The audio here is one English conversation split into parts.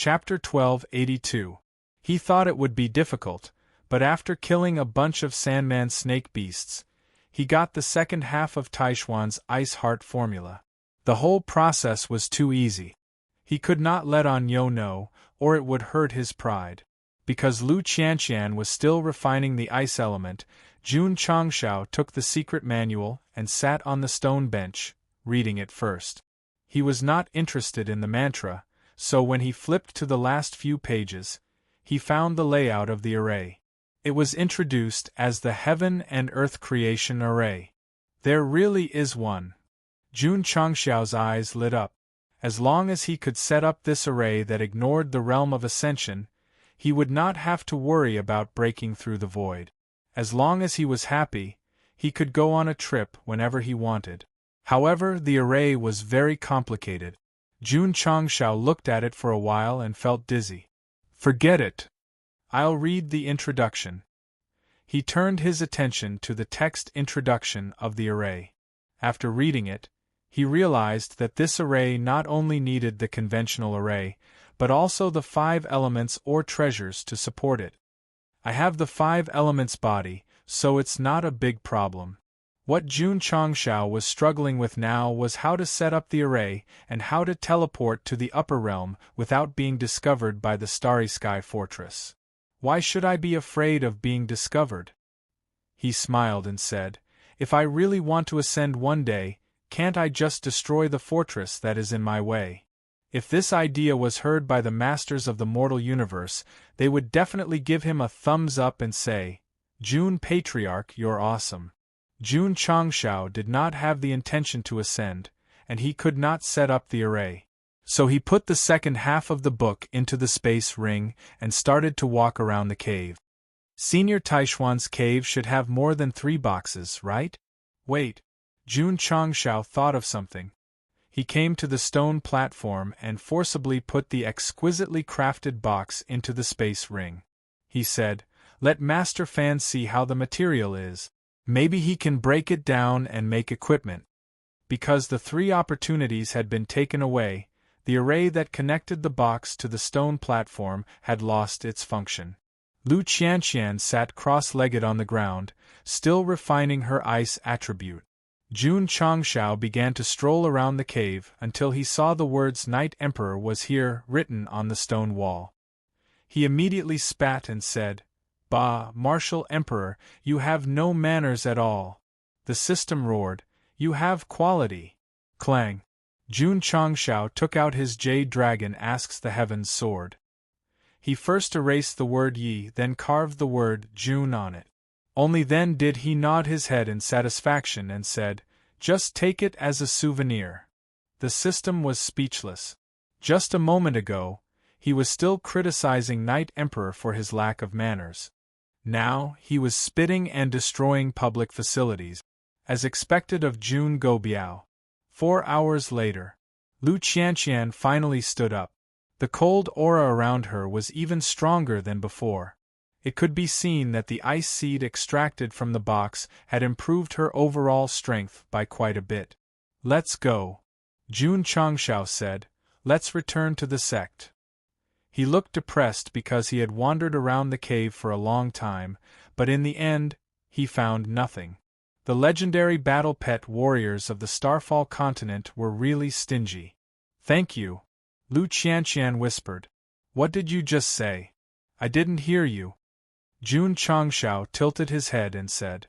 Chapter 1282. He thought it would be difficult, but after killing a bunch of Sandman snake beasts, he got the second half of Taishuan's Ice Heart formula. The whole process was too easy. He could not let on Yo know, or it would hurt his pride. Because Lu Qianqian was still refining the ice element, Jun Changshao took the secret manual and sat on the stone bench, reading it first. He was not interested in the mantra, so when he flipped to the last few pages, he found the layout of the array. It was introduced as the Heaven and Earth Creation Array. There really is one. Jun Changshao's eyes lit up. As long as he could set up this array that ignored the realm of ascension, he would not have to worry about breaking through the void. As long as he was happy, he could go on a trip whenever he wanted. However, the array was very complicated. Jun Changshao looked at it for a while and felt dizzy. Forget it. I'll read the introduction. He turned his attention to the text introduction of the array. After reading it, he realized that this array not only needed the conventional array, but also the 5 elements or treasures to support it. I have the 5 elements body, so it's not a big problem. What Jun Changshao was struggling with now was how to set up the array and how to teleport to the upper realm without being discovered by the Starry Sky Fortress. Why should I be afraid of being discovered? He smiled and said, if I really want to ascend one day, can't I just destroy the fortress that is in my way? If this idea was heard by the masters of the mortal universe, they would definitely give him a thumbs up and say, Jun Patriarch, you're awesome. Jun Changshao did not have the intention to ascend, and he could not set up the array. So he put the second half of the book into the space ring and started to walk around the cave. Senior Taishuan's cave should have more than 3 boxes, right? Wait. Jun Changshao thought of something. He came to the stone platform and forcibly put the exquisitely crafted box into the space ring. He said, let Master Fan see how the material is. Maybe he can break it down and make equipment. Because the 3 opportunities had been taken away, the array that connected the box to the stone platform had lost its function. Lu Qianqian sat cross-legged on the ground, still refining her ice attribute. Jun Changshao began to stroll around the cave until he saw the words Night Emperor was here written on the stone wall. He immediately spat and said, Bah, Martial Emperor, you have no manners at all. The system roared, you have quality. Clang. Jun Changshao took out his Jade Dragon Asks the Heavens sword. He first erased the word Yi, then carved the word Jun on it. Only then did he nod his head in satisfaction and said, just take it as a souvenir. The system was speechless. Just a moment ago, he was still criticizing Night Emperor for his lack of manners. Now, he was spitting and destroying public facilities, as expected of Jun Gobiao. 4 hours later, Lu Qianqian finally stood up. The cold aura around her was even stronger than before. It could be seen that the ice seed extracted from the box had improved her overall strength by quite a bit. Let's go. Jun Changshao said, let's return to the sect. He looked depressed because he had wandered around the cave for a long time, but in the end, he found nothing. The legendary battle pet warriors of the Starfall continent were really stingy. Thank you. Lu Qianqian whispered. What did you just say? I didn't hear you. Jun Changshao tilted his head and said.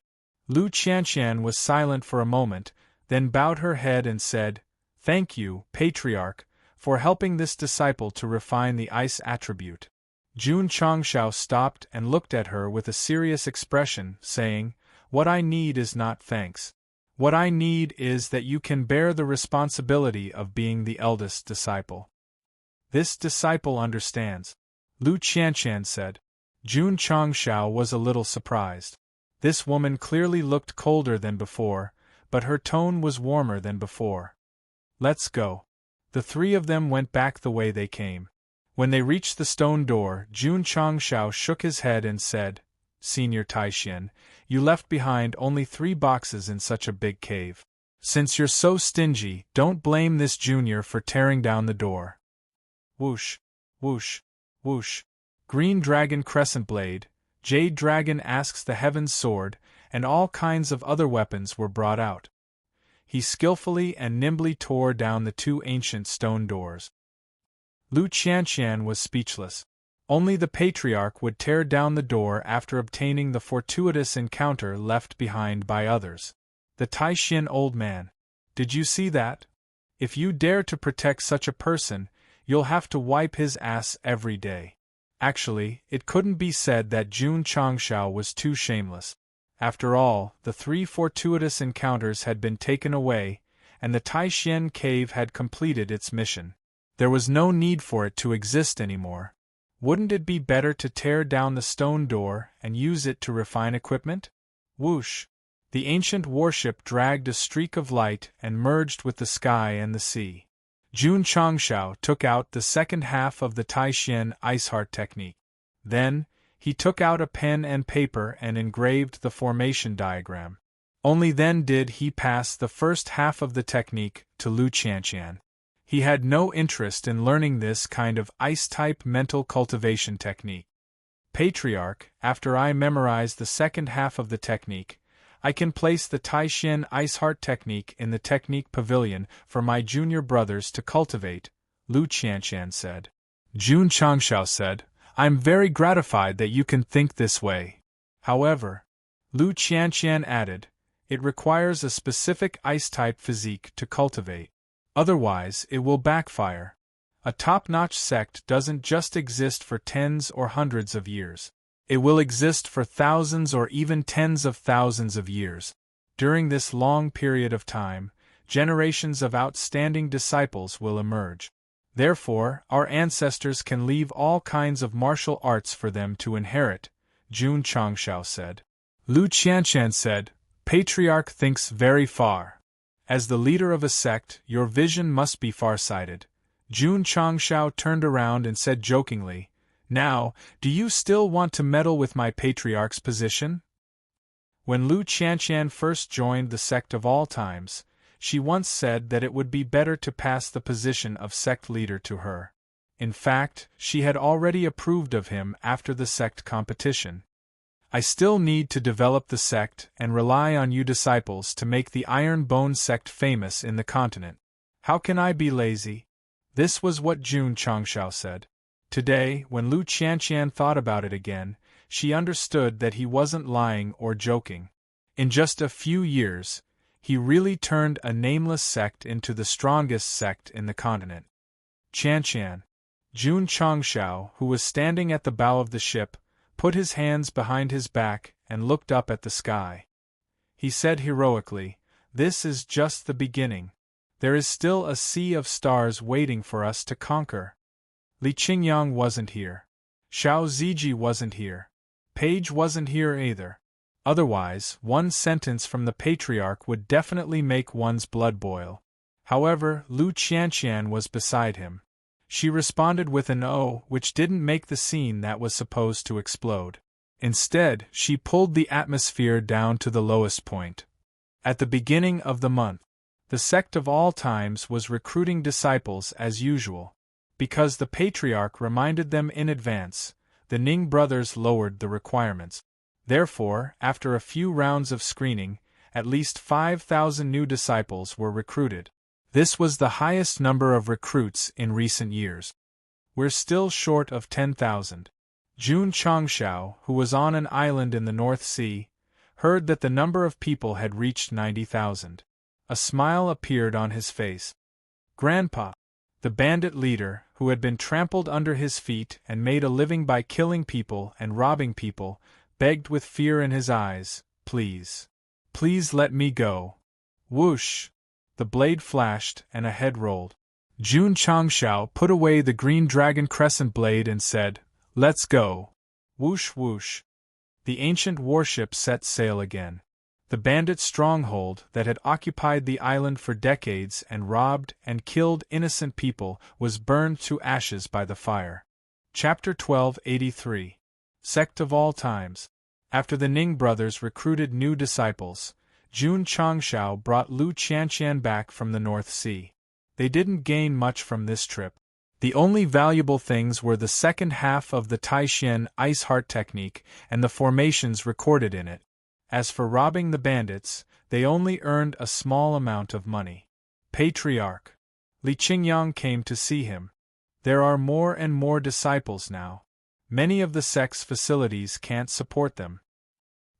Lu Qianqian was silent for a moment, then bowed her head and said, Thank you, Patriarch, for helping this disciple to refine the ice attribute. Jun Changshao stopped and looked at her with a serious expression, saying, What I need is not thanks. What I need is that you can bear the responsibility of being the eldest disciple. This disciple understands, Lu Qianqian said. Jun Changshao was a little surprised. This woman clearly looked colder than before, but her tone was warmer than before. Let's go. The 3 of them went back the way they came. When they reached the stone door, Jun Changshao shook his head and said, Senior Taishian, you left behind only 3 boxes in such a big cave. Since you're so stingy, don't blame this junior for tearing down the door. Whoosh. Whoosh, whoosh. Green dragon crescent blade, jade dragon asks the heaven's sword, and all kinds of other weapons were brought out. He skillfully and nimbly tore down the two ancient stone doors. Lu Qianqian was speechless. Only the patriarch would tear down the door after obtaining the fortuitous encounter left behind by others. The Taishin old man. Did you see that? If you dare to protect such a person, you'll have to wipe his ass every day. Actually, it couldn't be said that Jun Changshao was too shameless. After all, the 3 fortuitous encounters had been taken away, and the Taishin cave had completed its mission. There was no need for it to exist anymore. Wouldn't it be better to tear down the stone door and use it to refine equipment? Whoosh! The ancient warship dragged a streak of light and merged with the sky and the sea. Jun Changshao took out the second half of the Taishin Ice Heart technique. Then, he took out a pen and paper and engraved the formation diagram. Only then did he pass the first half of the technique to Lu Qianqian. He had no interest in learning this kind of ice-type mental cultivation technique. Patriarch, after I memorize the second half of the technique, I can place the Taishin Ice Heart technique in the technique pavilion for my junior brothers to cultivate, Lu Qianqian said. Jun Changshao said, I'm very gratified that you can think this way. However, Lu Qianqian added, it requires a specific ice-type physique to cultivate. Otherwise, it will backfire. A top-notch sect doesn't just exist for tens or hundreds of years. It will exist for thousands or even tens of thousands of years. During this long period of time, generations of outstanding disciples will emerge. Therefore, our ancestors can leave all kinds of martial arts for them to inherit, Jun Changshao said. Lu Qianqian said, Patriarch thinks very far. As the leader of a sect, your vision must be far-sighted. Jun Changshao turned around and said jokingly, Now, do you still want to meddle with my patriarch's position? When Lu Qianqian first joined the Sect of all times, she once said that it would be better to pass the position of sect leader to her. In fact, she had already approved of him after the sect competition. I still need to develop the sect and rely on you disciples to make the Iron Bone sect famous in the continent. How can I be lazy? This was what Jun Changshao said. Today, when Lu Qianqian thought about it again, she understood that he wasn't lying or joking. In just a few years, he really turned a nameless sect into the strongest sect in the continent. Qianqian. Jun Changshao, who was standing at the bow of the ship, put his hands behind his back and looked up at the sky. He said heroically, This is just the beginning. There is still a sea of stars waiting for us to conquer. Li Qingyang wasn't here. Xiao Ziji wasn't here. Page wasn't here either. Otherwise, one sentence from the patriarch would definitely make one's blood boil. However, Lu Qianqian was beside him. She responded with an "oh," which didn't make the scene that was supposed to explode. Instead, she pulled the atmosphere down to the lowest point. At the beginning of the month, the Sect of all times was recruiting disciples as usual. Because the patriarch reminded them in advance, the Ning brothers lowered the requirements. Therefore, after a few rounds of screening, at least 5,000 new disciples were recruited. This was the highest number of recruits in recent years. We're still short of 10,000. Jun Changshao, who was on an island in the North Sea, heard that the number of people had reached 90,000. A smile appeared on his face. Grandpa, the bandit leader, who had been trampled under his feet and made a living by killing people and robbing people, begged with fear in his eyes, Please. Please let me go. Whoosh! The blade flashed and a head rolled. Jun Changshao put away the green dragon crescent blade and said, Let's go. Whoosh whoosh. The ancient warship set sail again. The bandit stronghold that had occupied the island for decades and robbed and killed innocent people was burned to ashes by the fire. Chapter 1283. Sect of all times. After the Ning brothers recruited new disciples, Jun Changshao brought Lu Qianqian back from the North Sea. They didn't gain much from this trip. The only valuable things were the second half of the Taishan Ice Heart technique and the formations recorded in it. As for robbing the bandits, they only earned a small amount of money. Patriarch Li Qingyang came to see him. There are more and more disciples now. Many of the sect's facilities can't support them.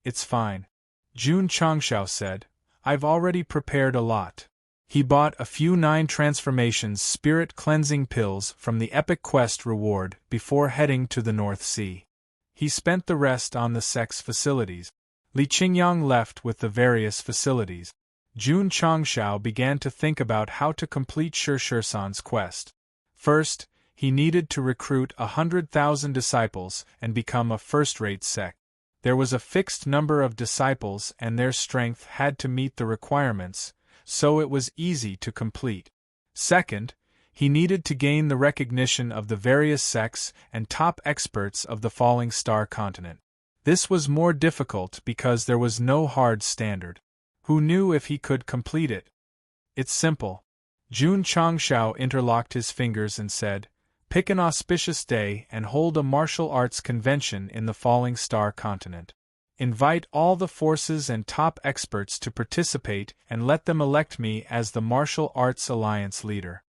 It's fine. Jun Changshao said, I've already prepared a lot. He bought a few 9 transformations spirit cleansing pills from the Epic Quest reward before heading to the North Sea. He spent the rest on the sect's facilities. Li Qingyang left with the various facilities. Jun Changshao began to think about how to complete Shirsan's quest. First, he needed to recruit 100,000 disciples and become a first-rate sect. There was a fixed number of disciples and their strength had to meet the requirements, so it was easy to complete. Second, he needed to gain the recognition of the various sects and top experts of the Falling Star continent. This was more difficult because there was no hard standard. Who knew if he could complete it? It's simple. Jun Changshao interlocked his fingers and said, Pick an auspicious day and hold a martial arts convention in the Falling Star continent. Invite all the forces and top experts to participate and let them elect me as the Martial Arts Alliance leader.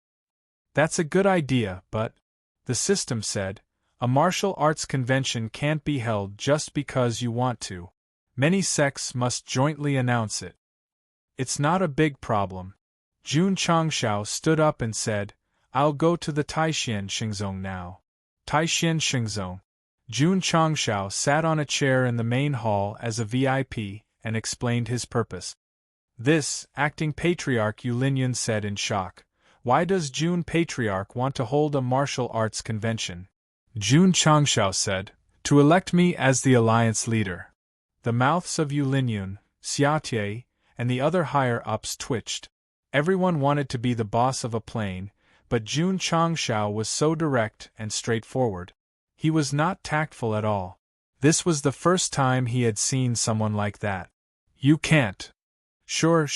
That's a good idea, but, the system said, a martial arts convention can't be held just because you want to. Many sects must jointly announce it. It's not a big problem. Jun Changshao stood up and said, I'll go to the Taishan Xingzong now. Taishan Xingzong. Jun Changshao sat on a chair in the main hall as a VIP and explained his purpose. This, acting Patriarch Yulinyun said in shock. Why does Jun Patriarch want to hold a martial arts convention? Jun Changshao said, To elect me as the alliance leader. The mouths of Yulinyun, Xiaotie, and the other higher-ups twitched. Everyone wanted to be the boss of a plane, but Jun Changshao was so direct and straightforward. He was not tactful at all. This was the first time he had seen someone like that. You can't. Sure.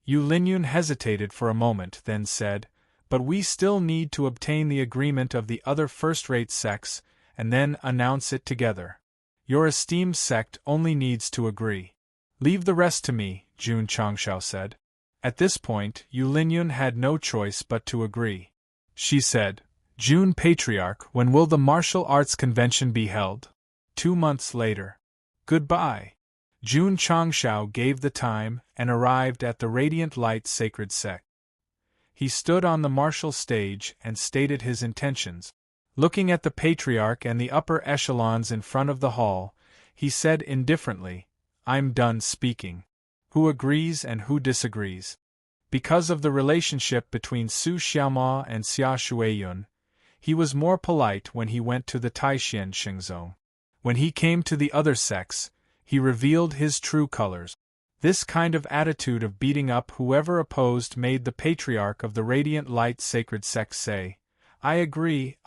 Yulinyun hesitated for a moment, then said, But we still need to obtain the agreement of the other first-rate sects, and then announce it together. Your esteemed sect only needs to agree. Leave the rest to me, Jun Changshao said. At this point, Yulinyun had no choice but to agree. She said, Jun Patriarch, when will the martial arts convention be held? 2 months later. Goodbye. Jun Changshao gave the time and arrived at the Radiant Light Sacred Sect. He stood on the martial stage and stated his intentions. Looking at the Patriarch and the upper echelons in front of the hall, he said indifferently, I'm done speaking. Who agrees and who disagrees? Because of the relationship between Su Xiaoma and Xia Shuiyun, he was more polite when he went to the Taishan Xingzong. When he came to the other sects, he revealed his true colors. This kind of attitude of beating up whoever opposed made the Patriarch of the Radiant Light Sacred Sect say, I agree.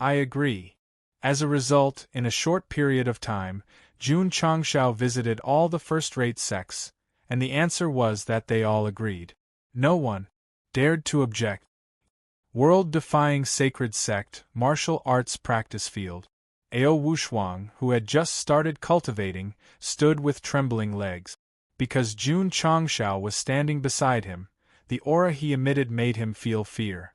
As a result, in a short period of time, Jun Changshao visited all the first-rate sects, and the answer was that they all agreed. No one dared to object. World-defying sacred sect, martial arts practice field. Ao Wushuang, who had just started cultivating, stood with trembling legs. Because Jun Changshao was standing beside him, the aura he emitted made him feel fear.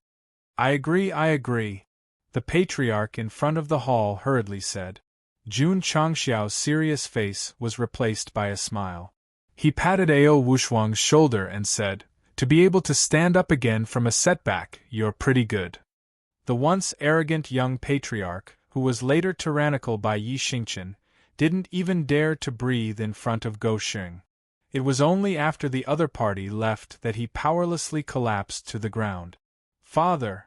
I agree. The Patriarch in front of the hall hurriedly said. Jun Changshao's serious face was replaced by a smile. He patted Ao Wushuang's shoulder and said, To be able to stand up again from a setback, you're pretty good. The once arrogant young Patriarch, who was later tyrannical by Yi Xingqian, didn't even dare to breathe in front of Go Xing. It was only after the other party left that he powerlessly collapsed to the ground. Father!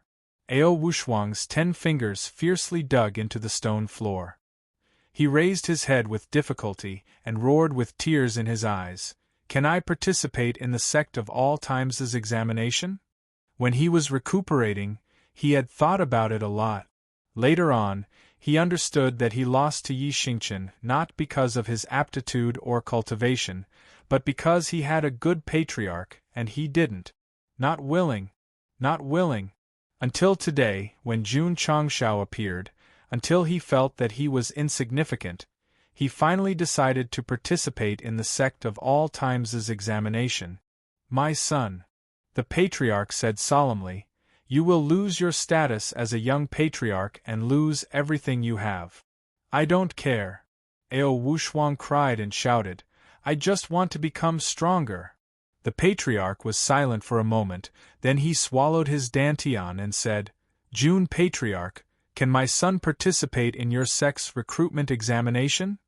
Ao Wushuang's 10 fingers fiercely dug into the stone floor. He raised his head with difficulty and roared with tears in his eyes, Can I participate in the Sect of All Times' examination? When he was recuperating, he had thought about it a lot. Later on, he understood that he lost to Yi Xingqian not because of his aptitude or cultivation, but because he had a good patriarch and he didn't. Not willing. Until today, when Jun Changshao appeared, until he felt that he was insignificant, he finally decided to participate in the Sect of All Times's examination. My son, the patriarch said solemnly, you will lose your status as a young patriarch and lose everything you have. I don't care. Ao Wushuang cried and shouted, I just want to become stronger. The patriarch was silent for a moment, then he swallowed his dantian and said, Jun Patriarch, can my son participate in your sect's recruitment examination?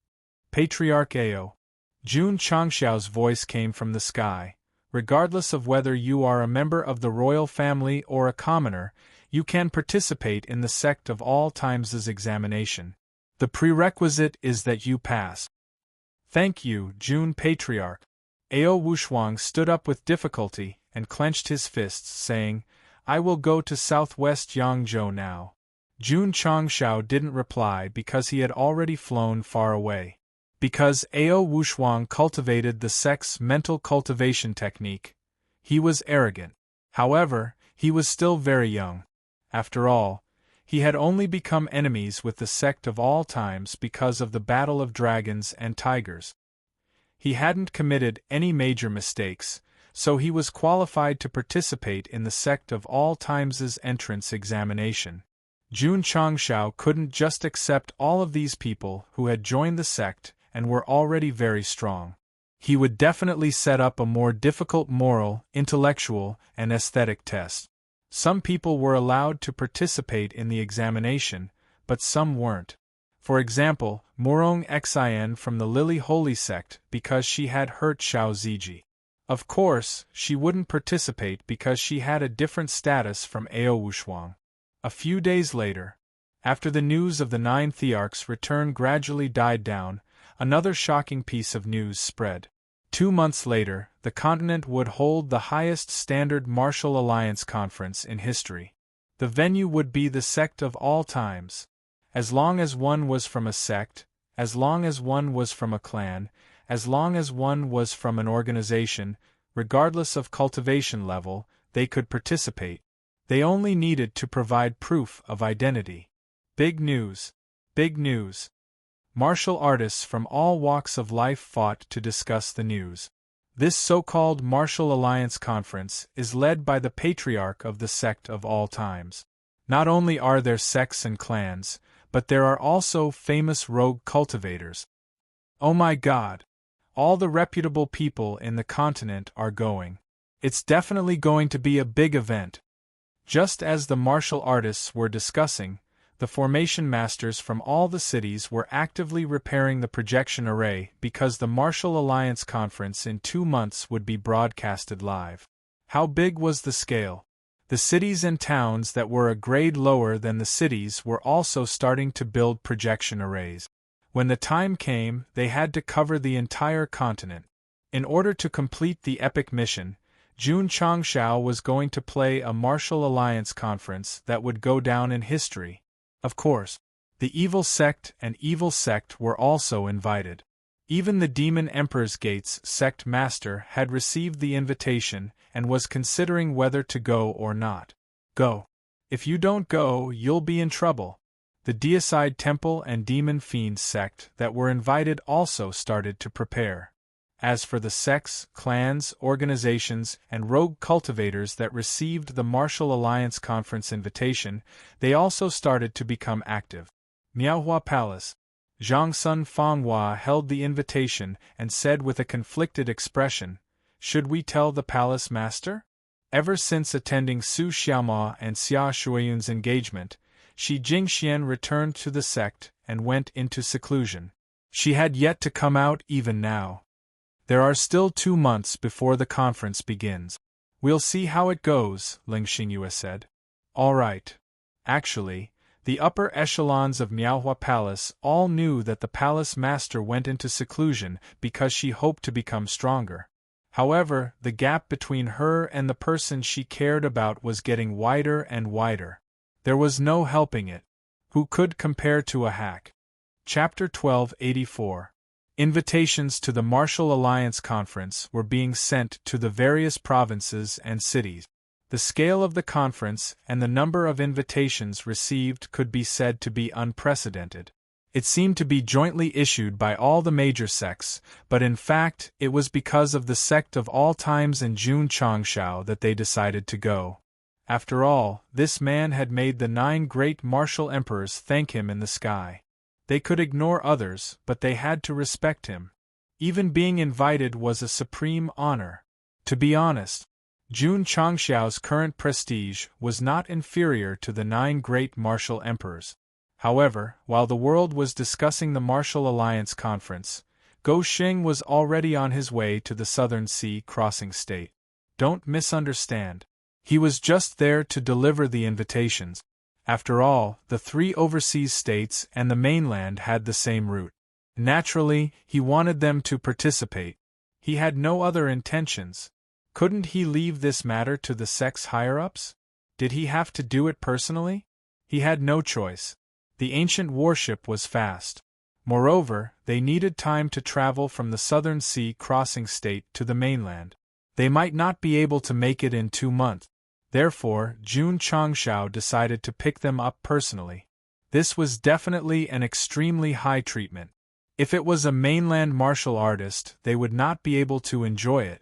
Patriarch Ao. Jun Changshao's voice came from the sky. Regardless of whether you are a member of the royal family or a commoner, you can participate in the Sect of All Times's examination. The prerequisite is that you pass. Thank you, Jun Patriarch. Ao Wushuang stood up with difficulty and clenched his fists, saying, I will go to southwest Yangzhou now. Jun Changshao didn't reply because he had already flown far away. Because Ao Wushuang cultivated the sect's mental cultivation technique, he was arrogant. However, he was still very young. After all, he had only become enemies with the Sect of All Times because of the Battle of Dragons and Tigers. He hadn't committed any major mistakes, so he was qualified to participate in the Sect of All Times's entrance examination. Jun Changshao couldn't just accept all of these people who had joined the sect and were already very strong. He would definitely set up a more difficult moral, intellectual, and aesthetic test. Some people were allowed to participate in the examination, but some weren't. For example, Morong Xin from the Lily Holy Sect because she had hurt Xiao Ziji. Of course, she wouldn't participate because she had a different status from Ao Wushuang. A few days later, after the news of the 9 Thearch's return gradually died down, another shocking piece of news spread. 2 months later, the continent would hold the highest standard martial alliance conference in history. The venue would be the Sect of All Times. As long as one was from a sect, as long as one was from a clan, as long as one was from an organization, regardless of cultivation level, they could participate. They only needed to provide proof of identity. Big news! Big news! Martial artists from all walks of life fought to discuss the news. This so-called Martial Alliance Conference is led by the patriarch of the Sect of All Times. Not only are there sects and clans, but there are also famous rogue cultivators. Oh my God! All the reputable people in the continent are going. It's definitely going to be a big event. Just as the martial artists were discussing, the formation masters from all the cities were actively repairing the projection array because the Martial Alliance Conference in 2 months would be broadcasted live. How big was the scale? The cities and towns that were a grade lower than the cities were also starting to build projection arrays. When the time came, they had to cover the entire continent. In order to complete the epic mission, Jun Changshao was going to play a Martial Alliance Conference that would go down in history. Of course, the Evil Sect and Evil Sect were also invited. Even the Demon Emperor's Gates Sect Master had received the invitation and was considering whether to go or not. Go. If you don't go, you'll be in trouble. The Deicide Temple and Demon Fiend Sect that were invited also started to prepare. As for the sects, clans, organizations, and rogue cultivators that received the Martial Alliance Conference invitation, they also started to become active. Miaohua Palace. Zhang Sun Fanghua held the invitation and said with a conflicted expression, Should we tell the palace master? Ever since attending Su Xiaoma and Xia Shuiyun's engagement, Shi Jingxian returned to the sect and went into seclusion. She had yet to come out even now. There are still 2 months before the conference begins. We'll see how it goes, Ling Xingyue said. All right. Actually, the upper echelons of Miaohua Palace all knew that the palace master went into seclusion because she hoped to become stronger. However, the gap between her and the person she cared about was getting wider and wider. There was no helping it. Who could compare to a hack? Chapter 1284. Invitations to the Martial Alliance Conference were being sent to the various provinces and cities. The scale of the conference and the number of invitations received could be said to be unprecedented. It seemed to be jointly issued by all the major sects, but in fact it was because of the sect of all times and Jun Changshao that they decided to go. After all, this man had made the 9 great martial emperors thank him in the sky. They could ignore others, but they had to respect him. Even being invited was a supreme honor. To be honest, Jun Changshao's current prestige was not inferior to the 9 great martial emperors. However, while the world was discussing the Martial Alliance Conference, Go Xing was already on his way to the Southern Sea crossing state. Don't misunderstand. He was just there to deliver the invitations. After all, the 3 overseas states and the mainland had the same route. Naturally, he wanted them to participate. He had no other intentions. Couldn't he leave this matter to the sect's higher-ups? Did he have to do it personally? He had no choice. The ancient warship was fast. Moreover, they needed time to travel from the Southern Sea crossing state to the mainland. They might not be able to make it in 2 months. Therefore, Jun Changshao decided to pick them up personally. This was definitely an extremely high treatment. If it was a mainland martial artist, they would not be able to enjoy it.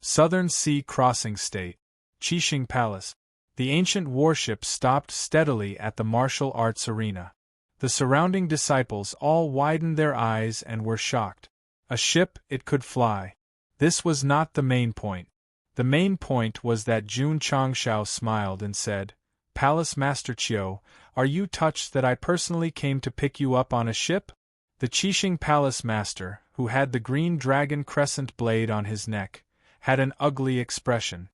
Southern Sea crossing state. Qixing Palace. The ancient warship stopped steadily at the martial arts arena. The surrounding disciples all widened their eyes and were shocked. A ship, it could fly. This was not the main point. The main point was that Jun Changshao smiled and said, "Palace Master Qiu, are you touched that I personally came to pick you up on a ship?" The Qixing Palace Master, who had the green dragon crescent blade on his neck, had an ugly expression.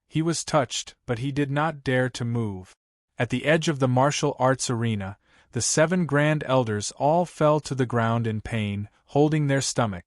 He was touched, but he did not dare to move. At the edge of the martial arts arena, the 7 grand elders all fell to the ground in pain, holding their stomach.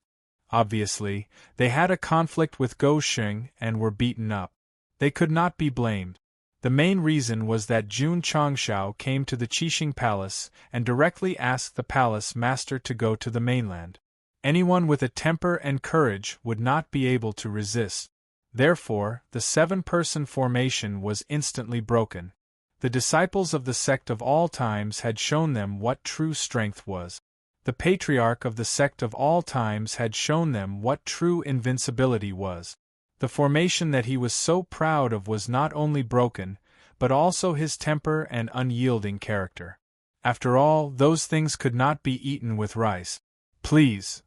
Obviously, they had a conflict with Go Xing and were beaten up. They could not be blamed. The main reason was that Jun Changshao came to the Qixing Palace and directly asked the palace master to go to the mainland. Anyone with a temper and courage would not be able to resist. Therefore, the 7-person formation was instantly broken. The disciples of the sect of all times had shown them what true strength was. The patriarch of the sect of all times had shown them what true invincibility was. The formation that he was so proud of was not only broken, but also his temper and unyielding character. After all, those things could not be eaten with rice. "Please."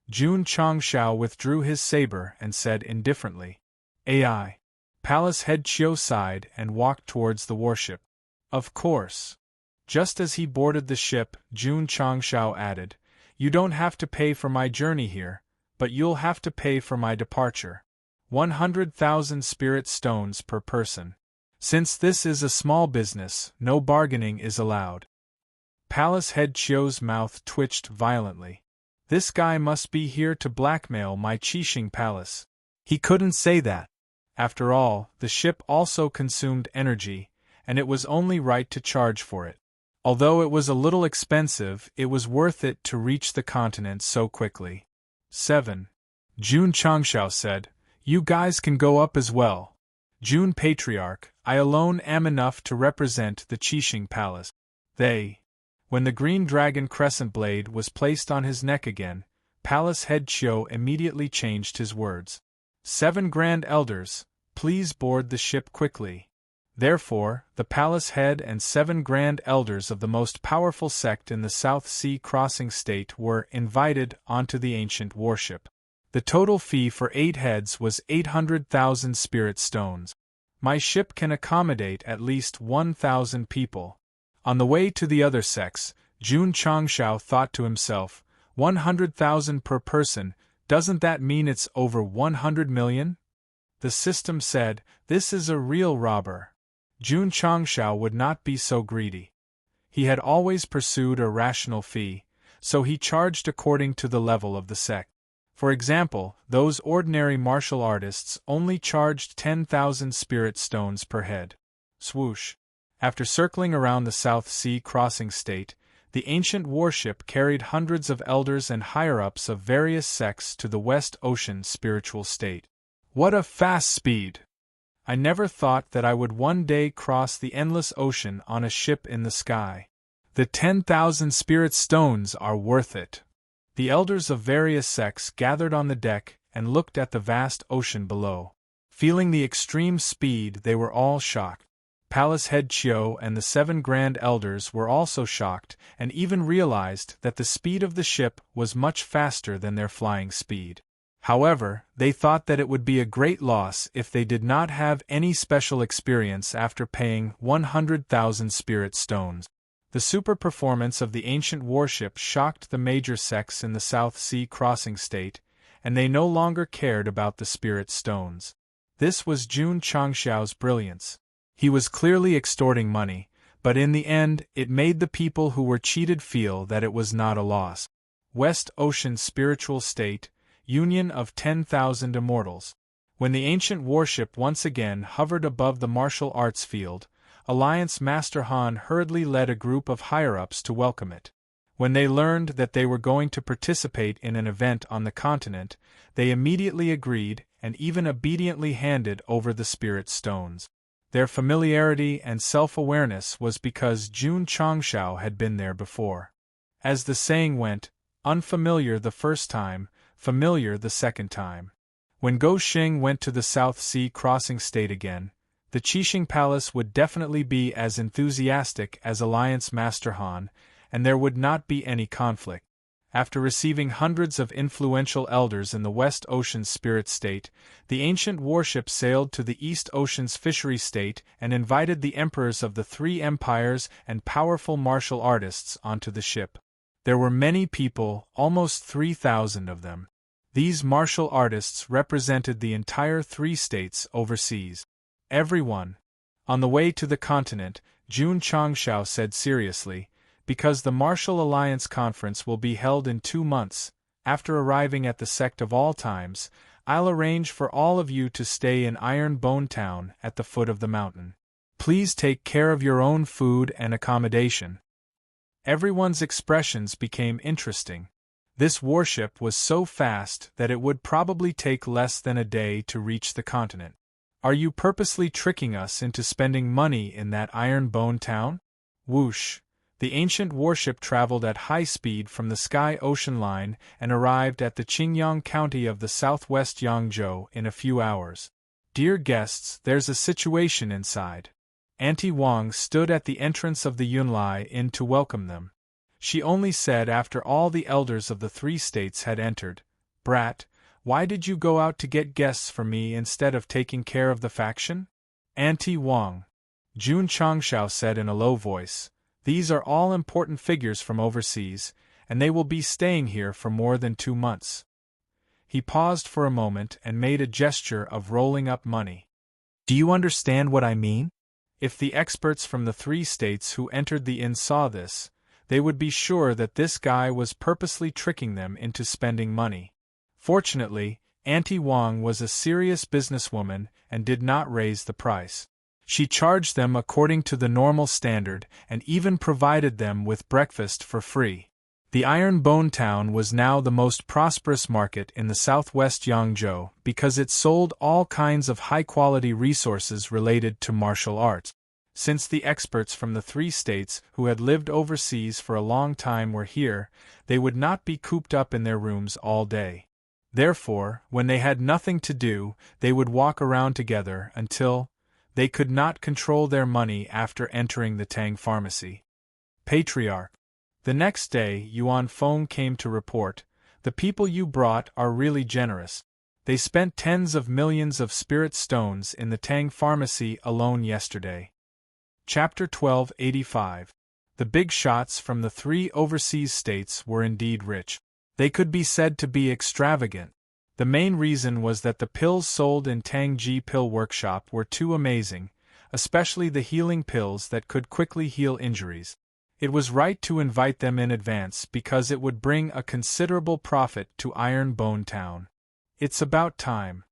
Jun Changshao withdrew his saber and said indifferently. "Ai." Palace head Qiu sighed and walked towards the warship. "Of course." Just as he boarded the ship, Jun Changshao added, "You don't have to pay for my journey here, but you'll have to pay for my departure. 100,000 spirit stones per person. Since this is a small business, no bargaining is allowed." Palace head Qiu's mouth twitched violently. This guy must be here to blackmail my Qixing Palace. He couldn't say that. After all, the ship also consumed energy, and it was only right to charge for it. Although it was a little expensive, it was worth it to reach the continent so quickly. 7. Jun Changshao said, "You guys can go up as well. Jun Patriarch, I alone am enough to represent the Qixing Palace." When the green dragon crescent blade was placed on his neck again, Palace head Qiu immediately changed his words. 7 grand elders, please board the ship quickly." Therefore, the palace head and 7 grand elders of the most powerful sect in the South Sea crossing state were invited onto the ancient warship. The total fee for 8 heads was 800,000 spirit stones. My ship can accommodate at least 1,000 people. On the way to the other sects, Jun Changshao thought to himself, 100,000 per person, doesn't that mean it's over 100 million? The system said, this is a real robber. Jun Changshao would not be so greedy. He had always pursued a rational fee, so he charged according to the level of the sect. For example, those ordinary martial artists only charged 10,000 spirit stones per head. Swoosh. After circling around the South Sea crossing state, the ancient warship carried hundreds of elders and higher-ups of various sects to the West Ocean spiritual state. What a fast speed! I never thought that I would one day cross the endless ocean on a ship in the sky. The 10,000 spirit stones are worth it." The elders of various sects gathered on the deck and looked at the vast ocean below. Feeling the extreme speed, they were all shocked. Palace head Chio and the 7 grand elders were also shocked and even realized that the speed of the ship was much faster than their flying speed. However, they thought that it would be a great loss if they did not have any special experience after paying 100,000 spirit stones. The super performance of the ancient warship shocked the major sects in the South Sea crossing state, and they no longer cared about the spirit stones. This was Jun Changxiao's brilliance. He was clearly extorting money, but in the end it made the people who were cheated feel that it was not a loss. West Ocean Spiritual State, Union of 10,000 Immortals. When the ancient warship once again hovered above the martial arts field, Alliance Master Han hurriedly led a group of higher-ups to welcome it. When they learned that they were going to participate in an event on the continent, they immediately agreed and even obediently handed over the spirit stones. Their familiarity and self-awareness was because Jun Changxiao had been there before. As the saying went, unfamiliar the first time, familiar the second time. When Go Xing went to the South Sea crossing state again, the Qixing Palace would definitely be as enthusiastic as Alliance Master Han, and there would not be any conflict. After receiving hundreds of influential elders in the West Ocean's spirit state, the ancient warship sailed to the East Ocean's fishery state and invited the emperors of the 3 empires and powerful martial artists onto the ship. There were many people, almost 3,000 of them. These martial artists represented the entire 3 states overseas. Everyone. On the way to the continent, Jun Changxiao said seriously, "Because the Martial Alliance Conference will be held in 2 months, after arriving at the Sect of all times, I'll arrange for all of you to stay in Iron Bone Town at the foot of the mountain. Please take care of your own food and accommodation." Everyone's expressions became interesting. This warship was so fast that it would probably take less than a day to reach the continent. "Are you purposely tricking us into spending money in that Iron Bone Town?" Whoosh! The ancient warship traveled at high speed from the Sky Ocean Line and arrived at the Qingyang County of the southwest Yangzhou in a few hours. "Dear guests, there's a situation inside." Auntie Wang stood at the entrance of the Yunlai Inn to welcome them. She only said after all the elders of the 3 states had entered, "Brat, why did you go out to get guests for me instead of taking care of the faction?" "Auntie Wang," Jun Changxiao said in a low voice, "these are all important figures from overseas, and they will be staying here for more than 2 months. He paused for a moment and made a gesture of rolling up money. "Do you understand what I mean?" If the experts from the 3 states who entered the inn saw this, they would be sure that this guy was purposely tricking them into spending money. Fortunately, Auntie Wang was a serious businesswoman and did not raise the price. She charged them according to the normal standard and even provided them with breakfast for free. The Iron Bone Town was now the most prosperous market in the southwest Yangzhou because it sold all kinds of high-quality resources related to martial arts. Since the experts from the 3 states who had lived overseas for a long time were here, they would not be cooped up in their rooms all day. Therefore, when they had nothing to do, they would walk around together until they could not control their money after entering the Tang Pharmacy. Patriarch. The next day, Yuan Feng came to report, "The people you brought are really generous. They spent tens of millions of spirit stones in the Tang Pharmacy alone yesterday." Chapter 1285. The big shots from the 3 overseas states were indeed rich. They could be said to be extravagant. The main reason was that the pills sold in Tangji Pill Workshop were too amazing, especially the healing pills that could quickly heal injuries. It was right to invite them in advance because it would bring a considerable profit to Iron Bone Town. "It's about time."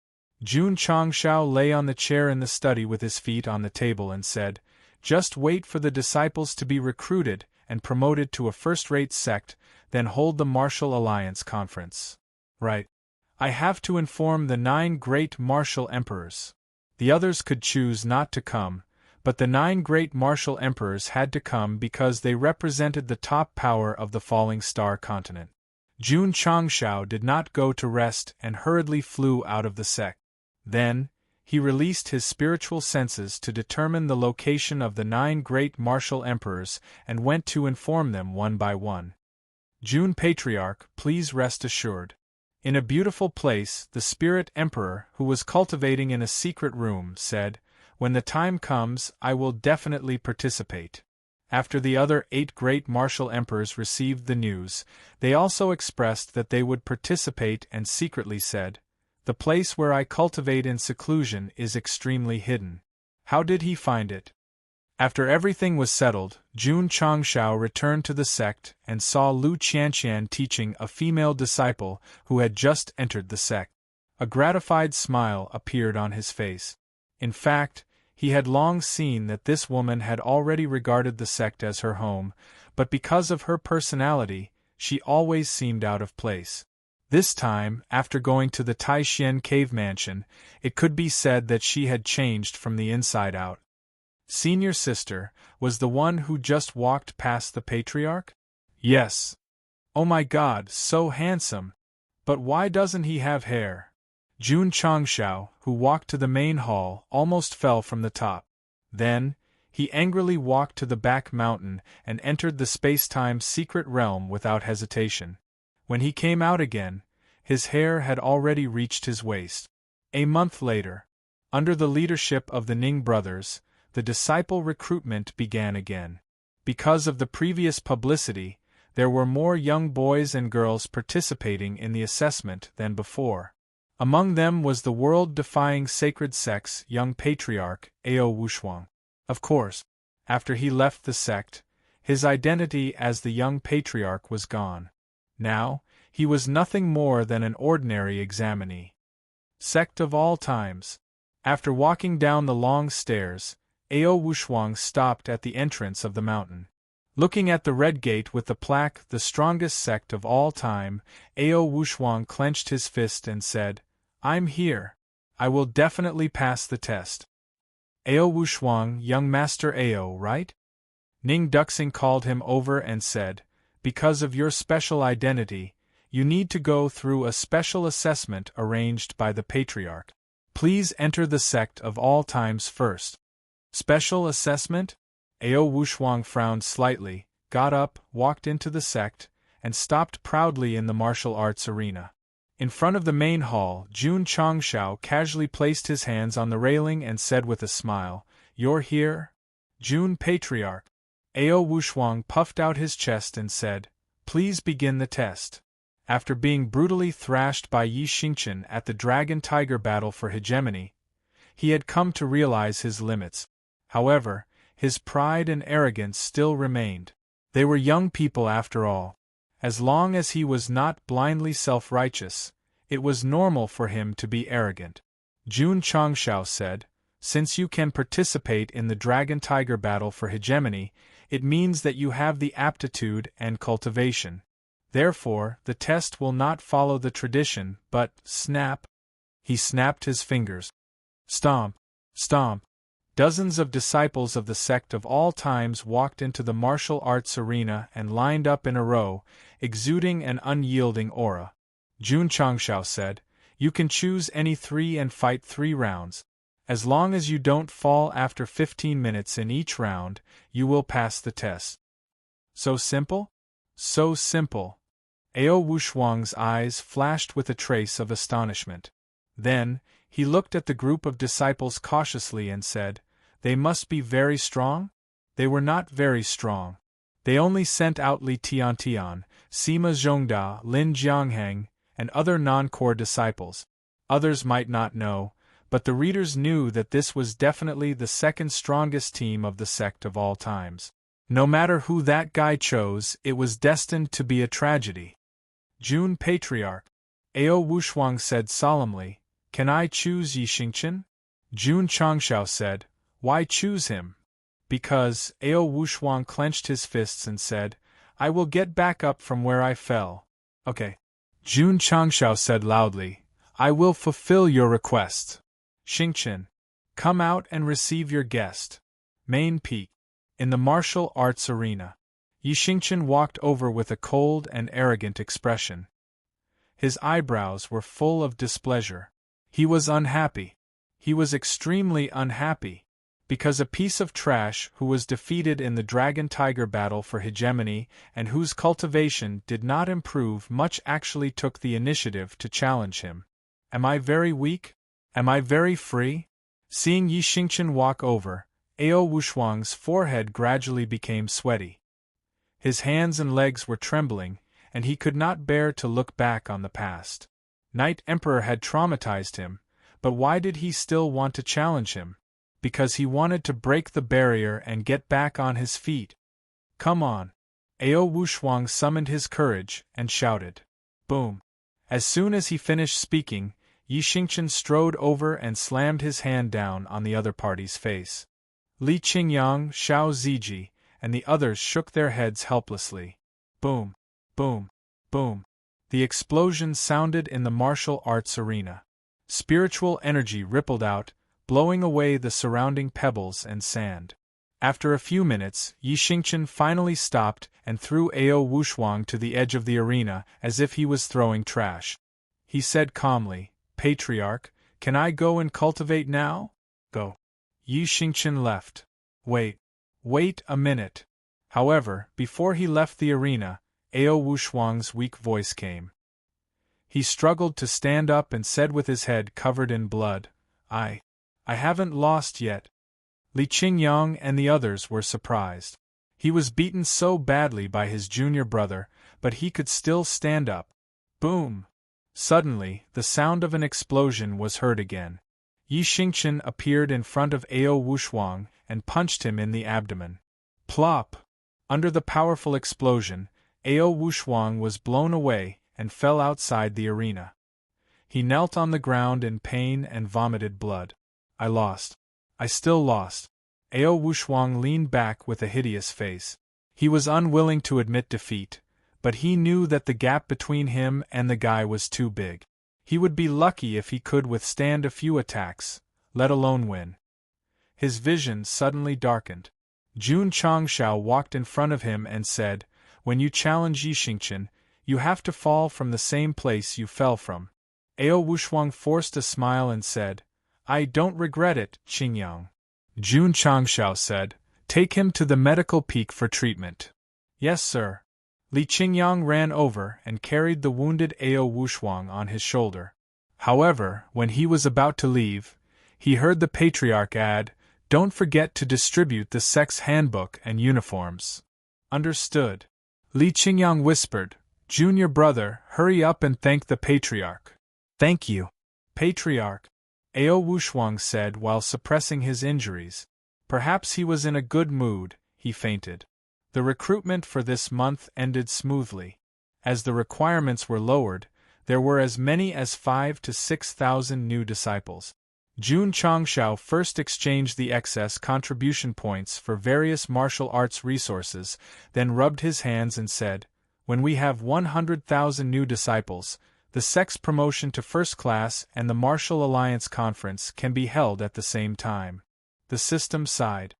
Jun Changxiao lay on the chair in the study with his feet on the table and said, "Just wait for the disciples to be recruited and promoted to a first-rate sect, then hold the Martial Alliance Conference." "Right. I have to inform the 9 great martial emperors." The others could choose not to come, but the 9 great martial emperors had to come because they represented the top power of the falling star continent. Jun Changshao did not go to rest and hurriedly flew out of the sect. Then, he released his spiritual senses to determine the location of the 9 great martial emperors and went to inform them one by one. Jun Patriarch, please rest assured. In a beautiful place, the spirit emperor, who was cultivating in a secret room, said, "When the time comes, I will definitely participate." After the other 8 great martial emperors received the news, they also expressed that they would participate and secretly said, "The place where I cultivate in seclusion is extremely hidden." How did he find it? After everything was settled, Jun Changshao returned to the sect and saw Lu Qianqian teaching a female disciple who had just entered the sect. A gratified smile appeared on his face. In fact, he had long seen that this woman had already regarded the sect as her home, but because of her personality, she always seemed out of place. This time, after going to the Taishan cave mansion, it could be said that she had changed from the inside out. Senior sister, was the one who just walked past the patriarch? Yes. Oh my God, so handsome! But why doesn't he have hair? Jun Changshao, who walked to the main hall, almost fell from the top. Then, he angrily walked to the back mountain and entered the space-time secret realm without hesitation. When he came out again, his hair had already reached his waist. A month later, under the leadership of the Ning brothers, the disciple recruitment began again. Because of the previous publicity, there were more young boys and girls participating in the assessment than before. Among them was the world-defying sacred sect's young patriarch, Ao Wushuang. Of course, after he left the sect, his identity as the young patriarch was gone. Now, he was nothing more than an ordinary examinee. Sect of all times. After walking down the long stairs, Ao Wushuang stopped at the entrance of the mountain. Looking at the red gate with the plaque, "The strongest sect of all time," Ao Wushuang clenched his fist and said, "I'm here. I will definitely pass the test." Ao Wushuang, young Master Ao, right? Ning Duxing called him over and said, "Because of your special identity, you need to go through a special assessment arranged by the Patriarch. Please enter the sect of all times first." Special assessment? Ao Wushuang frowned slightly, got up, walked into the sect, and stopped proudly in the martial arts arena. In front of the main hall, Jun Changshao casually placed his hands on the railing and said with a smile, "You're here? Jun Patriarch." Ao Wushuang puffed out his chest and said, "Please begin the test." After being brutally thrashed by Yi Xingchen at the dragon-tiger battle for hegemony, he had come to realize his limits. However, his pride and arrogance still remained. They were young people after all. As long as he was not blindly self-righteous, it was normal for him to be arrogant. Jun Changshao said, "Since you can participate in the dragon-tiger battle for hegemony, it means that you have the aptitude and cultivation. Therefore, the test will not follow the tradition, but, snap." He snapped his fingers. Stomp, stomp. Dozens of disciples of the sect of all times walked into the martial arts arena and lined up in a row, exuding an unyielding aura. Jun Changshao said, "You can choose any 3 and fight 3 rounds. As long as you don't fall after 15 minutes in each round, you will pass the test." So simple? So simple. Ao Wushuang's eyes flashed with a trace of astonishment. Then, he looked at the group of disciples cautiously and said, "They must be very strong?" They were not very strong. They only sent out Li Tiantian, Sima Zhongda, Lin Jiangheng, and other non-core disciples. Others might not know, but the readers knew that this was definitely the second strongest team of the sect of all times. No matter who that guy chose, it was destined to be a tragedy. "Jun Patriarch," Ao Wushuang said solemnly, "can I choose Yi Xingchen?" Jun Changshao said, "Why choose him?" "Because," Ao Wushuang clenched his fists and said, "I will get back up from where I fell." "Okay." Jun Changshao said loudly, "I will fulfill your request." "Xingchen." Come out and receive your guest. Main Peak. In the martial arts arena. Yi Xingqian walked over with a cold and arrogant expression. His eyebrows were full of displeasure. He was unhappy. He was extremely unhappy. Because a piece of trash who was defeated in the dragon-tiger battle for hegemony and whose cultivation did not improve much actually took the initiative to challenge him. Am I very weak? Am I very free? Seeing Yi Xingqian walk over, Ao Wushuang's forehead gradually became sweaty. His hands and legs were trembling, and he could not bear to look back on the past. Night Emperor had traumatized him, but why did he still want to challenge him? Because he wanted to break the barrier and get back on his feet. Come on. Ao Wushuang summoned his courage and shouted. Boom. As soon as he finished speaking, Yi Xingqian strode over and slammed his hand down on the other party's face. Li Qingyang, Xiao Ziji, and the others shook their heads helplessly. Boom. Boom. Boom. The explosion sounded in the martial arts arena. Spiritual energy rippled out, blowing away the surrounding pebbles and sand. After a few minutes, Yi Xingqian finally stopped and threw Ao Wushuang to the edge of the arena as if he was throwing trash. He said calmly, Patriarch, can I go and cultivate now? Go. Yi Xingqian left. Wait a minute. However, before he left the arena, Ao Wushuang's weak voice came. He struggled to stand up and said with his head covered in blood, I haven't lost yet. Li Qingyang and the others were surprised. He was beaten so badly by his junior brother, but he could still stand up. Boom! Suddenly, the sound of an explosion was heard again. Yi Xingqian appeared in front of Ao Wushuang and punched him in the abdomen. Plop! Under the powerful explosion, Ao Wushuang was blown away and fell outside the arena. He knelt on the ground in pain and vomited blood. I lost. I still lost. Ao Wushuang leaned back with a hideous face. He was unwilling to admit defeat, but he knew that the gap between him and the guy was too big. He would be lucky if he could withstand a few attacks, let alone win. His vision suddenly darkened. Jun Changshao walked in front of him and said, When you challenge Yi Xingqian, you have to fall from the same place you fell from. Ao Wushuang forced a smile and said, I don't regret it, Qingyang. Jun Changshao said, Take him to the medical peak for treatment. Yes, sir. Li Qingyang ran over and carried the wounded Ao Wushuang on his shoulder. However, when he was about to leave, he heard the Patriarch add, Don't forget to distribute the Sect's handbook and uniforms. Understood. Li Qingyang whispered, Junior brother, hurry up and thank the Patriarch. Thank you. Patriarch. Ao Wushuang said while suppressing his injuries. Perhaps he was in a good mood, he fainted. The recruitment for this month ended smoothly. As the requirements were lowered, there were as many as 5,000 to 6,000 new disciples. Jun Changshao first exchanged the excess contribution points for various martial arts resources, then rubbed his hands and said, When we have 100,000 new disciples, the Sect's promotion to first class and the Martial Alliance Conference can be held at the same time. The system sighed.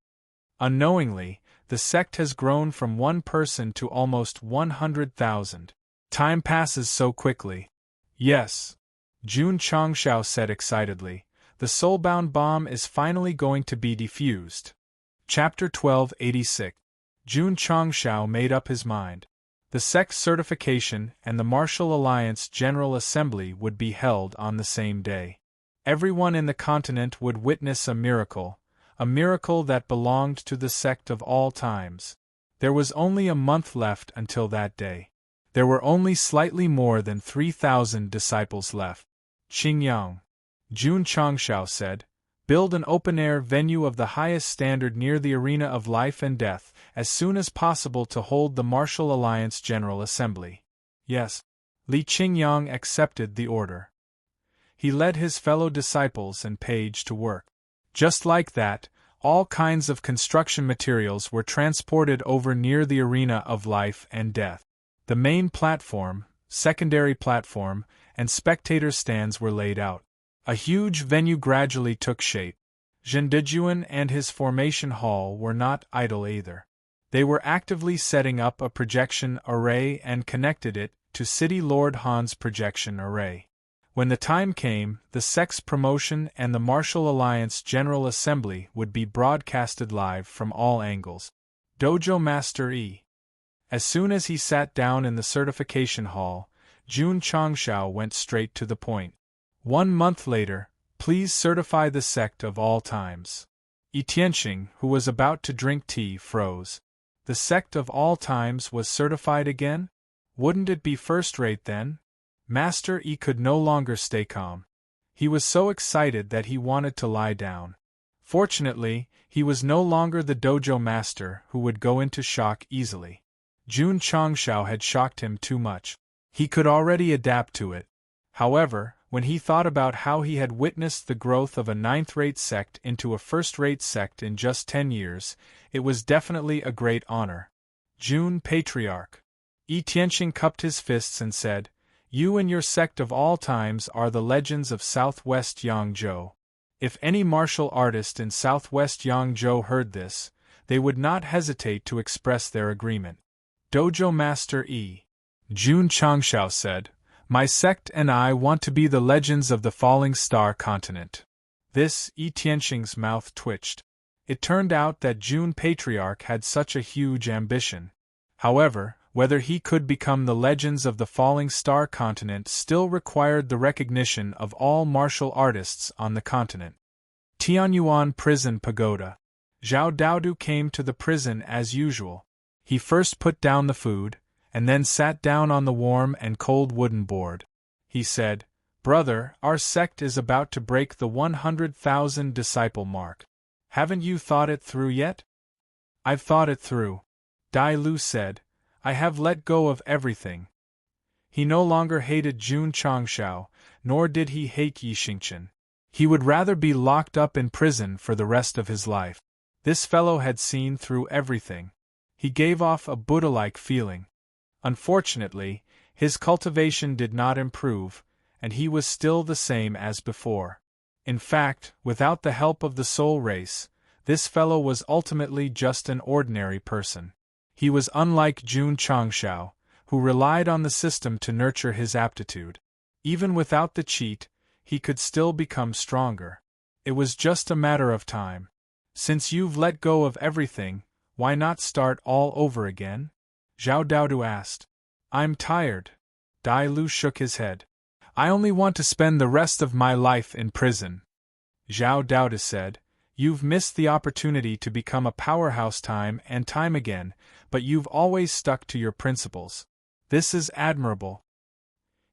Unknowingly, the Sect has grown from one person to almost 100,000. Time passes so quickly. Yes. Jun Changshao said excitedly. The soulbound bomb is finally going to be defused. Chapter 1286. Jun Changshao made up his mind. The Sect certification and the Martial Alliance General Assembly would be held on the same day. Everyone in the continent would witness a miracle that belonged to the Sect of all times. There was only a month left until that day. There were only slightly more than 3,000 disciples left. Qingyang. Jun Changshao said, Build an open-air venue of the highest standard near the arena of life and death, as soon as possible to hold the Martial Alliance General Assembly. Yes. Li Qingyang accepted the order. He led his fellow disciples and page to work. Just like that, all kinds of construction materials were transported over near the arena of life and death. The main platform, secondary platform, and spectator stands were laid out. A huge venue gradually took shape. Zhendejuan and his formation hall were not idle either. They were actively setting up a projection array and connected it to City Lord Han's projection array. When the time came, the Sect's promotion and the Martial Alliance General Assembly would be broadcasted live from all angles. Dojo Master E. As soon as he sat down in the certification hall, Jun Changshao went straight to the point. 1 month later, please certify the Sect of all times. Yi Tianxing, who was about to drink tea, froze. The Sect of all times was certified again? Wouldn't it be first-rate then? Master Yi could no longer stay calm. He was so excited that he wanted to lie down. Fortunately, he was no longer the dojo master who would go into shock easily. Jun Changshao had shocked him too much. He could already adapt to it. However, when he thought about how he had witnessed the growth of a 9th-rate sect into a first-rate sect in just 10 years, it was definitely a great honor. Jun Patriarch. Yi Tianxing cupped his fists and said, "You and your sect of all times are the legends of Southwest Yangzhou. If any martial artist in Southwest Yangzhou heard this, they would not hesitate to express their agreement." Dojo Master E. Jun Changshao said, "My sect and I want to be the legends of the Falling Star continent." This, Yi Tianxing's mouth twitched. It turned out that Jun Patriarch had such a huge ambition. However, whether he could become the legends of the Falling Star continent still required the recognition of all martial artists on the continent. Tianyuan Prison Pagoda. Zhao Daodu came to the prison as usual. He first put down the food, and then sat down on the warm and cold wooden board. He said, "Brother, our sect is about to break the 100,000 disciple mark. Haven't you thought it through yet?" "I've thought it through," Dai Lu said. "I have let go of everything." He no longer hated Jun Changshao, nor did he hate Yi Xingchen. He would rather be locked up in prison for the rest of his life. This fellow had seen through everything. He gave off a Buddha-like feeling. Unfortunately, his cultivation did not improve, and he was still the same as before. In fact, without the help of the soul race, this fellow was ultimately just an ordinary person. He was unlike Jun Changshao, who relied on the system to nurture his aptitude. Even without the cheat, he could still become stronger. It was just a matter of time. "Since you've let go of everything, why not start all over again?" Zhao Daodu asked. "I'm tired." Dai Lu shook his head. "I only want to spend the rest of my life in prison." Zhao Daodu said, "You've missed the opportunity to become a powerhouse time and time again, but you've always stuck to your principles. This is admirable."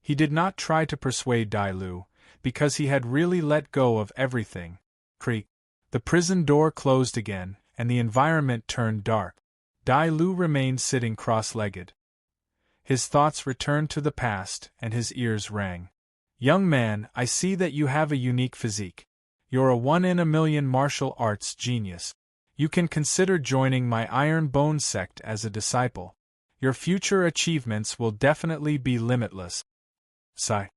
He did not try to persuade Dai Lu, because he had really let go of everything. Creak. The prison door closed again, and the environment turned dark. Dai Lu remained sitting cross-legged. His thoughts returned to the past, and his ears rang. "Young man, I see that you have a unique physique. You're a 1-in-a-million martial arts genius. You can consider joining my Iron Bone sect as a disciple. Your future achievements will definitely be limitless." Sigh.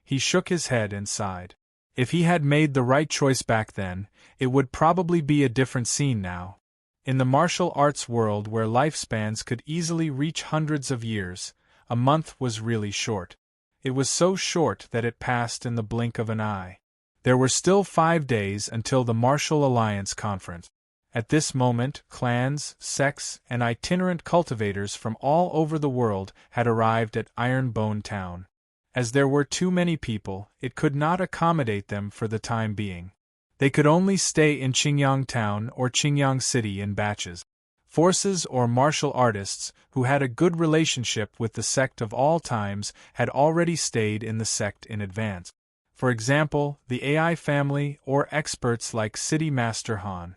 He shook his head and sighed. If he had made the right choice back then, it would probably be a different scene now. In the martial arts world where lifespans could easily reach hundreds of years, a month was really short. It was so short that it passed in the blink of an eye. There were still 5 days until the Martial Alliance Conference. At this moment, clans, sects, and itinerant cultivators from all over the world had arrived at Ironbone Town. As there were too many people, it could not accommodate them for the time being. They could only stay in Qingyang Town or Qingyang City in batches. Forces or martial artists, who had a good relationship with the sect of all times, had already stayed in the sect in advance. For example, the AI family or experts like City Master Han.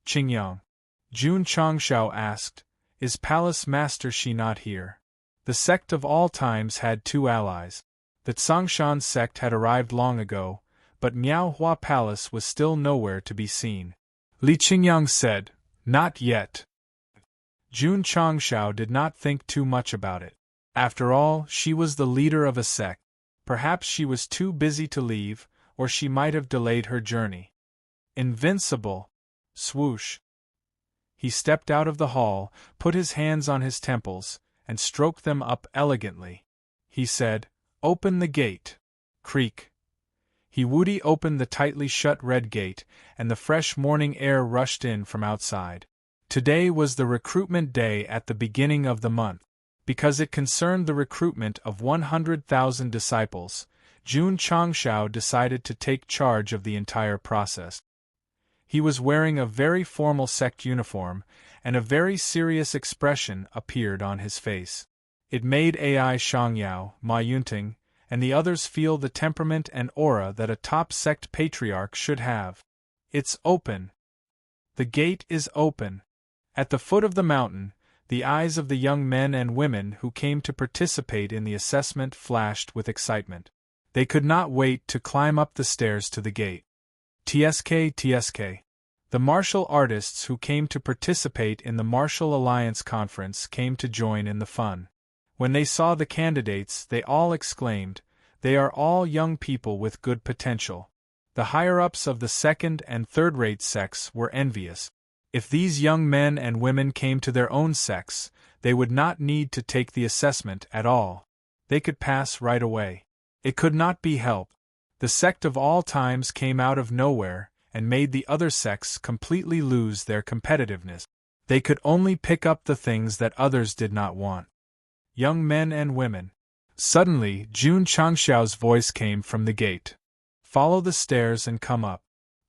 Qingyang. Jun Changshao asked, "Is Palace Master Shi not here?" The sect of all times had 2 allies. The Tsongshan sect had arrived long ago, but Miaohua Palace was still nowhere to be seen. Li Qingyang said, "Not yet." Jun Changshao did not think too much about it. After all, she was the leader of a sect. Perhaps she was too busy to leave, or she might have delayed her journey. Invincible! Swoosh! He stepped out of the hall, put his hands on his temples, and stroked them up elegantly. He said, "Open the gate." Creak. He woody opened the tightly shut red gate, and the fresh morning air rushed in from outside. Today was the recruitment day at the beginning of the month. Because it concerned the recruitment of 100,000 disciples, Jun Changshao decided to take charge of the entire process. He was wearing a very formal sect uniform, and a very serious expression appeared on his face. It made Ai Shangyao, Ma Yunting, and the others feel the temperament and aura that a top sect patriarch should have. It's open. The gate is open. At the foot of the mountain, the eyes of the young men and women who came to participate in the assessment flashed with excitement. They could not wait to climb up the stairs to the gate. TSK. The martial artists who came to participate in the Martial Alliance conference came to join in the fun. When they saw the candidates, they all exclaimed, "They are all young people with good potential." The higher-ups of the second and third-rate sects were envious. If these young men and women came to their own sects, they would not need to take the assessment at all. They could pass right away. It could not be helped. The sect of all times came out of nowhere and made the other sects completely lose their competitiveness. They could only pick up the things that others did not want. Young men and women. Suddenly, Jun Changshao's voice came from the gate. Follow the stairs and come up.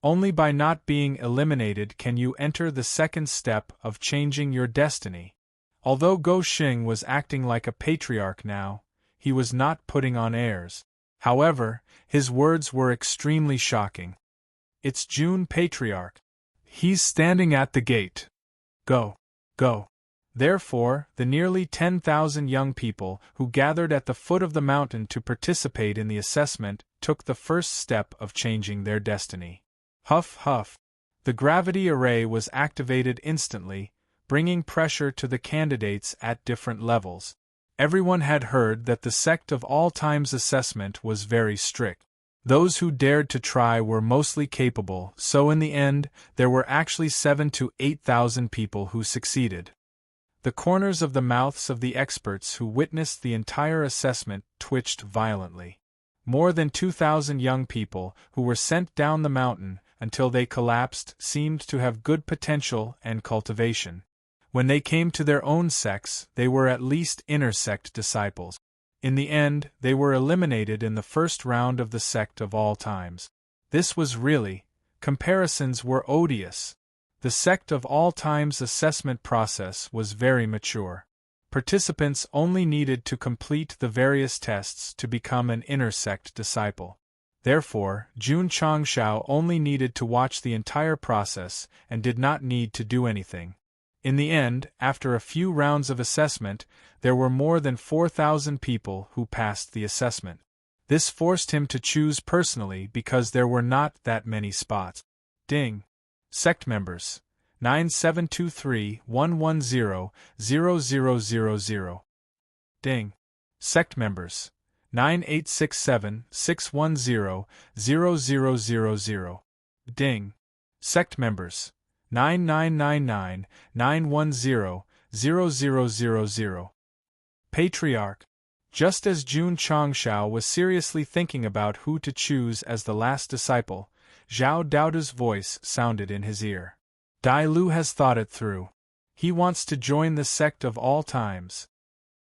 Only by not being eliminated can you enter the second step of changing your destiny. Although Go Xing was acting like a patriarch now, he was not putting on airs. However, his words were extremely shocking. It's Jun Patriarch. He's standing at the gate. Go. Therefore, the nearly 10,000 young people who gathered at the foot of the mountain to participate in the assessment took the first step of changing their destiny. Huff, huff. The gravity array was activated instantly, bringing pressure to the candidates at different levels. Everyone had heard that the Sect of All Times assessment was very strict. Those who dared to try were mostly capable, so in the end, there were actually 7,000 to 8,000 people who succeeded. The corners of the mouths of the experts who witnessed the entire assessment twitched violently. More than 2,000 young people who were sent down the mountain until they collapsed seemed to have good potential and cultivation. When they came to their own sects, they were at least inner sect disciples. In the end, they were eliminated in the first round of the Sect of All Times. This was really, comparisons were odious. The Sect of All Times assessment process was very mature. Participants only needed to complete the various tests to become an inner sect disciple. Therefore, Jun Changshao only needed to watch the entire process and did not need to do anything. In the end, after a few rounds of assessment, there were more than 4,000 people who passed the assessment. This forced him to choose personally because there were not that many spots. Ding! Sect members. 9723-110-0000. Ding! Sect members. 9867-610-0000. Ding! Sect members. 9999-910-0000. Patriarch. Just as Jun Changshao was seriously thinking about who to choose as the last disciple, Zhao Daoda's voice sounded in his ear. Dai Lu has thought it through. He wants to join the Sect of All Times.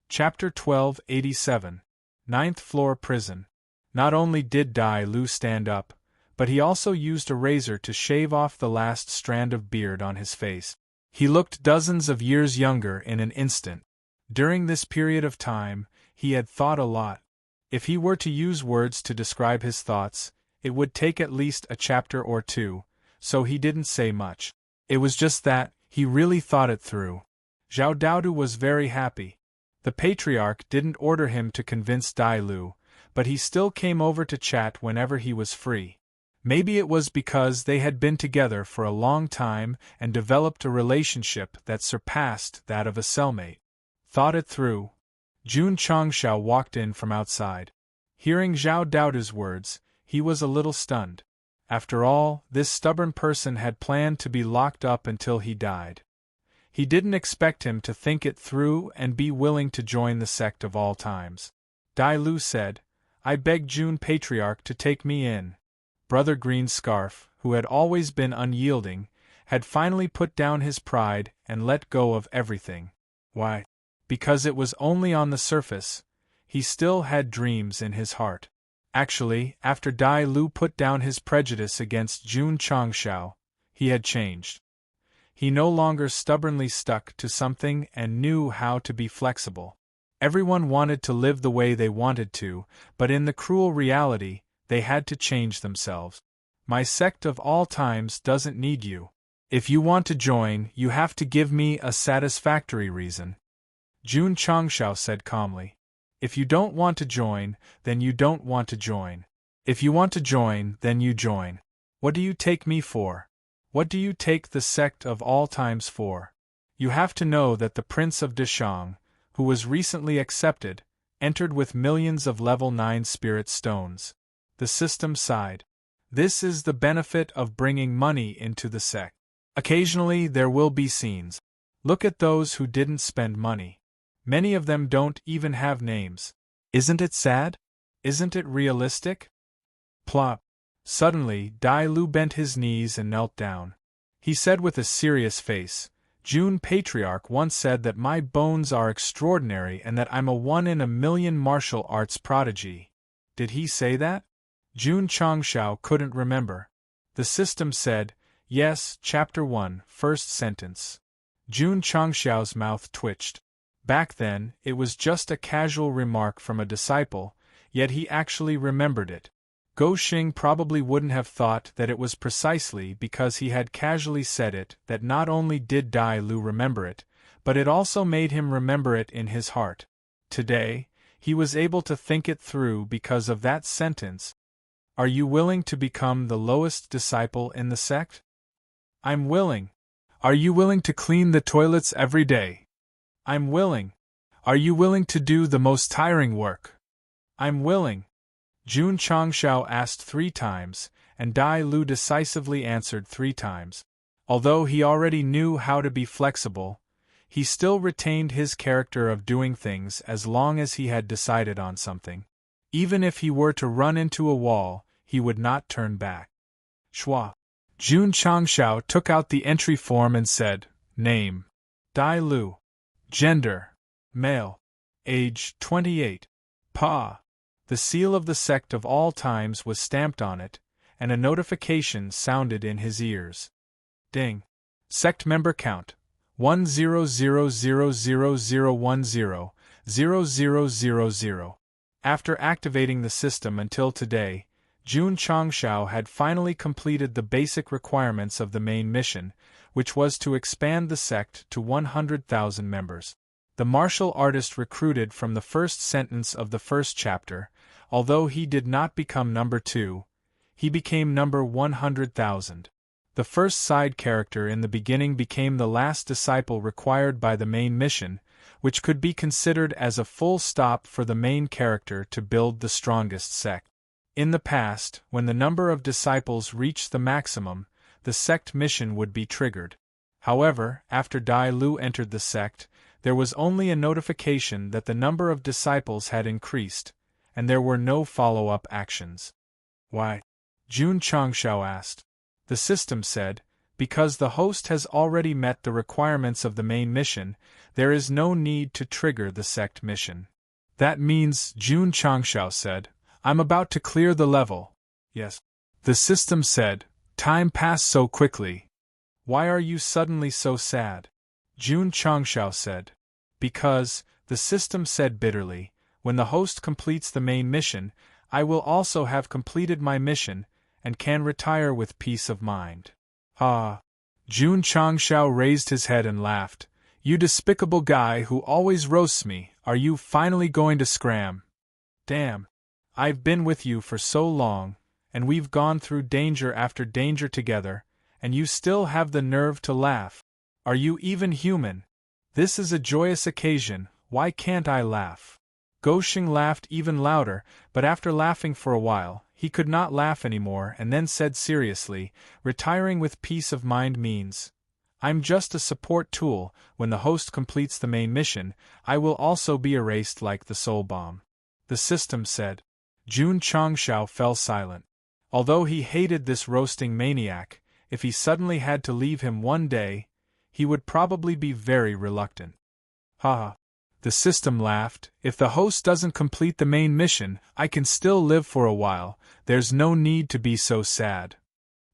Chapter 1287. Ninth Floor Prison. Not only did Dai Lu stand up, but he also used a razor to shave off the last strand of beard on his face. He looked dozens of years younger in an instant. During this period of time, he had thought a lot. If he were to use words to describe his thoughts, it would take at least a chapter or two, so he didn't say much. It was just that, he really thought it through. Zhao Daodu was very happy. The Patriarch didn't order him to convince Dai Lu, but he still came over to chat whenever he was free. Maybe it was because they had been together for a long time and developed a relationship that surpassed that of a cellmate. Thought it through. Jun Changshao walked in from outside. Hearing Zhao Daodu's words, he was a little stunned. After all, this stubborn person had planned to be locked up until he died. He didn't expect him to think it through and be willing to join the sect of all times. Dai Lu said, "I beg June Patriarch to take me in." Brother Green Scarf, who had always been unyielding, had finally put down his pride and let go of everything. Why? Because it was only on the surface. He still had dreams in his heart. Actually, after Dai Lu put down his prejudice against Jun Changshao, he had changed. He no longer stubbornly stuck to something and knew how to be flexible. Everyone wanted to live the way they wanted to, but in the cruel reality, they had to change themselves. My sect of all times doesn't need you. If you want to join, you have to give me a satisfactory reason. Jun Changshao said calmly. If you don't want to join, then you don't want to join. If you want to join, then you join. What do you take me for? What do you take the sect of all times for? You have to know that the Prince of Deshang, who was recently accepted, entered with millions of level 9 spirit stones. The system sighed. This is the benefit of bringing money into the sect. Occasionally there will be scenes. Look at those who didn't spend money. Many of them don't even have names. Isn't it sad? Isn't it realistic? Plop. Suddenly, Dai Lu bent his knees and knelt down. He said with a serious face, June Patriarch once said that my bones are extraordinary and that I'm a 1-in-a-million martial arts prodigy. Did he say that? Jun Changshao couldn't remember. The system said, yes, chapter 1, first sentence. Jun Changshao's mouth twitched. Back then, it was just a casual remark from a disciple, yet he actually remembered it. Go Xing probably wouldn't have thought that it was precisely because he had casually said it that not only did Dai Lu remember it, but it also made him remember it in his heart. Today, he was able to think it through because of that sentence. Are you willing to become the lowest disciple in the sect? I'm willing. Are you willing to clean the toilets every day? I'm willing. Are you willing to do the most tiring work? I'm willing. Jun Changshao asked 3 times, and Dai Lu decisively answered 3 times. Although he already knew how to be flexible, he still retained his character of doing things as long as he had decided on something. Even if he were to run into a wall, he would not turn back. Shua. Jun Changshao took out the entry form and said, Name. Dai Lu. Gender. Male. Age 28. Pa. The seal of the sect of all times was stamped on it, and a notification sounded in his ears. Ding. Sect member count. 10000100000. After activating the system until today, Jun Changshao had finally completed the basic requirements of the main mission, which was to expand the sect to 100,000 members. The martial artist recruited from the first sentence of the first chapter, although he did not become number 2, he became number 100,000. The first side character in the beginning became the last disciple required by the main mission, which could be considered as a full stop for the main character to build the strongest sect. In the past, when the number of disciples reached the maximum, the sect mission would be triggered. However, after Dai Lu entered the sect, there was only a notification that the number of disciples had increased, and there were no follow-up actions. Why? Jun Changshao asked. The system said, because the host has already met the requirements of the main mission, there is no need to trigger the sect mission. That means, Jun Changshao said, I'm about to clear the level. Yes. The system said, time passed so quickly. Why are you suddenly so sad? Jun Changshao said. Because, the system said bitterly, when the host completes the main mission, I will also have completed my mission, and can retire with peace of mind. Ah. Jun Changshao raised his head and laughed. You despicable guy who always roasts me, are you finally going to scram? Damn. I've been with you for so long, and we've gone through danger after danger together, and you still have the nerve to laugh. Are you even human? This is a joyous occasion, why can't I laugh? Go Xing laughed even louder, but after laughing for a while, he could not laugh anymore and then said seriously, retiring with peace of mind means, I'm just a support tool. When the host completes the main mission, I will also be erased like the soul bomb. The system said. Jun Changshao fell silent. Although he hated this roasting maniac, if he suddenly had to leave him one day, he would probably be very reluctant. Haha. The system laughed. If the host doesn't complete the main mission, I can still live for a while. There's no need to be so sad.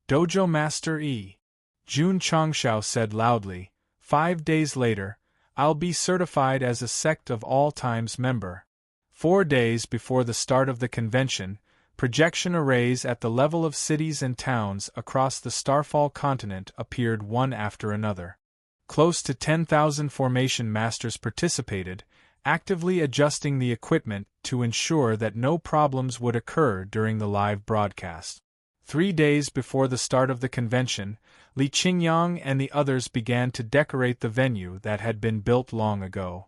Dojo Master E. Jun Changshao said loudly. 5 days later, I'll be certified as a Sect of All Times member. 4 days before the start of the convention, projection arrays at the level of cities and towns across the Starfall continent appeared one after another. Close to 10,000 formation masters participated, actively adjusting the equipment to ensure that no problems would occur during the live broadcast. 3 days before the start of the convention, Li Qingyang and the others began to decorate the venue that had been built long ago.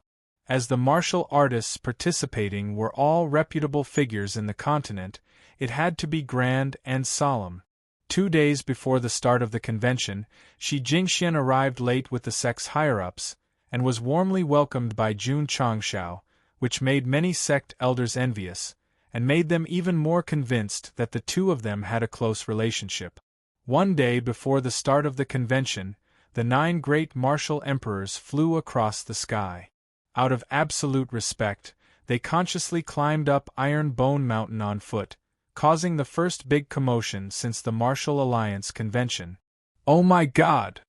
As the martial artists participating were all reputable figures in the continent, it had to be grand and solemn. 2 days before the start of the convention, Shi Jingxian arrived late with the Sect's higher-ups, and was warmly welcomed by Jun Changshao, which made many Sect elders envious, and made them even more convinced that the two of them had a close relationship. 1 day before the start of the convention, the 9 great martial emperors flew across the sky. Out of absolute respect, they consciously climbed up Iron Bone Mountain on foot, causing the first big commotion since the Martial Alliance convention. Oh my God!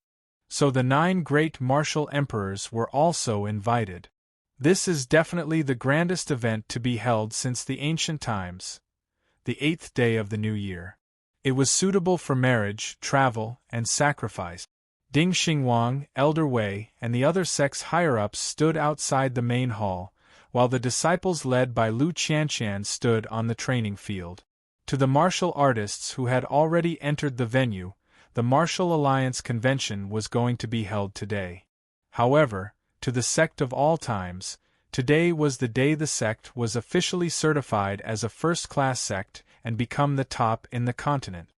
So the 9 great martial emperors were also invited. This is definitely the grandest event to be held since the ancient times. The 8th day of the new year. It was suitable for marriage, travel, and sacrifice. Ding Xingwang, Elder Wei, and the other Sect's higher-ups stood outside the main hall, while the disciples led by Lu Qianqian stood on the training field. To the martial artists who had already entered the venue, the Martial Alliance convention was going to be held today. However, to the Sect of All Times, today was the day the Sect was officially certified as a first-class Sect and become the top in the continent.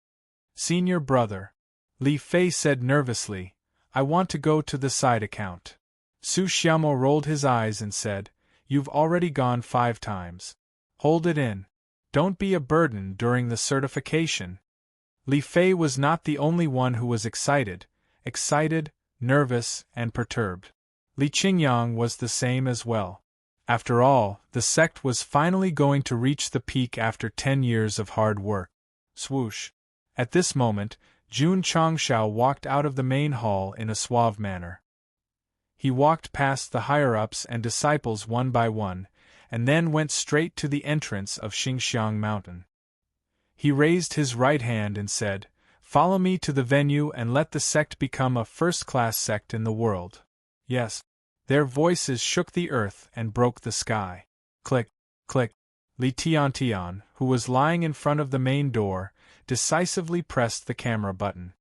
Senior brother, Li Fei said nervously, I want to go to the side account. Su Xiaomo rolled his eyes and said, You've already gone 5 times. Hold it in. Don't be a burden during the certification. Li Fei was not the only one who was excited, nervous, and perturbed. Li Qingyang was the same as well. After all, the Sect was finally going to reach the peak after 10 years of hard work. Swoosh. At this moment, Jun Changshao walked out of the main hall in a suave manner. He walked past the higher-ups and disciples one by one, and then went straight to the entrance of Xingxiang Mountain. He raised his right hand and said, Follow me to the venue and let the Sect become a first-class Sect in the world. Yes. Their voices shook the earth and broke the sky. Click, click. Li Tiantian, who was lying in front of the main door, decisively pressed the camera button.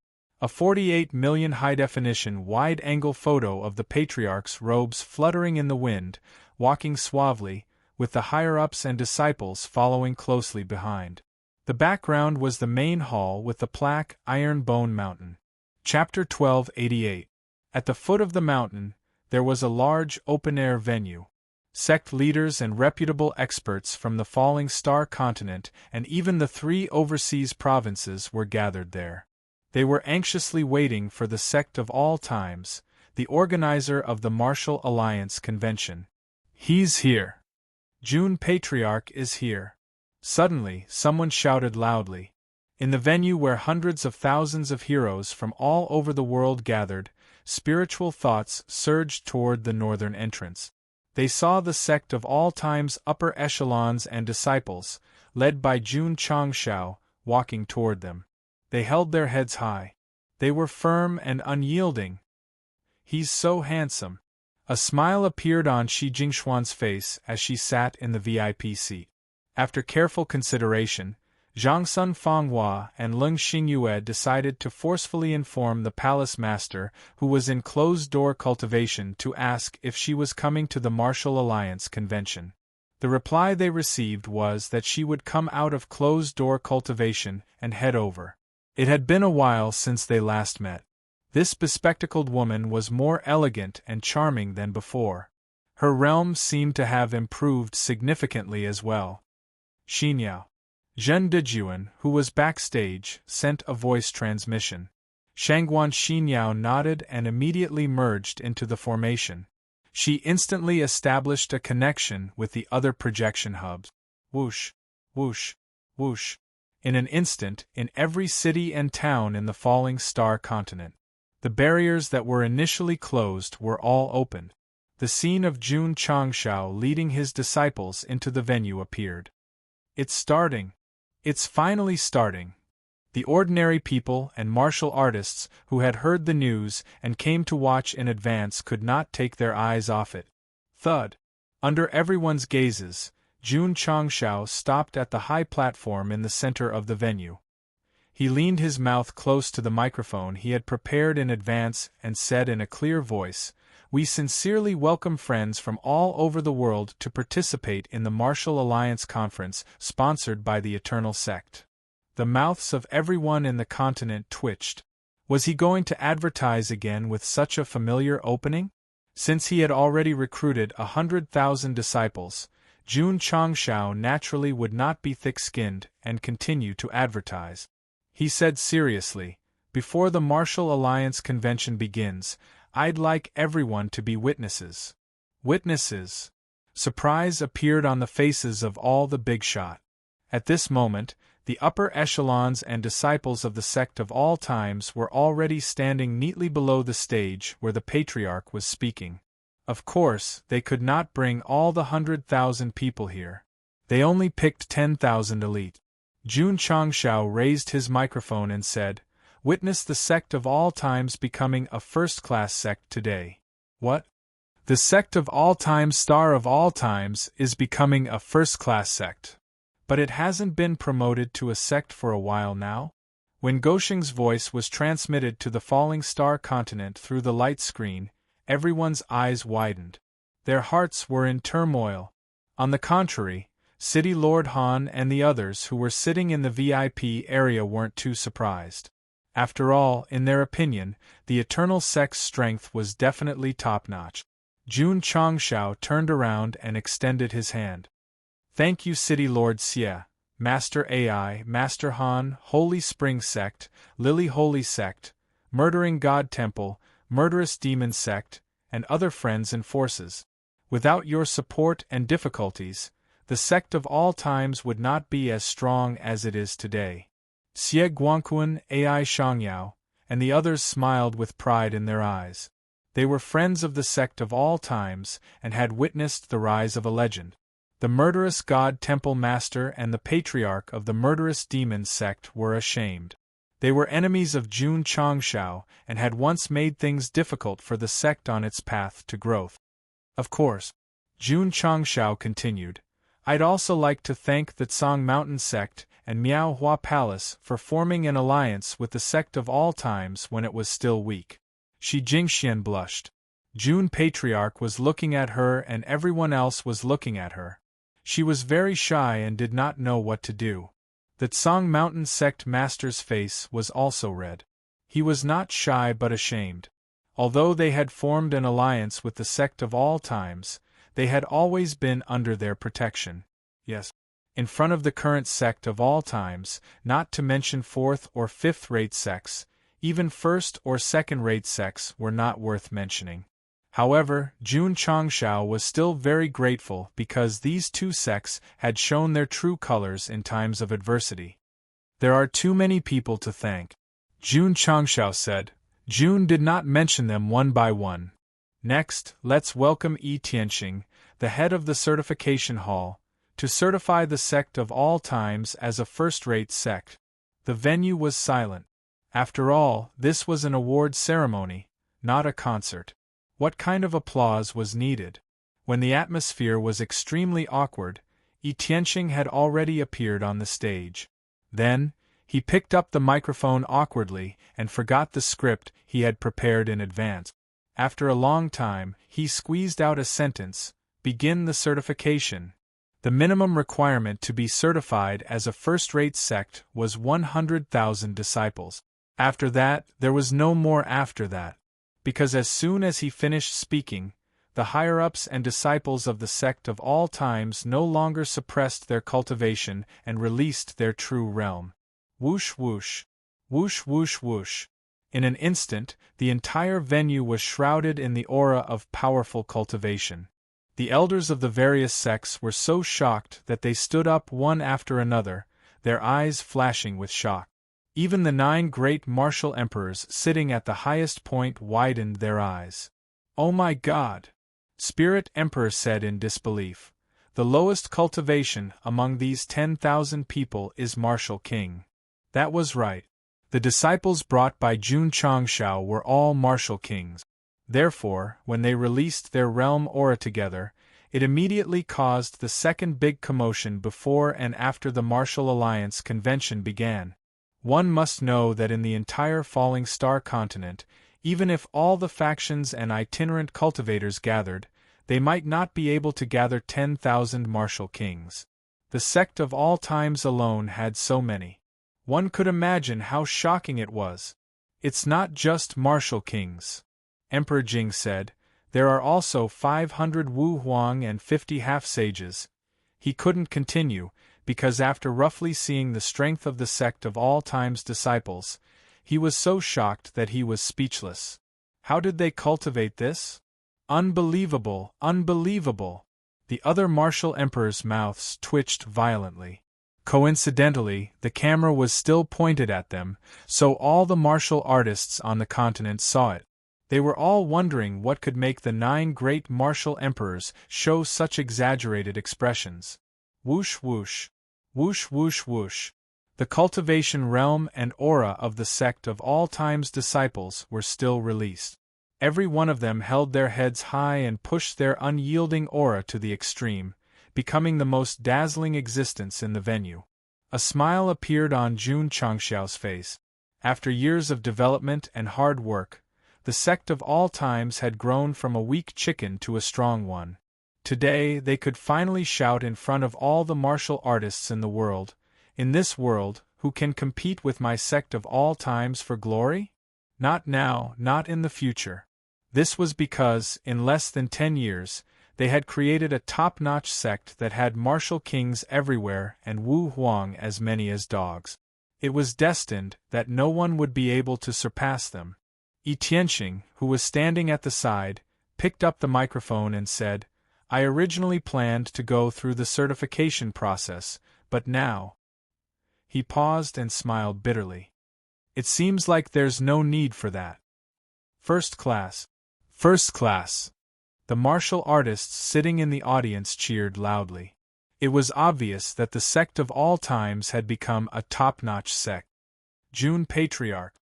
A 48 million high-definition wide-angle photo of the Patriarch's robes fluttering in the wind, walking suavely, with the higher-ups and disciples following closely behind. The background was the main hall with the plaque Iron Bone Mountain. Chapter 1288. At the foot of the mountain, there was a large open-air venue. Sect leaders and reputable experts from the Falling Star continent and even the 3 overseas provinces were gathered there. They were anxiously waiting for the Sect of All Times, the organizer of the Martial Alliance convention. He's here. Jun Patriarch is here. Suddenly, someone shouted loudly. In the venue where hundreds of thousands of heroes from all over the world gathered, spiritual thoughts surged toward the northern entrance. They saw the Sect of All Times upper echelons and disciples, led by Jun Changshao, walking toward them. They held their heads high. They were firm and unyielding. He's so handsome. A smile appeared on Shi Jingxuan's face as she sat in the VIP seat. After careful consideration, Zhang Sun Fanghua and Leng Xingyue decided to forcefully inform the palace master, who was in closed-door cultivation, to ask if she was coming to the Martial Alliance convention. The reply they received was that she would come out of closed-door cultivation and head over. It had been a while since they last met. This bespectacled woman was more elegant and charming than before. Her realm seemed to have improved significantly as well. Xinyao. Zhen Dejuan, who was backstage, sent a voice transmission. Shangguan Xinyao nodded and immediately merged into the formation. She instantly established a connection with the other projection hubs. Whoosh, whoosh, whoosh. In an instant, in every city and town in the falling star continent. The barriers that were initially closed were all opened. The scene of Jun Changshao leading his disciples into the venue appeared. It's starting. It's finally starting. The ordinary people and martial artists who had heard the news and came to watch in advance could not take their eyes off it. Thud. Under everyone's gazes, Jun Changshao stopped at the high platform in the center of the venue. He leaned his mouth close to the microphone he had prepared in advance and said in a clear voice, "We sincerely welcome friends from all over the world to participate in the Martial Alliance Conference sponsored by the Eternal Sect." The mouths of everyone in the continent twitched. Was he going to advertise again with such a familiar opening? Since he had already recruited 100,000 disciples, Jun Changshao naturally would not be thick-skinned and continue to advertise. He said seriously, "Before the Martial Alliance Convention begins, I'd like everyone to be witnesses." Witnesses! Surprise appeared on the faces of all the big shot. At this moment, the upper echelons and disciples of the Sect of all times were already standing neatly below the stage where the Patriarch was speaking. Of course, they could not bring all the 100,000 people here. They only picked 10,000 elite. Jun Changshao raised his microphone and said, "Witness the Sect of all times becoming a first-class sect today." What? The Sect of all times, Star of all times, is becoming a first-class sect. But it hasn't been promoted to a sect for a while now? When Gosheng's voice was transmitted to the falling star continent through the light screen, everyone's eyes widened. Their hearts were in turmoil. On the contrary, City Lord Han and the others who were sitting in the VIP area weren't too surprised. After all, in their opinion, the Eternal Sect's strength was definitely top-notch. Jun Changshao turned around and extended his hand. "Thank you, City Lord Xie, Master AI, Master Han, Holy Spring Sect, Lily Holy Sect, Murdering God Temple, Murderous Demon Sect, and other friends and forces. Without your support and difficulties, the Sect of all times would not be as strong as it is today." Xie Guangquan, AI Shangyao, and the others smiled with pride in their eyes. They were friends of the Sect of all times and had witnessed the rise of a legend. The Murderous God Temple Master and the Patriarch of the Murderous Demon Sect were ashamed. They were enemies of Jun Changshao and had once made things difficult for the sect on its path to growth. Of course, Jun Changshao continued, "I'd also like to thank the Tsang Mountain Sect and Miao Hua Palace for forming an alliance with the Sect of all times when it was still weak." Shi Jingxian blushed. Jun Patriarch was looking at her and everyone else was looking at her. She was very shy and did not know what to do. The Tsang Mountain Sect Master's face was also red. He was not shy but ashamed. Although they had formed an alliance with the Sect of all times, they had always been under their protection. Yes, in front of the current Sect of all times, not to mention fourth or fifth-rate sects, even first or second-rate sects were not worth mentioning. However, Jun Changshao was still very grateful because these two sects had shown their true colors in times of adversity. "There are too many people to thank," Jun Changshao said. Jun did not mention them one by one. "Next, let's welcome Yi Tianxing, the head of the certification hall, to certify the Sect of all times as a first-rate sect." The venue was silent. After all, this was an award ceremony, not a concert. What kind of applause was needed? When the atmosphere was extremely awkward, Yi Tianxing had already appeared on the stage. Then, he picked up the microphone awkwardly and forgot the script he had prepared in advance. After a long time, he squeezed out a sentence, "Begin the certification." The minimum requirement to be certified as a first-rate sect was 100,000 disciples. After that, there was no more after that. Because as soon as he finished speaking, the higher-ups and disciples of the sect of all times no longer suppressed their cultivation and released their true realm. Whoosh whoosh. Whoosh whoosh whoosh. In an instant, the entire venue was shrouded in the aura of powerful cultivation. The elders of the various sects were so shocked that they stood up one after another, their eyes flashing with shock. Even the 9 great martial emperors sitting at the highest point widened their eyes. "Oh my God!" Spirit Emperor said in disbelief. "The lowest cultivation among these 10,000 people is Martial King." That was right. The disciples brought by Jun Changshao were all Martial Kings. Therefore, when they released their realm aura together, it immediately caused the second big commotion before and after the Martial Alliance convention began. One must know that in the entire Falling Star continent, even if all the factions and itinerant cultivators gathered, they might not be able to gather 10,000 Martial Kings. The sect of all times alone had so many. One could imagine how shocking it was. "It's not just Martial Kings," Emperor Jing said. "There are also 500 Wu Huang and 50 half-sages." He couldn't continue, because after roughly seeing the strength of the sect of all times disciples, he was so shocked that he was speechless. How did they cultivate this? Unbelievable, unbelievable! The other martial emperors' mouths twitched violently. Coincidentally, the camera was still pointed at them, so all the martial artists on the continent saw it. They were all wondering what could make the 9 great martial emperors show such exaggerated expressions. Whoosh whoosh. Whoosh whoosh whoosh. The cultivation realm and aura of the sect of all times disciples were still released. Every one of them held their heads high and pushed their unyielding aura to the extreme, becoming the most dazzling existence in the venue. A smile appeared on Jun Changshao's face. After years of development and hard work, the sect of all times had grown from a weak chicken to a strong one. Today they could finally shout in front of all the martial artists in the world, "In this world, who can compete with my sect of all times for glory? Not now, not in the future." This was because, in less than 10 years, they had created a top-notch sect that had martial kings everywhere and Wu Huang as many as dogs. It was destined that no one would be able to surpass them. Yi Tianxing, who was standing at the side, picked up the microphone and said, "I originally planned to go through the certification process, but now—" He paused and smiled bitterly. "It seems like there's no need for that. First class. First class." The martial artists sitting in the audience cheered loudly. It was obvious that the sect of all times had become a top-notch sect. June Patriarch.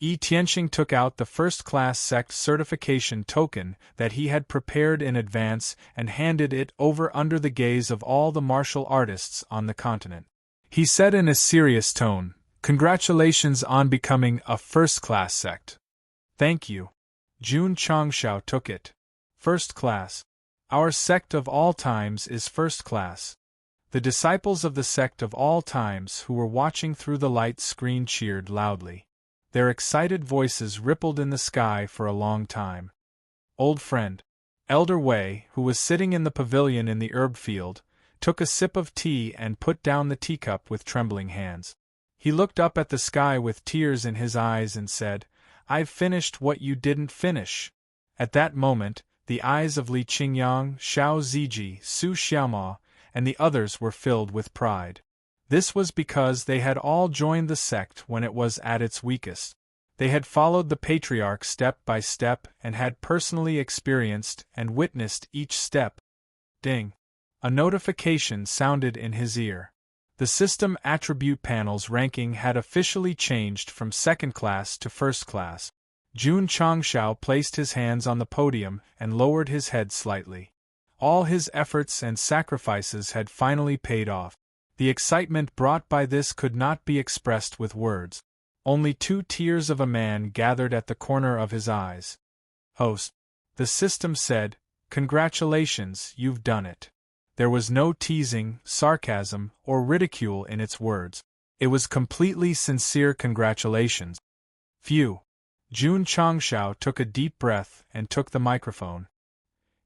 Yi Tianxing took out the first-class sect certification token that he had prepared in advance and handed it over under the gaze of all the martial artists on the continent. He said in a serious tone, "Congratulations on becoming a first-class sect." "Thank you." Jun Changshao took it. "First class. Our sect of all times is first class." The disciples of the sect of all times who were watching through the light screen cheered loudly. Their excited voices rippled in the sky for a long time. Old friend. Elder Wei, who was sitting in the pavilion in the herb field, took a sip of tea and put down the teacup with trembling hands. He looked up at the sky with tears in his eyes and said, "I've finished what you didn't finish." At that moment, the eyes of Li Qingyang, Xiao Ziji, Su Xiaoma, and the others were filled with pride. This was because they had all joined the sect when it was at its weakest. They had followed the patriarch step by step and had personally experienced and witnessed each step. Ding! A notification sounded in his ear. The system attribute panel's ranking had officially changed from second class to first class. Jun Changshao placed his hands on the podium and lowered his head slightly. All his efforts and sacrifices had finally paid off. The excitement brought by this could not be expressed with words. Only 2 tears of a man gathered at the corner of his eyes. "Host," the system said, "congratulations, you've done it." There was no teasing, sarcasm, or ridicule in its words. It was completely sincere congratulations. Phew. Jun Changshao took a deep breath and took the microphone.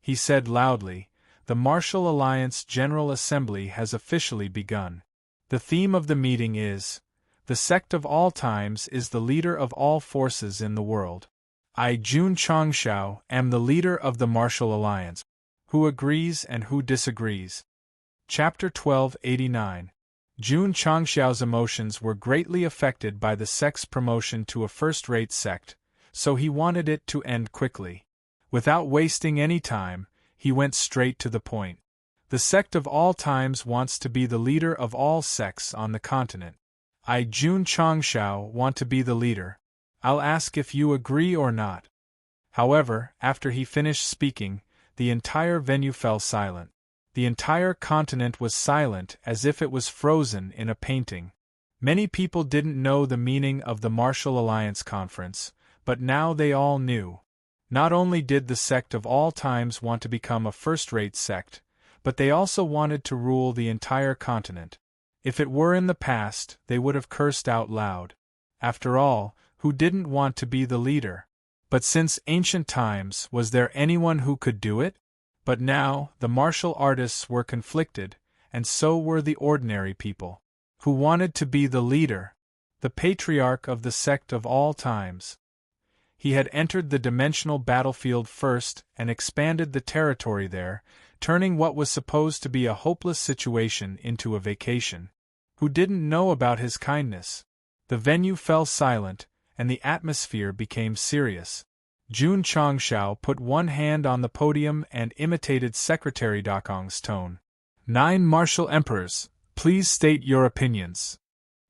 He said loudly, "The Martial Alliance General Assembly has officially begun. The theme of the meeting is, the Sect of all times is the leader of all forces in the world. I, Jun Changshao, am the leader of the Martial Alliance. Who agrees and who disagrees?" Chapter 1289. Jun Changshao's emotions were greatly affected by the sect's promotion to a first-rate sect, so he wanted it to end quickly. Without wasting any time, he went straight to the point. The Sect of all times wants to be the leader of all sects on the continent. I, Jun Changshao, want to be the leader. I'll ask if you agree or not. However, after he finished speaking, the entire venue fell silent. The entire continent was silent as if it was frozen in a painting. Many people didn't know the meaning of the Martial Alliance Conference, but now they all knew. Not only did the Sect of all times want to become a first-rate sect, but they also wanted to rule the entire continent. If it were in the past, they would have cursed out loud. After all, who didn't want to be the leader? But since ancient times, was there anyone who could do it? But now, the martial artists were conflicted, and so were the ordinary people. Who wanted to be the leader? The patriarch of the Sect of all times. He had entered the dimensional battlefield first and expanded the territory there, turning what was supposed to be a hopeless situation into a vacation. Who didn't know about his kindness? The venue fell silent, and the atmosphere became serious. Jun Changshao put one hand on the podium and imitated Secretary Dakong's tone. 9 martial emperors, please state your opinions.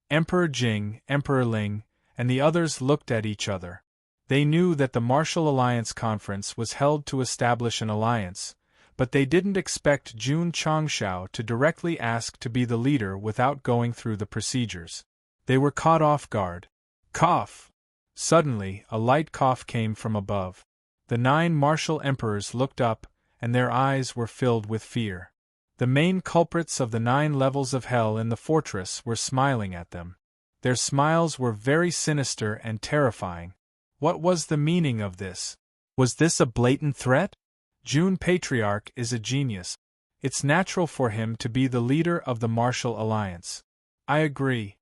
Emperor Jing, Emperor Ling, and the others looked at each other. They knew that the Martial Alliance Conference was held to establish an alliance, but they didn't expect Jun Changshao to directly ask to be the leader without going through the procedures. They were caught off guard. Cough! Suddenly, a light cough came from above. The 9 martial emperors looked up, and their eyes were filled with fear. The main culprits of the 9 levels of hell in the fortress were smiling at them. Their smiles were very sinister and terrifying. What was the meaning of this? Was this a blatant threat? Jun Patriarch is a genius. It's natural for him to be the leader of the Martial Alliance. I agree.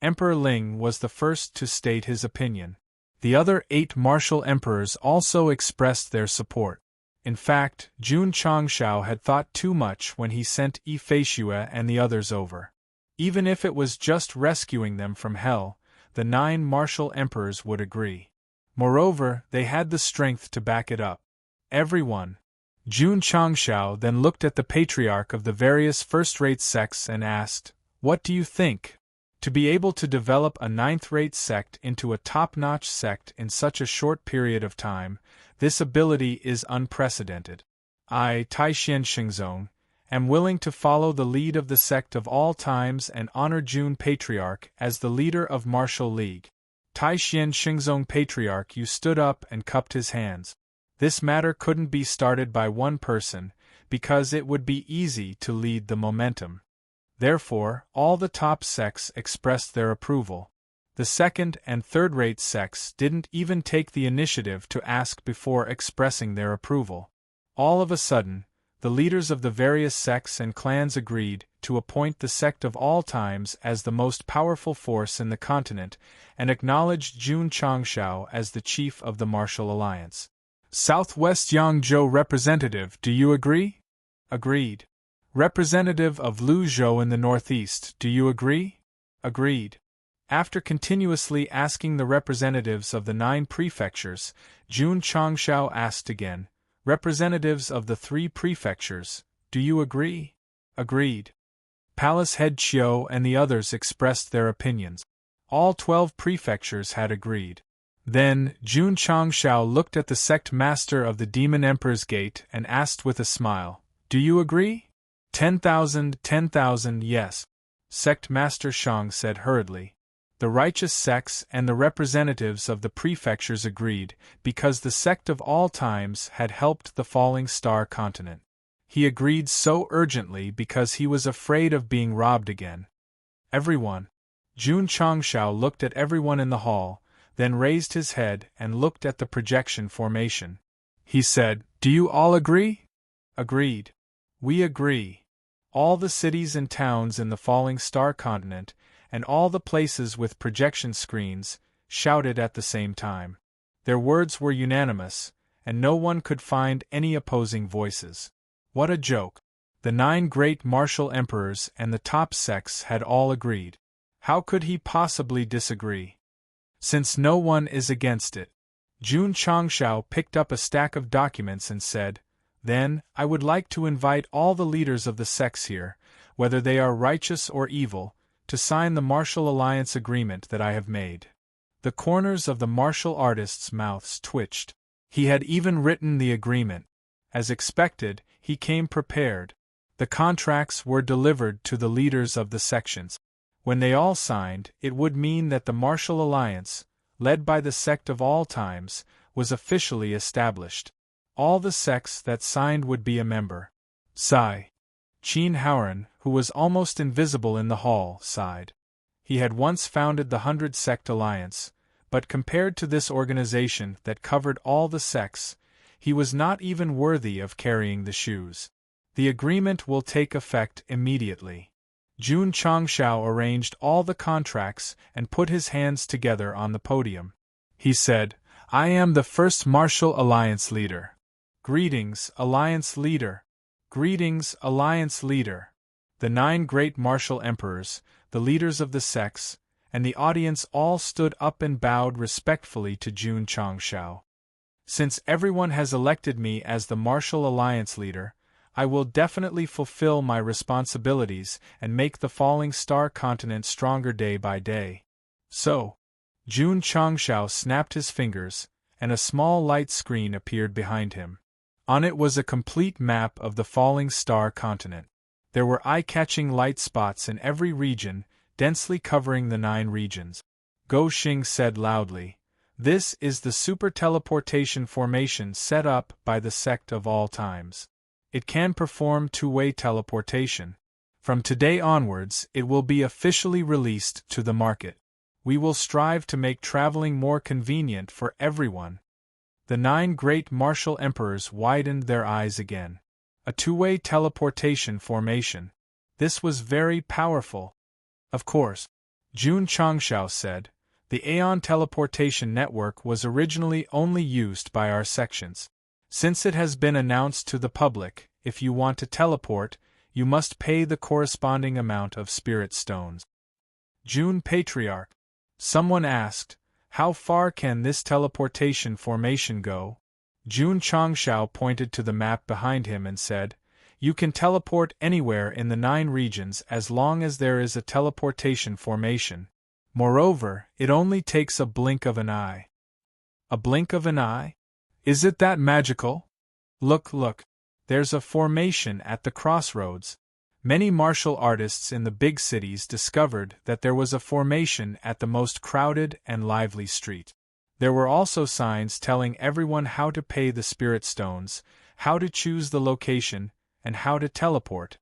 Emperor Ling was the first to state his opinion. The other 8 martial emperors also expressed their support. In fact, Jun Changshao had thought too much when he sent Yi Feishue and the others over. Even if it was just rescuing them from hell, the 9 martial emperors would agree. Moreover, they had the strength to back it up. Everyone. Jun Changshao then looked at the patriarch of the various first-rate sects and asked, "What do you think? To be able to develop a 9th-rate sect into a top-notch sect in such a short period of time, this ability is unprecedented. I, Taishian Xingzong, am willing to follow the lead of the Sect of all times and honor Jun Patriarch as the leader of Martial League." Taishian Xingzong Patriarch stood up and cupped his hands. This matter couldn't be started by one person, because it would be easy to lead the momentum. Therefore, all the top sects expressed their approval. The second and third-rate sects didn't even take the initiative to ask before expressing their approval. All of a sudden, the leaders of the various sects and clans agreed to appoint the Sect of all times as the most powerful force in the continent and acknowledged Jun Changshao as the chief of the Martial Alliance. Southwest Yangzhou representative, do you agree? Agreed. Representative of Luzhou in the northeast, do you agree? Agreed. After continuously asking the representatives of the 9 prefectures, Jun Changshao asked again, "Representatives of the 3 prefectures, do you agree?" Agreed. Palace head Qiu and the others expressed their opinions. All 12 prefectures had agreed. Then, Jun Changshao looked at the sect master of the Demon Emperor's Gate and asked with a smile, "Do you agree?" 10,000, yes. Sect Master Shang said hurriedly. The righteous sects and the representatives of the prefectures agreed, because the Sect of all times had helped the falling star continent. He agreed so urgently because he was afraid of being robbed again. Everyone. Jun Changshao looked at everyone in the hall, then raised his head and looked at the projection formation. He said, "Do you all agree?" Agreed. We agree. All the cities and towns in the Falling Star continent, and all the places with projection screens, shouted at the same time. Their words were unanimous, and no one could find any opposing voices. What a joke! The 9 great martial emperors and the top sects had all agreed. How could he possibly disagree? Since no one is against it. Jun Changshao picked up a stack of documents and said, "Then, I would like to invite all the leaders of the sects here, whether they are righteous or evil, to sign the martial alliance agreement that I have made." The corners of the martial artists' mouths twitched. He had even written the agreement. As expected, he came prepared. The contracts were delivered to the leaders of the sections. When they all signed, it would mean that the martial alliance, led by the sect of all times, was officially established. All the sects that signed would be a member. Sigh. Qin Haoran, who was almost invisible in the hall, sighed. He had once founded the 100-Sect Alliance, but compared to this organization that covered all the sects, he was not even worthy of carrying the shoes. The agreement will take effect immediately. Jun Changshao arranged all the contracts and put his hands together on the podium. He said, "I am the first martial alliance leader. Greetings, alliance leader. Greetings, alliance leader." The 9 great martial emperors, the leaders of the sects, and the audience all stood up and bowed respectfully to Jun Changshao. "Since everyone has elected me as the martial alliance leader, I will definitely fulfill my responsibilities and make the Falling Star continent stronger day by day. So." Jun Changshao snapped his fingers, and a small light screen appeared behind him. On it was a complete map of the Falling Star continent. There were eye-catching light spots in every region, densely covering the 9 regions. Go Xing said loudly, "This is the super teleportation formation set up by the Sect of all times. It can perform two-way teleportation. From today onwards, it will be officially released to the market. We will strive to make traveling more convenient for everyone." The 9 great martial emperors widened their eyes again. A two-way teleportation formation. This was very powerful. Of course, Jun Changshao said, the Aeon teleportation network was originally only used by our sections. Since it has been announced to the public, if you want to teleport, you must pay the corresponding amount of spirit stones. Jun Patriarch. Someone asked, "How far can this teleportation formation go?" Jun Changshao pointed to the map behind him and said, "You can teleport anywhere in the 9 regions as long as there is a teleportation formation. Moreover, it only takes a blink of an eye." A blink of an eye? Is it that magical? Look, there's a formation at the crossroads. Many martial artists in the big cities discovered that there was a formation at the most crowded and lively street. There were also signs telling everyone how to pay the spirit stones, how to choose the location, and how to teleport.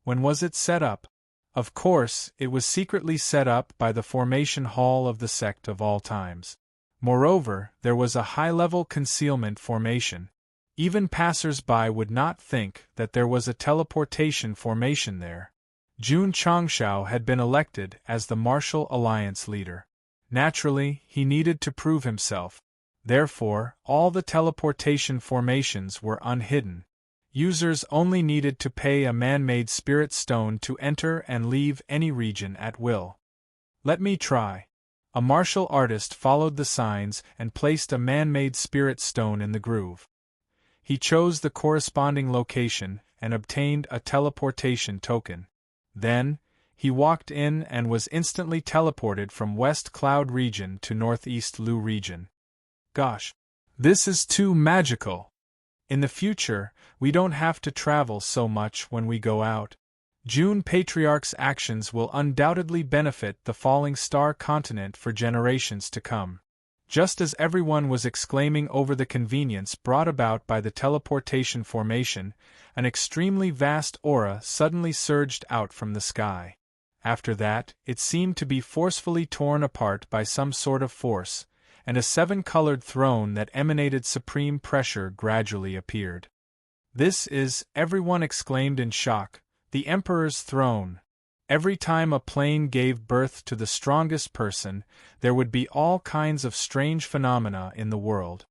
When was it set up? Of course, it was secretly set up by the formation hall of the Sect of all times. Moreover, there was a high-level concealment formation. Even passers-by would not think that there was a teleportation formation there. Jun Changshao had been elected as the Martial Alliance leader. Naturally, he needed to prove himself. Therefore, all the teleportation formations were unhidden. Users only needed to pay a man-made spirit stone to enter and leave any region at will. Let me try. A martial artist followed the signs and placed a man-made spirit stone in the groove. He chose the corresponding location and obtained a teleportation token. Then, he walked in and was instantly teleported from West Cloud region to Northeast Lu region. Gosh, this is too magical! In the future, we don't have to travel so much when we go out. Jun Patriarch's actions will undoubtedly benefit the Falling Star continent for generations to come. Just as everyone was exclaiming over the convenience brought about by the teleportation formation, an extremely vast aura suddenly surged out from the sky. After that, it seemed to be forcefully torn apart by some sort of force, and a seven-colored throne that emanated supreme pressure gradually appeared. "This is," everyone exclaimed in shock, "the Emperor's throne." Every time a plane gave birth to the strongest person, there would be all kinds of strange phenomena in the world.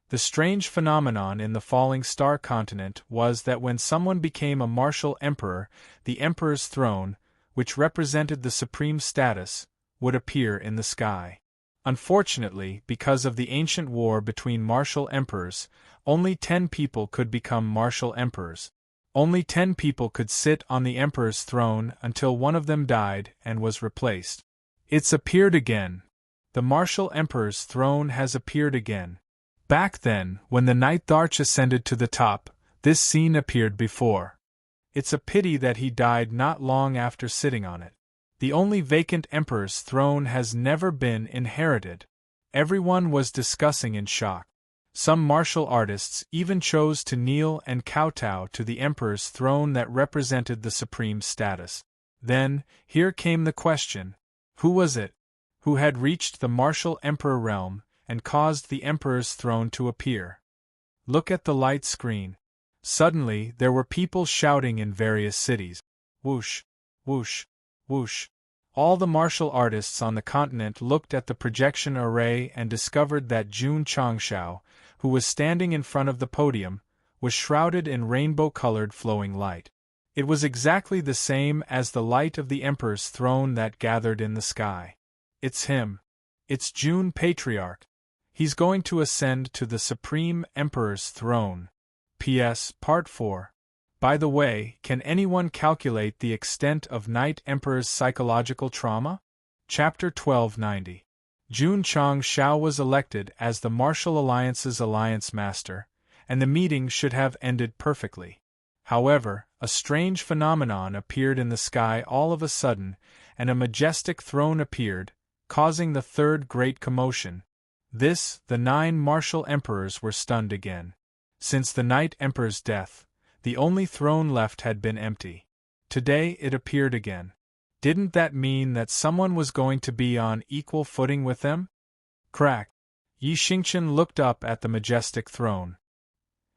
The strange phenomenon in the falling star continent was that when someone became a martial emperor, the Emperor's throne, which represented the supreme status, would appear in the sky. Unfortunately, because of the ancient war between martial emperors, only 10 people could become martial emperors. Only 10 people could sit on the emperor's throne until one of them died and was replaced. It's appeared again. The martial emperor's throne has appeared again. Back then, when the Ninth Arch ascended to the top, this scene appeared before. It's a pity that he died not long after sitting on it. The only vacant emperor's throne has never been inherited. Everyone was discussing in shock. Some martial artists even chose to kneel and kowtow to the emperor's throne that represented the supreme status. Then, here came the question: who was it who had reached the martial emperor realm and caused the emperor's throne to appear? Look at the light screen. Suddenly, there were people shouting in various cities. Whoosh, whoosh, whoosh. All the martial artists on the continent looked at the projection array and discovered that Jun Changshao, who was standing in front of the podium, was shrouded in rainbow-colored flowing light. It was exactly the same as the light of the Emperor's throne that gathered in the sky. It's him. It's Jun Patriarch. He's going to ascend to the Supreme Emperor's throne. P.S. Part 4. By the way, can anyone calculate the extent of Night Emperor's psychological trauma? Chapter 1290. Jun Changshao was elected as the Martial Alliance's Alliance Master, and the meeting should have ended perfectly. However, a strange phenomenon appeared in the sky all of a sudden, and a majestic throne appeared, causing the third great commotion. The 9 martial emperors were stunned again. Since the Night Emperor's death, the only throne left had been empty. Today it appeared again. Didn't that mean that someone was going to be on equal footing with them? Crack! Yi Xingqian looked up at the majestic throne.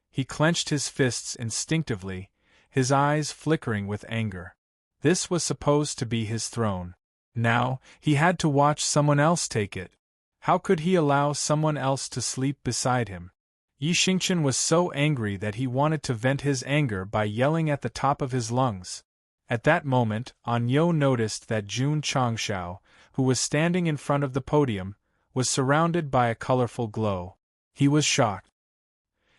He clenched his fists instinctively, his eyes flickering with anger. This was supposed to be his throne. Now, he had to watch someone else take it. How could he allow someone else to sleep beside him? Yi Xingqian was so angry that he wanted to vent his anger by yelling at the top of his lungs. At that moment, Anyo noticed that Jun Changshao, who was standing in front of the podium, was surrounded by a colorful glow. He was shocked.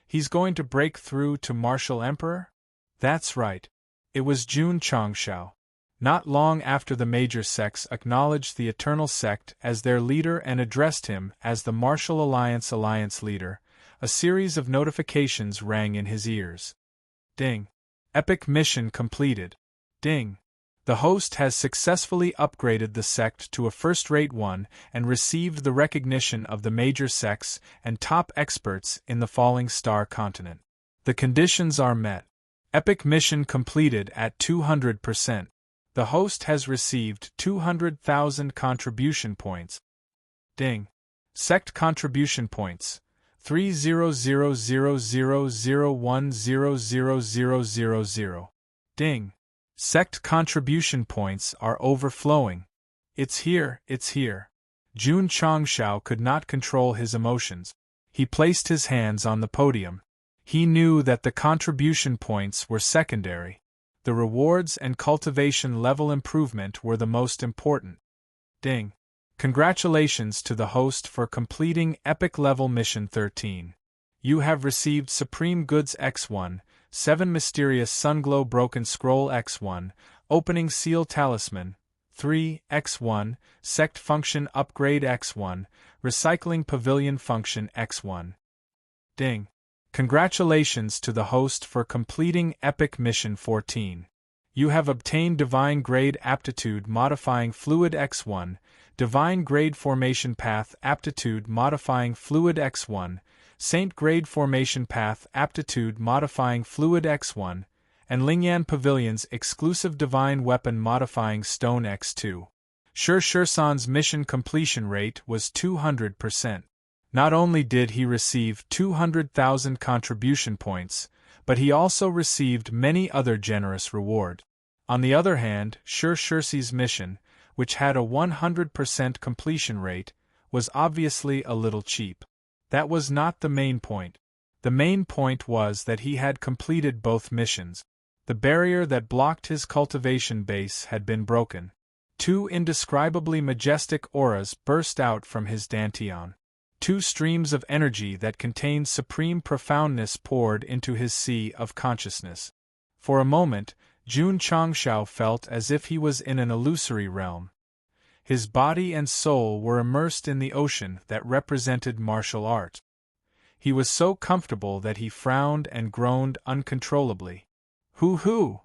He's going to break through to Martial Emperor? That's right. It was Jun Changshao. Not long after the major sects acknowledged the Eternal Sect as their leader and addressed him as the Martial Alliance leader, a series of notifications rang in his ears. Ding. Epic mission completed. Ding. The host has successfully upgraded the sect to a first-rate one and received the recognition of the major sects and top experts in the Falling Star continent. The conditions are met. Epic mission completed at 200%. The host has received 200,000 contribution points. Ding. Sect contribution points. 300,001,000,000. Ding. Sect contribution points are overflowing. It's here, it's here. Jun Changshao could not control his emotions. He placed his hands on the podium. He knew that the contribution points were secondary. The rewards and cultivation level improvement were the most important. Ding. Congratulations to the host for completing Epic Level Mission 13. You have received Supreme Goods X1, 7 Mysterious Sunglow Broken Scroll X1, Opening Seal Talisman, 3, X1, Sect Function Upgrade X1, Recycling Pavilion Function X1. Ding. Congratulations to the host for completing Epic Mission 14. You have obtained Divine Grade Aptitude Modifying Fluid X1, Divine Grade Formation Path Aptitude Modifying Fluid X1, Saint Grade Formation Path Aptitude Modifying Fluid X1, and Lingyan Pavilion's Exclusive Divine Weapon Modifying Stone X2. Shursan's mission completion rate was 200%. Not only did he receive 200,000 contribution points, but he also received many other generous rewards. On the other hand, Shursi's mission, which had a 100% completion rate, was obviously a little cheap. That was not the main point. The main point was that he had completed both missions. The barrier that blocked his cultivation base had been broken. 2 indescribably majestic auras burst out from his dantian. 2 streams of energy that contained supreme profoundness poured into his sea of consciousness. For a moment, Jun Changshao felt as if he was in an illusory realm. His body and soul were immersed in the ocean that represented martial art. He was so comfortable that he frowned and groaned uncontrollably. Hoo-hoo!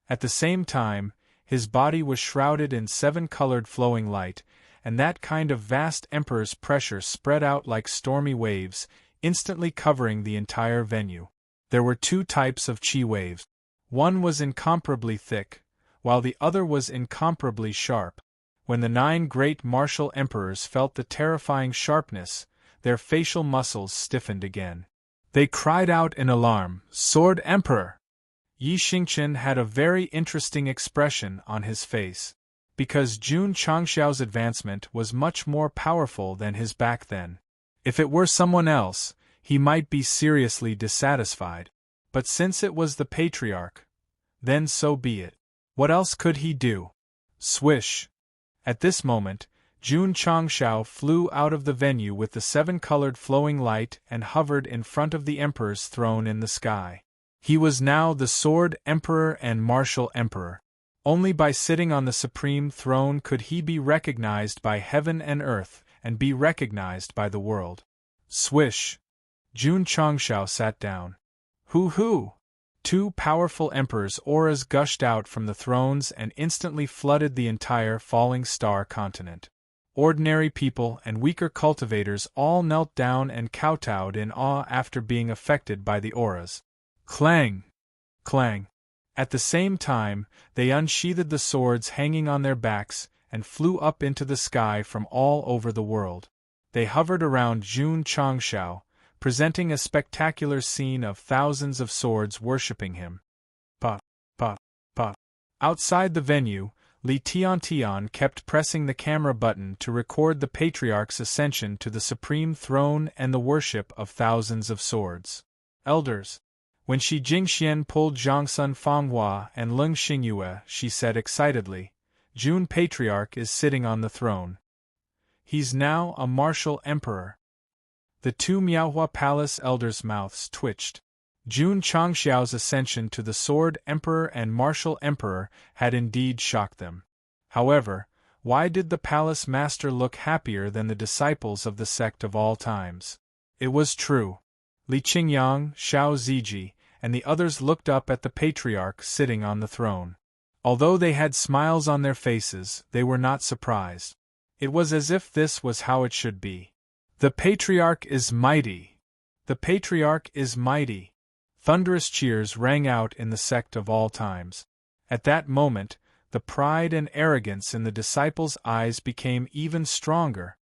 At the same time, his body was shrouded in 7-colored flowing light, and that kind of vast emperor's pressure spread out like stormy waves, instantly covering the entire venue. There were 2 types of chi waves. One was incomparably thick, while the other was incomparably sharp. When the 9 great martial emperors felt the terrifying sharpness, their facial muscles stiffened again. They cried out in alarm, "Sword Emperor!" Yi Xingqian had a very interesting expression on his face. Because Jun Changshao's advancement was much more powerful than his back then. If it were someone else, he might be seriously dissatisfied. But since it was the Patriarch, then so be it. What else could he do? Swish! At this moment, Jun Changshao flew out of the venue with the 7-colored flowing light and hovered in front of the Emperor's throne in the sky. He was now the Sword Emperor and Martial Emperor. Only by sitting on the supreme throne could he be recognized by heaven and earth, and be recognized by the world. Swish! Jun Changshao sat down. Hoo-hoo! 2 powerful emperors' auras gushed out from the thrones and instantly flooded the entire falling star continent. Ordinary people and weaker cultivators all knelt down and kowtowed in awe after being affected by the auras. Clang! Clang! At the same time, they unsheathed the swords hanging on their backs and flew up into the sky from all over the world. They hovered around Jun Changshao, presenting a spectacular scene of thousands of swords worshipping him. Pa, pa, pa. Outside the venue, Li Tiantian kept pressing the camera button to record the Patriarch's ascension to the supreme throne and the worship of thousands of swords. Elders. When Shi Jingxian pulled Zhangsun Fanghua and Leng Xingyue, she said excitedly, Jun Patriarch is sitting on the throne. He's now a martial emperor. The 2 Miaohua Palace elders' mouths twitched. Jun Changshao's ascension to the Sword Emperor and Martial Emperor had indeed shocked them. However, why did the palace master look happier than the disciples of the sect of all times? It was true. Li Qingyang, Xiao Ziji, and the others looked up at the Patriarch sitting on the throne. Although they had smiles on their faces, they were not surprised. It was as if this was how it should be. The Patriarch is mighty! The Patriarch is mighty! Thunderous cheers rang out in the sect of all times. At that moment, the pride and arrogance in the disciples' eyes became even stronger.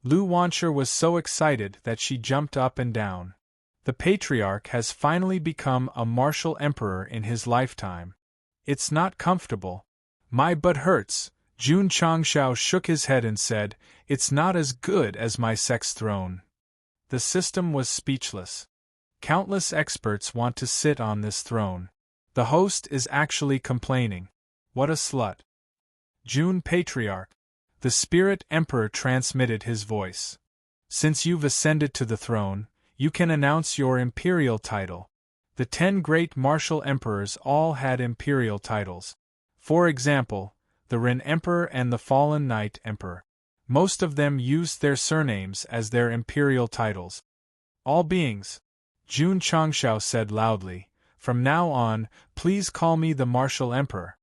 Lu Wancher was so excited that she jumped up and down. The Patriarch has finally become a martial emperor in his lifetime. It's not comfortable. My butt hurts. Jun Changshao shook his head and said, It's not as good as my sect's throne. The system was speechless. Countless experts want to sit on this throne. The host is actually complaining. What a slut. Jun Patriarch. The Spirit Emperor transmitted his voice. Since you've ascended to the throne, you can announce your imperial title. The 10 great martial emperors all had imperial titles. For example, the Ren Emperor and the Fallen Knight Emperor. Most of them used their surnames as their imperial titles. All beings, Jun Changshao said loudly, from now on, please call me the Martial Emperor.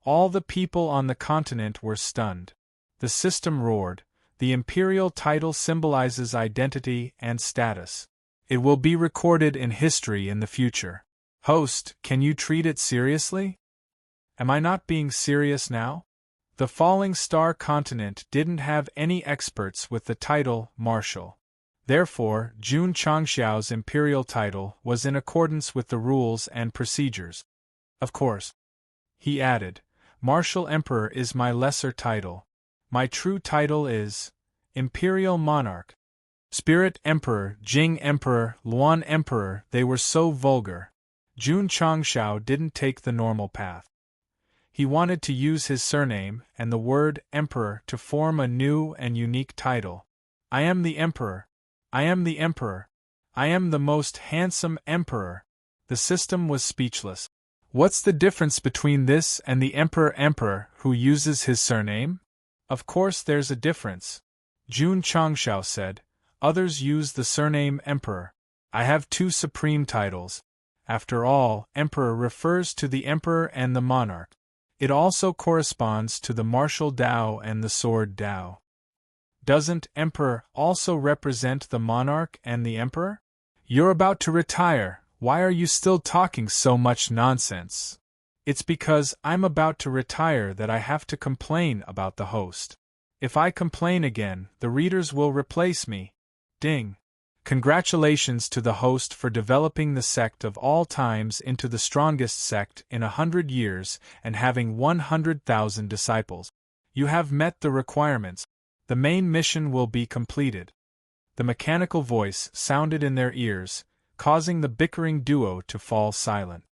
All the people on the continent were stunned. The system roared. The imperial title symbolizes identity and status. It will be recorded in history in the future. Host, can you treat it seriously? Am I not being serious now? The falling star continent didn't have any experts with the title Marshal. Therefore, Jun Changxiao's imperial title was in accordance with the rules and procedures. Of course, he added, Martial Emperor is my lesser title. My true title is Imperial Monarch. Spirit Emperor, Jing Emperor, Luan Emperor, they were so vulgar. Jun Changxiao didn't take the normal path. He wanted to use his surname and the word Emperor to form a new and unique title. I am the Emperor. I am the Emperor. I am the most handsome Emperor. The system was speechless. What's the difference between this and the Emperor who uses his surname? Of course there's a difference. Jun Changxiao said. Others use the surname Emperor. I have two supreme titles. After all, Emperor refers to the Emperor and the Monarch. It also corresponds to the martial Dao and the sword Dao. Doesn't Emperor also represent the Monarch and the Emperor? You're about to retire, why are you still talking so much nonsense? It's because I'm about to retire that I have to complain about the host. If I complain again, the readers will replace me. Ding. Congratulations to the host for developing the sect of all times into the strongest sect in 100 years and having 100,000 disciples. You have met the requirements. The main mission will be completed. The mechanical voice sounded in their ears, causing the bickering duo to fall silent.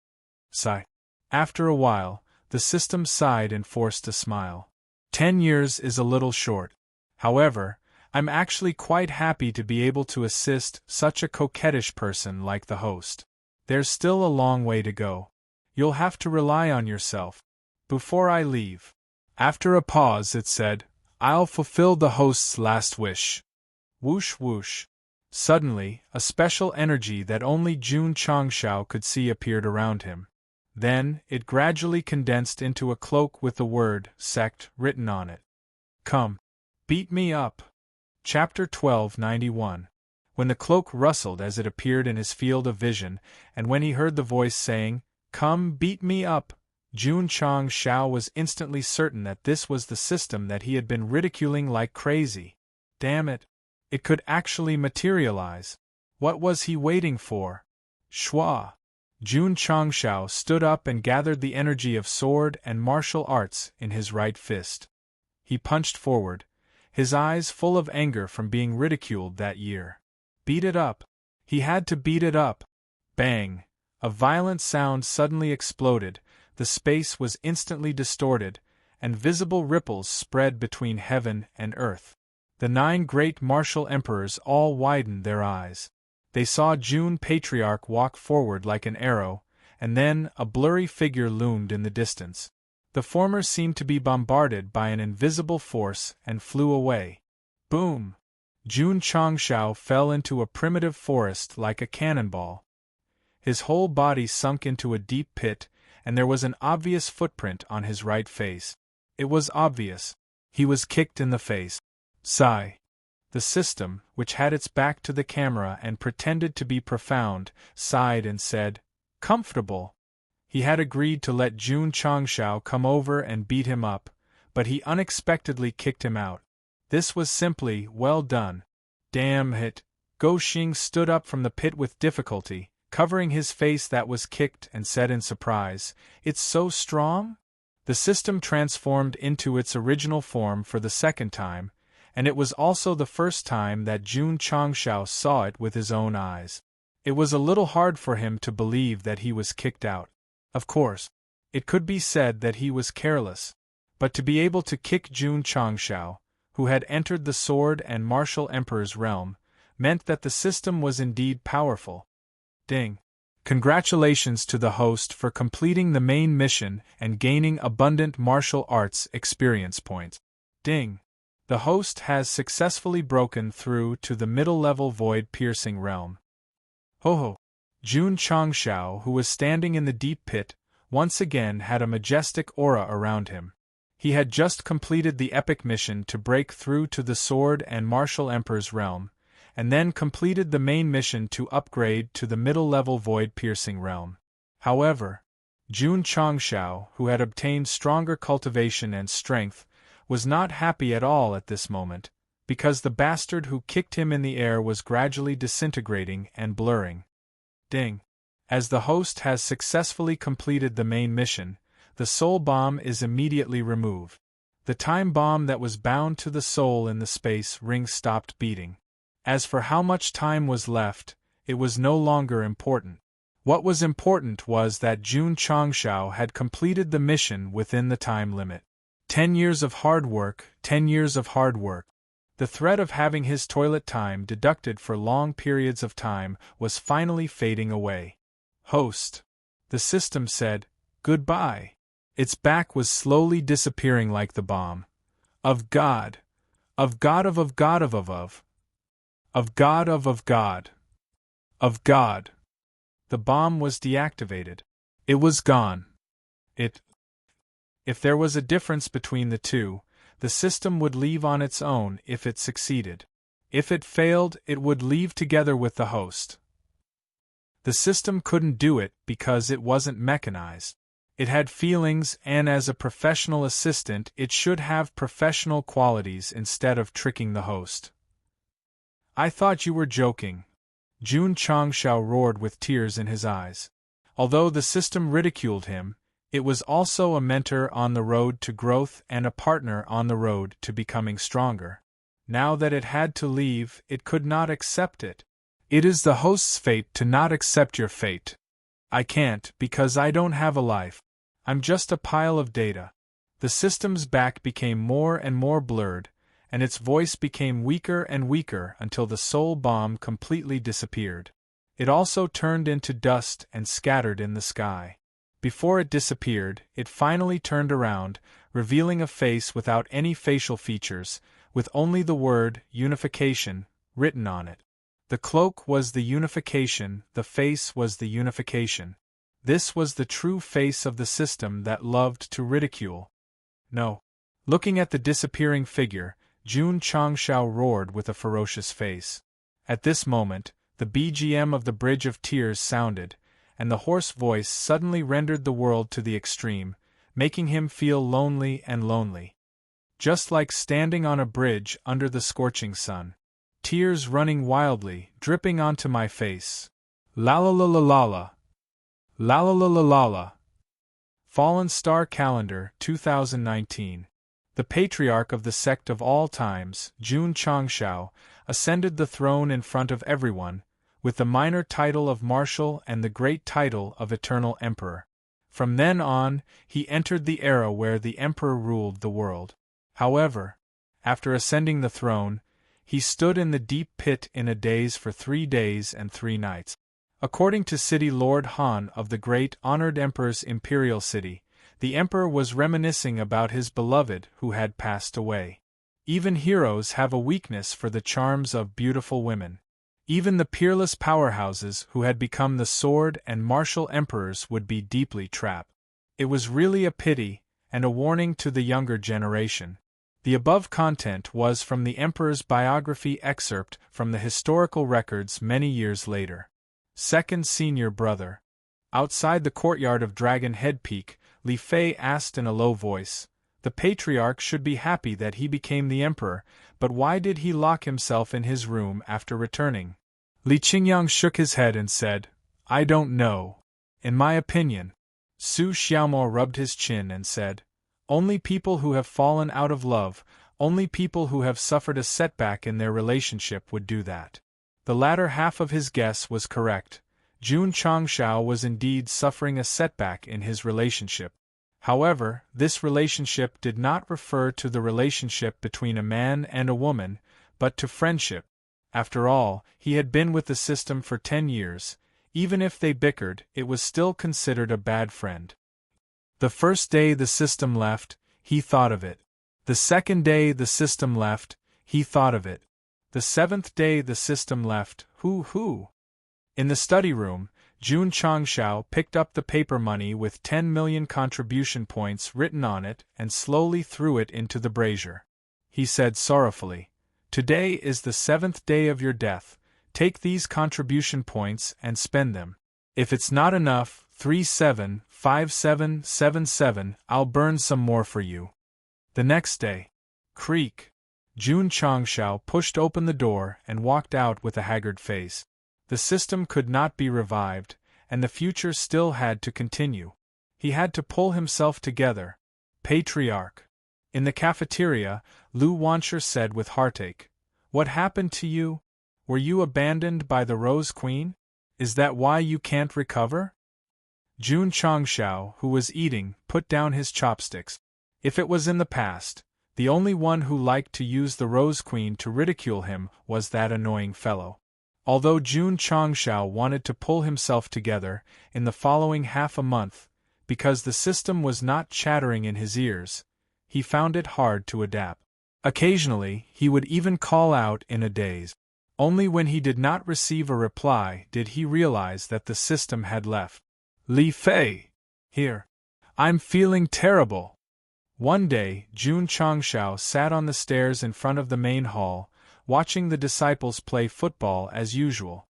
Sigh. After a while, the system sighed and forced a smile. 10 years is a little short. However, I'm actually quite happy to be able to assist such a coquettish person like the host. There's still a long way to go. You'll have to rely on yourself. Before I leave. After a pause it said, I'll fulfill the host's last wish. Whoosh whoosh. Suddenly, a special energy that only Jun Changxiao could see appeared around him. Then, it gradually condensed into a cloak with the word, Sect, written on it. Come. Beat me up. Chapter 1291. When the cloak rustled as it appeared in his field of vision, and when he heard the voice saying, Come beat me up, Jun Changxiao was instantly certain that this was the system that he had been ridiculing like crazy. Damn it! It could actually materialize. What was he waiting for? Shua! Jun Changxiao stood up and gathered the energy of sword and martial arts in his right fist. He punched forward, his eyes full of anger from being ridiculed that year. Beat it up! He had to beat it up! Bang! A violent sound suddenly exploded, the space was instantly distorted, and visible ripples spread between heaven and earth. The 9 great martial emperors all widened their eyes. They saw Jun Patriarch walk forward like an arrow, and then a blurry figure loomed in the distance. The former seemed to be bombarded by an invisible force and flew away. Boom! Jun Changxiao fell into a primitive forest like a cannonball. His whole body sunk into a deep pit, and there was an obvious footprint on his right face. It was obvious. He was kicked in the face. Sigh. The system, which had its back to the camera and pretended to be profound, sighed and said, Comfortable. He had agreed to let Jun Changxiao come over and beat him up, but he unexpectedly kicked him out. This was simply well done. Damn it! Go Xing stood up from the pit with difficulty, covering his face that was kicked, and said in surprise, It's so strong? The system transformed into its original form for the second time, and it was also the first time that Jun Changxiao saw it with his own eyes. It was a little hard for him to believe that he was kicked out. Of course, it could be said that he was careless, but to be able to kick Jun Changxiao, who had entered the sword and martial emperor's realm, meant that the system was indeed powerful. Ding! Congratulations to the host for completing the main mission and gaining abundant martial arts experience points. Ding! The host has successfully broken through to the middle-level void-piercing realm. Ho ho! Jun Changxiao, who was standing in the deep pit, once again had a majestic aura around him. He had just completed the epic mission to break through to the Sword and Martial Emperor's realm, and then completed the main mission to upgrade to the middle-level void-piercing realm. However, Jun Changshao, who had obtained stronger cultivation and strength, was not happy at all at this moment, because the bastard who kicked him in the air was gradually disintegrating and blurring. Ding! As the host has successfully completed the main mission, the soul bomb is immediately removed. The time bomb that was bound to the soul in the space ring stopped beating. As for how much time was left, it was no longer important. What was important was that Jun Changshao had completed the mission within the time limit. 10 years of hard work, 10 years of hard work. The threat of having his toilet time deducted for long periods of time was finally fading away. Host. The system said, "Goodbye." Its back was slowly disappearing like the bomb. Of God. Of God of God of God of God. Of God. The bomb was deactivated. It was gone. If there was a difference between the two, the system would leave on its own if it succeeded. If it failed, it would leave together with the host. The system couldn't do it because it wasn't mechanized. It had feelings, and as a professional assistant, it should have professional qualities instead of tricking the host. "I thought you were joking." Jun Changshao roared with tears in his eyes. Although the system ridiculed him, it was also a mentor on the road to growth and a partner on the road to becoming stronger. Now that it had to leave, it could not accept it. It is the host's fate to not accept your fate. I can't, because I don't have a life. I'm just a pile of data. The system's back became more and more blurred, and its voice became weaker and weaker until the soul bomb completely disappeared. It also turned into dust and scattered in the sky. Before it disappeared, it finally turned around, revealing a face without any facial features, with only the word unification written on it. The cloak was the unification, the face was the unification. This was the true face of the system that loved to ridicule. No. Looking at the disappearing figure, Jun Changshao roared with a ferocious face. At this moment, the BGM of the Bridge of Tears sounded, and the hoarse voice suddenly rendered the world to the extreme, making him feel lonely and lonely. Just like standing on a bridge under the scorching sun. Tears running wildly, dripping onto my face. La la la la la la. La la la la la la. Fallen Star Calendar 2019. The patriarch of the sect of all times, Jun Changshao, ascended the throne in front of everyone, with the minor title of Marshal and the great title of Eternal Emperor. From then on, he entered the era where the Emperor ruled the world. However, after ascending the throne, he stood in the deep pit in a daze for 3 days and 3 nights. According to City Lord Han of the great honored Emperor's imperial city, the Emperor was reminiscing about his beloved who had passed away. Even heroes have a weakness for the charms of beautiful women. Even the peerless powerhouses who had become the sword and martial emperors would be deeply trapped. It was really a pity, and a warning to the younger generation. The above content was from the Emperor's biography excerpt from the historical records many years later. Second senior brother. Outside the courtyard of Dragon Head Peak, Li Fei asked in a low voice, "The patriarch should be happy that he became the emperor, but why did he lock himself in his room after returning?" Li Qingyang shook his head and said, "I don't know. In my opinion." Su Xiaomo rubbed his chin and said, "Only people who have fallen out of love, only people who have suffered a setback in their relationship would do that." The latter half of his guess was correct. Jun Changshao was indeed suffering a setback in his relationship. However, this relationship did not refer to the relationship between a man and a woman, but to friendship. After all, he had been with the system for 10 years. Even if they bickered, it was still considered a bad friend. The first day the system left, he thought of it. The second day the system left, he thought of it. The 7th day the system left, hoo. In the study room, Jun Changshao picked up the paper money with 10 million contribution points written on it and slowly threw it into the brazier. He said sorrowfully, "Today is the 7th day of your death. Take these contribution points and spend them. If it's not enough, 375777, I'll burn some more for you." The next day, creak, Jun Changshao pushed open the door and walked out with a haggard face. The system could not be revived, and the future still had to continue. He had to pull himself together. Patriarch. In the cafeteria, Lu Wansher said with heartache, "What happened to you? Were you abandoned by the Rose Queen? Is that why you can't recover?" Jun Changshao, who was eating, put down his chopsticks. If it was in the past, the only one who liked to use the Rose Queen to ridicule him was that annoying fellow. Although Jun Changshao wanted to pull himself together in the following half a month, because the system was not chattering in his ears, he found it hard to adapt. Occasionally, he would even call out in a daze. Only when he did not receive a reply did he realize that the system had left. "Li Fei! Here. I'm feeling terrible." One day, Jun Changshao sat on the stairs in front of the main hall, watching the disciples play football as usual.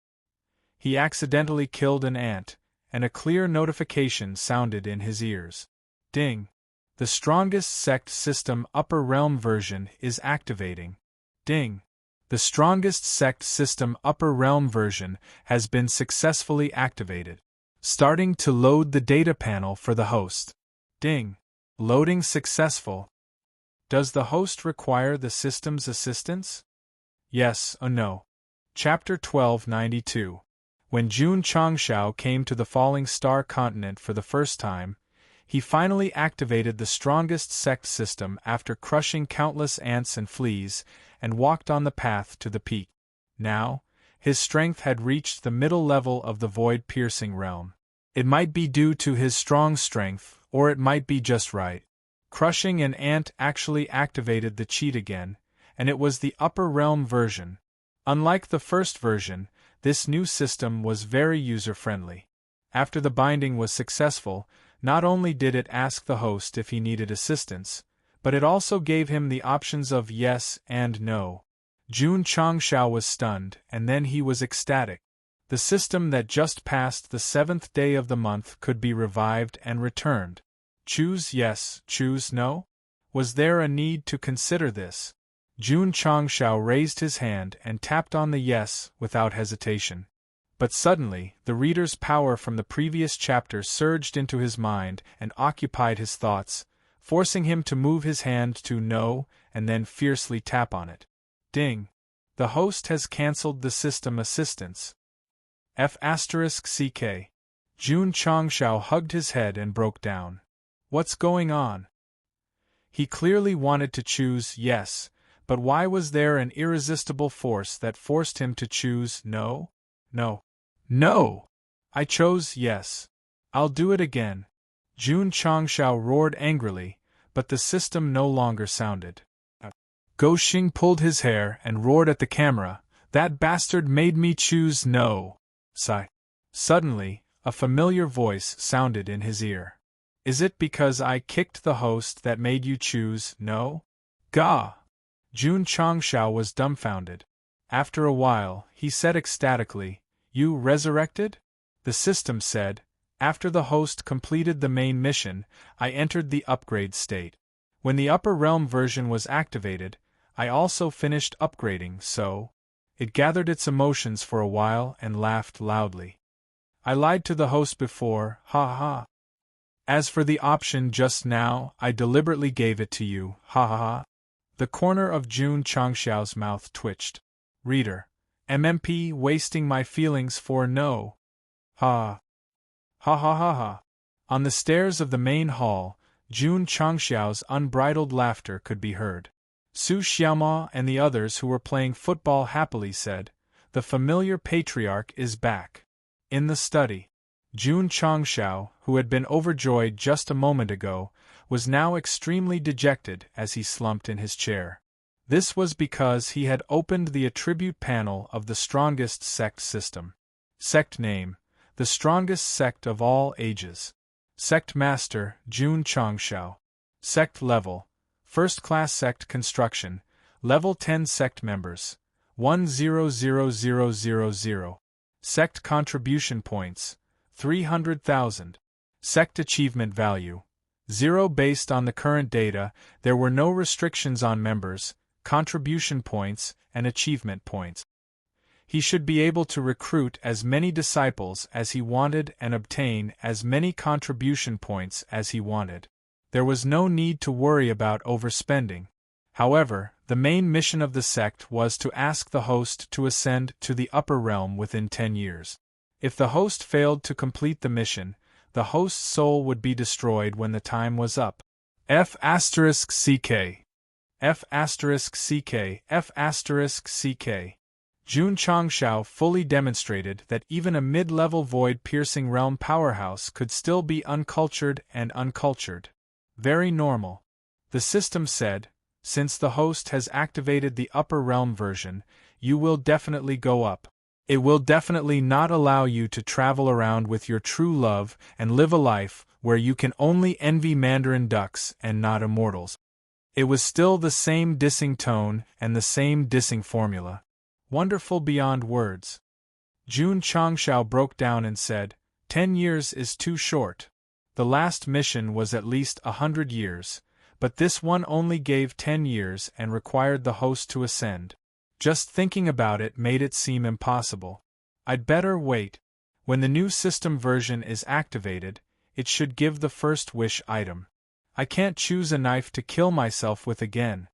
He accidentally killed an ant, and a clear notification sounded in his ears. Ding! The strongest Sect system upper realm version is activating. Ding! The strongest Sect system upper realm version has been successfully activated. Starting to load the data panel for the host. Ding! Loading successful. Does the host require the system's assistance? Yes or no. Chapter 1292. When Jun Changshao came to the Falling Star continent for the first time, he finally activated the strongest Sect system after crushing countless ants and fleas, and walked on the path to the peak. Now, his strength had reached the middle level of the void-piercing realm. It might be due to his strong strength, or it might be just right. Crushing an ant actually activated the cheat again, and it was the upper realm version. Unlike the first version, this new system was very user-friendly. After the binding was successful, not only did it ask the host if he needed assistance, but it also gave him the options of yes and no. Jun Changshao was stunned, and then he was ecstatic. The system that just passed the 7th day of the month could be revived and returned. Choose yes, choose no? Was there a need to consider this? Jun Changshao raised his hand and tapped on the yes without hesitation. But suddenly, the reader's power from the previous chapter surged into his mind and occupied his thoughts, forcing him to move his hand to no and then fiercely tap on it. Ding! The host has cancelled the system assistance. F***ck. Jun Changshao hugged his head and broke down. What's going on? He clearly wanted to choose yes, but why was there an irresistible force that forced him to choose no? No. No! I chose yes. I'll do it again. Jun Changshao roared angrily, but the system no longer sounded. Go Xing pulled his hair and roared at the camera, "That bastard made me choose no." Sigh. Suddenly, a familiar voice sounded in his ear. Is it because I kicked the host that made you choose no? Gah! Jun Changshao was dumbfounded. After a while, he said ecstatically, "You resurrected?" The system said, "After the host completed the main mission, I entered the upgrade state. When the upper realm version was activated, I also finished upgrading, so..." It gathered its emotions for a while and laughed loudly. "I lied to the host before, ha ha. As for the option just now, I deliberately gave it to you, ha ha ha." The corner of Jun Changshao's mouth twitched. Reader. MMP wasting my feelings for no. Ha. Ha ha ha ha. On the stairs of the main hall, Jun Changshao's unbridled laughter could be heard. Su Xiaoma and the others who were playing football happily said, "The familiar patriarch is back." In the study, Jun Changshao, who had been overjoyed just a moment ago, was now extremely dejected as he slumped in his chair. This was because he had opened the attribute panel of the strongest Sect system. Sect name: the strongest sect of all ages. Sect Master, Jun Changshao. Sect Level, First Class Sect Construction, Level 10 Sect Members, 100,000. Sect Contribution Points, 300,000. Sect Achievement Value, 0. Based on the current data, there were no restrictions on members, contribution points, and achievement points. He should be able to recruit as many disciples as he wanted and obtain as many contribution points as he wanted. There was no need to worry about overspending. However, the main mission of the sect was to ask the host to ascend to the upper realm within 10 years. If the host failed to complete the mission, the host's soul would be destroyed when the time was up. F***CK F***CK F***CK Jun Changshao fully demonstrated that even a mid-level void-piercing realm powerhouse could still be uncultured and uncultured. Very normal. The system said, since the host has activated the upper realm version, you will definitely go up. It will definitely not allow you to travel around with your true love and live a life where you can only envy mandarin ducks and not immortals. It was still the same dissing tone and the same dissing formula. Wonderful beyond words. Jun Changshao broke down and said, 10 years is too short. The last mission was at least 100 years, but this one only gave 10 years and required the host to ascend. Just thinking about it made it seem impossible. I'd better wait. When the new system version is activated, it should give the first wish item. I can't choose a knife to kill myself with again.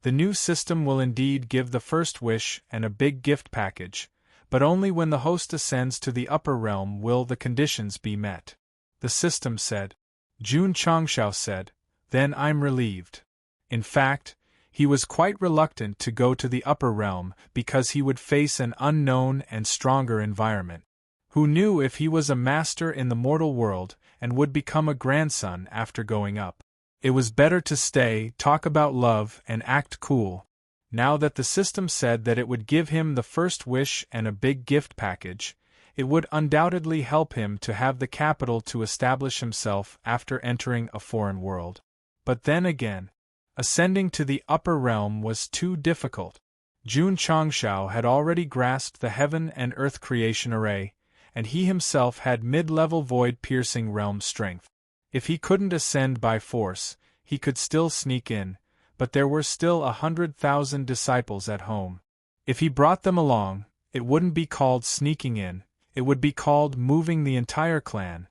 The new system will indeed give the first wish and a big gift package, but only when the host ascends to the upper realm will the conditions be met. The system said. Jun Changshao said, then I'm relieved. In fact, he was quite reluctant to go to the upper realm because he would face an unknown and stronger environment. Who knew if he was a master in the mortal world and would become a grandson after going up? It was better to stay, talk about love, and act cool. Now that the system said that it would give him the first wish and a big gift package, it would undoubtedly help him to have the capital to establish himself after entering a foreign world. But then again, ascending to the upper realm was too difficult. Jun Changshao had already grasped the heaven and earth creation array, and he himself had mid-level void-piercing realm strength. If he couldn't ascend by force, he could still sneak in, but there were still 100,000 disciples at home. If he brought them along, it wouldn't be called sneaking in, it would be called moving the entire clan.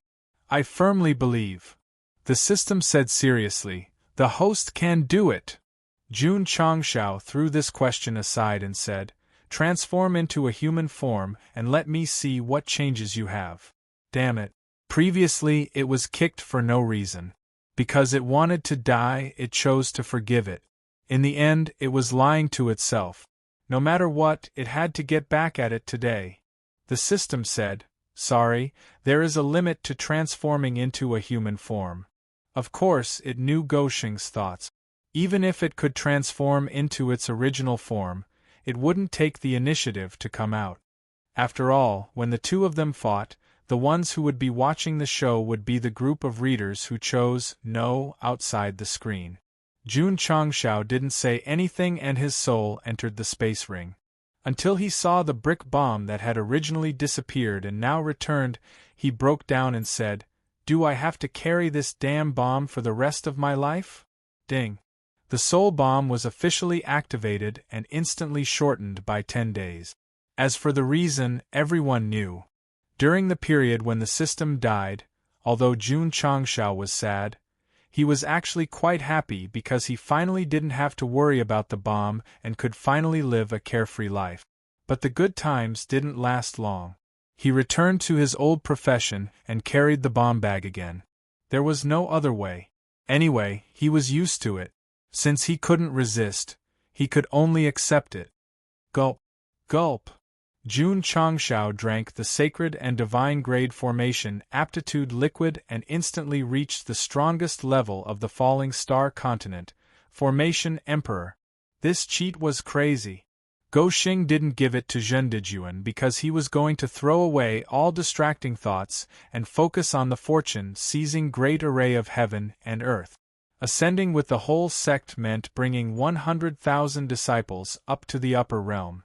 I firmly believe. The system said seriously, the host can do it. Jun Changshao threw this question aside and said, transform into a human form and let me see what changes you have. Damn it. Previously, it was kicked for no reason. Because it wanted to die, it chose to forgive it. In the end, it was lying to itself. No matter what, it had to get back at it today. The system said, sorry, there is a limit to transforming into a human form. Of course, it knew Goshing's thoughts. Even if it could transform into its original form, it wouldn't take the initiative to come out. After all, when the two of them fought, the ones who would be watching the show would be the group of readers who chose no outside the screen. Jun Changshao didn't say anything and his soul entered the space ring. Until he saw the brick bomb that had originally disappeared and now returned, he broke down and said, do I have to carry this damn bomb for the rest of my life? Ding. The soul bomb was officially activated and instantly shortened by 10 days. As for the reason, everyone knew. During the period when the system died, although Jun Changshao was sad, he was actually quite happy because he finally didn't have to worry about the bomb and could finally live a carefree life. But the good times didn't last long. He returned to his old profession and carried the bomb bag again. There was no other way. Anyway, he was used to it. Since he couldn't resist, he could only accept it. Gulp. Gulp. Jun Changshao drank the sacred and divine grade formation aptitude liquid and instantly reached the strongest level of the falling star continent, formation Emperor. This cheat was crazy. Go Xing didn't give it to Zhendijuan because he was going to throw away all distracting thoughts and focus on the fortune-seizing great array of heaven and earth. Ascending with the whole sect meant bringing 100,000 disciples up to the upper realm.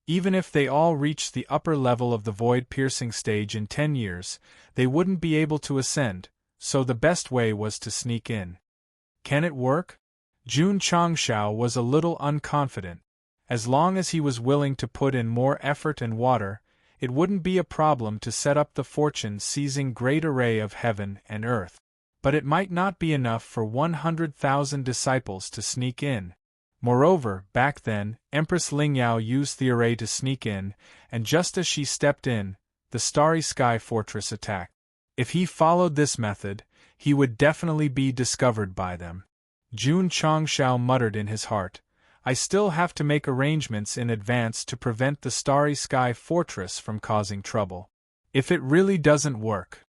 Even if they all reached the upper level of the void-piercing stage in 10 years, they wouldn't be able to ascend, so the best way was to sneak in. Can it work? Jun Changshao was a little unconfident. As long as he was willing to put in more effort and water, it wouldn't be a problem to set up the fortune-seizing great array of heaven and earth. But it might not be enough for 100,000 disciples to sneak in. Moreover, back then, Empress Lingyao used the array to sneak in, and just as she stepped in, the Starry Sky Fortress attacked. If he followed this method, he would definitely be discovered by them. Jun Changshao muttered in his heart, I still have to make arrangements in advance to prevent the Starry Sky Fortress from causing trouble. If it really doesn't work.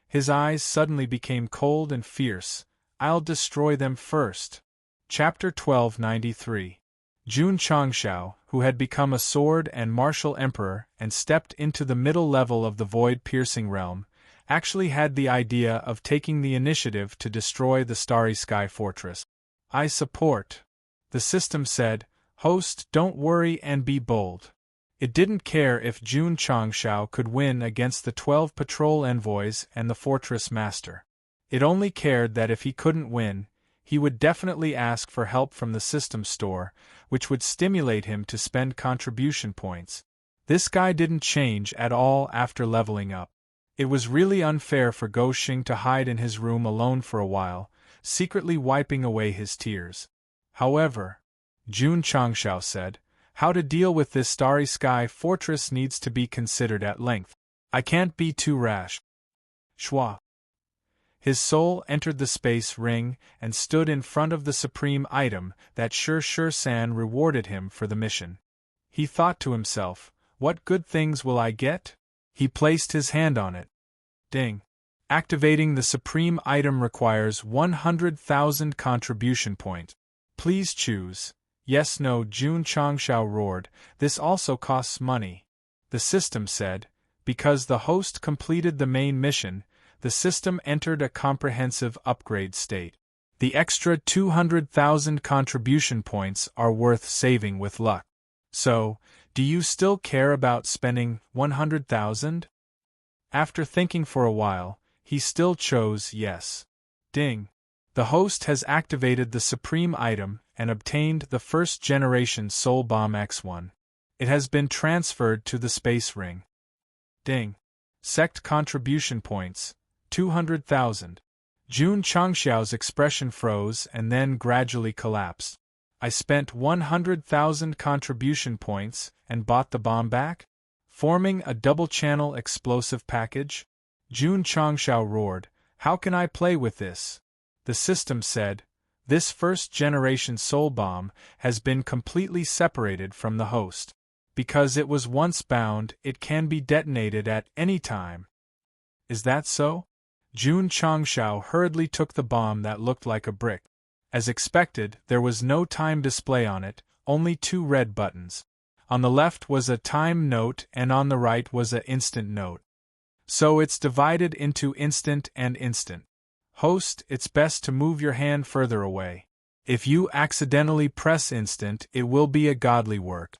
His eyes suddenly became cold and fierce. I'll destroy them first. Chapter 1293. Jun Changshao, who had become a sword and martial emperor and stepped into the middle level of the void-piercing realm, actually had the idea of taking the initiative to destroy the Starry Sky Fortress. I support. The system said, Host, don't worry and be bold. It didn't care if Jun Changshao could win against the 12 patrol envoys and the fortress master. It only cared that if he couldn't win, he would definitely ask for help from the system store, which would stimulate him to spend contribution points. This guy didn't change at all after leveling up. It was really unfair for Go Xing to hide in his room alone for a while, secretly wiping away his tears. However, Jun Changshao said, how to deal with this Starry Sky Fortress needs to be considered at length. I can't be too rash. Shua. His soul entered the space ring and stood in front of the supreme item that Shi-San rewarded him for the mission. He thought to himself, what good things will I get? He placed his hand on it. Ding. Activating the supreme item requires 100,000 contribution points. Please choose. Yes, no, Jun Changshao roared, this also costs money. The system said, because the host completed the main mission, the system entered a comprehensive upgrade state. The extra 200,000 contribution points are worth saving with luck. So, do you still care about spending 100,000? After thinking for a while, he still chose yes. Ding. The host has activated the supreme item and obtained the first-generation Soul Bomb X1. It has been transferred to the space ring. Ding. Sect contribution points, 200,000. Jun Changshao's expression froze and then gradually collapsed. I spent 100,000 contribution points and bought the bomb back? Forming a double-channel explosive package? Jun Changshao roared, how can I play with this? The system said, this first-generation soul bomb has been completely separated from the host. Because it was once bound, it can be detonated at any time. Is that so? Jun Changshao hurriedly took the bomb that looked like a brick. As expected, there was no time display on it, only 2 red buttons. On the left was a time note and on the right was a instant note. So it's divided into instant and instant. Host, it's best to move your hand further away. If you accidentally press instant, it will be a godly work.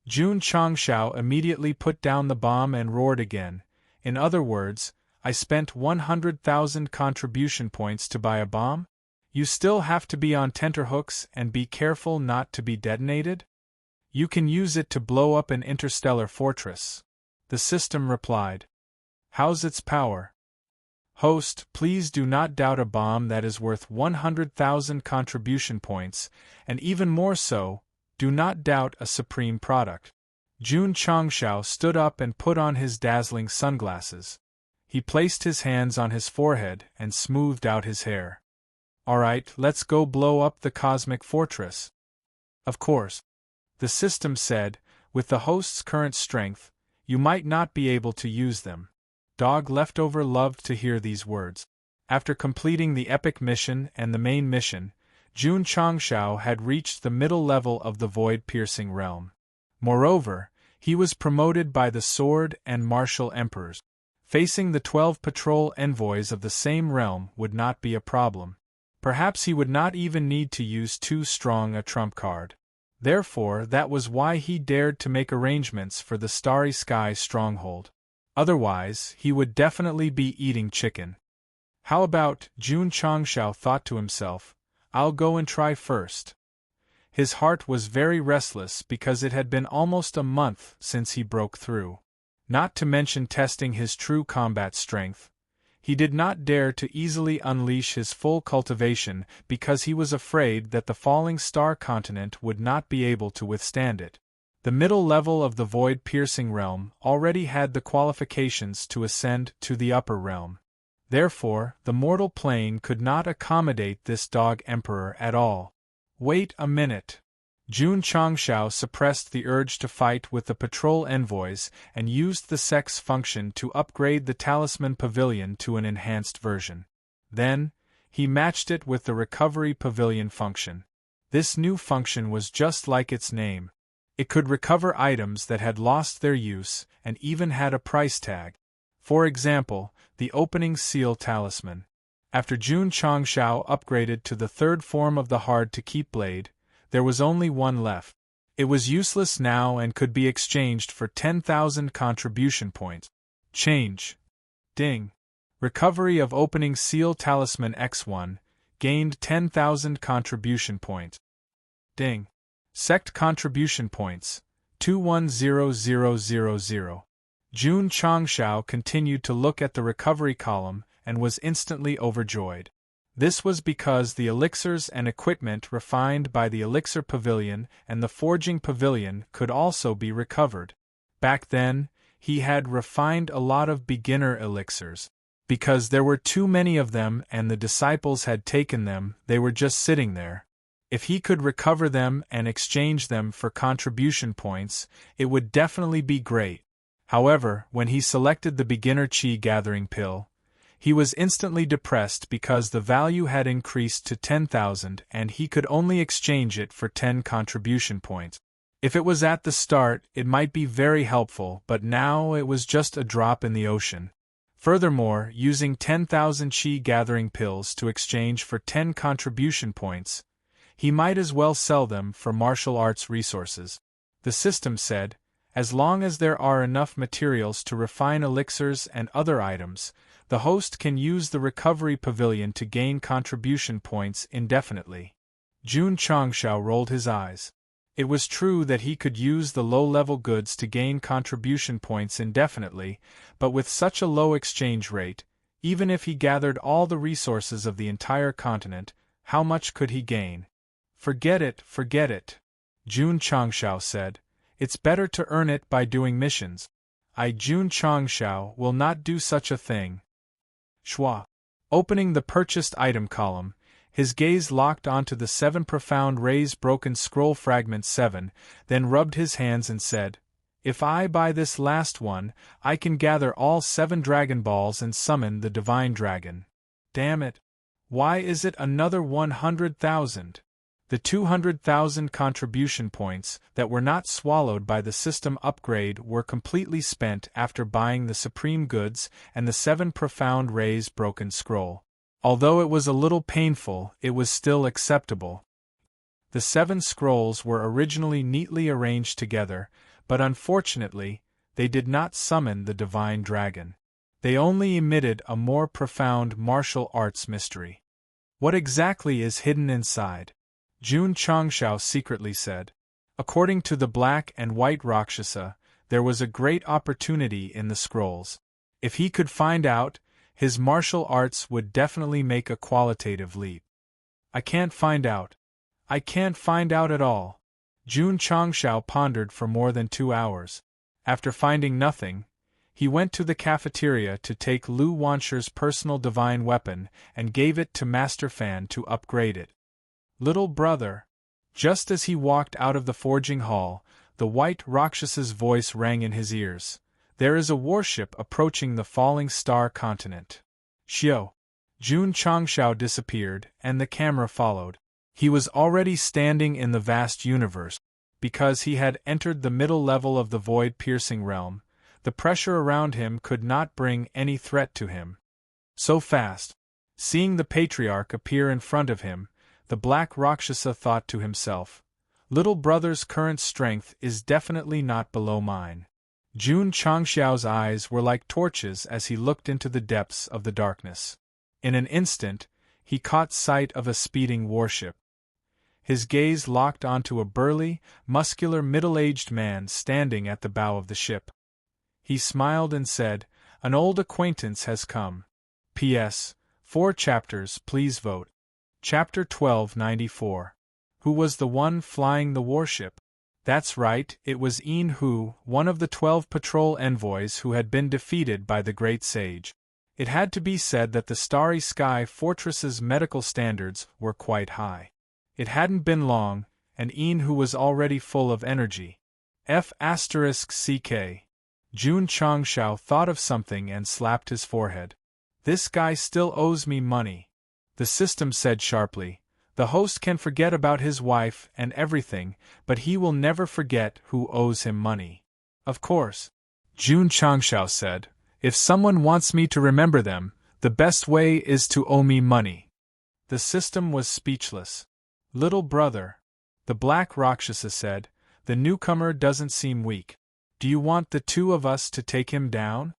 Jun Changshao immediately put down the bomb and roared again. In other words, I spent 100,000 contribution points to buy a bomb? You still have to be on tenterhooks and be careful not to be detonated? You can use it to blow up an interstellar fortress. The system replied. How's its power? Host, please do not doubt a bomb that is worth 100,000 contribution points, and even more so, do not doubt a supreme product. Jun Changshao stood up and put on his dazzling sunglasses. He placed his hands on his forehead and smoothed out his hair. Alright, let's go blow up the cosmic fortress. Of course. The system said, with the host's current strength, you might not be able to use them. Dog Leftover loved to hear these words. After completing the epic mission and the main mission, Jun Changshao had reached the middle level of the void-piercing realm. Moreover, he was promoted by the Sword and Martial Emperors. Facing the 12 patrol envoys of the same realm would not be a problem. Perhaps he would not even need to use too strong a trump card. Therefore, that was why he dared to make arrangements for the Starry Sky stronghold. Otherwise, he would definitely be eating chicken. How about, Jun Changshao thought to himself, I'll go and try first. His heart was very restless because it had been almost a month since he broke through. Not to mention testing his true combat strength. He did not dare to easily unleash his full cultivation because he was afraid that the falling star continent would not be able to withstand it. The middle level of the void-piercing realm already had the qualifications to ascend to the upper realm. Therefore, the mortal plane could not accommodate this dog emperor at all. Wait a minute. Jun Changshao suppressed the urge to fight with the patrol envoys and used the Sect's function to upgrade the Talisman Pavilion to an enhanced version. Then, he matched it with the Recovery Pavilion function. This new function was just like its name. It could recover items that had lost their use and even had a price tag. For example, the Opening Seal Talisman. After Jun Changshao upgraded to the third form of the hard-to-keep blade, there was only one left. It was useless now and could be exchanged for 10,000 contribution points. Change. Ding. Recovery of Opening Seal Talisman X1, gained 10,000 contribution points. Ding. Sect contribution points, 210000. Jun Changshao continued to look at the recovery column and was instantly overjoyed. This was because the elixirs and equipment refined by the Elixir Pavilion and the Forging Pavilion could also be recovered. Back then, he had refined a lot of beginner elixirs. Because there were too many of them and the disciples had taken them, they were just sitting there. If he could recover them and exchange them for contribution points, it would definitely be great. However, when he selected the beginner chi gathering pill, he was instantly depressed because the value had increased to 10,000 and he could only exchange it for 10 contribution points. If it was at the start, it might be very helpful, but now it was just a drop in the ocean. Furthermore, using 10,000 chi gathering pills to exchange for 10 contribution points, he might as well sell them for martial arts resources. The system said, as long as there are enough materials to refine elixirs and other items, the host can use the Recovery Pavilion to gain contribution points indefinitely. Jun Changshao rolled his eyes. It was true that he could use the low-level goods to gain contribution points indefinitely, but with such a low exchange rate, even if he gathered all the resources of the entire continent, how much could he gain? Forget it, Jun Changshao said. It's better to earn it by doing missions. Jun Changshao will not do such a thing. Schwa. Opening the purchased item column, his gaze locked onto the 7 profound rays broken scroll fragment 7, then rubbed his hands and said, if I buy this last one, I can gather all 7 Dragon Balls and summon the Divine Dragon. Damn it. Why is it another 100,000? The 200,000 contribution points that were not swallowed by the system upgrade were completely spent after buying the Supreme Goods and the 7 Profound Rays Broken Scroll. Although it was a little painful, it was still acceptable. The 7 scrolls were originally neatly arranged together, but unfortunately, they did not summon the Divine Dragon. They only emitted a more profound martial arts mystery. What exactly is hidden inside? Jun Changshao secretly said. According to the Black and White Rakshasa, there was a great opportunity in the scrolls. If he could find out, his martial arts would definitely make a qualitative leap. I can't find out. I can't find out at all. Jun Changshao pondered for more than 2 hours. After finding nothing, he went to the cafeteria to take Lu Wansher's personal divine weapon and gave it to Master Fan to upgrade it. Little brother. Just as he walked out of the forging hall, the White Rakshasa's voice rang in his ears. There is a warship approaching the falling star continent. Xiao. Jun Changshao disappeared, and the camera followed. He was already standing in the vast universe. because he had entered the middle level of the void-piercing realm. The pressure around him could not bring any threat to him. So fast. Seeing the patriarch appear in front of him, the black Rakshasa thought to himself, "Little brother's current strength is definitely not below mine." Jun Changxiao's eyes were like torches as he looked into the depths of the darkness. In an instant, he caught sight of a speeding warship. His gaze locked onto a burly, muscular middle-aged man standing at the bow of the ship. He smiled and said, "An old acquaintance has come. P.S. 4 chapters, please vote." Chapter 1294. Who was the one flying the warship? That's right, it was Yin Hu, one of the 12 patrol envoys who had been defeated by the great sage. It had to be said that the Starry Sky Fortress's medical standards were quite high. It hadn't been long, and Yin Hu was already full of energy. F***ck. Jun Changxiao thought of something and slapped his forehead. "This guy still owes me money." The system said sharply. "The host can forget about his wife and everything, but he will never forget who owes him money." "Of course," Jun Changxiao said, "if someone wants me to remember them, the best way is to owe me money." The system was speechless. "Little brother," the black Rakshasa said, "the newcomer doesn't seem weak. Do you want the two of us to take him down?"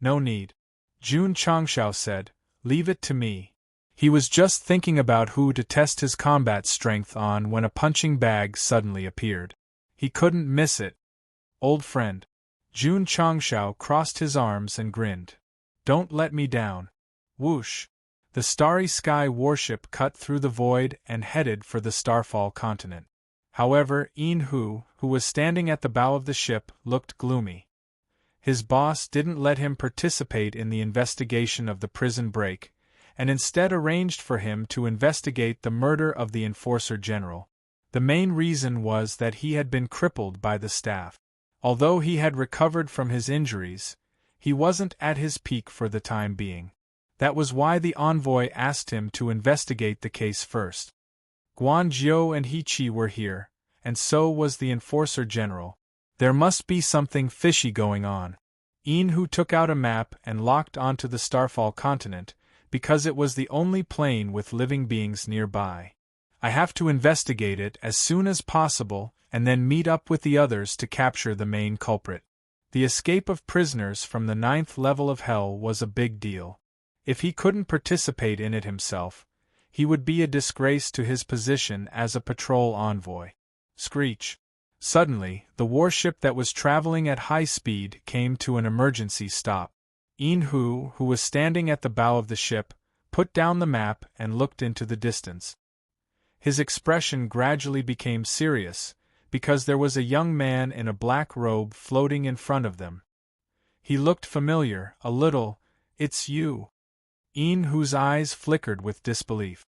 "No need," Jun Changxiao said, "leave it to me." He was just thinking about who to test his combat strength on when a punching bag suddenly appeared. He couldn't miss it. "Old friend." Jun Changxiao crossed his arms and grinned. "Don't let me down." Whoosh! The Starry Sky warship cut through the void and headed for the Starfall continent. However, Yin Hu, who was standing at the bow of the ship, looked gloomy. His boss didn't let him participate in the investigation of the prison break, and instead arranged for him to investigate the murder of the Enforcer General. The main reason was that he had been crippled by the staff. Although he had recovered from his injuries, he wasn't at his peak for the time being. That was why the envoy asked him to investigate the case first. Guan Zhou and He Qi were here, and so was the Enforcer General. There must be something fishy going on. Yin Hu took out a map and locked onto the Starfall continent, because it was the only plane with living beings nearby. "I have to investigate it as soon as possible, and then meet up with the others to capture the main culprit." The escape of prisoners from the 9th level of Hell was a big deal. If he couldn't participate in it himself, he would be a disgrace to his position as a patrol envoy. Screech! Suddenly, the warship that was traveling at high speed came to an emergency stop. Yin Hu, who was standing at the bow of the ship, put down the map and looked into the distance. His expression gradually became serious, because there was a young man in a black robe floating in front of them. He looked familiar, a little. "It's you." Yin Hu's eyes flickered with disbelief.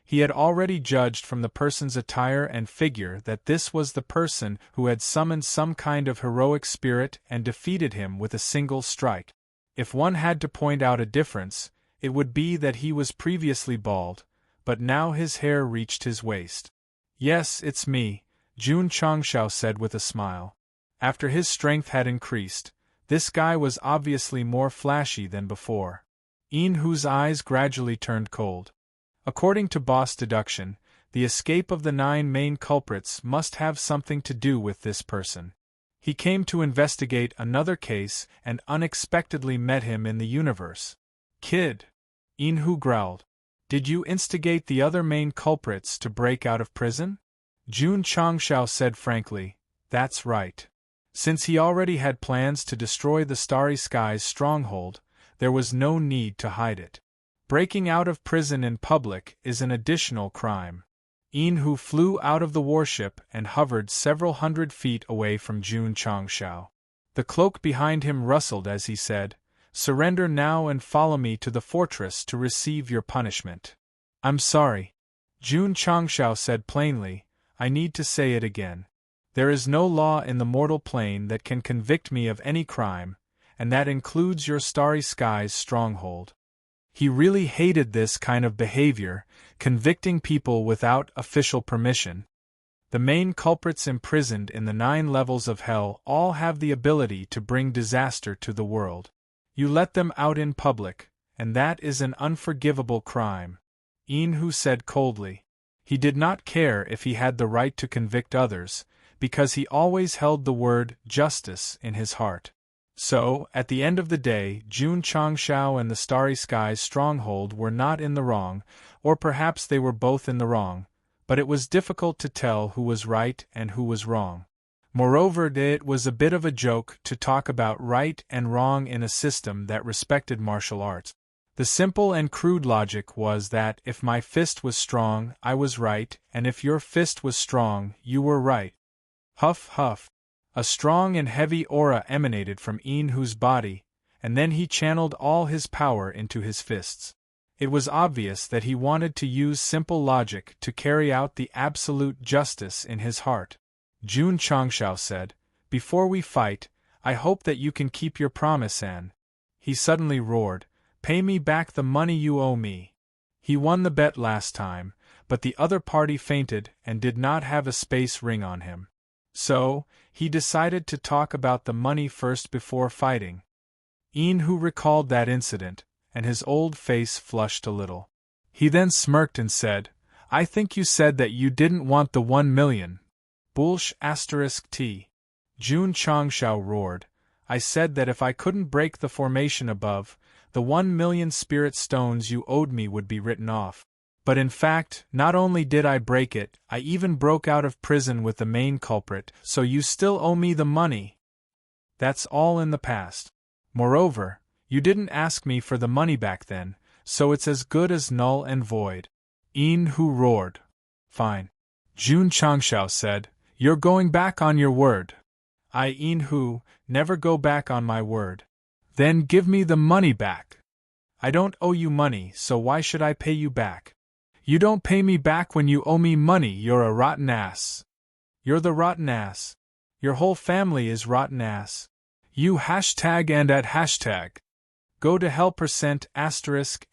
He had already judged from the person's attire and figure that this was the person who had summoned some kind of heroic spirit and defeated him with a single strike. If one had to point out a difference, it would be that he was previously bald, but now his hair reached his waist. "Yes, it's me," Jun Changxiao said with a smile. After his strength had increased, this guy was obviously more flashy than before. Yin Hu's eyes gradually turned cold. According to boss deduction, the escape of the 9 main culprits must have something to do with this person. He came to investigate another case and unexpectedly met him in the universe. "Kid," Yin Hu growled, "did you instigate the other main culprits to break out of prison?" Jun Changxiao said frankly, "That's right." Since he already had plans to destroy the Starry Sky's stronghold, there was no need to hide it. Breaking out of prison in public is an additional crime. Yin Hu flew out of the warship and hovered several hundred feet away from Jun Changxiao. The cloak behind him rustled as he said, "Surrender now and follow me to the fortress to receive your punishment." "I'm sorry," Jun Changxiao said plainly, "I need to say it again. There is no law in the mortal plane that can convict me of any crime, and that includes your Starry Sky's stronghold." He really hated this kind of behavior, convicting people without official permission. The main culprits imprisoned in the 9 levels of hell all have the ability to bring disaster to the world. You let them out in public, and that is an unforgivable crime. Enhu said coldly. He did not care if he had the right to convict others, because he always held the word justice in his heart. So, at the end of the day, Jun Changshao and the Starry Skies stronghold were not in the wrong, or perhaps they were both in the wrong, but it was difficult to tell who was right and who was wrong. Moreover, it was a bit of a joke to talk about right and wrong in a system that respected martial arts. The simple and crude logic was that if my fist was strong, I was right, and if your fist was strong, you were right. Huff, huff. A strong and heavy aura emanated from Enhu's body, and then he channeled all his power into his fists. It was obvious that he wanted to use simple logic to carry out the absolute justice in his heart. Jun Changshao said, "Before we fight, I hope that you can keep your promise, An." He suddenly roared, "Pay me back the money you owe me." He won the bet last time, but the other party fainted and did not have a space ring on him. So, he decided to talk about the money first before fighting. Enhu recalled that incident, and his old face flushed a little. He then smirked and said, "I think you said that you didn't want the 1 million. Bullsh *t. Jun Changshao roared, "I said that if I couldn't break the formation above, the 1 million spirit stones you owed me would be written off. But in fact, not only did I break it, I even broke out of prison with the main culprit, so you still owe me the money. That's all in the past. Moreover, you didn't ask me for the money back then, so it's as good as null and void." Enhu roared. "Fine." Jun Changshao said, "You're going back on your word." "I, Enhu, never go back on my word." "Then give me the money back." "I don't owe you money, so why should I pay you back?" "You don't pay me back when you owe me money, you're a rotten ass." "You're the rotten ass. Your whole family is rotten ass. You hashtag and at hashtag. Go to hell %**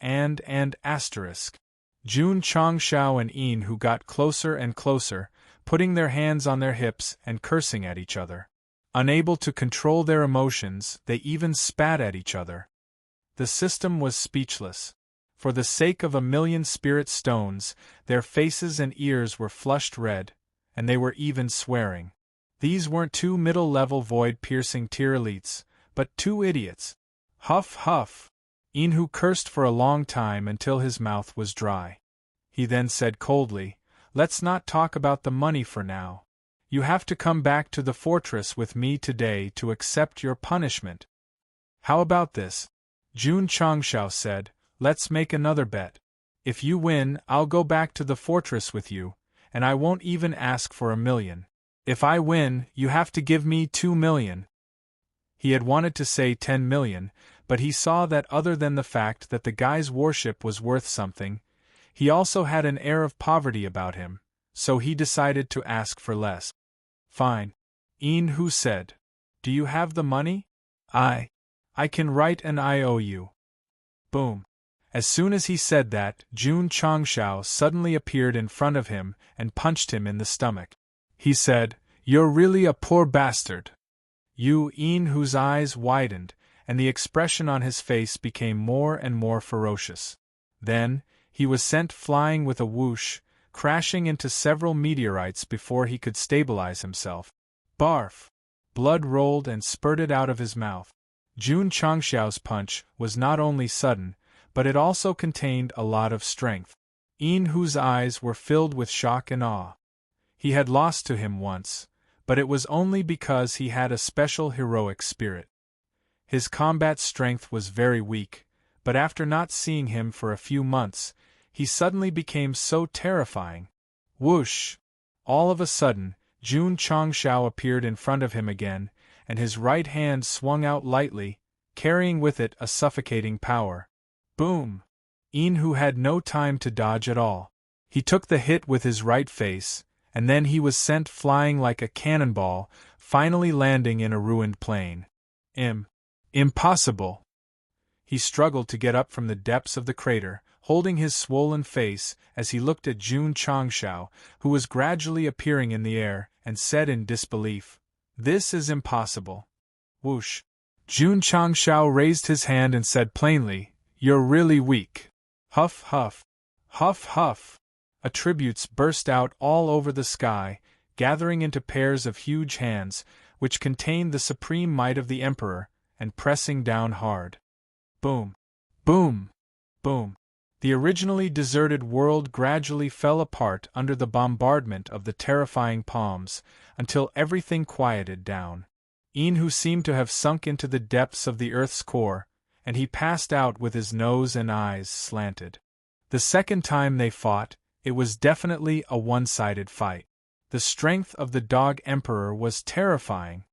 and asterisk. Jun Changshao and Enhu got closer and closer, putting their hands on their hips and cursing at each other. Unable to control their emotions, they even spat at each other. The system was speechless. For the sake of 1 million spirit stones, their faces and ears were flushed red, and they were even swearing. These weren't 2 middle-level void-piercing tier elites, but 2 idiots. Huff, huff. Enhu cursed for a long time until his mouth was dry. He then said coldly, "Let's not talk about the money for now. You have to come back to the fortress with me today to accept your punishment." "How about this?" Jun Changshao said, "Let's make another bet. If you win, I'll go back to the fortress with you, and I won't even ask for 1 million. If I win, you have to give me 2 million. He had wanted to say 10 million, but he saw that other than the fact that the guy's worship was worth something, he also had an air of poverty about him, so he decided to ask for less. "Fine." Enhu said. "Do you have the money?" I can write an IOU. Boom. As soon as he said that, Jun Changshao suddenly appeared in front of him and punched him in the stomach. He said, "You're really a poor bastard." Enhu's eyes widened, and the expression on his face became more and more ferocious. Then, he was sent flying with a whoosh, crashing into several meteorites before he could stabilize himself. Barf! Blood rolled and spurted out of his mouth. Jun Changshao's punch was not only sudden, but it also contained a lot of strength. Enhu's eyes were filled with shock and awe. He had lost to him once, but it was only because he had a special heroic spirit. His combat strength was very weak, but after not seeing him for a few months, he suddenly became so terrifying. Whoosh! All of a sudden, Jun Changshao appeared in front of him again, and his right hand swung out lightly, carrying with it a suffocating power. Boom! Enhu had no time to dodge at all. He took the hit with his right face, and then he was sent flying like a cannonball, finally landing in a ruined plane. Impossible! He struggled to get up from the depths of the crater, holding his swollen face as he looked at Jun Changshao, who was gradually appearing in the air, and said in disbelief, "This is impossible." Whoosh! Jun Changshao raised his hand and said plainly, "You're really weak." Huff huff. Huff huff. Attributes burst out all over the sky, gathering into pairs of huge hands, which contained the supreme might of the Emperor, and pressing down hard. Boom! Boom! Boom! The originally deserted world gradually fell apart under the bombardment of the terrifying palms, until everything quieted down. Who seemed to have sunk into the depths of the earth's core, and he passed out with his nose and eyes slanted. The second time they fought, it was definitely a one-sided fight. The strength of the Dog Emperor was terrifying.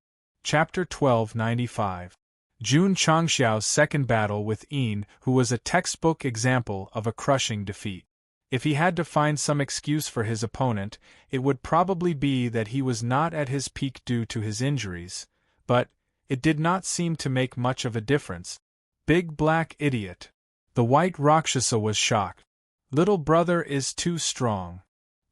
Chapter 1295. Jun Changxiao's second battle with who was a textbook example of a crushing defeat. If he had to find some excuse for his opponent, it would probably be that he was not at his peak due to his injuries, but it did not seem to make much of a difference. Big black idiot. The white Rakshasa was shocked. Little brother is too strong.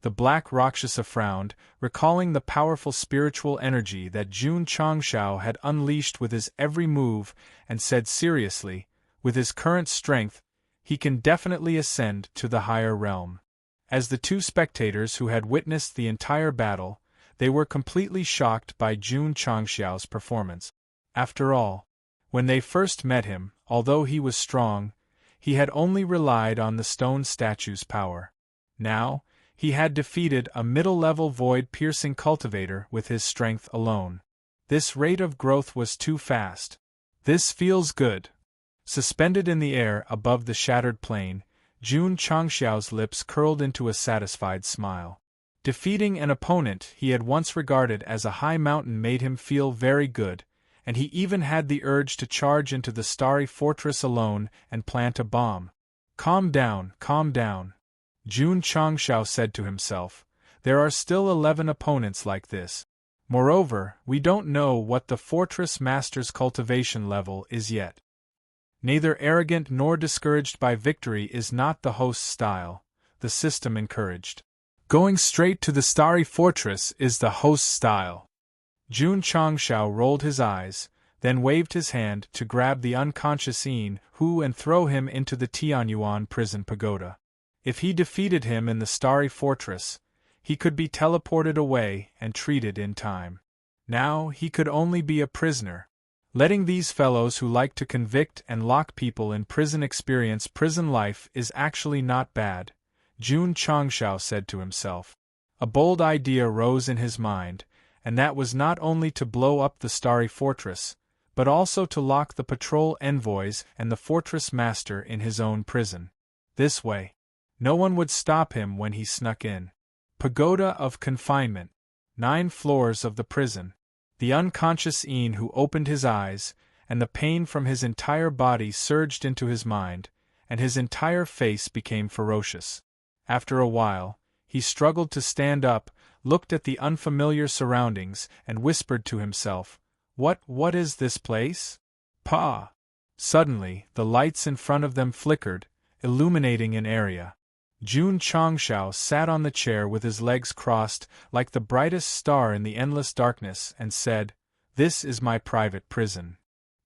The black Rakshasa frowned, recalling the powerful spiritual energy that Jun Changshao had unleashed with his every move, and said seriously, with his current strength, he can definitely ascend to the higher realm. As the two spectators who had witnessed the entire battle, they were completely shocked by Jun Changxiao's performance. After all, when they first met him, although he was strong, he had only relied on the stone statue's power. Now, he had defeated a middle-level void-piercing cultivator with his strength alone. This rate of growth was too fast. This feels good. Suspended in the air above the shattered plain, Jun Changxiao's lips curled into a satisfied smile. Defeating an opponent he had once regarded as a high mountain made him feel very good, and he even had the urge to charge into the starry fortress alone and plant a bomb. Calm down, Jun Changshao said to himself. There are still 11 opponents like this. Moreover, we don't know what the fortress master's cultivation level is yet. Neither arrogant nor discouraged by victory is not the host's style, the system encouraged. Going straight to the starry fortress is the host's style. Jun Changshao rolled his eyes, then waved his hand to grab the unconscious who and throw him into the Tianyuan prison pagoda. If he defeated him in the starry fortress, he could be teleported away and treated in time. Now he could only be a prisoner. Letting these fellows who like to convict and lock people in prison experience prison life is actually not bad, Jun Changshao said to himself. A bold idea rose in his mind, and that was not only to blow up the starry fortress, but also to lock the patrol envoys and the fortress master in his own prison. This way, no one would stop him when he snuck in. Pagoda of confinement. 9 floors of the prison. The unconscious who opened his eyes, and the pain from his entire body surged into his mind, and his entire face became ferocious. After a while, he struggled to stand up, looked at the unfamiliar surroundings, and whispered to himself, What is this place? Pah! Suddenly, the lights in front of them flickered, illuminating an area. Jun Changshao sat on the chair with his legs crossed, like the brightest star in the endless darkness, and said, This is my private prison.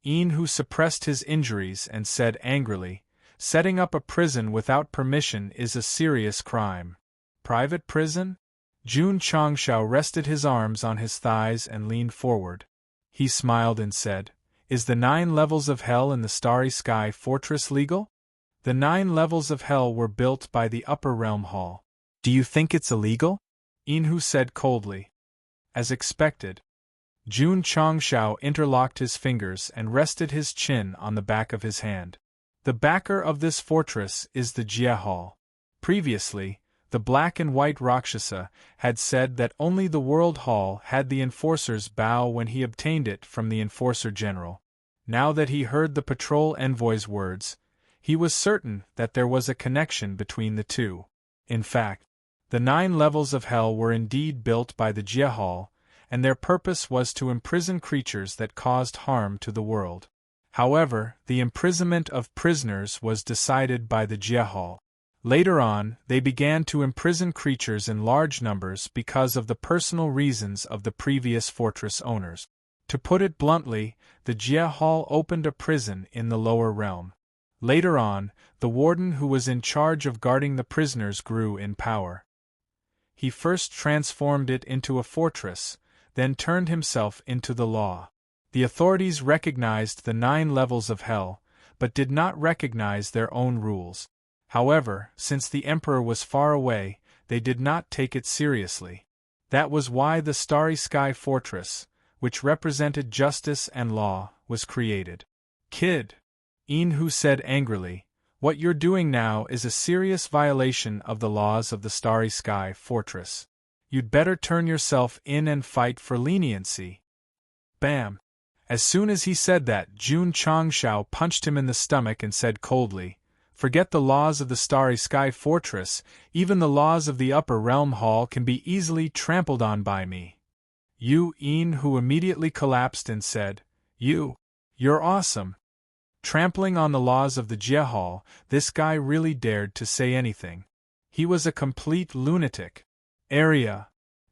Who suppressed his injuries and said angrily, Setting up a prison without permission is a serious crime. Private prison? Jun Changshao rested his arms on his thighs and leaned forward. He smiled and said, Is the 9 levels of hell in the starry sky fortress legal? The 9 levels of hell were built by the upper realm hall. Do you think it's illegal? Who said coldly. As expected. Jun Changshao interlocked his fingers and rested his chin on the back of his hand. The backer of this fortress is the Jia Hall. Previously, the black and white Rakshasa had said that only the World Hall had the enforcer's bow when he obtained it from the Enforcer General. Now that he heard the patrol envoy's words, he was certain that there was a connection between the two. In fact, the 9 levels of hell were indeed built by the Jia Hall, and their purpose was to imprison creatures that caused harm to the world. However, the imprisonment of prisoners was decided by the Jia Hall. Later on, they began to imprison creatures in large numbers because of the personal reasons of the previous fortress owners. To put it bluntly, the Jia Hall opened a prison in the lower realm. Later on, the warden who was in charge of guarding the prisoners grew in power. He first transformed it into a fortress, then turned himself into the law. The authorities recognized the 9 levels of hell, but did not recognize their own rules. However, since the emperor was far away, they did not take it seriously. That was why the Starry Sky Fortress, which represented justice and law, was created. Kid, Yin-Hu said angrily, what you're doing now is a serious violation of the laws of the Starry Sky Fortress. You'd better turn yourself in and fight for leniency. Bam! As soon as he said that, Jun Changshao punched him in the stomach and said coldly, forget the laws of the Starry Sky Fortress, even the laws of the Upper Realm Hall can be easily trampled on by me. Yin-Hu immediately collapsed and said, You're awesome. Trampling on the laws of the Jia Hall, this guy really dared to say anything. He was a complete lunatic. Area!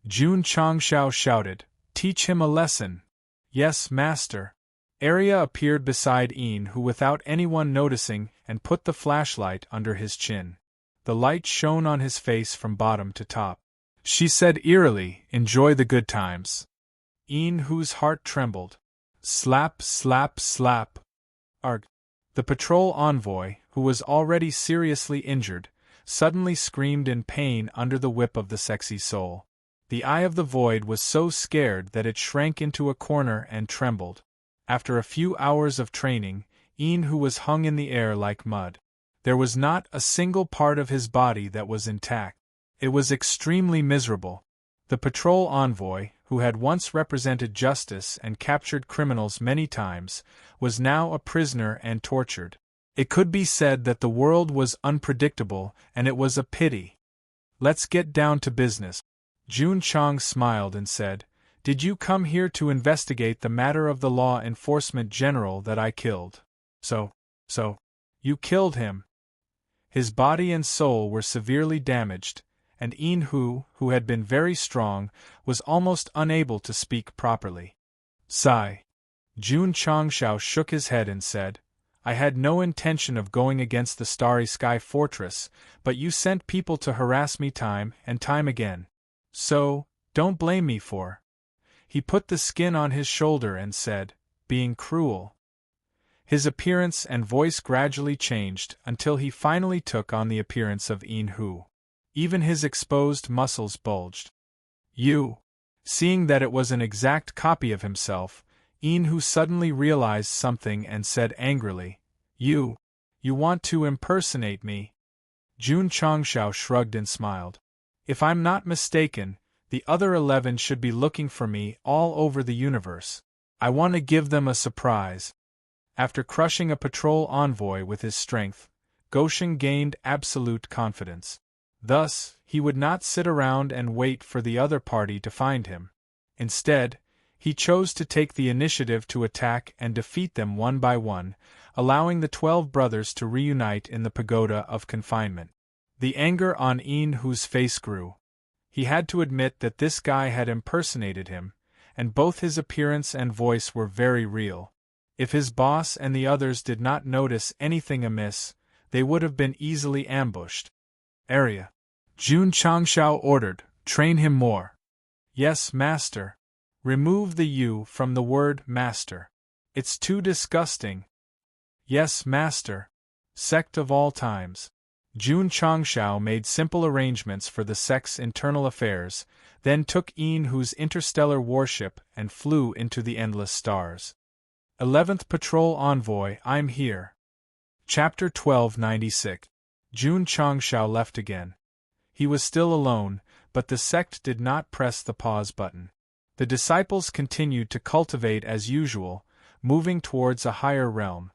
Jun Changshao shouted, teach him a lesson. Yes, master. Arya appeared beside Yin-Hu without anyone noticing and put the flashlight under his chin. The light shone on his face from bottom to top. She said eerily, enjoy the good times. Yin-Hu's heart trembled. Slap, slap, slap. Arg. The patrol envoy, who was already seriously injured, suddenly screamed in pain under the whip of the sexy soul. The eye of the void was so scared that it shrank into a corner and trembled. After a few hours of training, Yin-Hu was hung in the air like mud. There was not a single part of his body that was intact. It was extremely miserable. The patrol envoy, who had once represented justice and captured criminals many times, was now a prisoner and tortured. It could be said that the world was unpredictable, and it was a pity. Let's get down to business. Jun Chang smiled and said, did you come here to investigate the matter of the law enforcement general that I killed? So, you killed him. His body and soul were severely damaged, and Yin-Hu, who had been very strong, was almost unable to speak properly. Sigh. Jun Changshao shook his head and said, I had no intention of going against the Starry Sky Fortress, but you sent people to harass me time and time again. So, don't blame me for. He put the skin on his shoulder and said, being cruel. His appearance and voice gradually changed until he finally took on the appearance of Yin-Hu. Even his exposed muscles bulged. Seeing that it was an exact copy of himself, Yin-Hu suddenly realized something and said angrily, You want to impersonate me? Jun Changshao shrugged and smiled. If I'm not mistaken, the other 11 should be looking for me all over the universe. I want to give them a surprise. After crushing a patrol envoy with his strength, Goshen gained absolute confidence. Thus, he would not sit around and wait for the other party to find him. Instead, he chose to take the initiative to attack and defeat them one by one, allowing the 12 brothers to reunite in the pagoda of confinement. The anger on Yin-Hu's face grew. He had to admit that this guy had impersonated him, and both his appearance and voice were very real. If his boss and the others did not notice anything amiss, they would have been easily ambushed. Area. Jun Changshao ordered, train him more. Yes, master. Remove the U from the word master. It's too disgusting. Yes, master. Sect of all times. Jun Changshao made simple arrangements for the sect's internal affairs, then took Yin-Hu's interstellar warship and flew into the endless stars. 11th Patrol Envoy, I'm here. Chapter 1296. Jun Changshao left again. He was still alone, but the sect did not press the pause button. The disciples continued to cultivate as usual, moving towards a higher realm.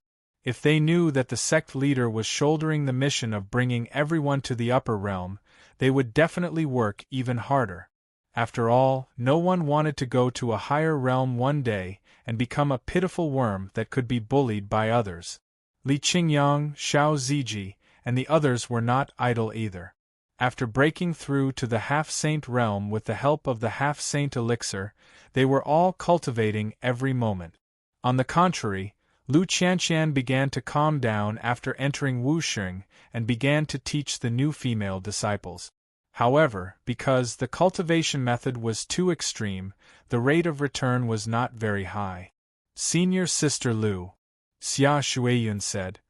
If they knew that the sect leader was shouldering the mission of bringing everyone to the upper realm, they would definitely work even harder. After all, no one wanted to go to a higher realm one day and become a pitiful worm that could be bullied by others. Li Qingyang, Xiao Ziji, and the others were not idle either. After breaking through to the half-saint realm with the help of the half-saint elixir, they were all cultivating every moment. On the contrary, Lu Qianqian began to calm down after entering Wusheng and began to teach the new female disciples. However, because the cultivation method was too extreme, the rate of return was not very high. Senior Sister Lu, Xia Shuiyun said,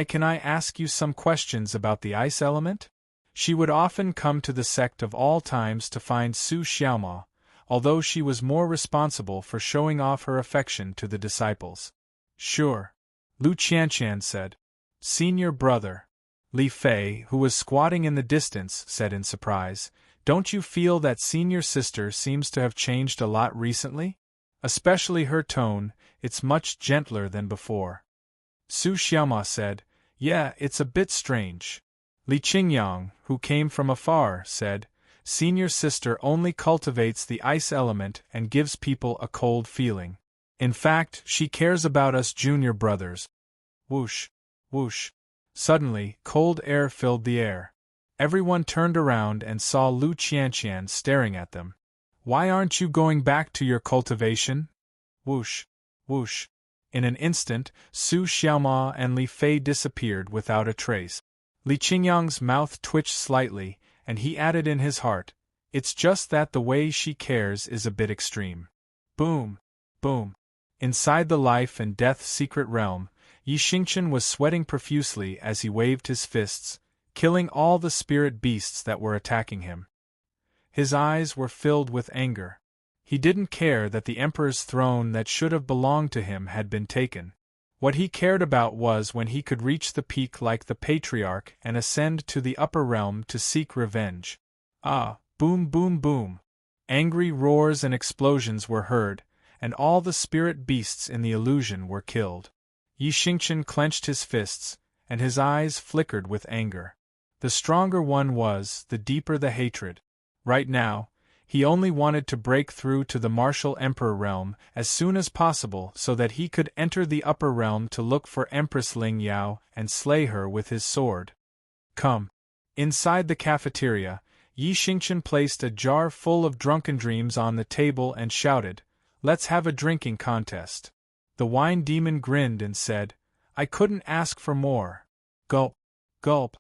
Can I ask you some questions about the ice element? She would often come to the sect of all times to find Su Xiaoma, although she was more responsible for showing off her affection to the disciples. Sure, Lu Qianqian said. Senior brother. Li Fei, who was squatting in the distance, said in surprise, Don't you feel that senior sister seems to have changed a lot recently? Especially her tone, it's much gentler than before. Su Xiaoma said, Yeah, it's a bit strange. Li Qingyang, who came from afar, said, Senior sister only cultivates the ice element and gives people a cold feeling. In fact, she cares about us junior brothers. Whoosh, whoosh. Suddenly, cold air filled the air. Everyone turned around and saw Lu Qianqian staring at them. Why aren't you going back to your cultivation? Whoosh, whoosh. In an instant, Su Xiaoma and Li Fei disappeared without a trace. Li Qingyang's mouth twitched slightly, and he added in his heart, It's just that the way she cares is a bit extreme. Boom, boom. Inside the life and death secret realm, Yi Xingchen was sweating profusely as he waved his fists, killing all the spirit beasts that were attacking him. His eyes were filled with anger. He didn't care that the emperor's throne that should have belonged to him had been taken. What he cared about was when he could reach the peak like the patriarch and ascend to the upper realm to seek revenge. Boom boom boom. Angry roars and explosions were heard, and all the spirit beasts in the illusion were killed. Yi Xingchen clenched his fists, and his eyes flickered with anger. The stronger one was, the deeper the hatred. Right now, he only wanted to break through to the martial emperor realm as soon as possible so that he could enter the upper realm to look for Empress Ling Yao and slay her with his sword. Come. Inside the cafeteria, Yi Xingchen placed a jar full of drunken dreams on the table and shouted, Let's have a drinking contest. The wine demon grinned and said, I couldn't ask for more. Gulp, gulp.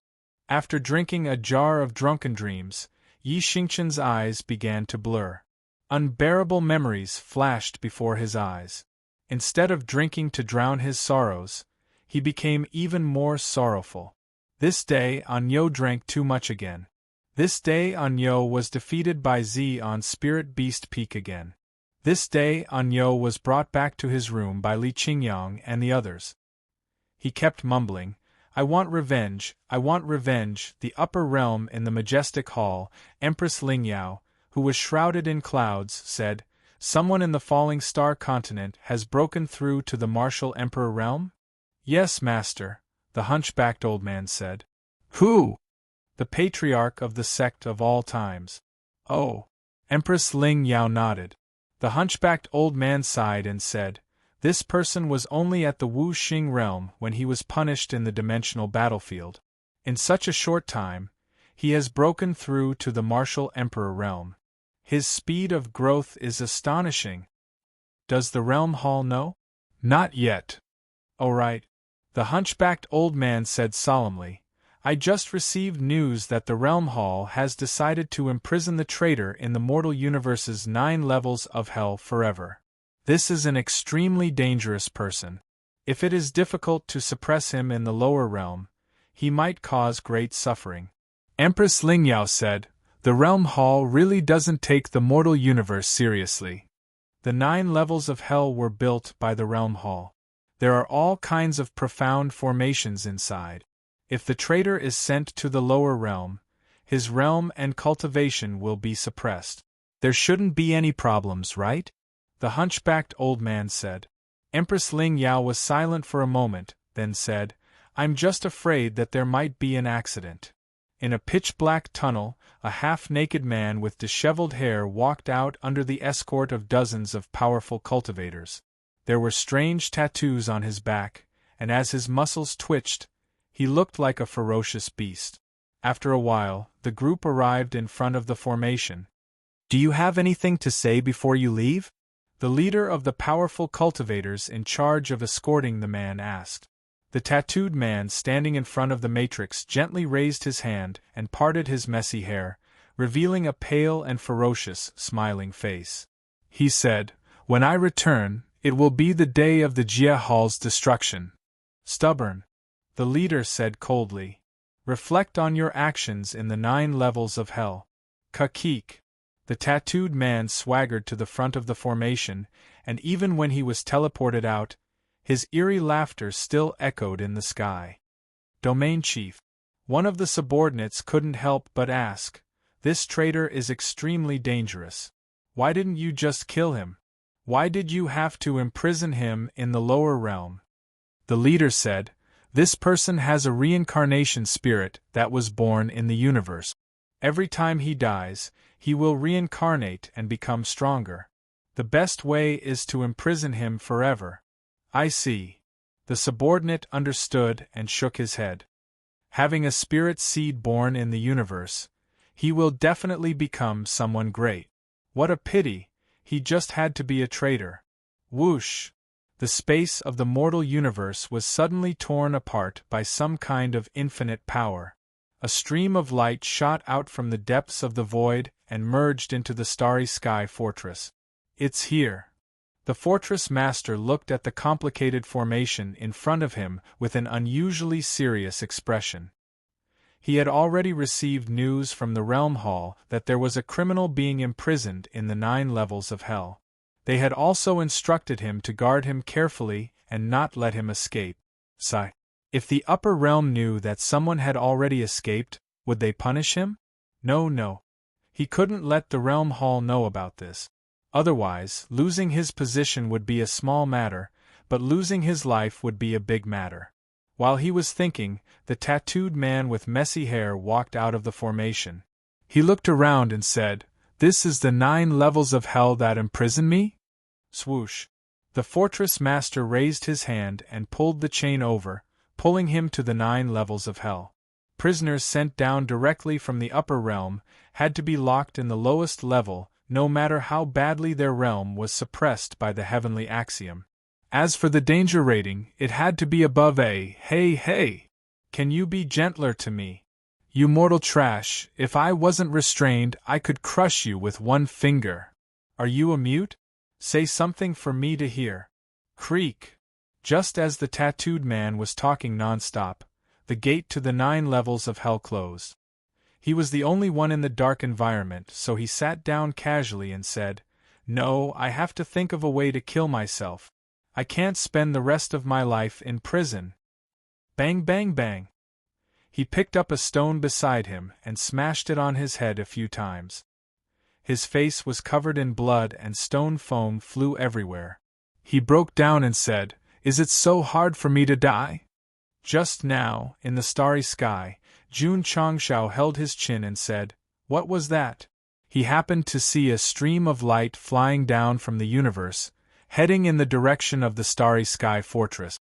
After drinking a jar of drunken dreams, Yi Xingchen's eyes began to blur. Unbearable memories flashed before his eyes. Instead of drinking to drown his sorrows, he became even more sorrowful. This day Anyo drank too much again. This day Anyo was defeated by Z on Spirit Beast Peak again. This day Anyo was brought back to his room by Li Qingyang and the others. He kept mumbling, I want revenge, the upper realm in the majestic hall. Empress Ling Yao, who was shrouded in clouds, said, Someone in the falling star continent has broken through to the martial emperor realm? Yes, master, the hunchbacked old man said. Who? The patriarch of the sect of all times. Oh. Empress Ling Yao nodded. The hunchbacked old man sighed and said, This person was only at the Wuxing realm when he was punished in the dimensional battlefield. In such a short time, he has broken through to the martial emperor realm. His speed of growth is astonishing. Does the realm hall know? Not yet. Oh right. The hunchbacked old man said solemnly, I just received news that the realm hall has decided to imprison the traitor in the mortal universe's 9 levels of hell forever. This is an extremely dangerous person. If it is difficult to suppress him in the lower realm, he might cause great suffering. Empress Ling Yao said, The realm hall really doesn't take the mortal universe seriously. The 9 levels of hell were built by the realm hall. There are all kinds of profound formations inside. If the traitor is sent to the lower realm, his realm and cultivation will be suppressed. There shouldn't be any problems, right? The hunchbacked old man said. Empress Ling Yao was silent for a moment, then said, I'm just afraid that there might be an accident. In a pitch-black tunnel, a half-naked man with disheveled hair walked out under the escort of dozens of powerful cultivators. There were strange tattoos on his back, and as his muscles twitched, He looked like a ferocious beast. After a while, the group arrived in front of the formation. "Do you have anything to say before you leave?" the leader of the powerful cultivators in charge of escorting the man asked. The tattooed man standing in front of the matrix gently raised his hand and parted his messy hair, revealing a pale and ferocious, smiling face. He said, "When I return, it will be the day of the Jia Hall's destruction." "Stubborn," the leader said coldly. "Reflect on your actions in the 9 levels of hell." Kakik. The tattooed man swaggered to the front of the formation, and even when he was teleported out, his eerie laughter still echoed in the sky. Domain Chief. One of the subordinates couldn't help but ask, "This traitor is extremely dangerous. Why didn't you just kill him? Why did you have to imprison him in the lower realm?" The leader said, "This person has a reincarnation spirit that was born in the universe. Every time he dies, he will reincarnate and become stronger. The best way is to imprison him forever." "I see." The subordinate understood and shook his head. "Having a spirit seed born in the universe, he will definitely become someone great. What a pity, he just had to be a traitor." Whoosh! The space of the mortal universe was suddenly torn apart by some kind of infinite power. A stream of light shot out from the depths of the void and merged into the starry sky fortress. "It's here." The fortress master looked at the complicated formation in front of him with an unusually serious expression. He had already received news from the Realm Hall that there was a criminal being imprisoned in the 9 levels of hell. They had also instructed him to guard him carefully and not let him escape. Sigh. If the upper realm knew that someone had already escaped, would they punish him? No. He couldn't let the Realm Hall know about this. Otherwise, losing his position would be a small matter, but losing his life would be a big matter. While he was thinking, the tattooed man with messy hair walked out of the formation. He looked around and said, "This is the 9 levels of hell that imprison me?" Swoosh. The fortress master raised his hand and pulled the chain over, pulling him to the 9 levels of hell. Prisoners sent down directly from the upper realm had to be locked in the lowest level, no matter how badly their realm was suppressed by the heavenly axiom. As for the danger rating, it had to be above A. Hey! Can you be gentler to me? You mortal trash, if I wasn't restrained, I could crush you with one finger. Are you a mute? Say something for me to hear. Creak. Just as the tattooed man was talking nonstop, the gate to the 9 levels of hell closed. He was the only one in the dark environment, so he sat down casually and said, "No, I have to think of a way to kill myself. I can't spend the rest of my life in prison." Bang, bang, bang. He picked up a stone beside him and smashed it on his head a few times. His face was covered in blood and stone foam flew everywhere. He broke down and said, "Is it so hard for me to die?" Just now, in the starry sky, Jun Changshao held his chin and said, "What was that?" He happened to see a stream of light flying down from the universe, heading in the direction of the starry sky fortress.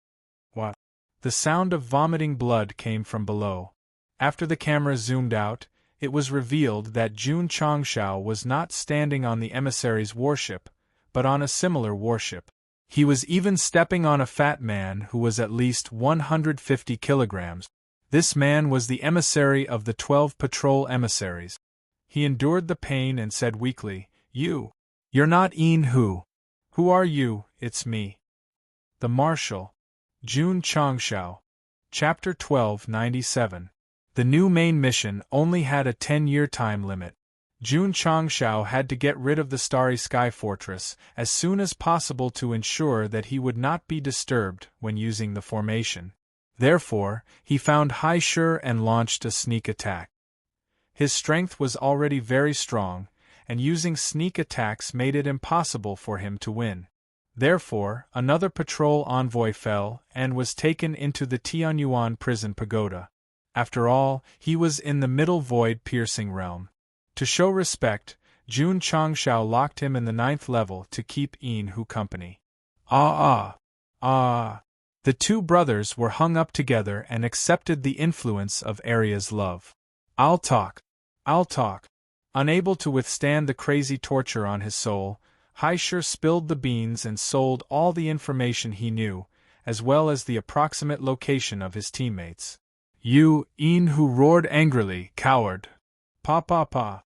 What? The sound of vomiting blood came from below. After the camera zoomed out, it was revealed that Jun Changshao was not standing on the emissary's warship, but on a similar warship. He was even stepping on a fat man who was at least 150 kilograms. This man was the emissary of the 12 patrol emissaries. He endured the pain and said weakly, You're not Een Hu. Who are you? It's me. The Marshal. Jun Changshao. Chapter 1297. The new main mission only had a 10-year time limit. Jun Changshao had to get rid of the Starry Sky Fortress as soon as possible to ensure that he would not be disturbed when using the formation. Therefore, he found Hai Shi and launched a sneak attack. His strength was already very strong, and using sneak attacks made it impossible for him to win. Therefore, another patrol envoy fell and was taken into the Tianyuan prison pagoda. After all, he was in the middle void-piercing realm. To show respect, Jun Changshao locked him in the 9th level to keep Een Hu company. Ah! The two brothers were hung up together and accepted the influence of Arya's love. I'll talk. Unable to withstand the crazy torture on his soul, Haishur spilled the beans and sold all the information he knew, as well as the approximate location of his teammates. You, who roared angrily, coward. Pa.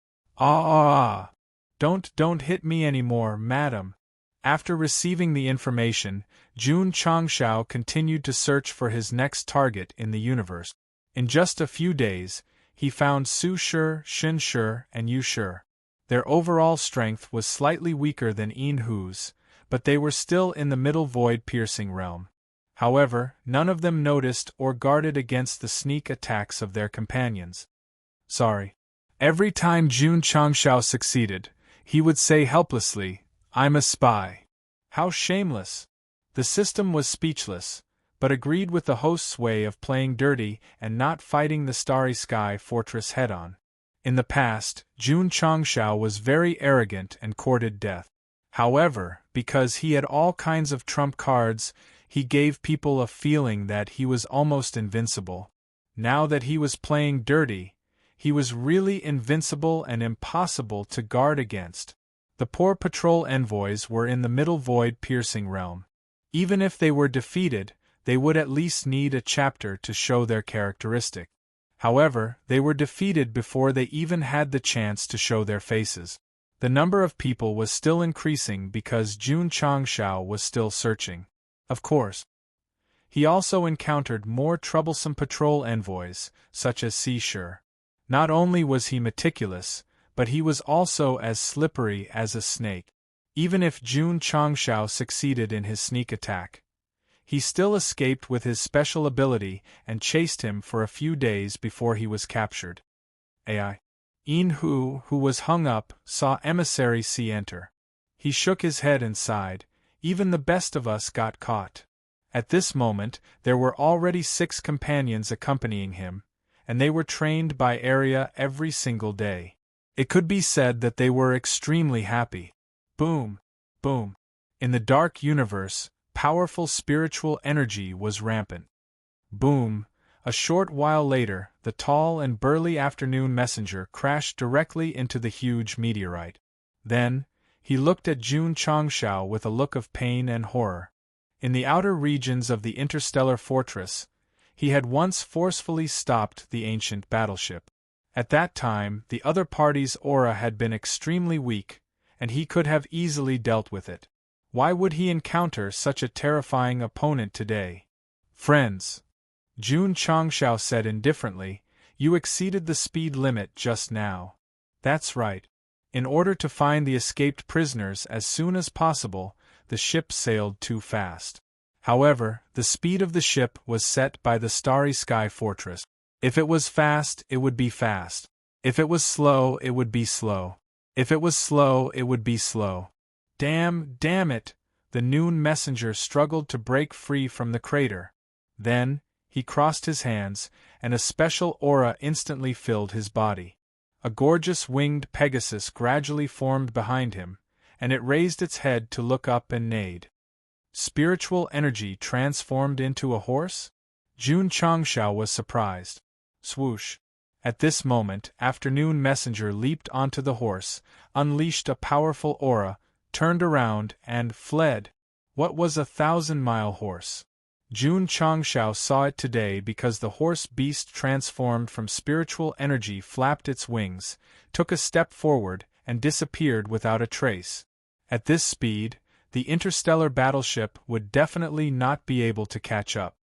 Don't hit me anymore, madam. After receiving the information, Jun Changshao continued to search for his next target in the universe. In just a few days, he found Su Shi, Shin Shi, and Yu Shi. Their overall strength was slightly weaker than Hu's, but they were still in the middle void-piercing realm. However, none of them noticed or guarded against the sneak attacks of their companions. Sorry. Every time Jun Changshao succeeded, he would say helplessly, I'm a spy. How shameless! The system was speechless, but agreed with the host's way of playing dirty and not fighting the Starry Sky Fortress head-on. In the past, Jun Changshao was very arrogant and courted death. However, because he had all kinds of trump cards, he gave people a feeling that he was almost invincible. Now that he was playing dirty, he was really invincible and impossible to guard against. The poor patrol envoys were in the middle void-piercing realm. Even if they were defeated, they would at least need a chapter to show their characteristic. However, they were defeated before they even had the chance to show their faces. The number of people was still increasing because Jun Changshao was still searching. Of course. He also encountered more troublesome patrol envoys, such as Si Shi. Not only was he meticulous, but he was also as slippery as a snake. Even if Jun Changshao succeeded in his sneak attack, he still escaped with his special ability and chased him for a few days before he was captured. Who was hung up, saw Emissary C enter. He shook his head and sighed, even the best of us got caught. At this moment, there were already 6 companions accompanying him, and they were trained by Arya every single day. It could be said that they were extremely happy. Boom. In the dark universe, powerful spiritual energy was rampant. Boom. A short while later, the tall and burly afternoon messenger crashed directly into the huge meteorite. Then, he looked at Jun Changshao with a look of pain and horror. In the outer regions of the interstellar fortress, he had once forcefully stopped the ancient battleship. At that time, the other party's aura had been extremely weak, and he could have easily dealt with it. Why would he encounter such a terrifying opponent today? Friends, Jun Changshao said indifferently, you exceeded the speed limit just now. That's right. In order to find the escaped prisoners as soon as possible, the ship sailed too fast. However, the speed of the ship was set by the Starry Sky Fortress. If it was fast, it would be fast. If it was slow, it would be slow. If it was slow, it would be slow. Damn it! The noon messenger struggled to break free from the crater. Then, he crossed his hands, and a special aura instantly filled his body. A gorgeous winged Pegasus gradually formed behind him, and it raised its head to look up and neighed. Spiritual energy transformed into a horse? Jun Changshao was surprised. Swoosh. At this moment, Afternoon Messenger leaped onto the horse, unleashed a powerful aura, turned around, and fled. What was a 1,000-mile horse? Jun Changshao saw it today because the horse beast transformed from spiritual energy flapped its wings, took a step forward, and disappeared without a trace. At this speed, the interstellar battleship would definitely not be able to catch up.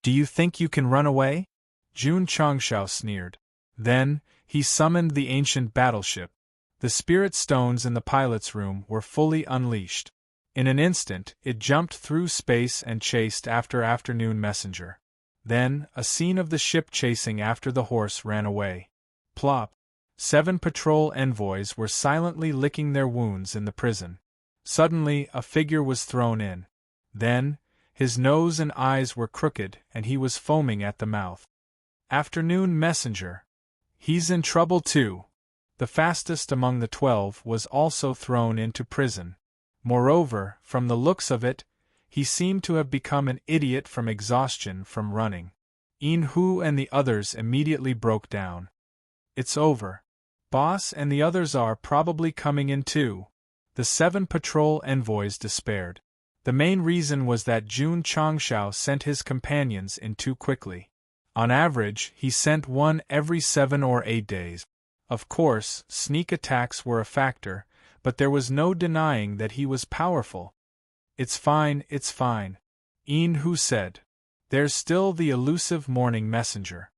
Do you think you can run away? Jun Changshao sneered. Then, he summoned the ancient battleship. The spirit stones in the pilot's room were fully unleashed. In an instant, it jumped through space and chased after Afternoon Messenger. Then, a scene of the ship chasing after the horse ran away. Plop. 7 patrol envoys were silently licking their wounds in the prison. Suddenly, a figure was thrown in. Then, his nose and eyes were crooked and he was foaming at the mouth. Afternoon Messenger. He's in trouble too. The fastest among the 12 was also thrown into prison. Moreover, from the looks of it, He seemed to have become an idiot from exhaustion from running. Yin Hu and the others immediately broke down. It's over. Boss and the others are probably coming in too. The 7 patrol envoys despaired. The main reason was that Jun Changshao sent his companions in too quickly. On average, he sent one every 7 or 8 days. Of course, sneak attacks were a factor, but there was no denying that he was powerful. It's fine, Yin Hu said. There's still the elusive morning messenger.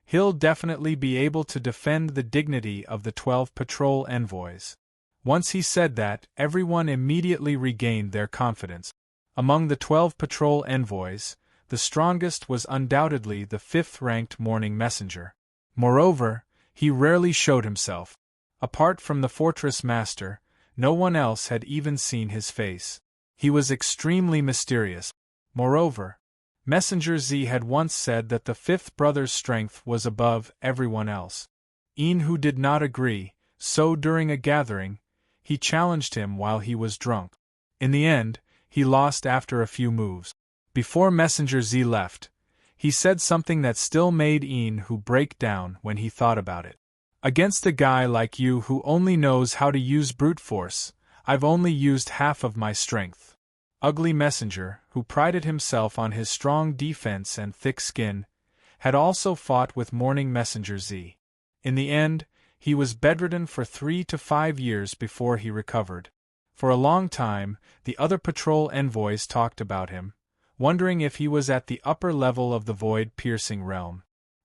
He'll definitely be able to defend the dignity of the 12 patrol envoys. Once he said that, everyone immediately regained their confidence. Among the 12 patrol envoys, the strongest was undoubtedly the 5th-ranked morning messenger. Moreover, he rarely showed himself. Apart from the fortress master, no one else had even seen his face. He was extremely mysterious. Moreover, Messenger Z had once said that the 5th brother's strength was above everyone else. Yin Hu did not agree, so during a gathering, he challenged him while he was drunk. In the end, he lost after a few moves. Before Messenger Z left, he said something that still made Yin Hu break down when he thought about it. Against a guy like you who only knows how to use brute force, I've only used half of my strength. Ugly Messenger, who prided himself on his strong defense and thick skin, had also fought with Morning Messenger Z. In the end, he was bedridden for 3 to 5 years before he recovered. For a long time, the other patrol envoys talked about him, wondering if he was at the upper level of the void-piercing realm.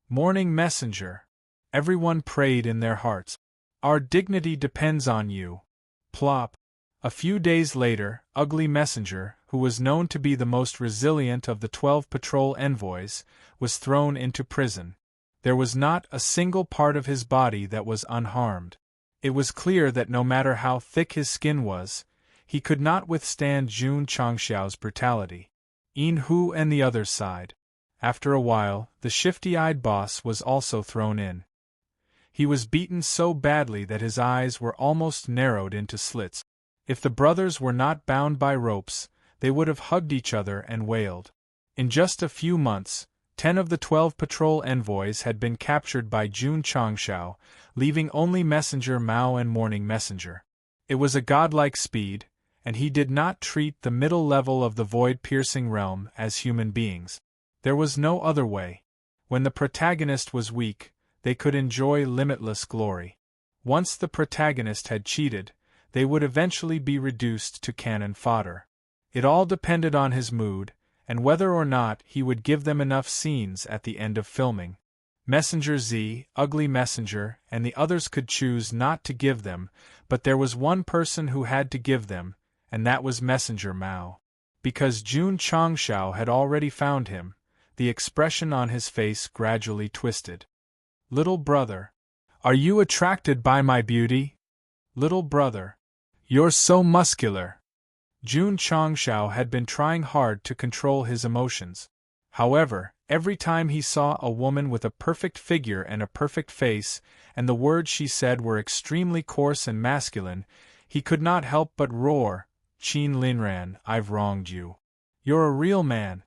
Morning Messenger. Everyone prayed in their hearts. Our dignity depends on you. Plop. A few days later, Ugly Messenger, who was known to be the most resilient of the 12 patrol envoys, was thrown into prison. There was not a single part of his body that was unharmed. It was clear that no matter how thick his skin was, he could not withstand Jun Changxiao's brutality. Yin Hu and the others sighed. After a while, the shifty-eyed boss was also thrown in. He was beaten so badly that his eyes were almost narrowed into slits. If the brothers were not bound by ropes, they would have hugged each other and wailed. In just a few months, 10 of the 12 patrol envoys had been captured by Jun Changshao, leaving only Messenger Mao and Morning Messenger. It was a godlike speed, and he did not treat the middle level of the void-piercing realm as human beings. There was no other way. When the protagonist was weak, they could enjoy limitless glory. Once the protagonist had cheated, they would eventually be reduced to cannon fodder. It all depended on his mood, and whether or not he would give them enough scenes at the end of filming. Messenger Z, Ugly Messenger, and the others could choose not to give them, but there was one person who had to give them, and that was Messenger Mao. Because Jun Changshao had already found him, the expression on his face gradually twisted. Little brother, are you attracted by my beauty? Little brother, you're so muscular. Jun Changshao had been trying hard to control his emotions. However, every time he saw a woman with a perfect figure and a perfect face, and the words she said were extremely coarse and masculine, he could not help but roar, Qin Linran, I've wronged you. You're a real man.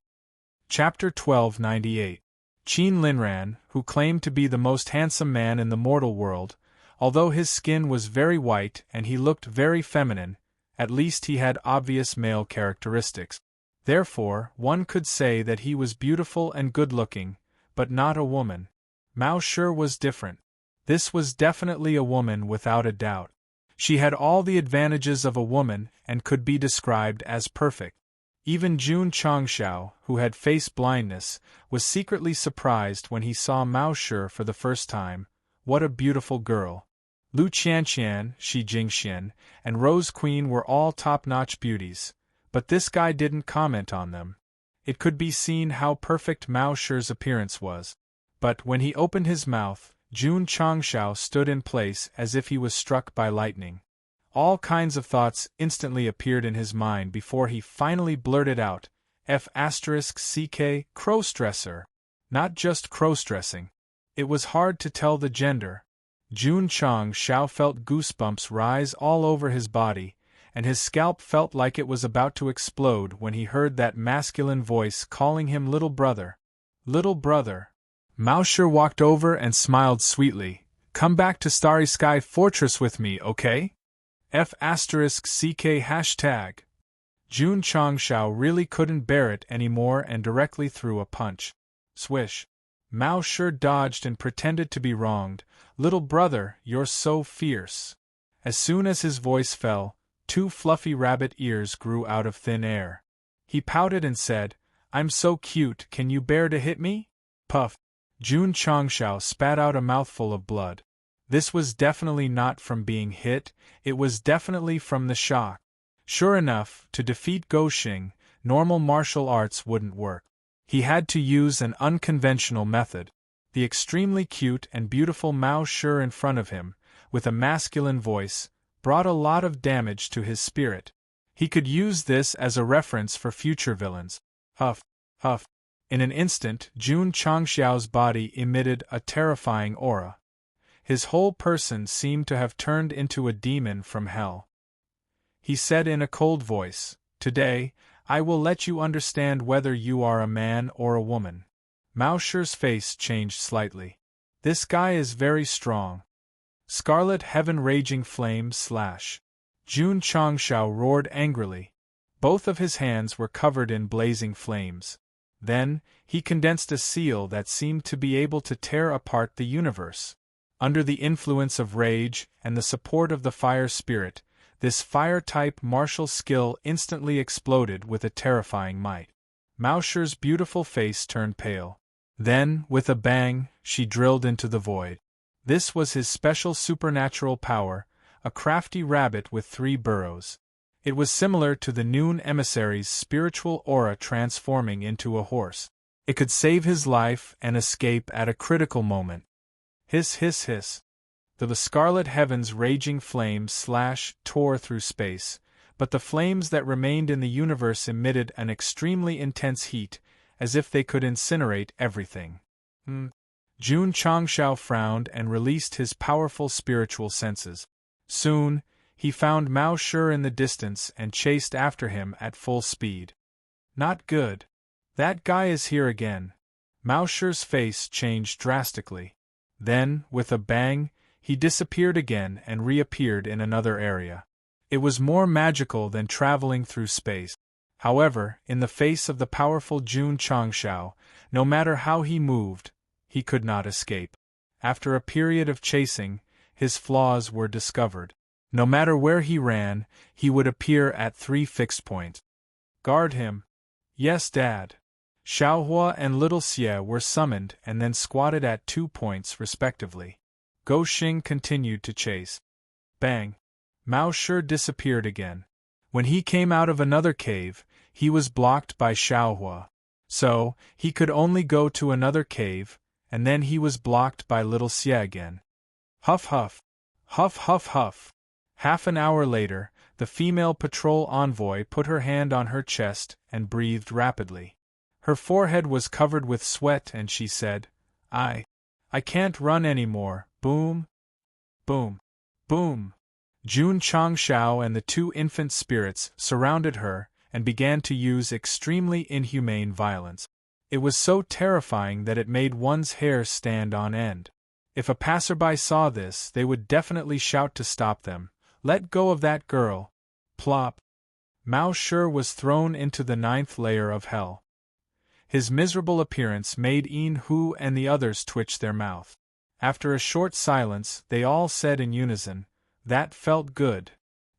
Chapter 1298. Qin Linran, who claimed to be the most handsome man in the mortal world, although his skin was very white and he looked very feminine, at least he had obvious male characteristics. Therefore, one could say that he was beautiful and good-looking, but not a woman. Mao Shi was different. This was definitely a woman without a doubt. She had all the advantages of a woman and could be described as perfect. Even Jun Changshao, who had face blindness, was secretly surprised when he saw Mao Shi for the first time. What a beautiful girl. Lu Qianqian, Shi Jingxian, and Rose Queen were all top-notch beauties, but this guy didn't comment on them. It could be seen how perfect Mao Shi's appearance was. But when he opened his mouth, Jun Changshao stood in place as if he was struck by lightning. All kinds of thoughts instantly appeared in his mind before he finally blurted out, F***CK, cross-dresser. Not just cross-dressing. It was hard to tell the gender. Jun Changshao felt goosebumps rise all over his body, and his scalp felt like it was about to explode when he heard that masculine voice calling him little brother. Little brother. Mao Shi walked over and smiled sweetly. Come back to Starry Sky Fortress with me, okay? F***CK hashtag. Jun Changshao really couldn't bear it anymore and directly threw a punch. Swish. Mao Shi dodged and pretended to be wronged. Little brother, you're so fierce. As soon as his voice fell, 2 fluffy rabbit ears grew out of thin air. He pouted and said, I'm so cute, can you bear to hit me? Puff. Jun Changshao spat out a mouthful of blood. This was definitely not from being hit, it was definitely from the shock. Sure enough, to defeat Goxing, normal martial arts wouldn't work. He had to use an unconventional method. The extremely cute and beautiful Mao Shi in front of him, with a masculine voice, brought a lot of damage to his spirit. He could use this as a reference for future villains. Huff, huff. In an instant, Jun Changxiao's body emitted a terrifying aura. His whole person seemed to have turned into a demon from hell. He said in a cold voice, Today, I will let you understand whether you are a man or a woman. Mao Shi's face changed slightly. This guy is very strong. Scarlet Heaven Raging Flame / Jun Changxiao roared angrily. Both of his hands were covered in blazing flames. Then, he condensed a seal that seemed to be able to tear apart the universe. Under the influence of rage and the support of the fire spirit, this fire-type martial skill instantly exploded with a terrifying might. Mao Shi's beautiful face turned pale. Then, with a bang, she drilled into the void. This was his special supernatural power, a crafty rabbit with 3 burrows. It was similar to the Noon Emissary's spiritual aura transforming into a horse. It could save his life and escape at a critical moment. Hiss hiss hiss. The scarlet heavens raging flames tore through space, but the flames that remained in the universe emitted an extremely intense heat, as if they could incinerate everything. Jun Changxiao frowned and released his powerful spiritual senses. Soon, he found Mao Shi in the distance and chased after him at full speed. Not good. That guy is here again. Mao Shi's face changed drastically. Then, with a bang, he disappeared again and reappeared in another area. It was more magical than traveling through space. However, in the face of the powerful Jun Changxiao, no matter how he moved, he could not escape. After a period of chasing, his flaws were discovered. No matter where he ran, he would appear at 3 fixed points. Guard him. Yes, Dad. Xiaohua and Little Xie were summoned and then squatted at 2 points respectively. Goxing continued to chase. Bang. Mao Shi disappeared again. When he came out of another cave, he was blocked by Xiaohua. So, he could only go to another cave, and then he was blocked by Little Xie again. Huff huff. Huff huff huff. Half an hour later, the female patrol envoy put her hand on her chest and breathed rapidly. Her forehead was covered with sweat and she said, I can't run anymore, boom. Boom. Boom. Jun Changxiao and the 2 infant spirits surrounded her and began to use extremely inhumane violence. It was so terrifying that it made one's hair stand on end. If a passerby saw this, they would definitely shout to stop them. Let go of that girl. Plop. Mao Shi was thrown into the 9th layer of hell. His miserable appearance made Yin Hu and the others twitch their mouth. After a short silence, they all said in unison, That felt good.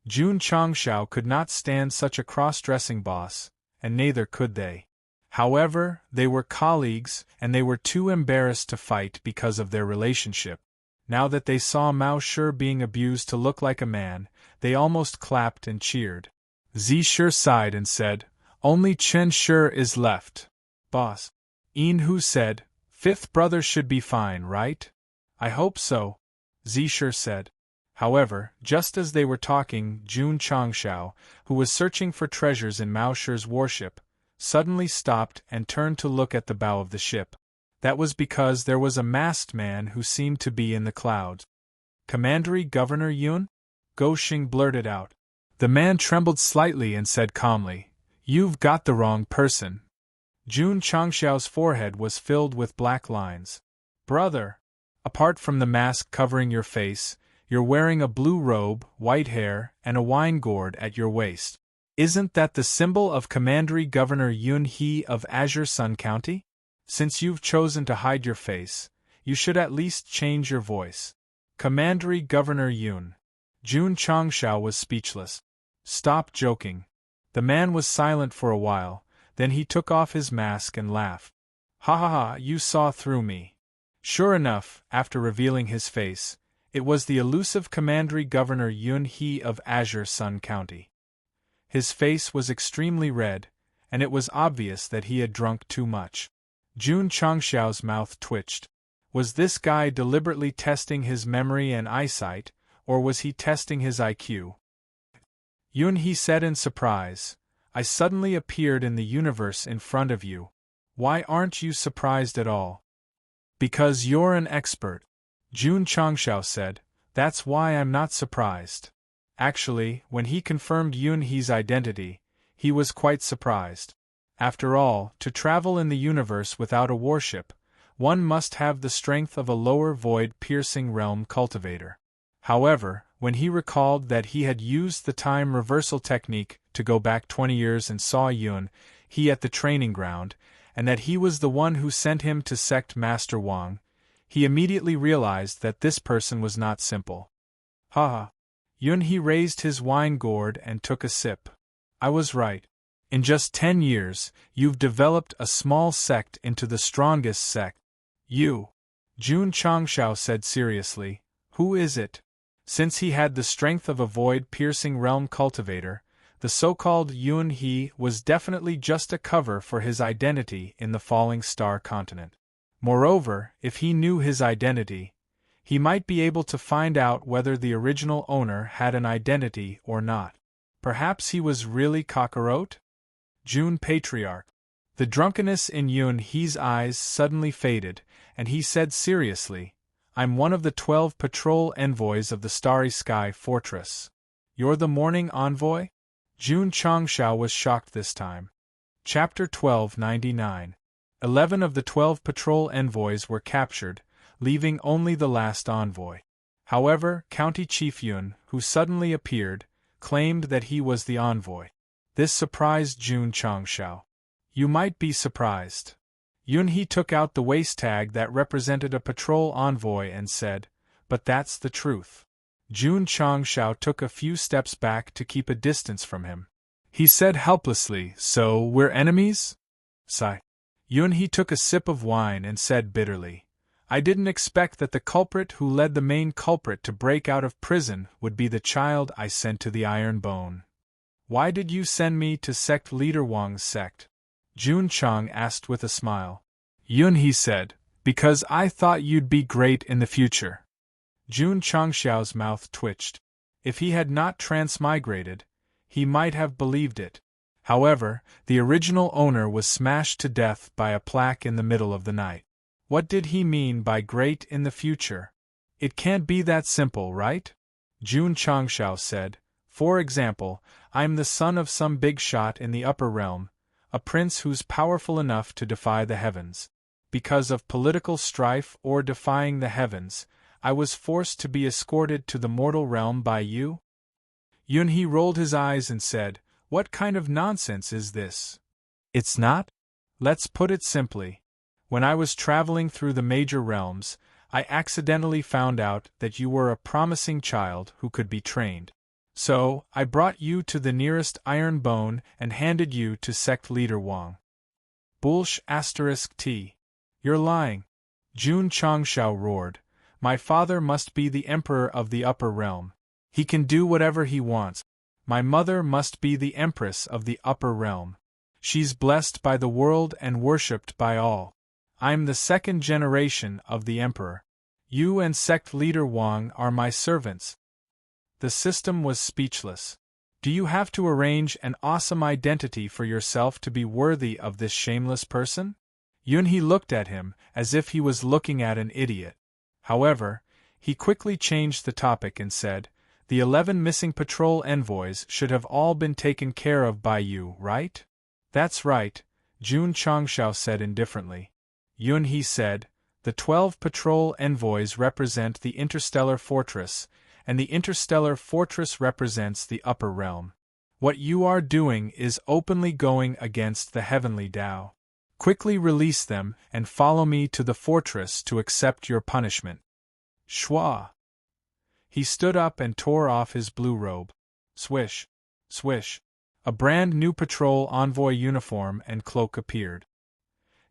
Jun Changxiao could not stand such a cross-dressing boss, and neither could they. However, they were colleagues, and they were too embarrassed to fight because of their relationship. Now that they saw Mao Shi being abused to look like a man, they almost clapped and cheered. Zi Shi sighed and said, Only Chen Shi is left. Boss. Yin Hu said, 5th brother should be fine, right? I hope so, Zi Shi said. However, just as they were talking, Jun Changxiao, who was searching for treasures in Mao Shi's warship, suddenly stopped and turned to look at the bow of the ship. That was because there was a masked man who seemed to be in the clouds. Commandery Governor Yun? Goxing blurted out. The man trembled slightly and said calmly, "You've got the wrong person." Jun Changxiao's forehead was filled with black lines. "Brother! Apart from the mask covering your face, you're wearing a blue robe, white hair, and a wine gourd at your waist. Isn't that the symbol of Commandery Governor Yun He of Azure Sun County? Since you've chosen to hide your face, you should at least change your voice." Commandery Governor Yun. Jun Changxiao was speechless. "Stop joking." The man was silent for a while, then he took off his mask and laughed. "Ha ha ha, you saw through me." Sure enough, after revealing his face, it was the elusive Commandery Governor Yun He of Azure Sun County. His face was extremely red, and it was obvious that he had drunk too much. Jun Changxiao's mouth twitched. Was this guy deliberately testing his memory and eyesight, or was he testing his IQ? Yun He said in surprise, "I suddenly appeared in the universe in front of you. Why aren't you surprised at all?" "Because you're an expert," Jun Changxiao said. "That's why I'm not surprised." Actually, when he confirmed Yun He's identity, he was quite surprised. After all, to travel in the universe without a warship, one must have the strength of a lower void-piercing realm cultivator. However, when he recalled that he had used the time reversal technique to go back 20 years and saw Yun He at the training ground, and that he was the one who sent him to Sect Master Wang, he immediately realized that this person was not simple. "Ha ha." Yun He raised his wine gourd and took a sip. "I was right. In just 10 years, you've developed a small sect into the strongest sect." "You?" Jun Changxiao said seriously. "Who is it?" Since he had the strength of a void-piercing realm cultivator, the so-called Yun He was definitely just a cover for his identity in the falling star continent. Moreover, if he knew his identity, he might be able to find out whether the original owner had an identity or not. Perhaps he was really Kakarot? Jun Patriarch. The drunkenness in Yun He's eyes suddenly faded, and he said seriously, "I'm one of the 12 patrol envoys of the Starry Sky Fortress." "You're the morning envoy?" Jun Changxiao was shocked this time. Chapter 1299. 11 of the 12 patrol envoys were captured, leaving only the last envoy. However, County Chief Yun, who suddenly appeared, claimed that he was the envoy. This surprised Jun Changxiao. "You might be surprised." Yun He took out the waist tag that represented a patrol envoy and said, "But that's the truth." Jun Changxiao took a few steps back to keep a distance from him. He said helplessly, "So, we're enemies?" Sigh. Yun He took a sip of wine and said bitterly, "I didn't expect that the culprit who led the main culprit to break out of prison would be the child I sent to the Iron Bone." "Why did you send me to Sect Leader Wang's sect?" Jun Chang asked with a smile. Yun He said, "Because I thought you'd be great in the future." Jun Changxiao's mouth twitched. If he had not transmigrated, he might have believed it. However, the original owner was smashed to death by a plaque in the middle of the night. What did he mean by great in the future? It can't be that simple, right? Jun Changxiao said, "For example, I'm the son of some big shot in the upper realm, a prince who's powerful enough to defy the heavens. Because of political strife or defying the heavens, I was forced to be escorted to the mortal realm by you?" Yun He rolled his eyes and said, "What kind of nonsense is this?" "It's not? Let's put it simply. When I was traveling through the major realms, I accidentally found out that you were a promising child who could be trained. So, I brought you to the nearest Iron Bone and handed you to Sect Leader Wang." **T. You're lying!" Jun Changxiao roared. "My father must be the emperor of the upper realm. He can do whatever he wants. My mother must be the empress of the upper realm. She's blessed by the world and worshipped by all. I'm the second generation of the emperor. You and Sect Leader Wang are my servants." The system was speechless. Do you have to arrange an awesome identity for yourself to be worthy of this shameless person? Yun He looked at him as if he was looking at an idiot. However, he quickly changed the topic and said, The 11 missing patrol envoys should have all been taken care of by you, right? That's right, Jun Changshao said indifferently. Yun He said, the 12 patrol envoys represent the interstellar fortress, and the interstellar fortress represents the upper realm. What you are doing is openly going against the heavenly Tao. Quickly release them and follow me to the fortress to accept your punishment. Shwa! He stood up and tore off his blue robe. Swish! Swish! A brand new patrol envoy uniform and cloak appeared.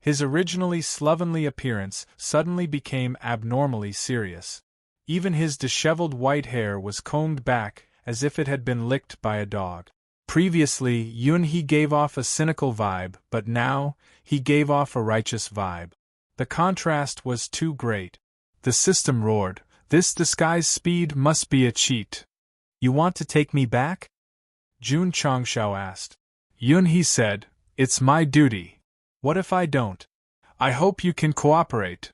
His originally slovenly appearance suddenly became abnormally serious. Even his disheveled white hair was combed back as if it had been licked by a dog. Previously, Yun He gave off a cynical vibe, but now, he gave off a righteous vibe. The contrast was too great. The system roared, "This disguise speed must be a cheat. You want to take me back?" Jun Changshao asked. Yun He said, "It's my duty. What if I don't? I hope you can cooperate."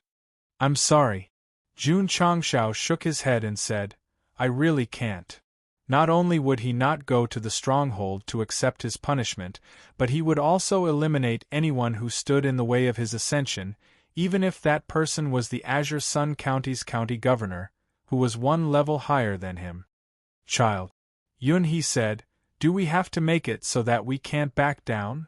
"I'm sorry." Jun Changshao shook his head and said, "I really can't." Not only would he not go to the stronghold to accept his punishment, but he would also eliminate anyone who stood in the way of his ascension, even if that person was the Azure Sun County's county governor, who was one level higher than him. "Child," Yun He said, "do we have to make it so that we can't back down?"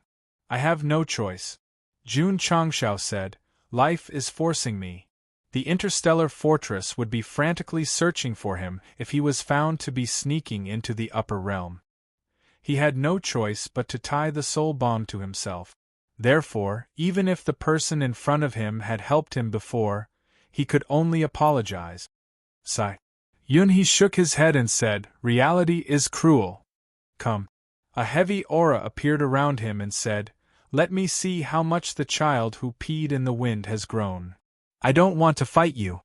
"I have no choice." Jun Changshao said, "Life is forcing me." The interstellar fortress would be frantically searching for him if he was found to be sneaking into the upper realm. He had no choice but to tie the soul bond to himself. Therefore, even if the person in front of him had helped him before, he could only apologize. Sigh. Yun He shook his head and said, "Reality is cruel. Come." A heavy aura appeared around him and said, "Let me see how much the child who peed in the wind has grown." "I don't want to fight you,"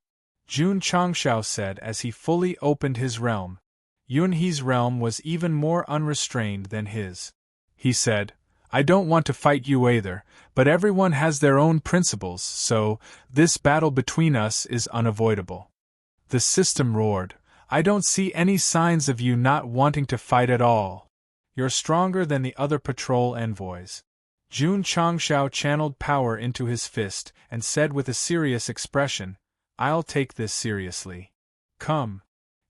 Jun Changshao said as he fully opened his realm. Yun He's realm was even more unrestrained than his. He said, "I don't want to fight you either, but everyone has their own principles, so this battle between us is unavoidable." The system roared, "I don't see any signs of you not wanting to fight at all. You're stronger than the other patrol envoys." Jun Changshao channeled power into his fist and said with a serious expression, "I'll take this seriously. Come."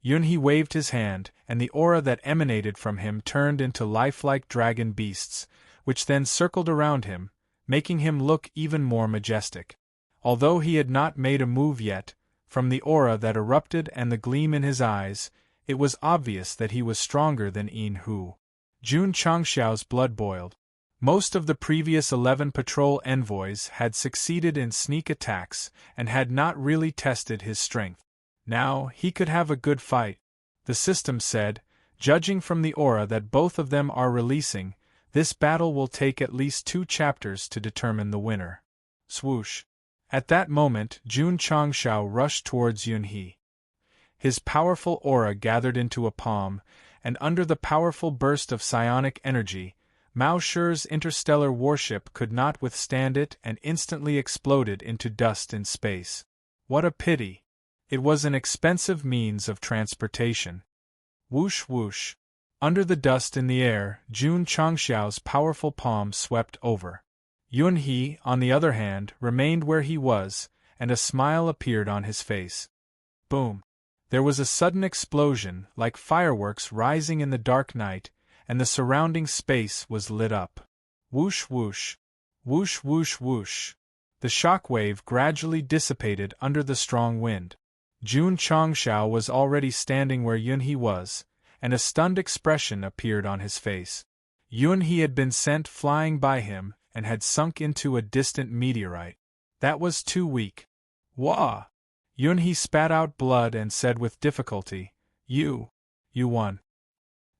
Yun He waved his hand, and the aura that emanated from him turned into lifelike dragon beasts, which then circled around him, making him look even more majestic. Although he had not made a move yet, from the aura that erupted and the gleam in his eyes, it was obvious that he was stronger than Yin Hu. Jun Changshao's blood boiled. Most of the previous 11 patrol envoys had succeeded in sneak attacks and had not really tested his strength. Now, he could have a good fight. The system said, judging from the aura that both of them are releasing, this battle will take at least 2 chapters to determine the winner. Swoosh. At that moment, Jun Changshao rushed towards Yun He. His powerful aura gathered into a palm, and under the powerful burst of psionic energy, Mao Shi's interstellar warship could not withstand it and instantly exploded into dust in space. What a pity! It was an expensive means of transportation. Whoosh whoosh. Under the dust in the air, Jun Changshao's powerful palm swept over. Yun He, on the other hand, remained where he was, and a smile appeared on his face. Boom! There was a sudden explosion, like fireworks rising in the dark night, and the surrounding space was lit up. Whoosh whoosh. Whoosh whoosh whoosh. The shockwave gradually dissipated under the strong wind. Jun Changshao was already standing where Yun He was, and a stunned expression appeared on his face. Yun He had been sent flying by him and had sunk into a distant meteorite. That was too weak. Wah! Yun He spat out blood and said with difficulty, You won."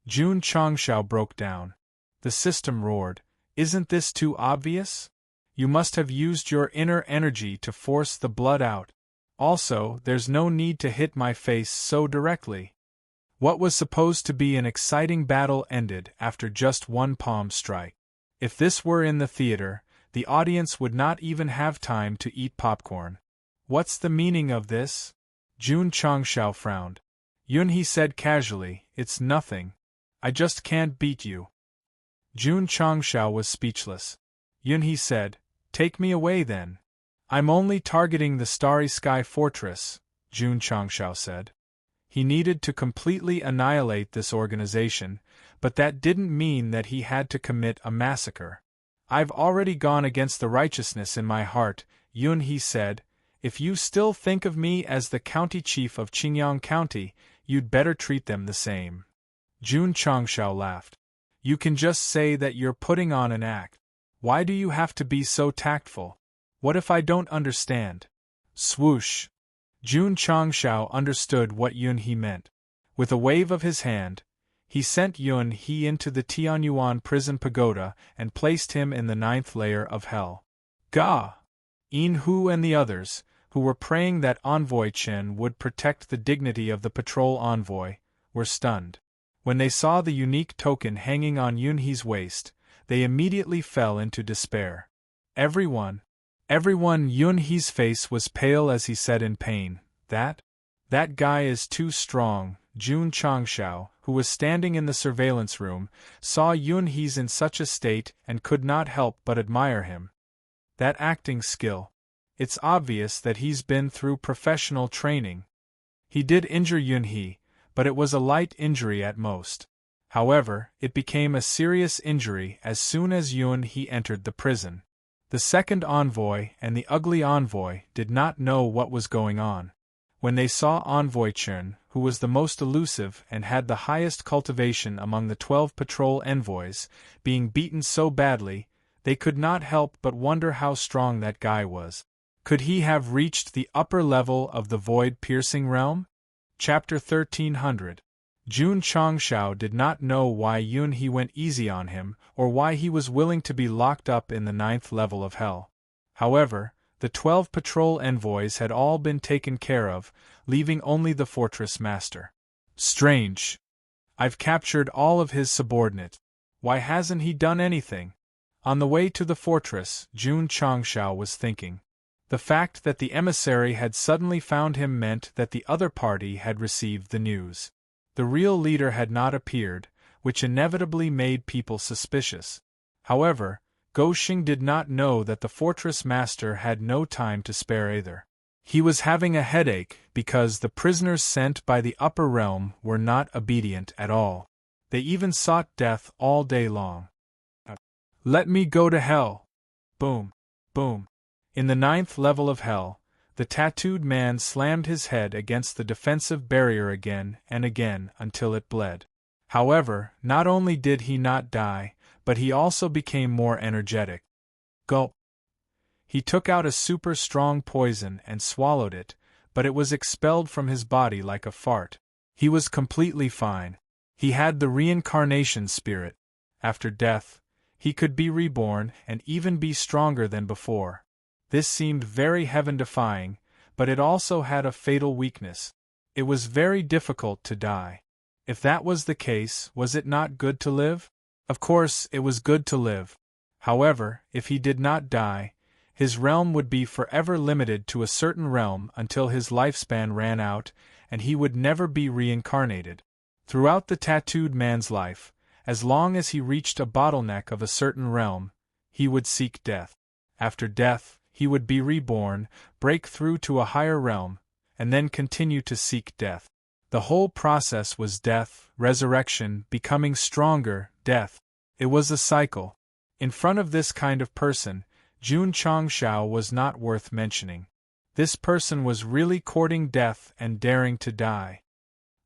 Jun Changshao broke down. The system roared, "Isn't this too obvious? You must have used your inner energy to force the blood out. Also, there's no need to hit my face so directly." What was supposed to be an exciting battle ended after just one palm strike. If this were in the theater, the audience would not even have time to eat popcorn. What's the meaning of this? Jun Changshao frowned. Yunhee said casually, "It's nothing. I just can't beat you." Jun Changshao was speechless. Yunhee said, "Take me away then." "I'm only targeting the Starry Sky Fortress," Jun Changshao said. He needed to completely annihilate this organization, but that didn't mean that he had to commit a massacre. "I've already gone against the righteousness in my heart," Yunhee said. "If you still think of me as the county chief of Qingyang County, you'd better treat them the same." Jun Changshao laughed. "You can just say that you're putting on an act. Why do you have to be so tactful? What if I don't understand?" Swoosh! Jun Changshao understood what Yunhee meant. With a wave of his hand, he sent Yunhee into the Tianyuan prison pagoda and placed him in the 9th layer of hell. Ga! Yin Hu and the others, who were praying that Envoy Chen would protect the dignity of the patrol envoy, were stunned. When they saw the unique token hanging on Yunhee's waist, they immediately fell into despair. Everyone, Yunhee's face was pale as he said in pain, That guy is too strong." Jun Changshao, who was standing in the surveillance room, saw Yunhee's in such a state and could not help but admire him. That acting skill. It's obvious that he's been through professional training. He did injure Yunhee, but it was a light injury at most. However, it became a serious injury as soon as Yunhee entered the prison. The second envoy and the ugly envoy did not know what was going on. When they saw Envoy Chen, who was the most elusive and had the highest cultivation among the 12 patrol envoys, being beaten so badly, they could not help but wonder how strong that guy was. Could he have reached the upper level of the void-piercing realm? Chapter 1300. Jun Changshao did not know why Yunhee went easy on him, or why he was willing to be locked up in the 9th level of hell. However, the 12 patrol envoys had all been taken care of, leaving only the fortress master. Strange. I've captured all of his subordinates. Why hasn't he done anything? On the way to the fortress, Jun Changshao was thinking. The fact that the emissary had suddenly found him meant that the other party had received the news. The real leader had not appeared, which inevitably made people suspicious. However, Go Xing did not know that the fortress master had no time to spare either. He was having a headache because the prisoners sent by the upper realm were not obedient at all. They even sought death all day long. Let me go to hell! Boom! Boom! In the 9th level of hell, the tattooed man slammed his head against the defensive barrier again and again until it bled. However, not only did he not die, but he also became more energetic. Gulp! He took out a super strong poison and swallowed it, but it was expelled from his body like a fart. He was completely fine. He had the reincarnation spirit. After death, he could be reborn and even be stronger than before. This seemed very heaven-defying, but it also had a fatal weakness. It was very difficult to die. If that was the case, was it not good to live? Of course, it was good to live. However, if he did not die, his realm would be forever limited to a certain realm until his lifespan ran out, and he would never be reincarnated. Throughout the tattooed man's life, as long as he reached a bottleneck of a certain realm, he would seek death. After death, he would be reborn, break through to a higher realm, and then continue to seek death. The whole process was death, resurrection, becoming stronger, death. It was a cycle. In front of this kind of person, Jun Changshao was not worth mentioning. This person was really courting death and daring to die.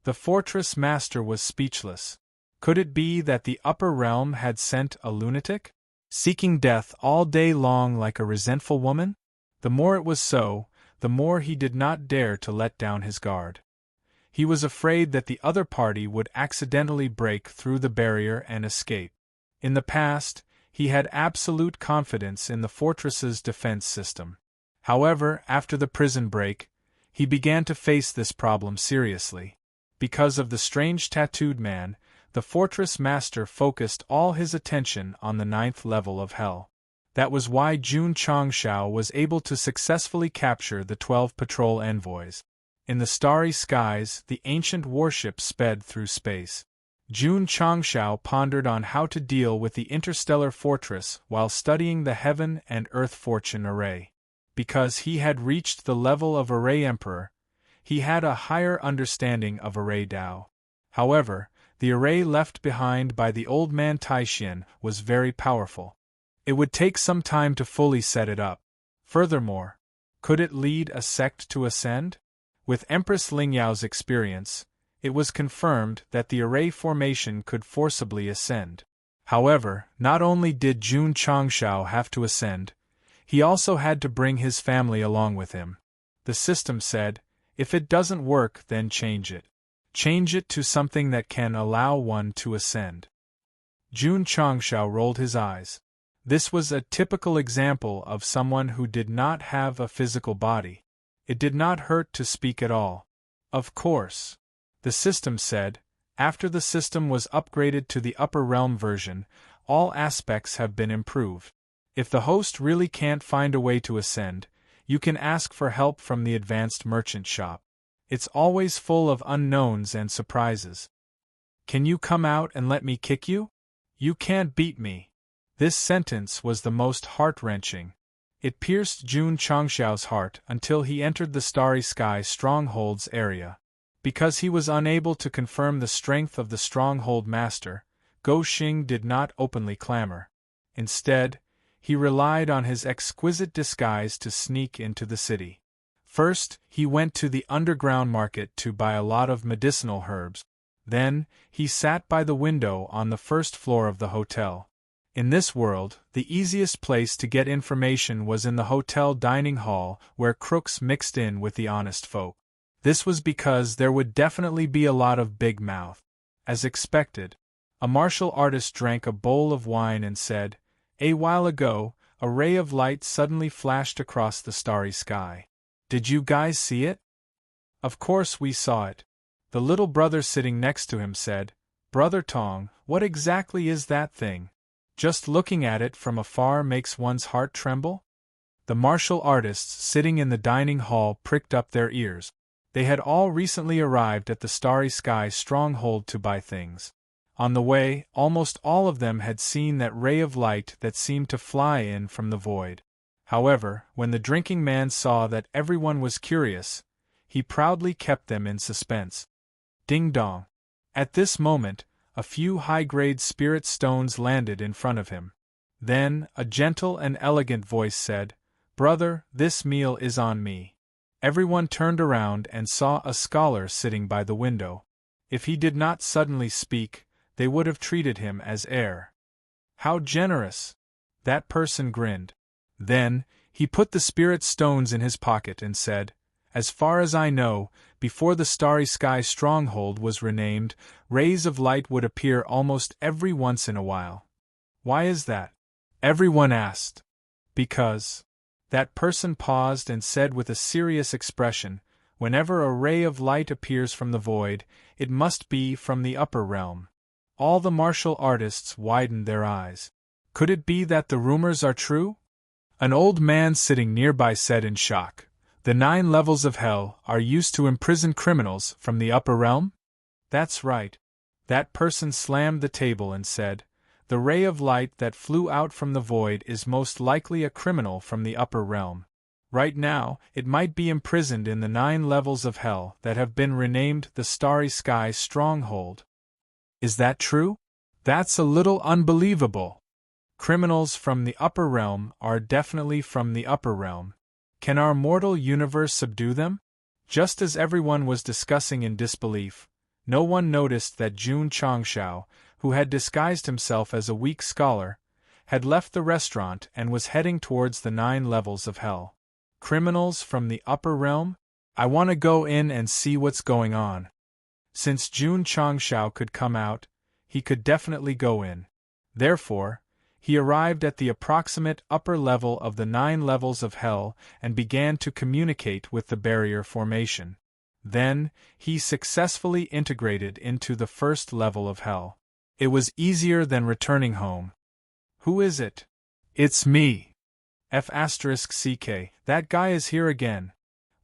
The fortress master was speechless. Could it be that the upper realm had sent a lunatic? Seeking death all day long like a resentful woman? The more it was so, the more he did not dare to let down his guard. He was afraid that the other party would accidentally break through the barrier and escape. In the past, he had absolute confidence in the fortress's defense system. However, after the prison break, he began to face this problem seriously. Because of the strange tattooed man, the fortress master focused all his attention on the 9th level of hell. That was why Jun Changshao was able to successfully capture the 12 patrol envoys. In the starry skies, the ancient warship sped through space. Jun Changshao pondered on how to deal with the interstellar fortress while studying the heaven and earth fortune array. Because he had reached the level of Array Emperor, he had a higher understanding of Array Dao. However, the array left behind by the old man Taishin was very powerful. It would take some time to fully set it up. Furthermore, could it lead a sect to ascend? With Empress Lingyao's experience, it was confirmed that the array formation could forcibly ascend. However, not only did Jun Changshao have to ascend, he also had to bring his family along with him. The system said, if it doesn't work, then change it. Change it to something that can allow one to ascend. Jun Changshao rolled his eyes. This was a typical example of someone who did not have a physical body. It did not hurt to speak at all. Of course. The system said, after the system was upgraded to the upper realm version, all aspects have been improved. If the host really can't find a way to ascend, you can ask for help from the advanced merchant shop. It's always full of unknowns and surprises. Can you come out and let me kick you? You can't beat me. This sentence was the most heart-wrenching. It pierced Jun Changshao's heart until he entered the Starry Sky Stronghold's area. Because he was unable to confirm the strength of the Stronghold Master, Go Xing did not openly clamor. Instead, he relied on his exquisite disguise to sneak into the city. First, he went to the underground market to buy a lot of medicinal herbs. Then, he sat by the window on the first floor of the hotel. In this world, the easiest place to get information was in the hotel dining hall where crooks mixed in with the honest folk. This was because there would definitely be a lot of big mouth. As expected, a martial artist drank a bowl of wine and said, "A while ago, a ray of light suddenly flashed across the starry sky. Did you guys see it?" Of course we saw it. The little brother sitting next to him said, "Brother Tong, what exactly is that thing? Just looking at it from afar makes one's heart tremble?" The martial artists sitting in the dining hall pricked up their ears. They had all recently arrived at the Starry Sky Stronghold to buy things. On the way, almost all of them had seen that ray of light that seemed to fly in from the void. However, when the drinking man saw that everyone was curious, he proudly kept them in suspense. Ding dong. At this moment, a few high-grade spirit stones landed in front of him. Then, a gentle and elegant voice said, "Brother, this meal is on me." Everyone turned around and saw a scholar sitting by the window. If he did not suddenly speak, they would have treated him as heir. How generous! That person grinned. Then, he put the spirit stones in his pocket and said, "As far as I know, before the Starry Sky Stronghold was renamed, rays of light would appear almost every once in a while." "Why is that?" everyone asked. "Because..." That person paused and said with a serious expression, "Whenever a ray of light appears from the void, it must be from the upper realm." All the martial artists widened their eyes. Could it be that the rumors are true? An old man sitting nearby said in shock, "The 9 levels of hell are used to imprison criminals from the upper realm?" "That's right." That person slammed the table and said, "The ray of light that flew out from the void is most likely a criminal from the upper realm. Right now, it might be imprisoned in the 9 levels of hell that have been renamed the Starry Sky Stronghold." "Is that true?" "That's a little unbelievable. Criminals from the upper realm are definitely from the upper realm. Can our mortal universe subdue them?" Just as everyone was discussing in disbelief, no one noticed that Jun Changshao, who had disguised himself as a weak scholar, had left the restaurant and was heading towards the 9 levels of hell. Criminals from the upper realm? I want to go in and see what's going on. Since Jun Changshao could come out, he could definitely go in. Therefore, he arrived at the approximate upper level of the 9 levels of hell and began to communicate with the barrier formation. Then, he successfully integrated into the first level of hell. It was easier than returning home. "Who is it?" "It's me. F***ck, that guy is here again."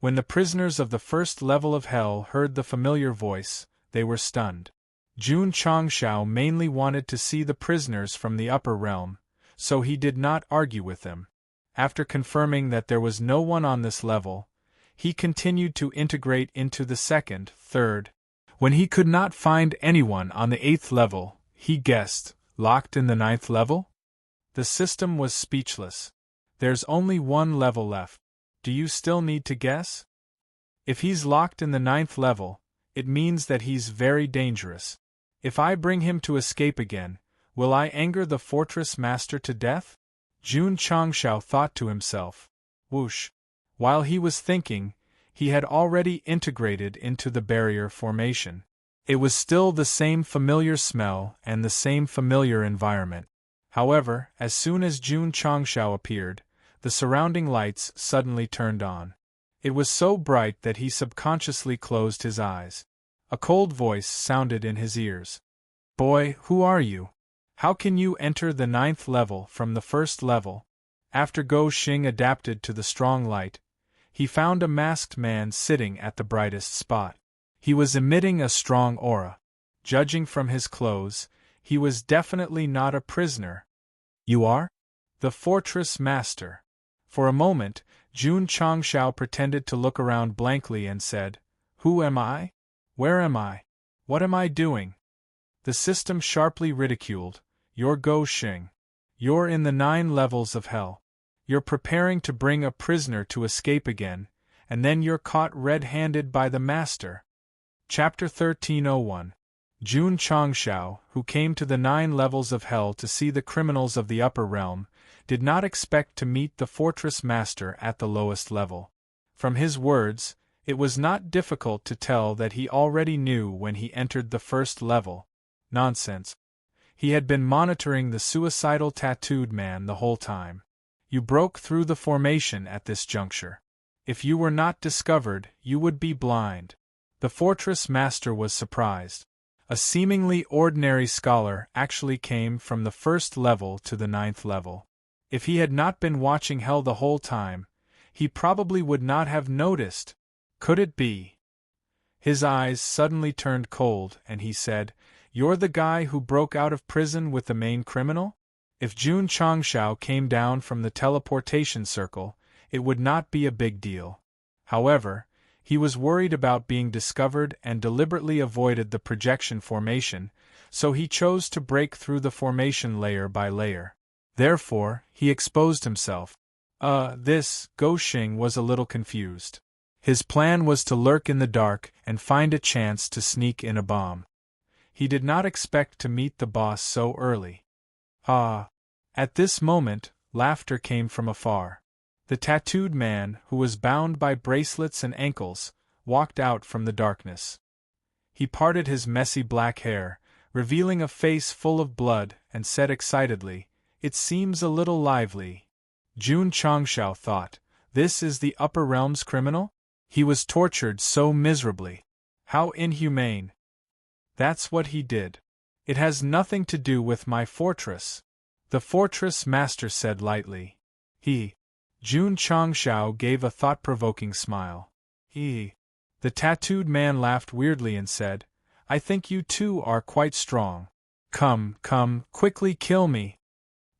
When the prisoners of the first level of hell heard the familiar voice, they were stunned. Jun Changshao mainly wanted to see the prisoners from the upper realm, so he did not argue with them. After confirming that there was no one on this level, he continued to integrate into the second, third. When he could not find anyone on the 8th level, he guessed, locked in the 9th level? The system was speechless. There's only one level left. Do you still need to guess? If he's locked in the 9th level, it means that he's very dangerous. If I bring him to escape again, will I anger the fortress master to death? Jun Changshao thought to himself. Whoosh. While he was thinking, he had already integrated into the barrier formation. It was still the same familiar smell and the same familiar environment. However, as soon as Jun Changshao appeared, the surrounding lights suddenly turned on. It was so bright that he subconsciously closed his eyes. A cold voice sounded in his ears. Boy, who are you? How can you enter the 9th level from the 1st level? After Go Xing adapted to the strong light, he found a masked man sitting at the brightest spot. He was emitting a strong aura. Judging from his clothes, he was definitely not a prisoner. You are? The fortress master. For a moment, Jun Changshao pretended to look around blankly and said, Who am I? Where am I? What am I doing? The system sharply ridiculed, You're Go Xing. You're in the 9 levels of hell. You're preparing to bring a prisoner to escape again, and then you're caught red-handed by the master. Chapter 1301. Jun Changshao, who came to the 9 levels of hell to see the criminals of the upper realm, did not expect to meet the fortress master at the lowest level. From his words, it was not difficult to tell that he already knew when he entered the 1st level. Nonsense. He had been monitoring the suicidal tattooed man the whole time. You broke through the formation at this juncture. If you were not discovered, you would be blind. The fortress master was surprised. A seemingly ordinary scholar actually came from the 1st level to the 9th level. If he had not been watching hell the whole time, he probably would not have noticed. Could it be? His eyes suddenly turned cold and he said, You're the guy who broke out of prison with the main criminal? If Jun Changshao came down from the teleportation circle, it would not be a big deal. However, he was worried about being discovered and deliberately avoided the projection formation, so he chose to break through the formation layer by layer. Therefore, he exposed himself. Go Xing was a little confused. His plan was to lurk in the dark and find a chance to sneak in a bomb. He did not expect to meet the boss so early. At this moment, laughter came from afar. The tattooed man, who was bound by bracelets and ankles, walked out from the darkness. He parted his messy black hair, revealing a face full of blood, and said excitedly, It seems a little lively. Jun Changshao thought, This is the upper realm's criminal? He was tortured so miserably. How inhumane. That's what he did. It has nothing to do with my fortress. The fortress master said lightly. Jun Changshao gave a thought-provoking smile. The tattooed man laughed weirdly and said, I think you two are quite strong. Come, quickly kill me.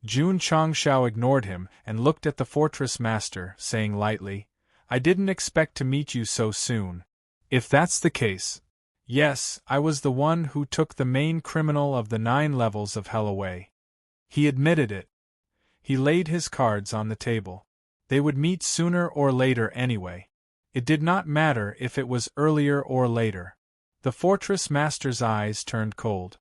Jun Changshao ignored him and looked at the fortress master, saying lightly, I didn't expect to meet you so soon. If that's the case, yes, I was the one who took the main criminal of the 9 levels of hell away. He admitted it. He laid his cards on the table. They would meet sooner or later anyway. It did not matter if it was earlier or later. The fortress master's eyes turned cold.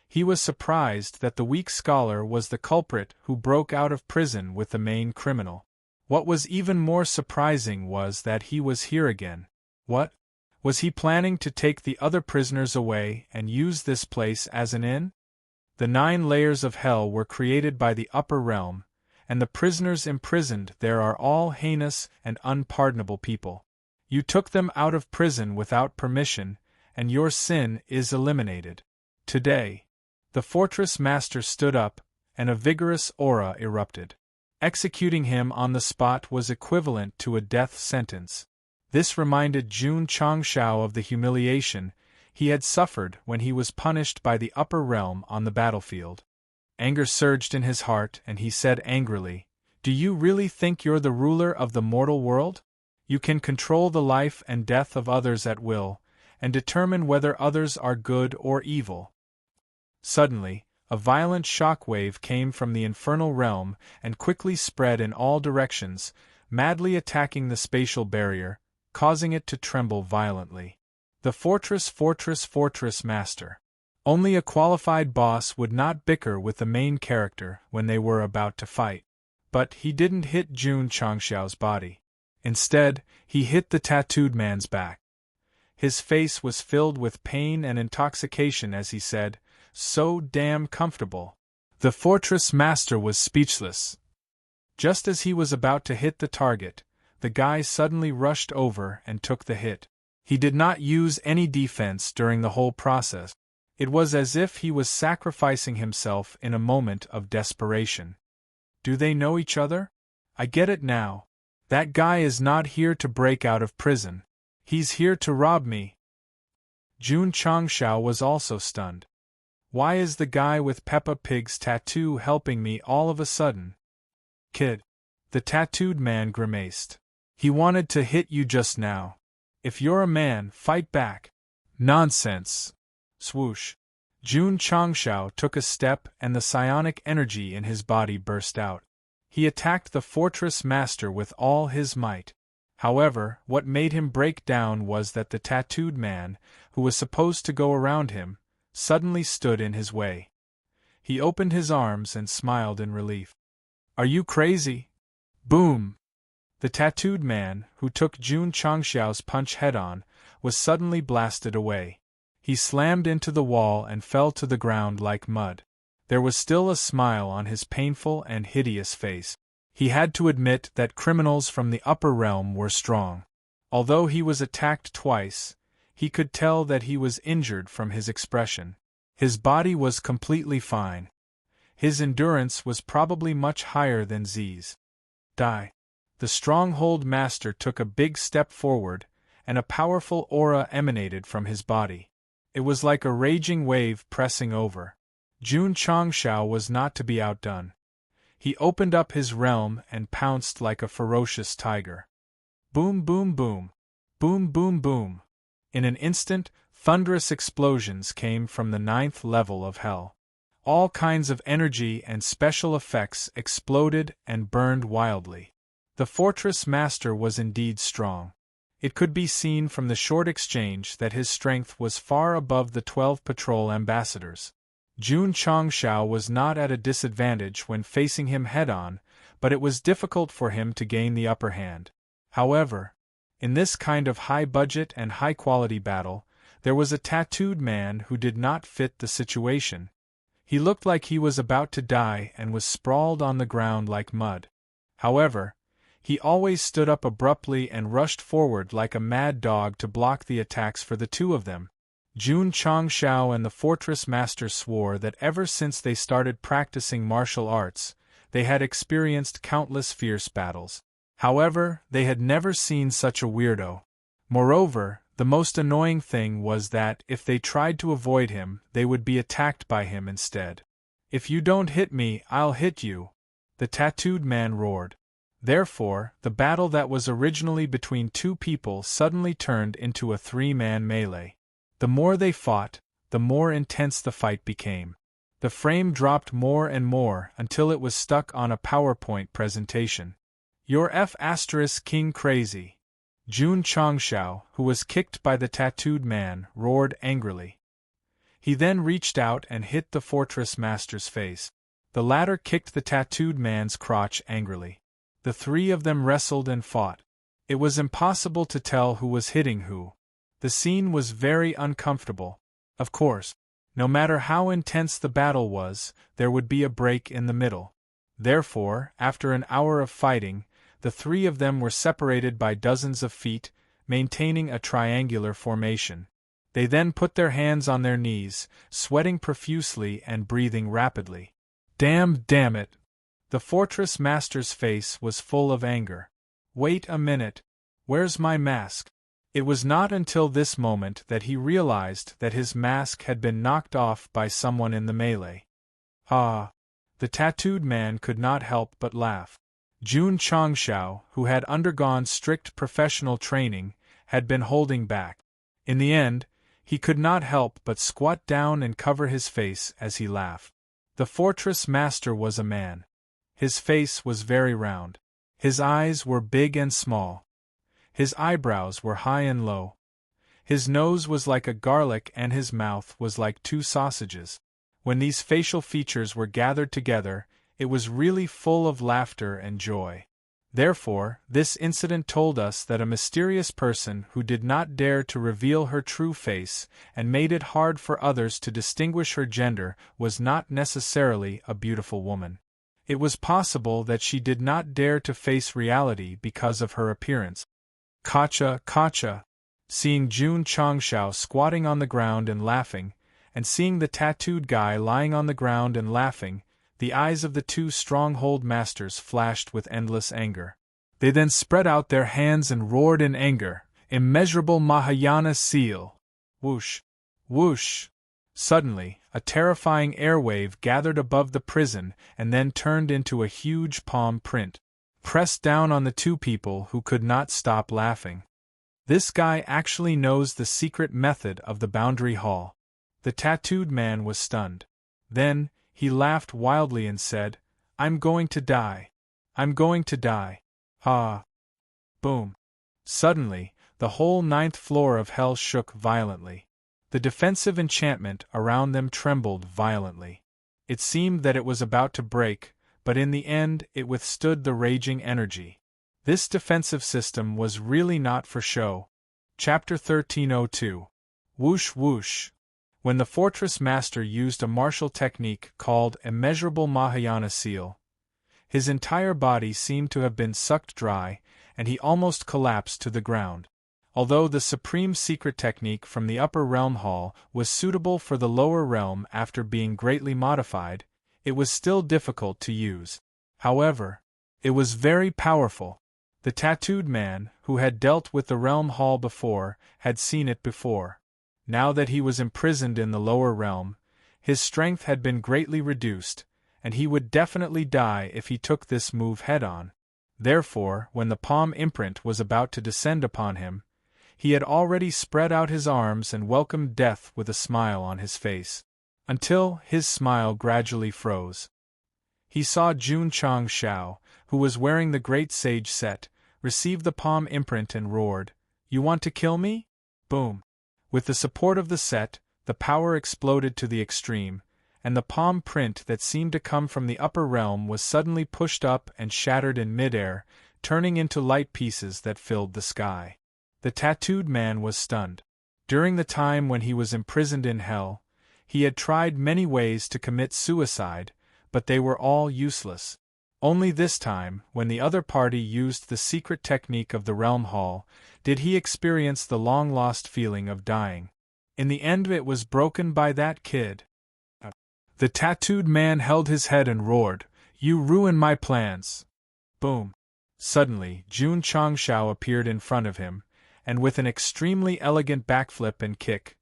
He was surprised that the weak scholar was the culprit who broke out of prison with the main criminal. What was even more surprising was that he was here again. What? Was he planning to take the other prisoners away and use this place as an inn? The 9 layers of hell were created by the upper realm, and the prisoners imprisoned there are all heinous and unpardonable people. You took them out of prison without permission, and your sin is eliminated. Today, the fortress master stood up, and a vigorous aura erupted. Executing him on the spot was equivalent to a death sentence. This reminded Jun Changshao of the humiliation he had suffered when he was punished by the upper realm on the battlefield. Anger surged in his heart, and he said angrily, "Do you really think you're the ruler of the mortal world? You can control the life and death of others at will, and determine whether others are good or evil." Suddenly, a violent shock wave came from the infernal realm and quickly spread in all directions, madly attacking the spatial barrier, causing it to tremble violently. The fortress master. Only a qualified boss would not bicker with the main character when they were about to fight. But he didn't hit Jun Changxiao's body. Instead, he hit the tattooed man's back. His face was filled with pain and intoxication as he said, "So damn comfortable." The fortress master was speechless. Just as he was about to hit the target, the guy suddenly rushed over and took the hit. He did not use any defense during the whole process. It was as if he was sacrificing himself in a moment of desperation. Do they know each other? I get it now. That guy is not here to break out of prison. He's here to rob me. Jun Changshao was also stunned. Why is the guy with Peppa Pig's tattoo helping me all of a sudden? Kid. The tattooed man grimaced. He wanted to hit you just now. If you're a man, fight back. Nonsense. Swoosh. Jun Changshao took a step and the psionic energy in his body burst out. He attacked the fortress master with all his might. However, what made him break down was that the tattooed man, who was supposed to go around him, suddenly stood in his way. He opened his arms and smiled in relief. Are you crazy? Boom! The tattooed man, who took Jun Changxiao's punch head-on, was suddenly blasted away. He slammed into the wall and fell to the ground like mud. There was still a smile on his painful and hideous face. He had to admit that criminals from the upper realm were strong. Although he was attacked twice, he could tell that he was injured from his expression. His body was completely fine. His endurance was probably much higher than Z's. Die. The stronghold master took a big step forward, and a powerful aura emanated from his body. It was like a raging wave pressing over. Jun Changshao was not to be outdone. He opened up his realm and pounced like a ferocious tiger. Boom boom boom. Boom boom boom. In an instant, thunderous explosions came from the 9th level of hell. All kinds of energy and special effects exploded and burned wildly. The fortress master was indeed strong. It could be seen from the short exchange that his strength was far above the 12 patrol ambassadors. Jun Changshao was not at a disadvantage when facing him head-on, but it was difficult for him to gain the upper hand. However, in this kind of high-budget and high-quality battle, there was a tattooed man who did not fit the situation. He looked like he was about to die and was sprawled on the ground like mud. However, he always stood up abruptly and rushed forward like a mad dog to block the attacks for the two of them. Jun Changshao and the fortress master swore that ever since they started practicing martial arts, they had experienced countless fierce battles. However, they had never seen such a weirdo. Moreover, the most annoying thing was that if they tried to avoid him, they would be attacked by him instead. "If you don't hit me, I'll hit you," the tattooed man roared. Therefore, the battle that was originally between two people suddenly turned into a 3-man melee. The more they fought, the more intense the fight became. The frame dropped more and more until it was stuck on a PowerPoint presentation. "You're F***king crazy." Jun Changshao, who was kicked by the tattooed man, roared angrily. He then reached out and hit the fortress master's face. The latter kicked the tattooed man's crotch angrily. The three of them wrestled and fought. It was impossible to tell who was hitting who. The scene was very uncomfortable. Of course, no matter how intense the battle was, there would be a break in the middle. Therefore, after an hour of fighting, the three of them were separated by dozens of feet, maintaining a triangular formation. They then put their hands on their knees, sweating profusely and breathing rapidly. Damn it! The fortress master's face was full of anger. "Wait a minute. Where's my mask? It was not until this moment that he realized that his mask had been knocked off by someone in the melee. Ah! The tattooed man could not help but laugh. Jun Changshao, who had undergone strict professional training, had been holding back. In the end, he could not help but squat down and cover his face as he laughed. The fortress master was a man. His face was very round. His eyes were big and small. His eyebrows were high and low. His nose was like a garlic and his mouth was like two sausages. When these facial features were gathered together, it was really full of laughter and joy. Therefore, this incident told us that a mysterious person who did not dare to reveal her true face and made it hard for others to distinguish her gender was not necessarily a beautiful woman. It was possible that she did not dare to face reality because of her appearance. Kacha, Kacha! Seeing Jun Changshao squatting on the ground and laughing, and seeing the tattooed guy lying on the ground and laughing, the eyes of the two stronghold masters flashed with endless anger. They then spread out their hands and roared in anger, "Immeasurable Mahayana seal!" Whoosh! Whoosh! Suddenly, a terrifying air wave gathered above the prison and then turned into a huge palm print, pressed down on the two people who could not stop laughing. This guy actually knows the secret method of the boundary hall. The tattooed man was stunned. Then, he laughed wildly and said, "I'm going to die. I'm going to die. Ah!" Boom! Suddenly, the whole 9th floor of hell shook violently. The defensive enchantment around them trembled violently. It seemed that it was about to break, but in the end it withstood the raging energy. This defensive system was really not for show. Chapter 1302. Whoosh Whoosh. When the fortress master used a martial technique called Immeasurable Mahayana Seal, his entire body seemed to have been sucked dry, and he almost collapsed to the ground. Although the supreme secret technique from the upper realm hall was suitable for the lower realm after being greatly modified, it was still difficult to use. However, it was very powerful. The tattooed man, who had dealt with the realm hall before, had seen it before. Now that he was imprisoned in the lower realm, his strength had been greatly reduced, and he would definitely die if he took this move head-on. Therefore, when the palm imprint was about to descend upon him, he had already spread out his arms and welcomed death with a smile on his face, until his smile gradually froze. He saw Jun Changshao, who was wearing the great sage set, receive the palm imprint and roared, "You want to kill me?" Boom! With the support of the set, the power exploded to the extreme, and the palm print that seemed to come from the upper realm was suddenly pushed up and shattered in midair, turning into light pieces that filled the sky. The tattooed man was stunned. During the time when he was imprisoned in hell, he had tried many ways to commit suicide, but they were all useless. Only this time, when the other party used the secret technique of the realm hall, did he experience the long-lost feeling of dying. In the end it was broken by that kid. The tattooed man held his head and roared, "You ruin my plans!" Boom! Suddenly, Jun Changshao appeared in front of him, and with an extremely elegant backflip and kick,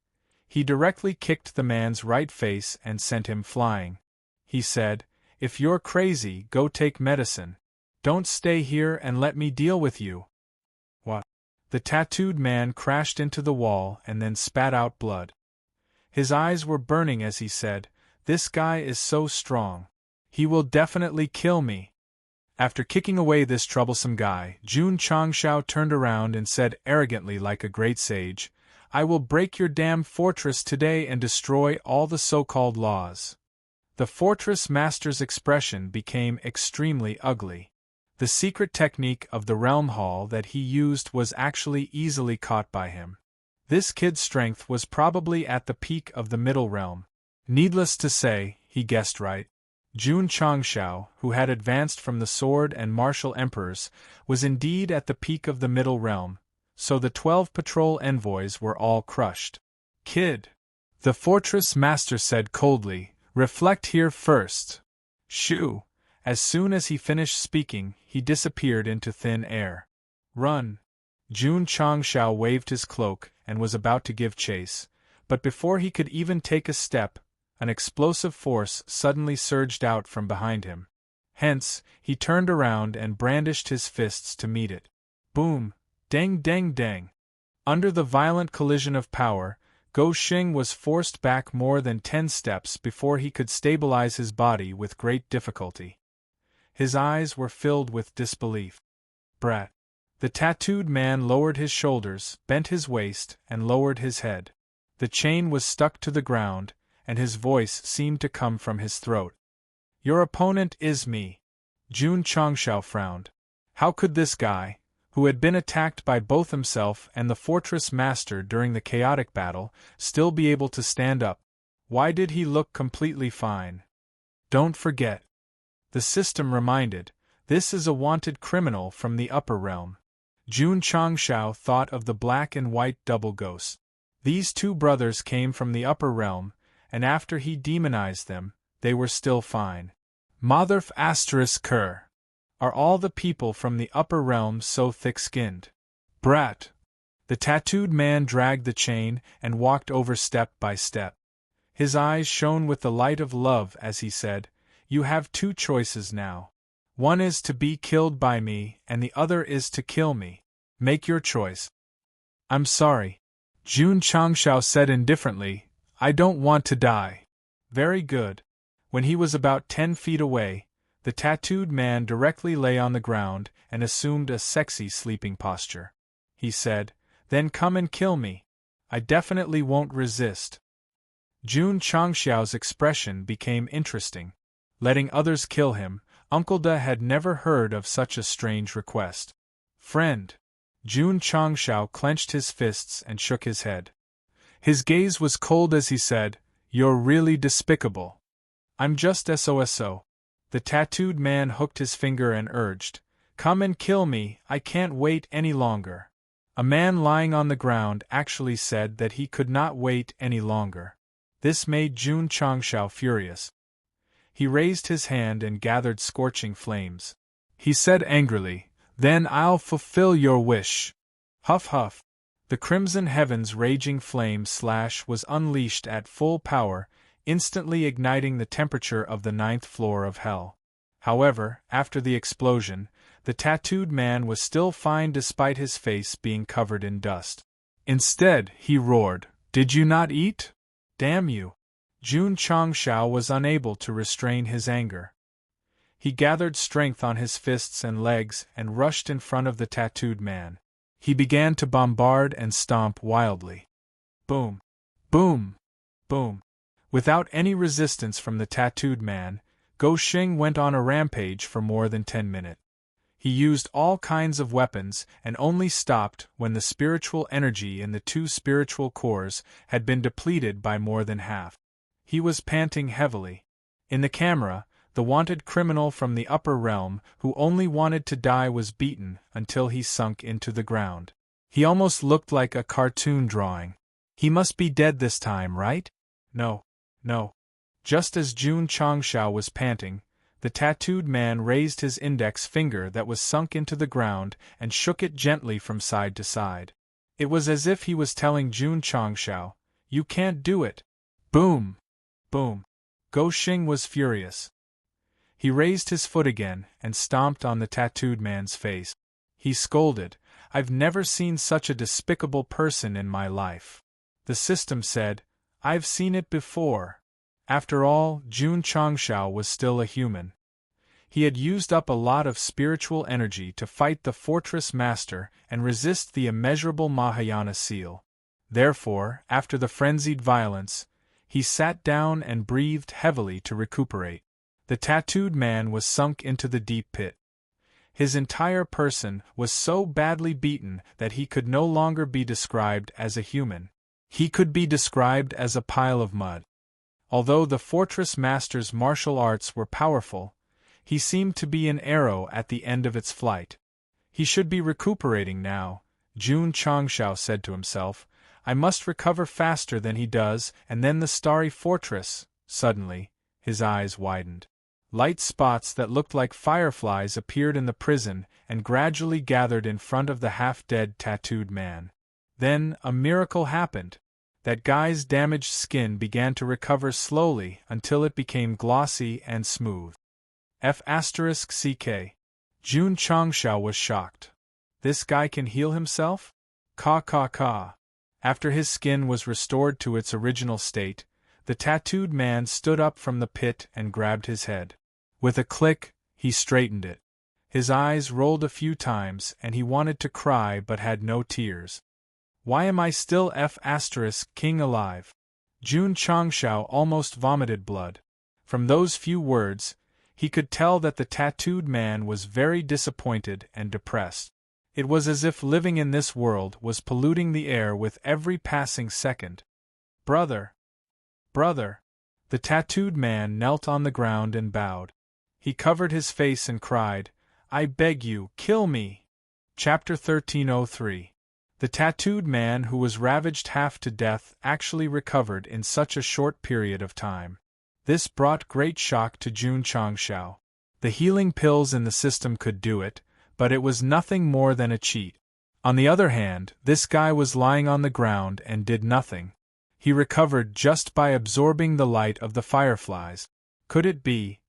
he directly kicked the man's right face and sent him flying. He said, "If you're crazy, go take medicine. Don't stay here and let me deal with you." What? The tattooed man crashed into the wall and then spat out blood. His eyes were burning as he said, "This guy is so strong. He will definitely kill me." After kicking away this troublesome guy, Jun Changshao turned around and said arrogantly like a great sage, "I will break your damn fortress today and destroy all the so-called laws." The fortress master's expression became extremely ugly. The secret technique of the realm hall that he used was actually easily caught by him. This kid's strength was probably at the peak of the middle realm. Needless to say, he guessed right. Jun Changshao, who had advanced from the sword and martial emperors, was indeed at the peak of the middle realm, so the 12 patrol envoys were all crushed. "Kid," the fortress master said coldly, "reflect here first." Shoo! As soon as he finished speaking, he disappeared into thin air. "Run! Jun Changshao waved his cloak and was about to give chase, but before he could even take a step, an explosive force suddenly surged out from behind him. Hence, he turned around and brandished his fists to meet it. Boom! Dang dang dang! Under the violent collision of power, Go Xing was forced back more than 10 steps before he could stabilize his body with great difficulty. His eyes were filled with disbelief. Brat! The tattooed man lowered his shoulders, bent his waist, and lowered his head. The chain was stuck to the ground, and his voice seemed to come from his throat. Your opponent is me. Jun Changshao frowned. How could this guy, who had been attacked by both himself and the fortress master during the chaotic battle, still be able to stand up? Why did he look completely fine? Don't forget. The system reminded, this is a wanted criminal from the upper realm. Jun Changshao thought of the black and white double ghosts. These two brothers came from the upper realm, and after he demonized them, they were still fine. Motherf **Ker. Are all the people from the upper realm so thick-skinned? Brat! The tattooed man dragged the chain and walked over step by step. His eyes shone with the light of love as he said, You have two choices now. One is to be killed by me and the other is to kill me. Make your choice. I'm sorry. Jun Changshao said indifferently, I don't want to die. Very good. When he was about 10 feet away, the tattooed man directly lay on the ground and assumed a sexy sleeping posture. He said, Then come and kill me. I definitely won't resist. Jun Changshao's expression became interesting. Letting others kill him, Uncle Da had never heard of such a strange request. Friend. Jun Changshao clenched his fists and shook his head. His gaze was cold as he said, You're really despicable. I'm just SOSO. The tattooed man hooked his finger and urged, Come and kill me, I can't wait any longer. A man lying on the ground actually said that he could not wait any longer. This made Jun Changshao furious. He raised his hand and gathered scorching flames. He said angrily, Then I'll fulfill your wish. Huff huff. The crimson heaven's raging flame slash was unleashed at full power, instantly igniting the temperature of the 9th floor of hell. However, after the explosion, the tattooed man was still fine despite his face being covered in dust. Instead, he roared, Did you not eat? Damn you! Jun Changshao was unable to restrain his anger. He gathered strength on his fists and legs and rushed in front of the tattooed man. He began to bombard and stomp wildly. Boom! Boom! Boom! Without any resistance from the tattooed man, Go Xing went on a rampage for more than 10 minutes. He used all kinds of weapons and only stopped when the spiritual energy in the 2 spiritual cores had been depleted by more than half. He was panting heavily. In the camera, the wanted criminal from the upper realm who only wanted to die was beaten until he sunk into the ground. He almost looked like a cartoon drawing. He must be dead this time, right? No. No. Just as Jun Changshao was panting, the tattooed man raised his index finger that was sunk into the ground and shook it gently from side to side. It was as if he was telling Jun Changshao, You can't do it. Boom! Boom! Go Xing was furious. He raised his foot again and stomped on the tattooed man's face. He scolded, I've never seen such a despicable person in my life. The system said, I've seen it before. After all, Jun Changshao was still a human. He had used up a lot of spiritual energy to fight the fortress master and resist the immeasurable Mahayana seal. Therefore, after the frenzied violence, he sat down and breathed heavily to recuperate. The tattooed man was sunk into the deep pit. His entire person was so badly beaten that he could no longer be described as a human. He could be described as a pile of mud. Although the fortress master's martial arts were powerful, he seemed to be an arrow at the end of its flight. He should be recuperating now, Jun Changshao said to himself. I must recover faster than he does, and then the starry fortress. Suddenly, his eyes widened. Light spots that looked like fireflies appeared in the prison and gradually gathered in front of the half-dead tattooed man. Then, a miracle happened. That guy's damaged skin began to recover slowly until it became glossy and smooth. F***ck. Jun Changshao was shocked. This guy can heal himself? Ka. After his skin was restored to its original state, the tattooed man stood up from the pit and grabbed his head. With a click, he straightened it. His eyes rolled a few times and he wanted to cry but had no tears. Why am I still F***king alive? Jun Changshao almost vomited blood. From those few words, he could tell that the tattooed man was very disappointed and depressed. It was as if living in this world was polluting the air with every passing second. Brother! The tattooed man knelt on the ground and bowed. He covered his face and cried, I beg you, kill me! Chapter 1303. The tattooed man who was ravaged half to death actually recovered in such a short period of time. This brought great shock to Jun Changshao. The healing pills in the system could do it, but it was nothing more than a cheat. On the other hand, this guy was lying on the ground and did nothing. He recovered just by absorbing the light of the fireflies. Could it be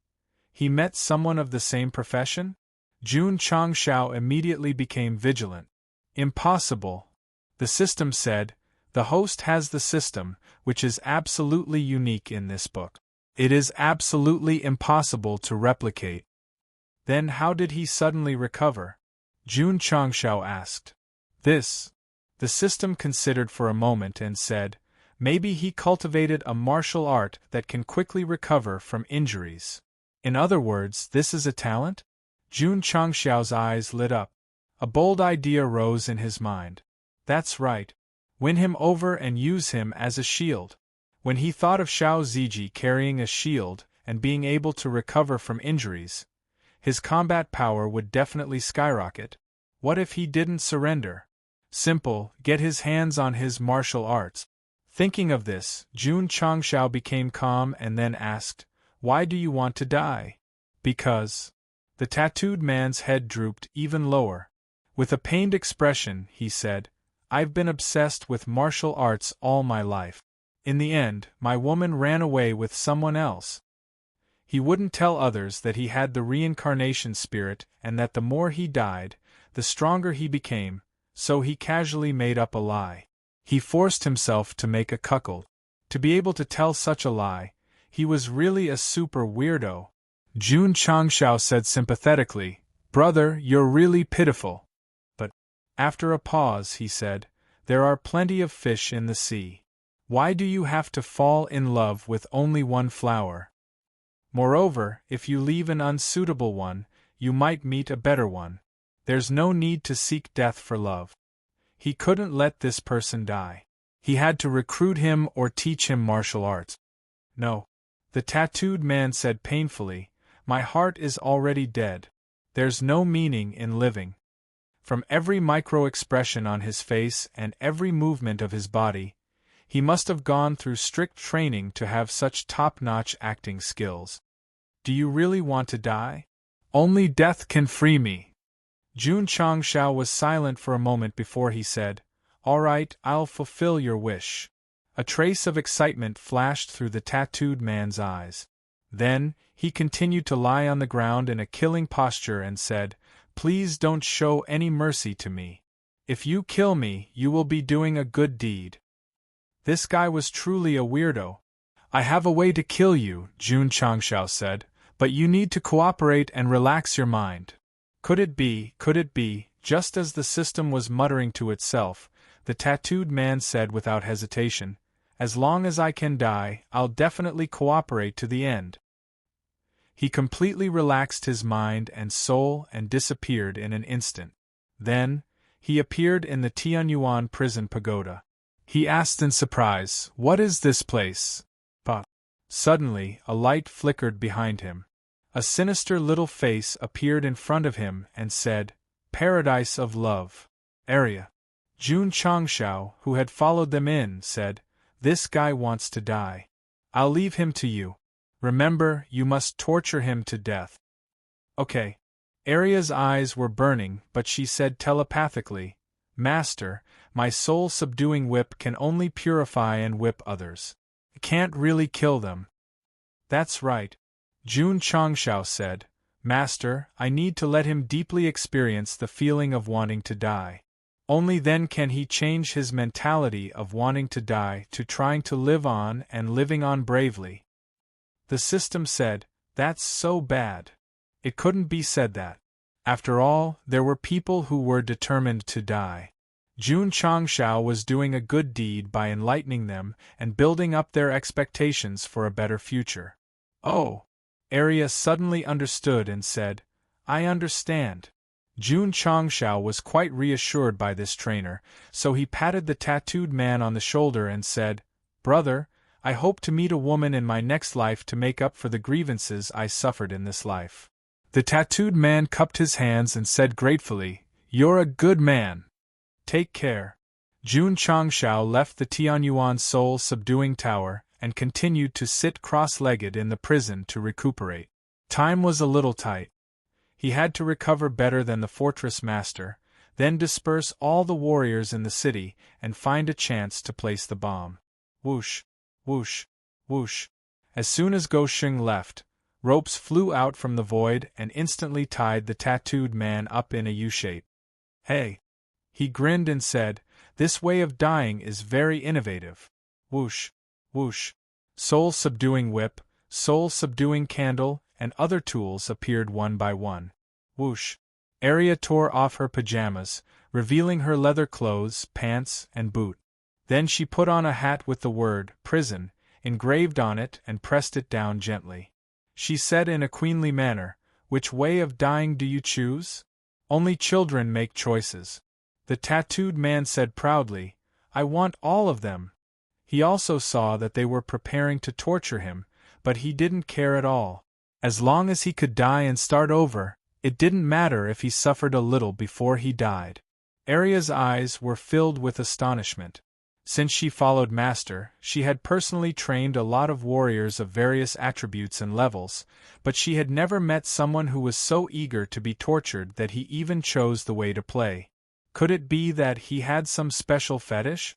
he met someone of the same profession? Jun Changshao immediately became vigilant. Impossible. The system said, the host has the system, which is absolutely unique in this book. It is absolutely impossible to replicate. Then how did he suddenly recover? Jun Changshao asked. The system considered for a moment and said, maybe he cultivated a martial art that can quickly recover from injuries. In other words, this is a talent? Jun Changshao's eyes lit up. A bold idea rose in his mind. That's right. Win him over and use him as a shield. When he thought of Xiao Ziji carrying a shield and being able to recover from injuries, his combat power would definitely skyrocket. What if he didn't surrender? Simple, get his hands on his martial arts. Thinking of this, Jun Changshao became calm and then asked, why do you want to die? Because. The tattooed man's head drooped even lower. With a pained expression, he said, I've been obsessed with martial arts all my life. In the end, my woman ran away with someone else. He wouldn't tell others that he had the reincarnation spirit and that the more he died, the stronger he became, so he casually made up a lie. He forced himself to make a cuckold. To be able to tell such a lie, he was really a super weirdo. Jun Changshao said sympathetically, Brother, you're really pitiful. But, after a pause, he said, there are plenty of fish in the sea. Why do you have to fall in love with only one flower? Moreover, if you leave an unsuitable one, you might meet a better one. There's no need to seek death for love. He couldn't let this person die. He had to recruit him or teach him martial arts. No. The tattooed man said painfully, my heart is already dead. There's no meaning in living. From every micro-expression on his face and every movement of his body, he must have gone through strict training to have such top-notch acting skills. Do you really want to die? Only death can free me. Jun Changshao was silent for a moment before he said, All right, I'll fulfill your wish. A trace of excitement flashed through the tattooed man's eyes. Then, he continued to lie on the ground in a killing posture and said, Please don't show any mercy to me. If you kill me, you will be doing a good deed. This guy was truly a weirdo. I have a way to kill you, Jun Changshao said, but you need to cooperate and relax your mind. Could it be, just as the system was muttering to itself, the tattooed man said without hesitation, As long as I can die, I'll definitely cooperate to the end. He completely relaxed his mind and soul and disappeared in an instant. Then, he appeared in the Tianyuan prison pagoda. He asked in surprise, What is this place? But suddenly, a light flickered behind him. A sinister little face appeared in front of him and said, Paradise of Love. Area. Jun Changshao, who had followed them in, said, This guy wants to die. I'll leave him to you. Remember, you must torture him to death. Okay. Arya's eyes were burning, but she said telepathically, Master, my soul-subduing whip can only purify and whip others. It can't really kill them. That's right. Jun Chongshao said, Master, I need to let him deeply experience the feeling of wanting to die. Only then can he change his mentality of wanting to die to trying to live on and living on bravely. The system said, That's so bad. It couldn't be said that. After all, there were people who were determined to die. Jun Chongshao was doing a good deed by enlightening them and building up their expectations for a better future. Oh! Arya suddenly understood and said, I understand. Jun Chongshao was quite reassured by this trainer, so he patted the tattooed man on the shoulder and said, Brother, I hope to meet a woman in my next life to make up for the grievances I suffered in this life. The tattooed man cupped his hands and said gratefully, You're a good man. Take care. Jun Chongshao left the Tianyuan soul-subduing tower and continued to sit cross-legged in the prison to recuperate. Time was a little tight. He had to recover better than the fortress master, then disperse all the warriors in the city and find a chance to place the bomb. Whoosh, whoosh, whoosh. As soon as Go Sheng left, ropes flew out from the void and instantly tied the tattooed man up in a U-shape. Hey! He grinned and said, This way of dying is very innovative. Whoosh, whoosh. Soul-subduing whip, soul-subduing candle, and other tools appeared one by one. Whoosh. Arya tore off her pajamas, revealing her leather clothes, pants, and boot. Then she put on a hat with the word, prison, engraved on it and pressed it down gently. She said in a queenly manner, Which way of dying do you choose? Only children make choices. The tattooed man said proudly, I want all of them. He also saw that they were preparing to torture him, but he didn't care at all. As long as he could die and start over, it didn't matter if he suffered a little before he died. Arya's eyes were filled with astonishment. Since she followed Master, she had personally trained a lot of warriors of various attributes and levels, but she had never met someone who was so eager to be tortured that he even chose the way to play. Could it be that he had some special fetish?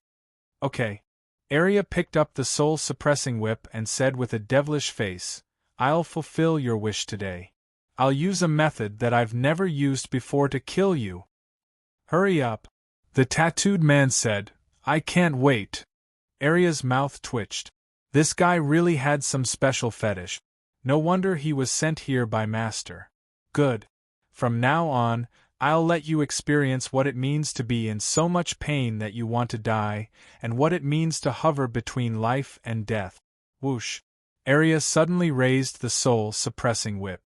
Okay. Arya picked up the soul-suppressing whip and said with a devilish face, I'll fulfill your wish today. I'll use a method that I've never used before to kill you. Hurry up. The tattooed man said, I can't wait. Arya's mouth twitched. This guy really had some special fetish. No wonder he was sent here by Master. Good. From now on, I'll let you experience what it means to be in so much pain that you want to die, and what it means to hover between life and death. Whoosh. Arya suddenly raised the soul-suppressing whip.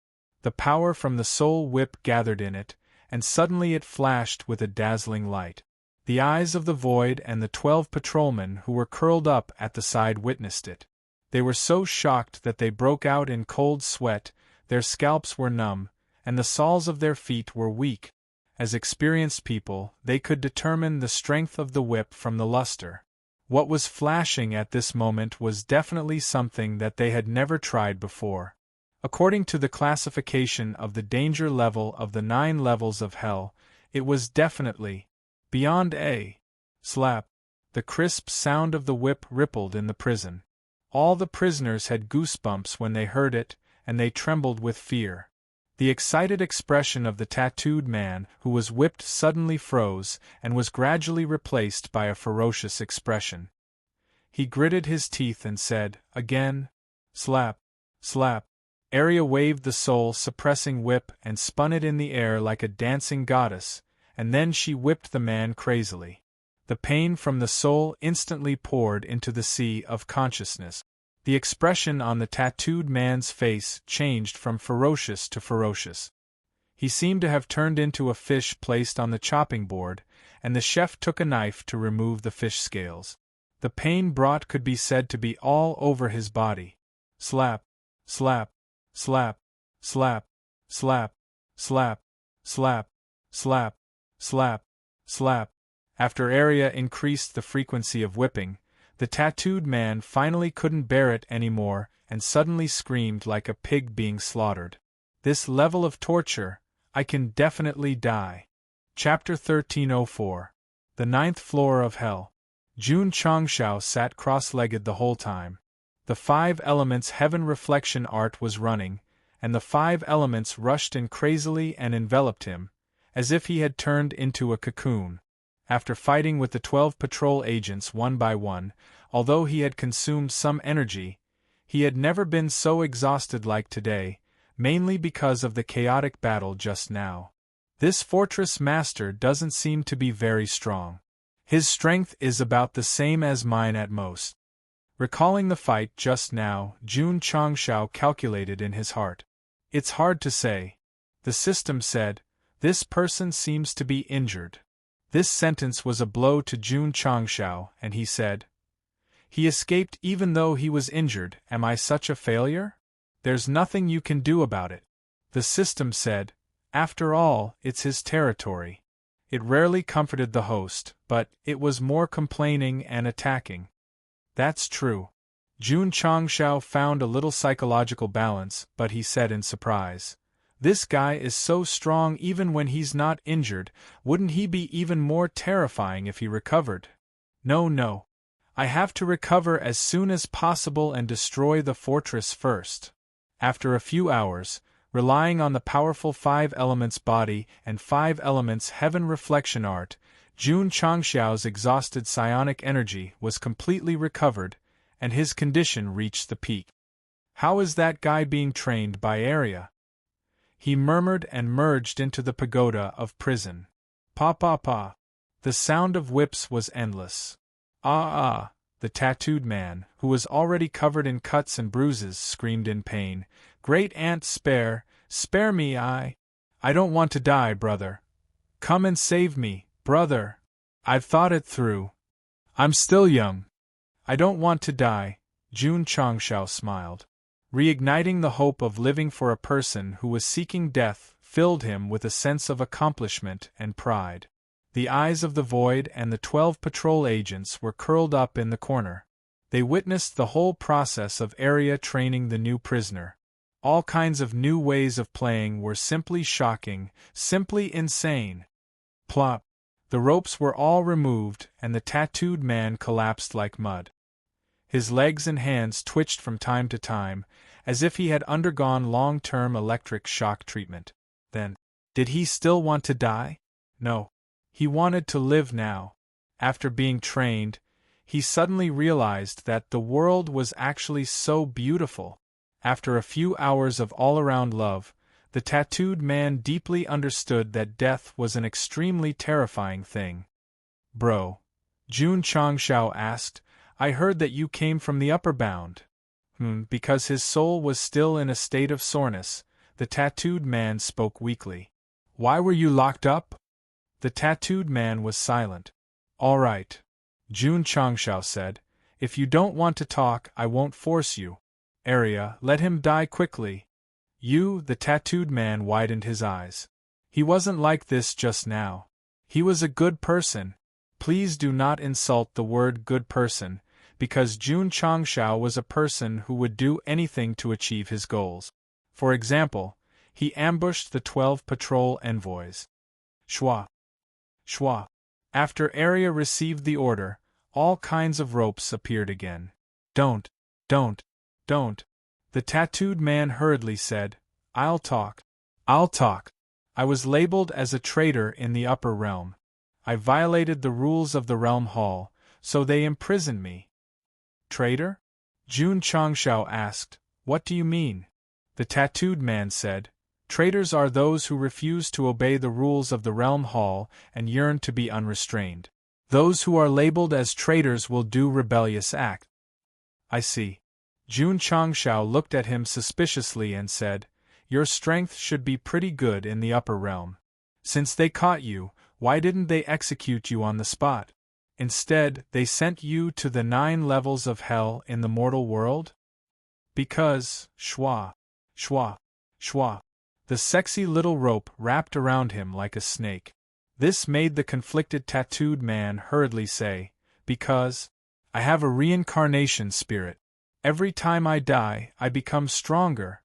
The power from the soul whip gathered in it, and suddenly it flashed with a dazzling light. The eyes of the void and the 12 patrolmen who were curled up at the side witnessed it. They were so shocked that they broke out in cold sweat, their scalps were numb, and the soles of their feet were weak. As experienced people, they could determine the strength of the whip from the luster. What was flashing at this moment was definitely something that they had never tried before. According to the classification of the danger level of the 9 levels of hell, it was definitely beyond A. Slap. The crisp sound of the whip rippled in the prison. All the prisoners had goosebumps when they heard it, and they trembled with fear. The excited expression of the tattooed man who was whipped suddenly froze and was gradually replaced by a ferocious expression. He gritted his teeth and said, again, slap, slap. Arya waved the soul-suppressing whip and spun it in the air like a dancing goddess, and then she whipped the man crazily. The pain from the soul instantly poured into the sea of consciousness. The expression on the tattooed man's face changed from ferocious to ferocious. He seemed to have turned into a fish placed on the chopping board, and the chef took a knife to remove the fish scales. The pain brought could be said to be all over his body. Slap, slap, slap, slap, slap, slap, slap, slap, slap, slap. After Arya increased the frequency of whipping, The tattooed man finally couldn't bear it anymore and suddenly screamed like a pig being slaughtered. This level of torture, I can definitely die. Chapter 1304. The Ninth Floor of Hell. Jun Changshao sat cross-legged the whole time. The 5 elements heaven reflection art was running, and the 5 elements rushed in crazily and enveloped him, as if he had turned into a cocoon. After fighting with the 12 patrol agents one by one, although he had consumed some energy, he had never been so exhausted like today, mainly because of the chaotic battle just now. This fortress master doesn't seem to be very strong. His strength is about the same as mine at most. Recalling the fight just now, Jun Changshao calculated in his heart. It's hard to say. The system said, this person seems to be injured. This sentence was a blow to Jun Changshao, and he said, he escaped even though he was injured. Am I such a failure? There's nothing you can do about it. The system said, after all, it's his territory. It rarely comforted the host, but it was more complaining and attacking. That's true. Jun Changshao found a little psychological balance, but he said in surprise, this guy is so strong even when he's not injured. Wouldn't he be even more terrifying if he recovered? No. I have to recover as soon as possible and destroy the fortress first. After a few hours, relying on the powerful 5 elements body and 5 elements heaven reflection art, Jun Changshao's exhausted psionic energy was completely recovered, and his condition reached the peak. How is that guy being trained by area? He murmured and merged into the pagoda of prison. Pa. The sound of whips was endless. Ah. The tattooed man, who was already covered in cuts and bruises, screamed in pain. Great aunt, spare me, I don't want to die, brother. Come and save me, brother. I've thought it through. I'm still young. I don't want to die. Jun Changshao smiled. Reigniting the hope of living for a person who was seeking death filled him with a sense of accomplishment and pride. The eyes of the Void and the 12 patrol agents were curled up in the corner. They witnessed the whole process of area training the new prisoner. All kinds of new ways of playing were simply shocking, simply insane. Plop! The ropes were all removed and the tattooed man collapsed like mud. His legs and hands twitched from time to time, as if he had undergone long-term electric shock treatment. Then, did he still want to die? No. He wanted to live now. After being trained, he suddenly realized that the world was actually so beautiful. After a few hours of all-around love, the tattooed man deeply understood that death was an extremely terrifying thing. Bro, Jun Changshao asked, I heard that you came from the upper bound. Because his soul was still in a state of soreness, the tattooed man spoke weakly. Why were you locked up? The tattooed man was silent. All right, Jun Changshao said. If you don't want to talk, I won't force you. Arya, let him die quickly. The tattooed man widened his eyes. He wasn't like this just now. He was a good person. Please do not insult the word good person, because Jun Changshao was a person who would do anything to achieve his goals. For example, he ambushed the 12 patrol envoys. Shwa. After Arya received the order, all kinds of ropes appeared again. Don't. The tattooed man hurriedly said, I'll talk. I was labeled as a traitor in the upper realm. I violated the rules of the realm hall, so they imprisoned me. Traitor? Jun Changshao asked, what do you mean? The tattooed man said, traitors are those who refuse to obey the rules of the realm hall and yearn to be unrestrained. Those who are labeled as traitors will do rebellious acts. I see. Jun Changshao looked at him suspiciously and said, your strength should be pretty good in the upper realm. Since they caught you, why didn't they execute you on the spot? Instead, they sent you to the 9 levels of hell in the mortal world? Because, Shwa. The sexy little rope wrapped around him like a snake. This made the conflicted tattooed man hurriedly say, because I have a reincarnation spirit. Every time I die, I become stronger.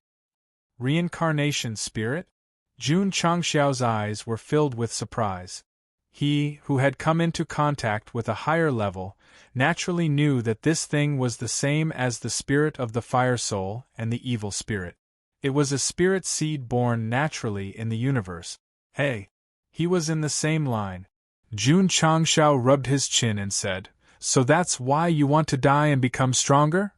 Reincarnation spirit? Jun Changxiao's eyes were filled with surprise. He, who had come into contact with a higher level, naturally knew that this thing was the same as the spirit of the fire soul and the evil spirit. It was a spirit seed born naturally in the universe. Hey! He was in the same line. Jun Changxiao rubbed his chin and said, "So that's why you want to die and become stronger?"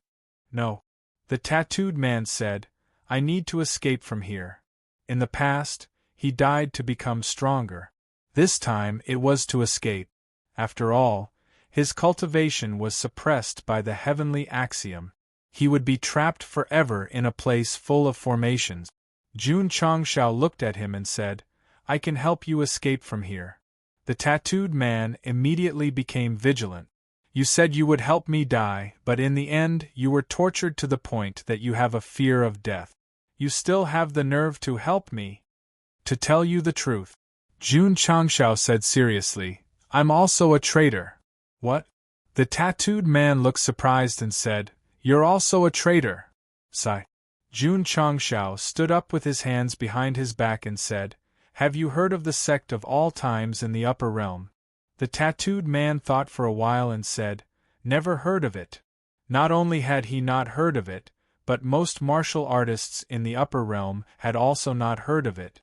"No." The tattooed man said, "I need to escape from here." In the past, he died to become stronger. This time it was to escape. After all, his cultivation was suppressed by the heavenly axiom. He would be trapped forever in a place full of formations. Jun Changxiao looked at him and said, "I can help you escape from here." The tattooed man immediately became vigilant. "You said you would help me die, but in the end you were tortured to the point that you have a fear of death. You still have the nerve to help me?" "To tell you the truth," Jun Changxiao said seriously, "I'm also a traitor." "What?" The tattooed man looked surprised and said, "You're also a traitor." Sigh. Jun Changxiao stood up with his hands behind his back and said, "Have you heard of the Sect of all times in the upper realm?" The tattooed man thought for a while and said, "Never heard of it." Not only had he not heard of it, but most martial artists in the upper realm had also not heard of it.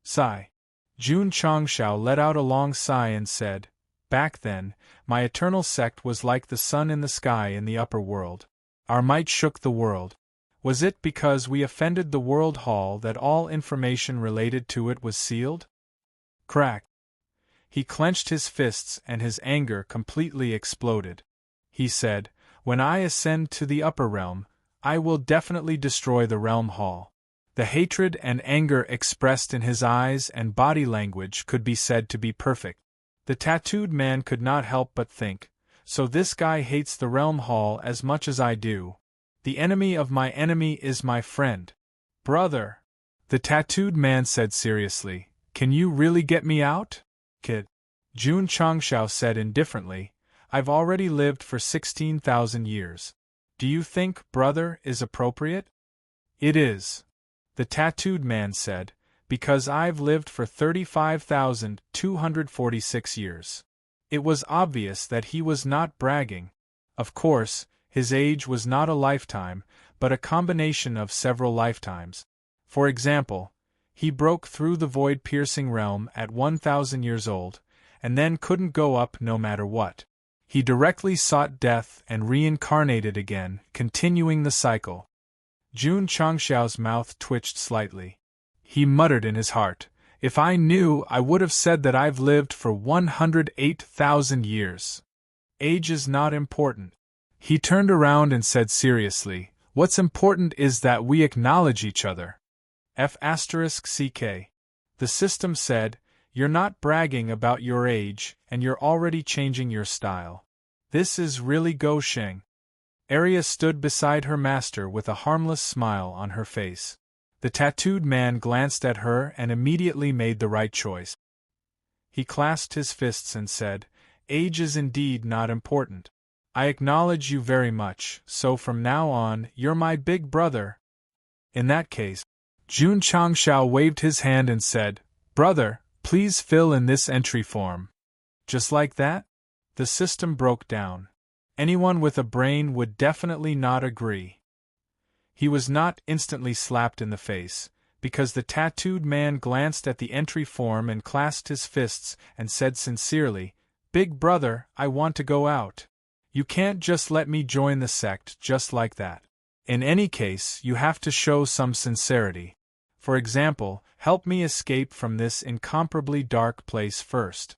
Sigh. Jun Changxiao let out a long sigh and said, "Back then, my eternal sect was like the sun in the sky in the upper world. Our might shook the world. Was it because we offended the World Hall that all information related to it was sealed?" Crack. He clenched his fists and his anger completely exploded. He said, "When I ascend to the upper realm, I will definitely destroy the Realm Hall." The hatred and anger expressed in his eyes and body language could be said to be perfect. The tattooed man could not help but think, "So this guy hates the Realm Hall as much as I do. The enemy of my enemy is my friend." "Brother," the tattooed man said seriously, "can you really get me out?" "Kid," Jun Changxiao said indifferently, "I've already lived for 16,000 years. Do you think, brother, is appropriate?" "It is," the tattooed man said, "because I've lived for 35,246 years. It was obvious that he was not bragging. Of course, his age was not a lifetime, but a combination of several lifetimes. For example, he broke through the void-piercing realm at 1,000 years old, and then couldn't go up no matter what. He directly sought death and reincarnated again, continuing the cycle." Jun Changxiao's mouth twitched slightly. He muttered in his heart, "If I knew, I would have said that I've lived for 108,000 years. Age is not important." He turned around and said seriously, "What's important is that we acknowledge each other." F***CK. The system said, "You're not bragging about your age, and you're already changing your style. This is really Go Sheng." Arya stood beside her master with a harmless smile on her face. The tattooed man glanced at her and immediately made the right choice. He clasped his fists and said, "Age is indeed not important. I acknowledge you very much, so from now on, you're my big brother." In that case, Jun Changxiao waved his hand and said, "Brother, please fill in this entry form." Just like that, the system broke down. Anyone with a brain would definitely not agree. He was not instantly slapped in the face, because the tattooed man glanced at the entry form and clasped his fists and said sincerely, "Big brother, I want to go out. You can't just let me join the sect just like that. In any case, you have to show some sincerity. For example, help me escape from this incomparably dark place first.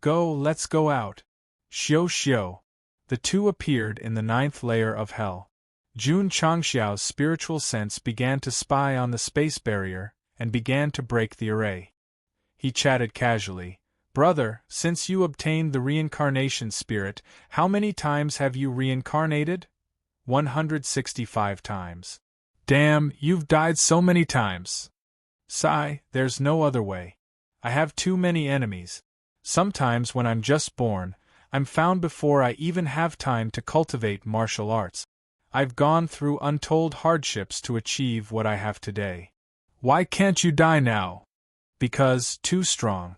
Let's go out. Xiao xiao." The two appeared in the 9th layer of hell. Jun Changxiao's spiritual sense began to spy on the space barrier, and began to break the array. He chatted casually, "Brother, since you obtained the reincarnation spirit, how many times have you reincarnated?" 165 times. "Damn, you've died so many times." "Sigh, there's no other way. I have too many enemies. Sometimes when I'm just born, I'm found before I even have time to cultivate martial arts. I've gone through untold hardships to achieve what I have today. Why can't you die now? Because, too strong.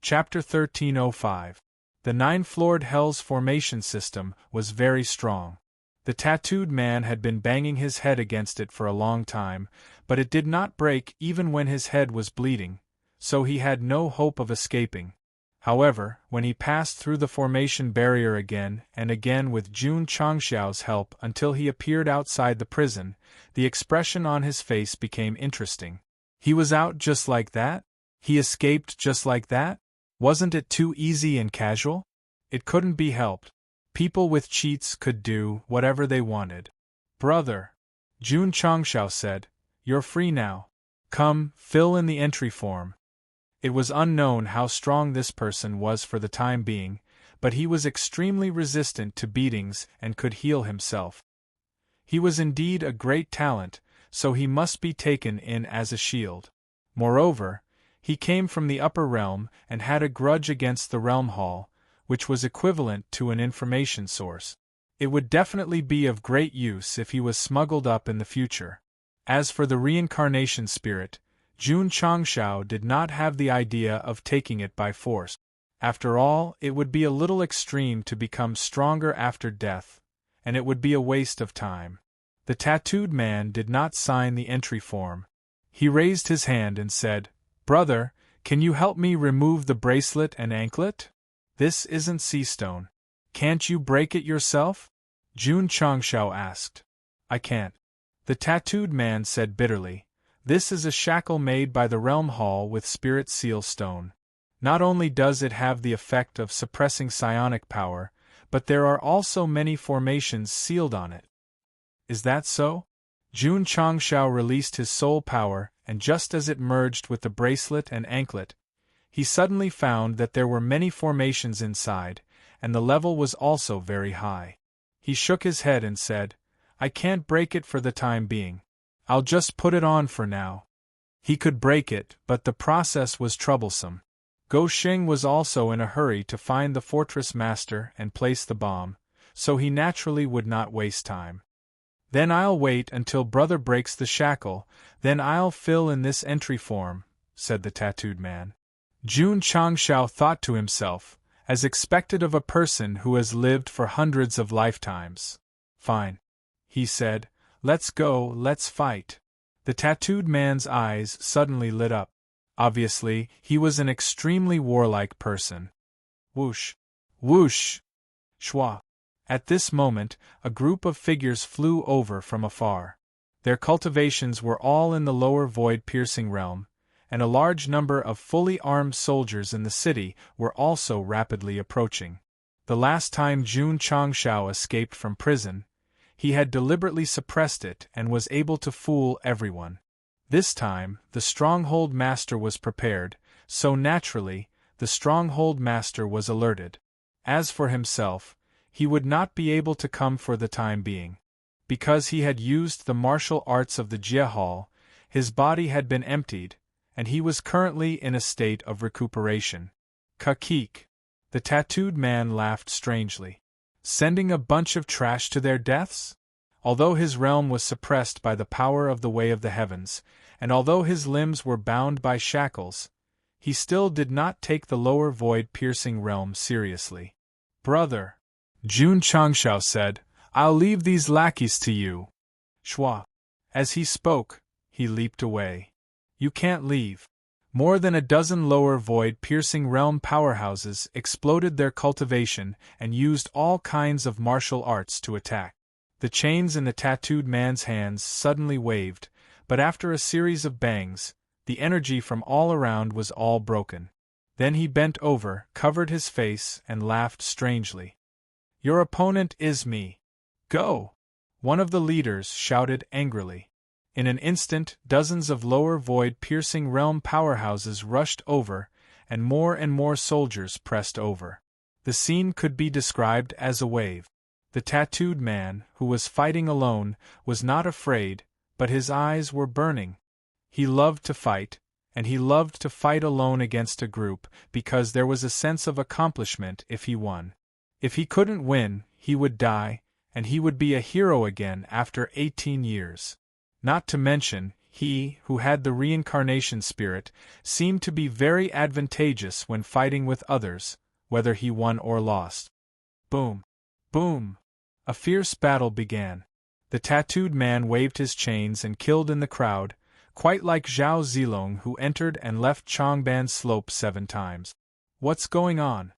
Chapter 1305. The nine-floored Hell's formation system was very strong. The tattooed man had been banging his head against it for a long time, but it did not break even when his head was bleeding, so he had no hope of escaping. However, when he passed through the formation barrier again and again with Jun Changxiao's help until he appeared outside the prison, the expression on his face became interesting. He was out just like that? He escaped just like that? Wasn't it too easy and casual? It couldn't be helped. People with cheats could do whatever they wanted. Brother, Jun Changxiao said, you're free now. Come, fill in the entry form. It was unknown how strong this person was for the time being, but he was extremely resistant to beatings and could heal himself. He was indeed a great talent, so he must be taken in as a shield. Moreover, he came from the upper realm and had a grudge against the realm hall, which was equivalent to an information source. It would definitely be of great use if he was smuggled up in the future. As for the reincarnation spirit, Jun Changxiao did not have the idea of taking it by force. After all, it would be a little extreme to become stronger after death, and it would be a waste of time. The tattooed man did not sign the entry form. He raised his hand and said, Brother, can you help me remove the bracelet and anklet? This isn't sea stone. Can't you break it yourself? Jun Changxiao asked. I can't. The tattooed man said bitterly. This is a shackle made by the realm hall with spirit seal stone. Not only does it have the effect of suppressing psionic power, but there are also many formations sealed on it. Is that so? Jun Changxiao released his soul power, and just as it merged with the bracelet and anklet, he suddenly found that there were many formations inside, and the level was also very high. He shook his head and said, I can't break it for the time being. I'll just put it on for now. He could break it, but the process was troublesome. Go Xing was also in a hurry to find the fortress master and place the bomb, so he naturally would not waste time. Then I'll wait until brother breaks the shackle, then I'll fill in this entry form, said the tattooed man. Jun Changxiao thought to himself, as expected of a person who has lived for hundreds of lifetimes. Fine. He said, let's go, let's fight. The tattooed man's eyes suddenly lit up. Obviously, he was an extremely warlike person. Whoosh! Whoosh! Shwa! At this moment, a group of figures flew over from afar. Their cultivations were all in the lower void-piercing realm, and a large number of fully armed soldiers in the city were also rapidly approaching. The last time Jun Changxiao escaped from prison, he had deliberately suppressed it and was able to fool everyone. This time, the Stronghold Master was prepared, so naturally, the Stronghold Master was alerted. As for himself, he would not be able to come for the time being. Because he had used the martial arts of the Jia Hall, his body had been emptied, and he was currently in a state of recuperation. Kakik. The tattooed man laughed strangely. Sending a bunch of trash to their deaths? Although his realm was suppressed by the power of the Way of the Heavens, and although his limbs were bound by shackles, he still did not take the lower void-piercing realm seriously. Brother, Jun Changxiao said, I'll leave these lackeys to you. Shwa. As he spoke, he leaped away. You can't leave. More than a dozen lower void-piercing realm powerhouses exploded their cultivation and used all kinds of martial arts to attack. The chains in the tattooed man's hands suddenly waved, but after a series of bangs, the energy from all around was all broken. Then he bent over, covered his face, and laughed strangely. Your opponent is me. Go! One of the leaders shouted angrily. In an instant, dozens of lower void-piercing realm powerhouses rushed over, and more soldiers pressed over. The scene could be described as a wave. The tattooed man, who was fighting alone, was not afraid, but his eyes were burning. He loved to fight, and he loved to fight alone against a group, because there was a sense of accomplishment if he won. If he couldn't win, he would die, and he would be a hero again after 18 years. Not to mention, he, who had the reincarnation spirit, seemed to be very advantageous when fighting with others, whether he won or lost. Boom! Boom! A fierce battle began. The tattooed man waved his chains and killed in the crowd, quite like Zhao Zilong, who entered and left Changban Slope 7 times. What's going on?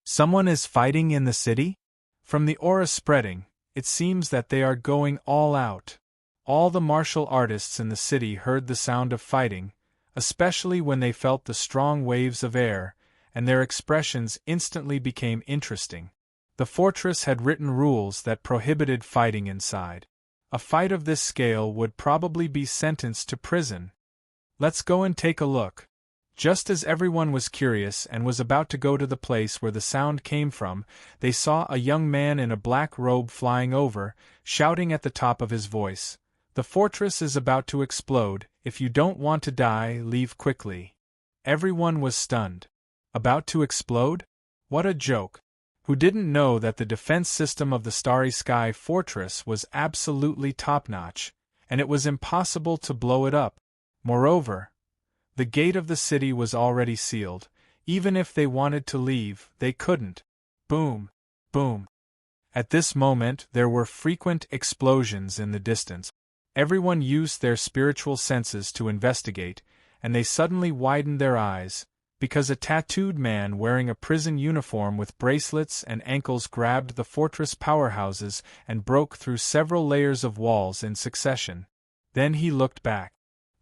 Someone is fighting in the city? From the aura spreading, it seems that they are going all out. All the martial artists in the city heard the sound of fighting, especially when they felt the strong waves of air, and their expressions instantly became interesting. The fortress had written rules that prohibited fighting inside. A fight of this scale would probably be sentenced to prison. Let's go and take a look. Just as everyone was curious and was about to go to the place where the sound came from, they saw a young man in a black robe flying over, shouting at the top of his voice, "The fortress is about to explode. If you don't want to die, leave quickly." Everyone was stunned. About to explode? What a joke! Who didn't know that the defense system of the Starry Sky Fortress was absolutely top-notch, and it was impossible to blow it up? Moreover, the gate of the city was already sealed. Even if they wanted to leave, they couldn't. Boom! Boom! At this moment there were frequent explosions in the distance. Everyone used their spiritual senses to investigate, and they suddenly widened their eyes, because a tattooed man wearing a prison uniform with bracelets and ankles grabbed the fortress powerhouses and broke through several layers of walls in succession. Then he looked back.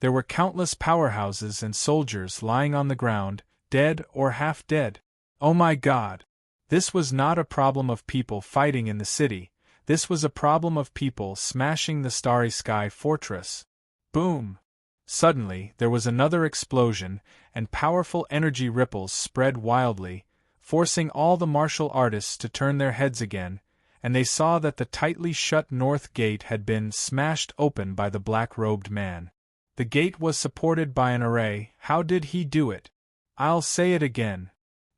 There were countless powerhouses and soldiers lying on the ground, dead or half dead. Oh my God! This was not a problem of people fighting in the city, this was a problem of people smashing the Starry Sky Fortress. Boom! Suddenly, there was another explosion, and powerful energy ripples spread wildly, forcing all the martial artists to turn their heads again, and they saw that the tightly shut north gate had been smashed open by the black-robed man. The gate was supported by an array. How did he do it? I'll say it again.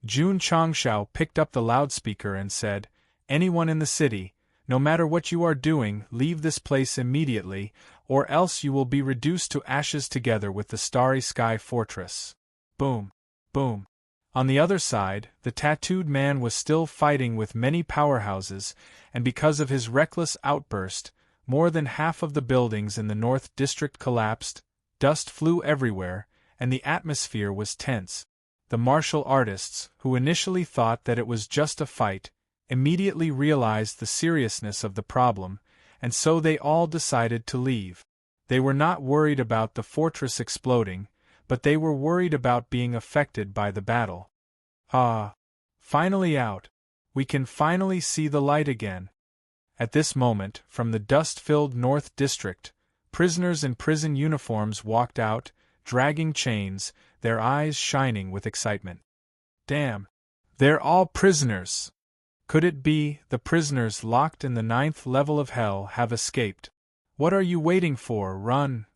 Jun Changshao picked up the loudspeaker and said, "Anyone in the city, no matter what you are doing, leave this place immediately, or else you will be reduced to ashes together with the Starry Sky Fortress." Boom! Boom! On the other side, the tattooed man was still fighting with many powerhouses, and because of his reckless outburst, more than half of the buildings in the North District collapsed, dust flew everywhere, and the atmosphere was tense. The martial artists, who initially thought that it was just a fight, immediately realized the seriousness of the problem, and so they all decided to leave. They were not worried about the fortress exploding, but they were worried about being affected by the battle. Ah! Finally out! We can finally see the light again. At this moment, from the dust-filled North District, prisoners in prison uniforms walked out, dragging chains, their eyes shining with excitement. Damn! They're all prisoners! Could it be the prisoners locked in the 9th level of hell have escaped? What are you waiting for? Run!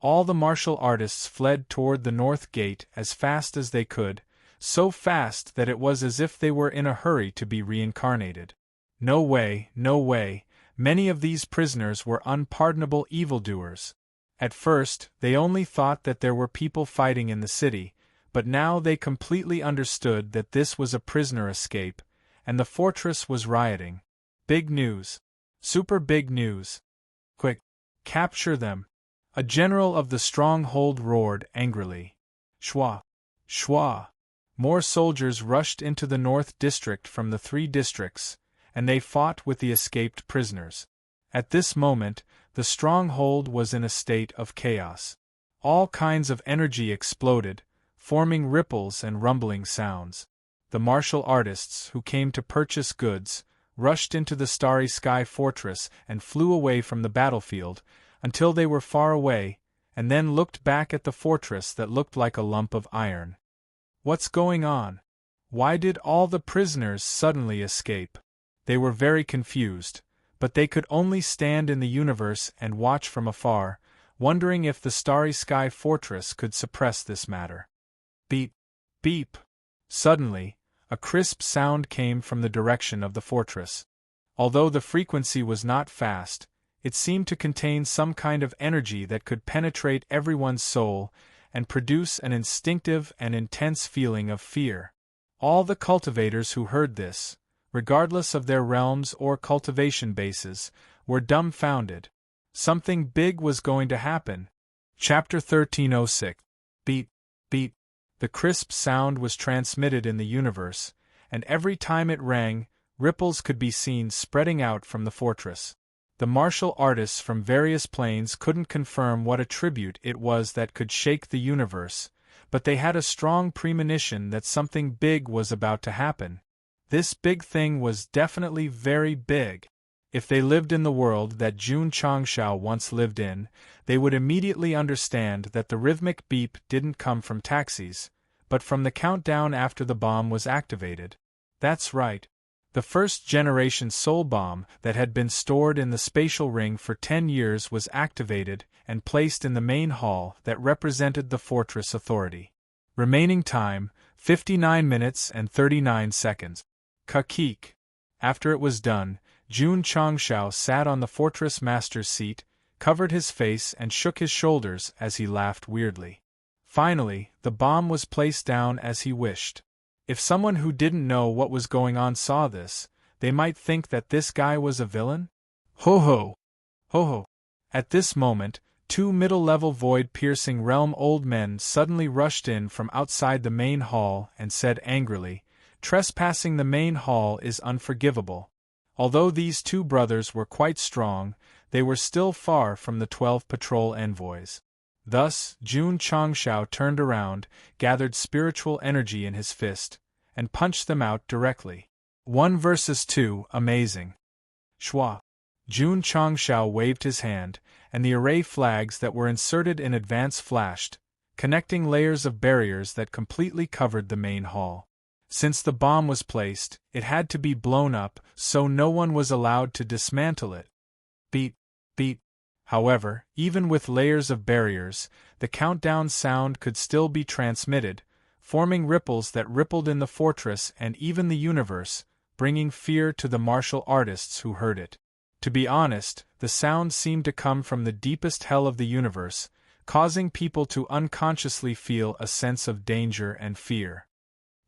All the martial artists fled toward the north gate as fast as they could, so fast that it was as if they were in a hurry to be reincarnated. No way, no way, many of these prisoners were unpardonable evildoers. At first, they only thought that there were people fighting in the city, but now they completely understood that this was a prisoner escape, and the fortress was rioting. Big news. Super big news. Quick! Capture them! A general of the stronghold roared angrily. Shwa! Shwa! More soldiers rushed into the North District from the 3 districts, and they fought with the escaped prisoners. At this moment, the stronghold was in a state of chaos. All kinds of energy exploded, forming ripples and rumbling sounds. The martial artists, who came to purchase goods, rushed into the Starry Sky Fortress and flew away from the battlefield, until they were far away, and then looked back at the fortress that looked like a lump of iron. What's going on? Why did all the prisoners suddenly escape? They were very confused, but they could only stand in the universe and watch from afar, wondering if the Starry Sky Fortress could suppress this matter. Beep! Beep! Suddenly, A crisp sound came from the direction of the fortress. Although the frequency was not fast, it seemed to contain some kind of energy that could penetrate everyone's soul and produce an instinctive and intense feeling of fear. All the cultivators who heard this, regardless of their realms or cultivation bases, were dumbfounded. Something big was going to happen. Chapter 1306. Beat, beat. The crisp sound was transmitted in the universe, and every time it rang, ripples could be seen spreading out from the fortress. The martial artists from various planes couldn't confirm what attribute it was that could shake the universe, but they had a strong premonition that something big was about to happen. This big thing was definitely very big. If they lived in the world that Jun Changshao once lived in, they would immediately understand that the rhythmic beep didn't come from taxis, but from the countdown after the bomb was activated. That's right. The first-generation soul bomb that had been stored in the spatial ring for 10 years was activated and placed in the main hall that represented the fortress authority. Remaining time, 59 minutes and 39 seconds. Kakik. After it was done, Jun Changshao sat on the fortress master's seat, covered his face and shook his shoulders as he laughed weirdly. Finally, the bomb was placed down as he wished. If someone who didn't know what was going on saw this, they might think that this guy was a villain? Ho ho! Ho ho! At this moment, 2 middle-level void-piercing realm old men suddenly rushed in from outside the main hall and said angrily, "Trespassing the main hall is unforgivable." Although these two brothers were quite strong, they were still far from the 12 patrol envoys. Thus, Jun Changshao turned around, gathered spiritual energy in his fist, and punched them out directly. 1 versus 2, amazing. Shwa. Jun Changshao waved his hand, and the array flags that were inserted in advance flashed, connecting layers of barriers that completely covered the main hall. Since the bomb was placed, it had to be blown up, so no one was allowed to dismantle it. Beat, beat. However, even with layers of barriers, the countdown sound could still be transmitted, forming ripples that rippled in the fortress and even the universe, bringing fear to the martial artists who heard it. To be honest, the sound seemed to come from the deepest hell of the universe, causing people to unconsciously feel a sense of danger and fear.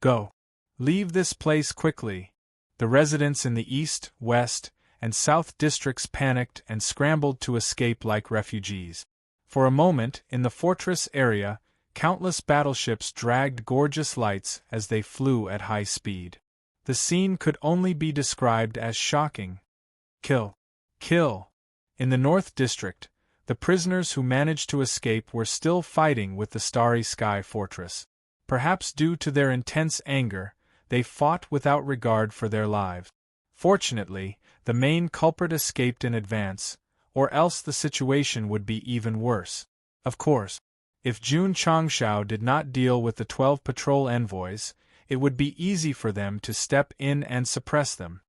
Go. Leave this place quickly. The residents in the east, west, and south districts panicked and scrambled to escape like refugees. For a moment, in the fortress area, countless battleships dragged gorgeous lights as they flew at high speed. The scene could only be described as shocking. Kill. Kill. In the North District, the prisoners who managed to escape were still fighting with the Starry Sky Fortress. Perhaps due to their intense anger, they fought without regard for their lives. Fortunately, the main culprit escaped in advance, or else the situation would be even worse. Of course, if Jun Changshao did not deal with the 12 patrol envoys, it would be easy for them to step in and suppress them.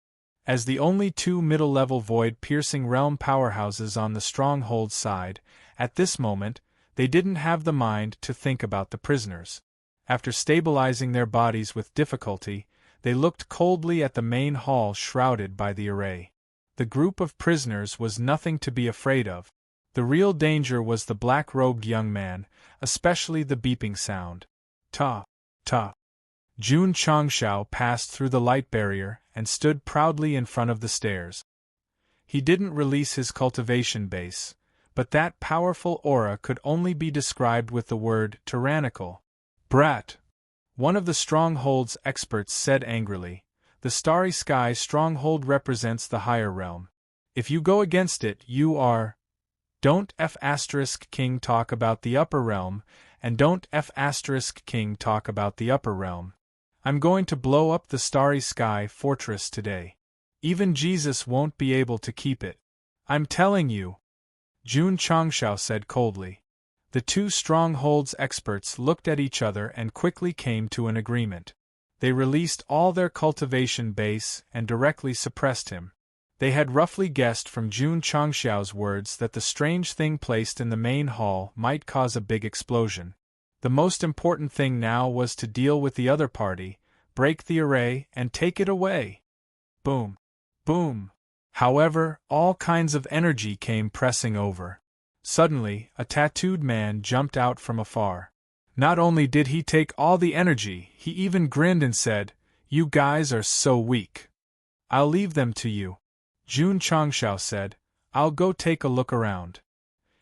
As the only 2 middle-level void-piercing realm powerhouses on the stronghold side, at this moment, they didn't have the mind to think about the prisoners. After stabilizing their bodies with difficulty, they looked coldly at the main hall shrouded by the array. The group of prisoners was nothing to be afraid of. The real danger was the black-robed young man, especially the beeping sound. Ta, ta. Jun Changshao passed through the light barrier and stood proudly in front of the stairs. He didn't release his cultivation base, but that powerful aura could only be described with the word tyrannical. Brat! One of the stronghold's experts said angrily, "The Starry Sky stronghold represents the higher realm. If you go against it, you are... Don't F***king talk about the upper realm, and don't F***king talk about the upper realm. I'm going to blow up the Starry Sky fortress today. Even Jesus won't be able to keep it. I'm telling you," Jun Changshao said coldly. The 2 strongholds experts looked at each other and quickly came to an agreement. They released all their cultivation base and directly suppressed him. They had roughly guessed from Jun Changshao's words that the strange thing placed in the main hall might cause a big explosion. The most important thing now was to deal with the other party, break the array and take it away. Boom. Boom. However, all kinds of energy came pressing over. Suddenly, a tattooed man jumped out from afar. Not only did he take all the energy, he even grinned and said, "You guys are so weak. I'll leave them to you." Jun Changshao said, "I'll go take a look around."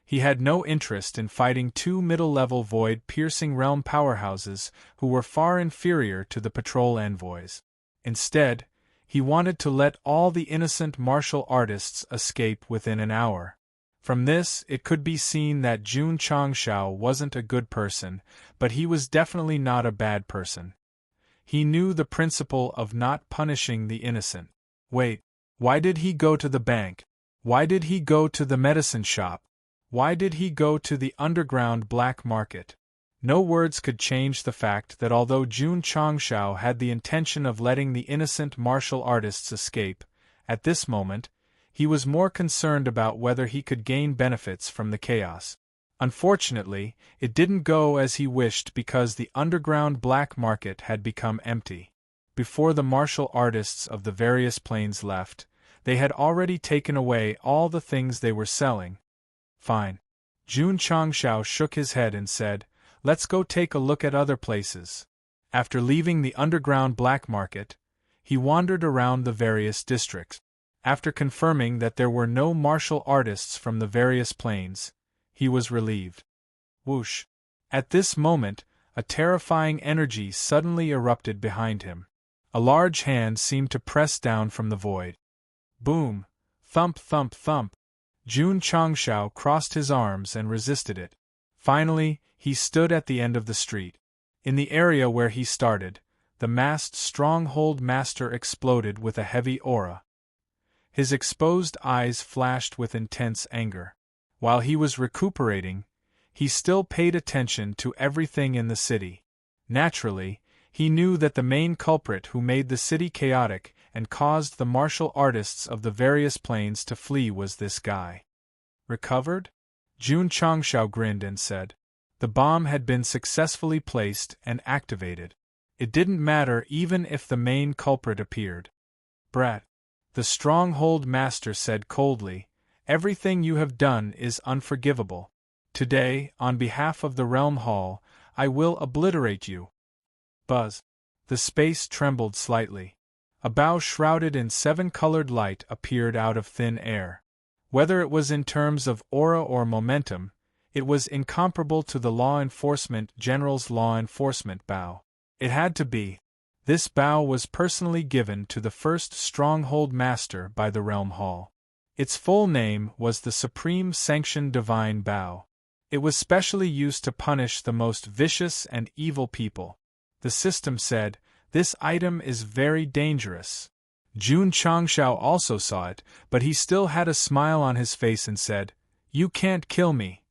He had no interest in fighting two middle-level void-piercing realm powerhouses who were far inferior to the patrol envoys. Instead, he wanted to let all the innocent martial artists escape within an hour. From this, it could be seen that Jun Changshao wasn't a good person, but he was definitely not a bad person. He knew the principle of not punishing the innocent. Wait, why did he go to the bank? Why did he go to the medicine shop? Why did he go to the underground black market? No words could change the fact that although Jun Changshao had the intention of letting the innocent martial artists escape, at this moment, he was more concerned about whether he could gain benefits from the chaos. Unfortunately, it didn't go as he wished because the underground black market had become empty. Before the martial artists of the various planes left, they had already taken away all the things they were selling. Fine. Jun Changshao shook his head and said, "Let's go take a look at other places." After leaving the underground black market, he wandered around the various districts. After confirming that there were no martial artists from the various planes, he was relieved. Whoosh! At this moment, a terrifying energy suddenly erupted behind him. A large hand seemed to press down from the void. Boom! Thump, thump, thump! Jun Changshao crossed his arms and resisted it. Finally, he stood at the end of the street. In the area where he started, the masked stronghold master exploded with a heavy aura. His exposed eyes flashed with intense anger. While he was recuperating, he still paid attention to everything in the city. Naturally, he knew that the main culprit who made the city chaotic and caused the martial artists of the various planes to flee was this guy. Recovered? Jun Changshao grinned and said. The bomb had been successfully placed and activated. It didn't matter even if the main culprit appeared. Brat. The stronghold master said coldly, "Everything you have done is unforgivable. Today, on behalf of the Realm Hall, I will obliterate you." Buzz. The space trembled slightly. A bow shrouded in seven-colored light appeared out of thin air. Whether it was in terms of aura or momentum, it was incomparable to the law enforcement general's law enforcement bow. It had to be. This bow was personally given to the first stronghold master by the Realm Hall. Its full name was the Supreme Sanctioned Divine Bow. It was specially used to punish the most vicious and evil people. The system said, "This item is very dangerous." Jun Changshao also saw it, but he still had a smile on his face and said, "You can't kill me."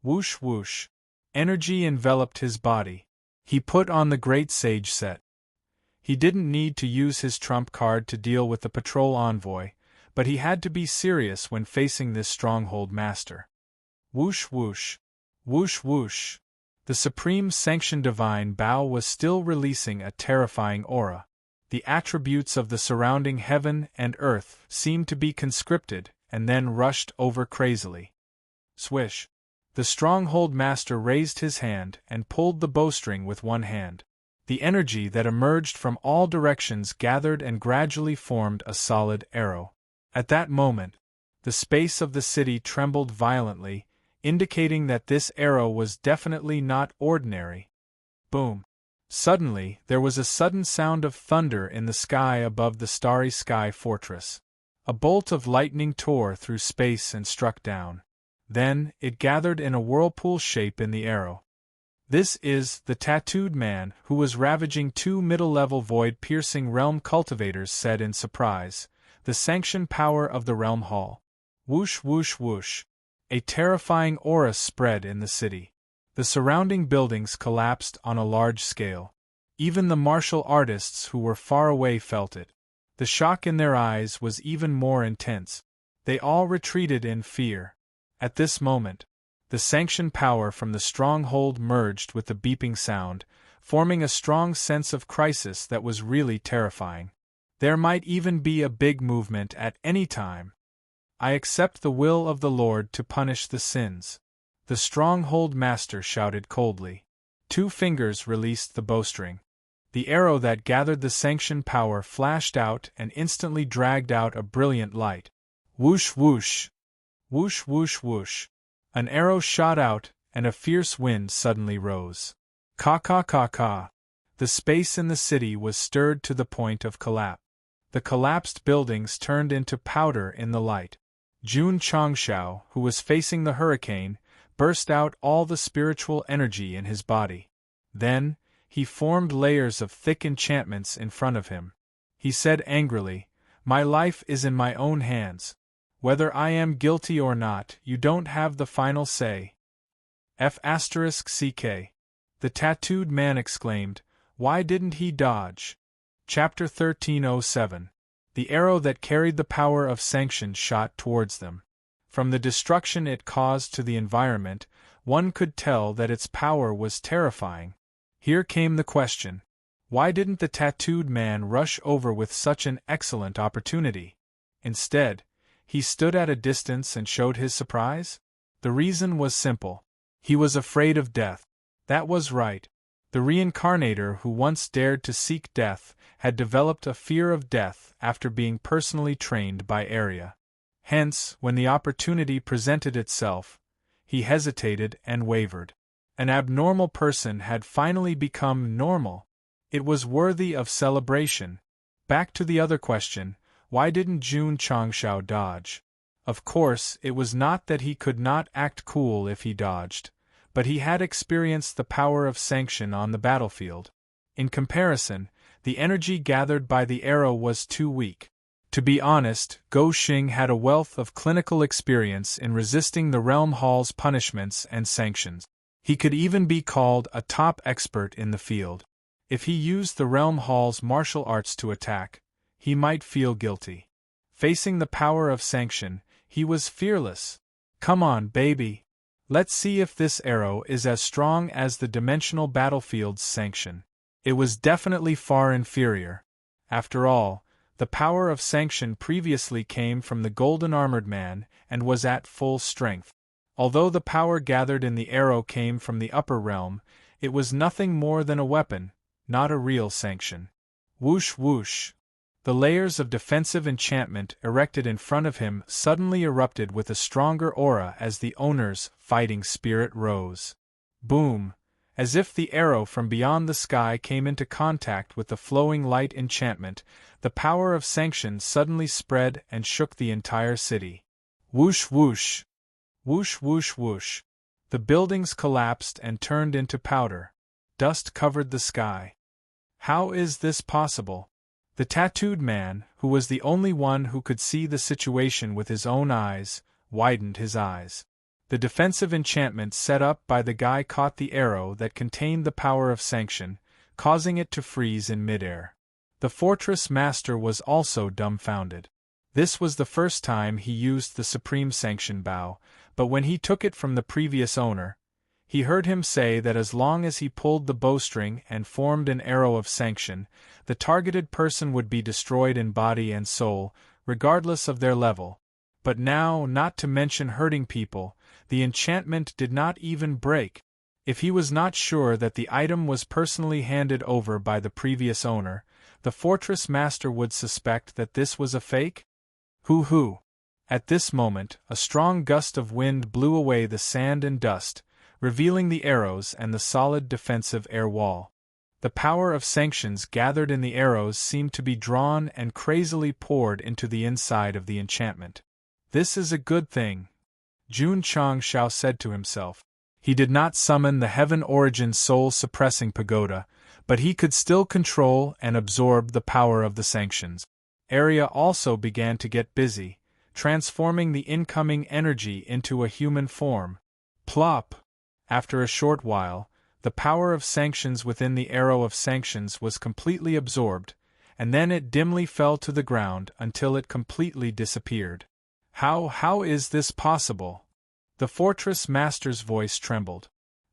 Whoosh whoosh. Energy enveloped his body. He put on the Great Sage set. He didn't need to use his trump card to deal with the patrol envoy, but he had to be serious when facing this stronghold master. Whoosh whoosh. Whoosh whoosh. The Supreme Sanctioned Divine Bow was still releasing a terrifying aura. The attributes of the surrounding heaven and earth seemed to be conscripted and then rushed over crazily. Swish. The stronghold master raised his hand and pulled the bowstring with one hand. The energy that emerged from all directions gathered and gradually formed a solid arrow. At that moment, the space of the city trembled violently, indicating that this arrow was definitely not ordinary. Boom. Suddenly, there was a sudden sound of thunder in the sky above the starry sky fortress. A bolt of lightning tore through space and struck down. Then, it gathered in a whirlpool shape in the arrow. This is the tattooed man who was ravaging two middle-level void-piercing realm cultivators said in surprise, the sanctioned power of the Realm Hall. Whoosh whoosh whoosh. A terrifying aura spread in the city. The surrounding buildings collapsed on a large scale. Even the martial artists who were far away felt it. The shock in their eyes was even more intense. They all retreated in fear. At this moment, the sanctioned power from the stronghold merged with the beeping sound, forming a strong sense of crisis that was really terrifying. There might even be a big movement at any time. I accept the will of the Lord to punish the sins. The stronghold master shouted coldly. 2 fingers released the bowstring. The arrow that gathered the sanctioned power flashed out and instantly dragged out a brilliant light. Whoosh whoosh! Whoosh whoosh whoosh! An arrow shot out, and a fierce wind suddenly rose. Ka ka ka ka! The space in the city was stirred to the point of collapse. The collapsed buildings turned into powder in the light. Jun Changshao, who was facing the hurricane, burst out all the spiritual energy in his body. Then, he formed layers of thick enchantments in front of him. He said angrily, "My life is in my own hands. Whether I am guilty or not, you don't have the final say." F***ck. The tattooed man exclaimed, "Why didn't he dodge?" Chapter 1307. The arrow that carried the power of sanction shot towards them. From the destruction it caused to the environment, one could tell that its power was terrifying. Here came the question. Why didn't the tattooed man rush over with such an excellent opportunity? Instead, he stood at a distance and showed his surprise? The reason was simple. He was afraid of death. That was right. The reincarnator who once dared to seek death had developed a fear of death after being personally trained by Arya. Hence, when the opportunity presented itself, he hesitated and wavered. An abnormal person had finally become normal. It was worthy of celebration. Back to the other question, why didn't Jun Changshao dodge? Of course, it was not that he could not act cool if he dodged, but he had experienced the power of sanction on the battlefield. In comparison, the energy gathered by the arrow was too weak. To be honest, Go Xing had a wealth of clinical experience in resisting the Realm Hall's punishments and sanctions. He could even be called a top expert in the field. If he used the Realm Hall's martial arts to attack, he might feel guilty. Facing the power of sanction, he was fearless. Come on, baby. Let's see if this arrow is as strong as the dimensional battlefield's sanction. It was definitely far inferior. After all, the power of sanction previously came from the golden armored man and was at full strength. Although the power gathered in the arrow came from the upper realm, it was nothing more than a weapon, not a real sanction. Whoosh whoosh! The layers of defensive enchantment erected in front of him suddenly erupted with a stronger aura as the owner's fighting spirit rose. Boom! As if the arrow from beyond the sky came into contact with the flowing light enchantment, the power of sanction suddenly spread and shook the entire city. Whoosh whoosh! Whoosh whoosh whoosh! The buildings collapsed and turned into powder. Dust covered the sky. How is this possible? The tattooed man, who was the only one who could see the situation with his own eyes, widened his eyes. The defensive enchantment set up by the guy caught the arrow that contained the power of sanction, causing it to freeze in midair. The fortress master was also dumbfounded. This was the first time he used the supreme sanction bow, but when he took it from the previous owner, he heard him say that as long as he pulled the bowstring and formed an arrow of sanction, the targeted person would be destroyed in body and soul, regardless of their level. But now, not to mention hurting people, the enchantment did not even break. If he was not sure that the item was personally handed over by the previous owner, the fortress master would suspect that this was a fake? Hoo-hoo! At this moment, a strong gust of wind blew away the sand and dust, revealing the arrows and the solid defensive air wall. The power of sanctions gathered in the arrows seemed to be drawn and crazily poured into the inside of the enchantment. This is a good thing, Jun Changshao said to himself. He did not summon the heaven-origin soul-suppressing pagoda, but he could still control and absorb the power of the sanctions. Arya also began to get busy, transforming the incoming energy into a human form. Plop! After a short while, the power of sanctions within the arrow of sanctions was completely absorbed, and then it dimly fell to the ground until it completely disappeared. How is this possible? The fortress master's voice trembled.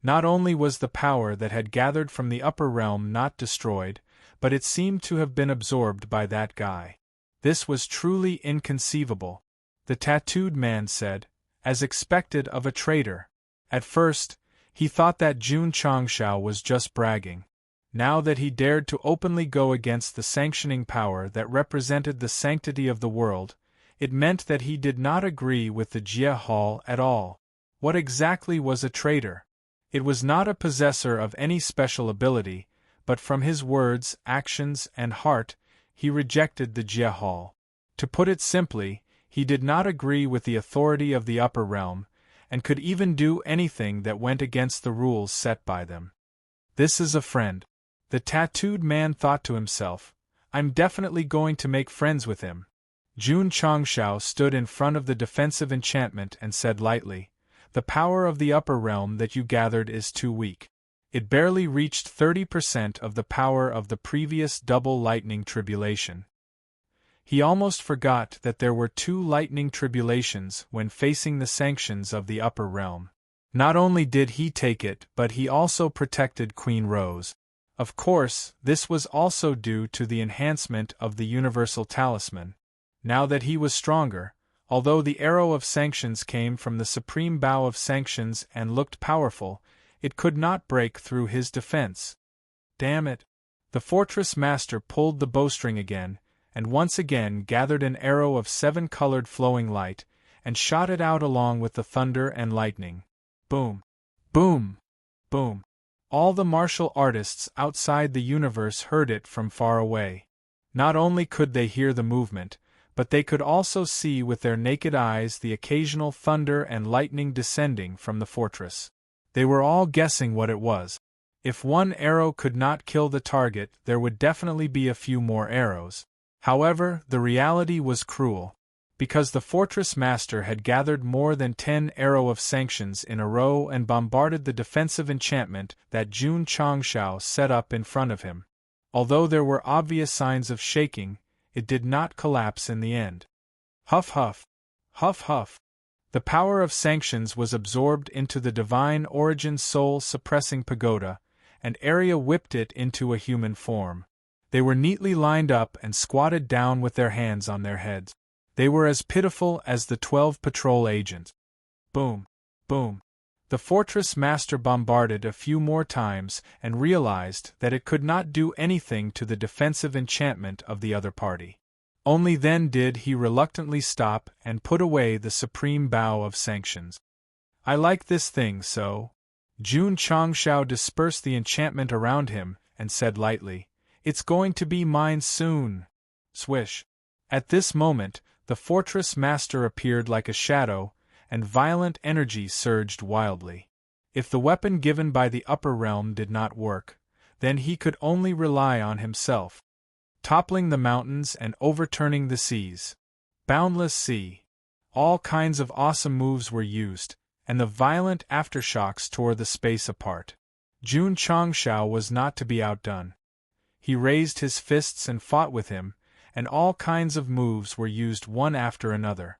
Not only was the power that had gathered from the upper realm not destroyed, but it seemed to have been absorbed by that guy. This was truly inconceivable, the tattooed man said, as expected of a traitor. At first, he thought that Jun Changshao was just bragging. Now that he dared to openly go against the sanctioning power that represented the sanctity of the world, it meant that he did not agree with the Jia Hall at all. What exactly was a traitor? It was not a possessor of any special ability, but from his words, actions, and heart, he rejected the Jia Hall. To put it simply, he did not agree with the authority of the upper realm, and could even do anything that went against the rules set by them. This is a friend. The tattooed man thought to himself, I'm definitely going to make friends with him. Jun Changshao stood in front of the defensive enchantment and said lightly, the power of the upper realm that you gathered is too weak. It barely reached 30% of the power of the previous double lightning tribulation. He almost forgot that there were 2 lightning tribulations when facing the sanctions of the upper realm. Not only did he take it, but he also protected Queen Rose. Of course, this was also due to the enhancement of the universal talisman. Now that he was stronger, although the arrow of sanctions came from the supreme bow of sanctions and looked powerful, it could not break through his defense. Damn it! The fortress master pulled the bowstring again, and once again gathered an arrow of 7-colored flowing light, and shot it out along with the thunder and lightning. Boom! Boom! Boom! All the martial artists outside the universe heard it from far away. Not only could they hear the movement, but they could also see with their naked eyes the occasional thunder and lightning descending from the fortress. They were all guessing what it was. If one arrow could not kill the target, there would definitely be a few more arrows. However, the reality was cruel. Because the fortress master had gathered more than 10 arrow of sanctions in a row and bombarded the defensive enchantment that Jun Changshao set up in front of him. Although there were obvious signs of shaking, it did not collapse in the end. Huff huff. Huff huff. The power of sanctions was absorbed into the divine origin soul-suppressing pagoda, and Arya whipped it into a human form. They were neatly lined up and squatted down with their hands on their heads. They were as pitiful as the 12 patrol agents. Boom! Boom! The fortress master bombarded a few more times and realized that it could not do anything to the defensive enchantment of the other party. Only then did he reluctantly stop and put away the supreme bow of sanctions. I like this thing so. Jun Changshao dispersed the enchantment around him and said lightly, it's going to be mine soon. Swish. At this moment, the fortress master appeared like a shadow, and violent energy surged wildly. If the weapon given by the upper realm did not work, then he could only rely on himself. Toppling the mountains and overturning the seas. Boundless sea. All kinds of awesome moves were used, and the violent aftershocks tore the space apart. Jun Changshao was not to be outdone. He raised his fists and fought with him, and all kinds of moves were used one after another.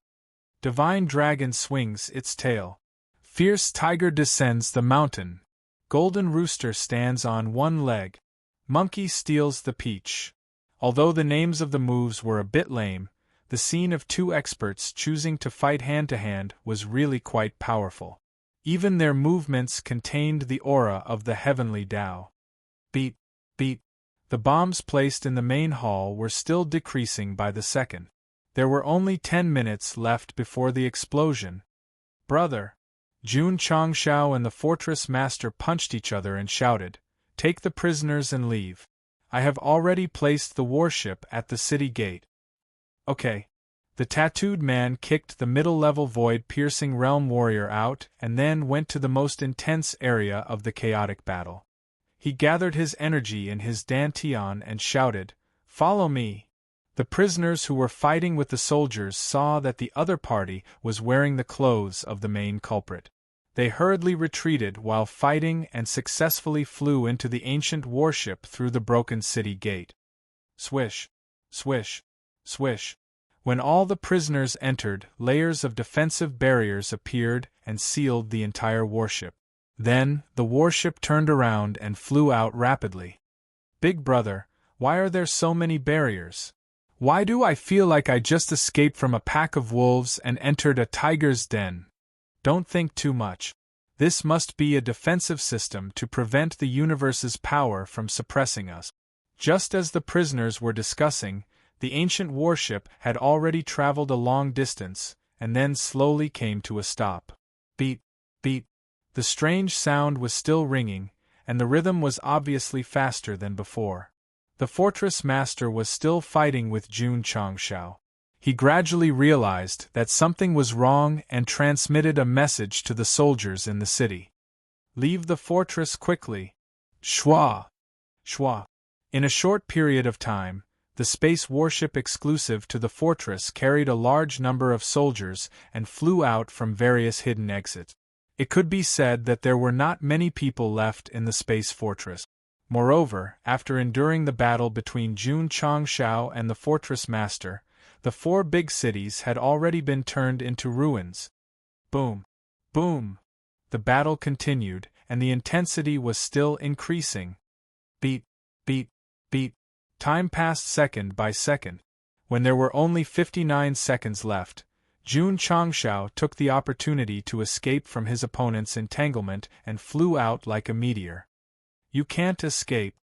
Divine dragon swings its tail. Fierce tiger descends the mountain. Golden rooster stands on one leg. Monkey steals the peach. Although the names of the moves were a bit lame, the scene of 2 experts choosing to fight hand-to-hand was really quite powerful. Even their movements contained the aura of the heavenly Tao. Beat, beat. The bombs placed in the main hall were still decreasing by the second. There were only 10 minutes left before the explosion. Brother! Jun Changshao and the fortress master punched each other and shouted, take the prisoners and leave. I have already placed the warship at the city gate. Okay. The tattooed man kicked the middle-level void-piercing realm warrior out and then went to the most intense area of the chaotic battle. He gathered his energy in his dantian and shouted, follow me. The prisoners who were fighting with the soldiers saw that the other party was wearing the clothes of the main culprit. They hurriedly retreated while fighting and successfully flew into the ancient warship through the broken city gate. Swish, swish, swish. When all the prisoners entered, layers of defensive barriers appeared and sealed the entire warship. Then, the warship turned around and flew out rapidly. Big brother, why are there so many barriers? Why do I feel like I just escaped from a pack of wolves and entered a tiger's den? Don't think too much. This must be a defensive system to prevent the universe's power from suppressing us. Just as the prisoners were discussing, the ancient warship had already traveled a long distance, and then slowly came to a stop. Beat, beat. The strange sound was still ringing, and the rhythm was obviously faster than before. The fortress master was still fighting with Jun Changshao. He gradually realized that something was wrong and transmitted a message to the soldiers in the city. Leave the fortress quickly. Schwa! Schwa! In a short period of time, the space warship exclusive to the fortress carried a large number of soldiers and flew out from various hidden exits. It could be said that there were not many people left in the space fortress. Moreover, after enduring the battle between Jun Changshao and the fortress master, the 4 big cities had already been turned into ruins. Boom! Boom! The battle continued, and the intensity was still increasing. Beat! Beat! Beat! Time passed second by second. When there were only 59 seconds left, Jun Changshao took the opportunity to escape from his opponent's entanglement and flew out like a meteor. You can't escape.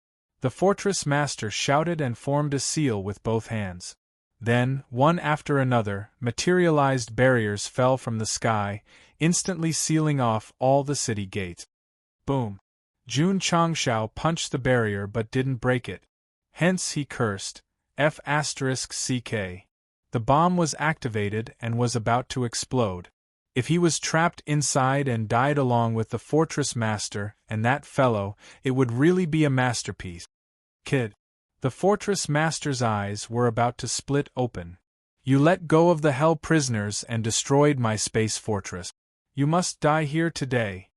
The fortress master shouted and formed a seal with both hands. Then, one after another, materialized barriers fell from the sky, instantly sealing off all the city gates. Boom! Jun Changshao punched the barrier but didn't break it. Hence he cursed, F***CK. The bomb was activated and was about to explode. If he was trapped inside and died along with the fortress master and that fellow, it would really be a masterpiece. Kid. The fortress master's eyes were about to split open. You let go of the hell prisoners and destroyed my space fortress. You must die here today.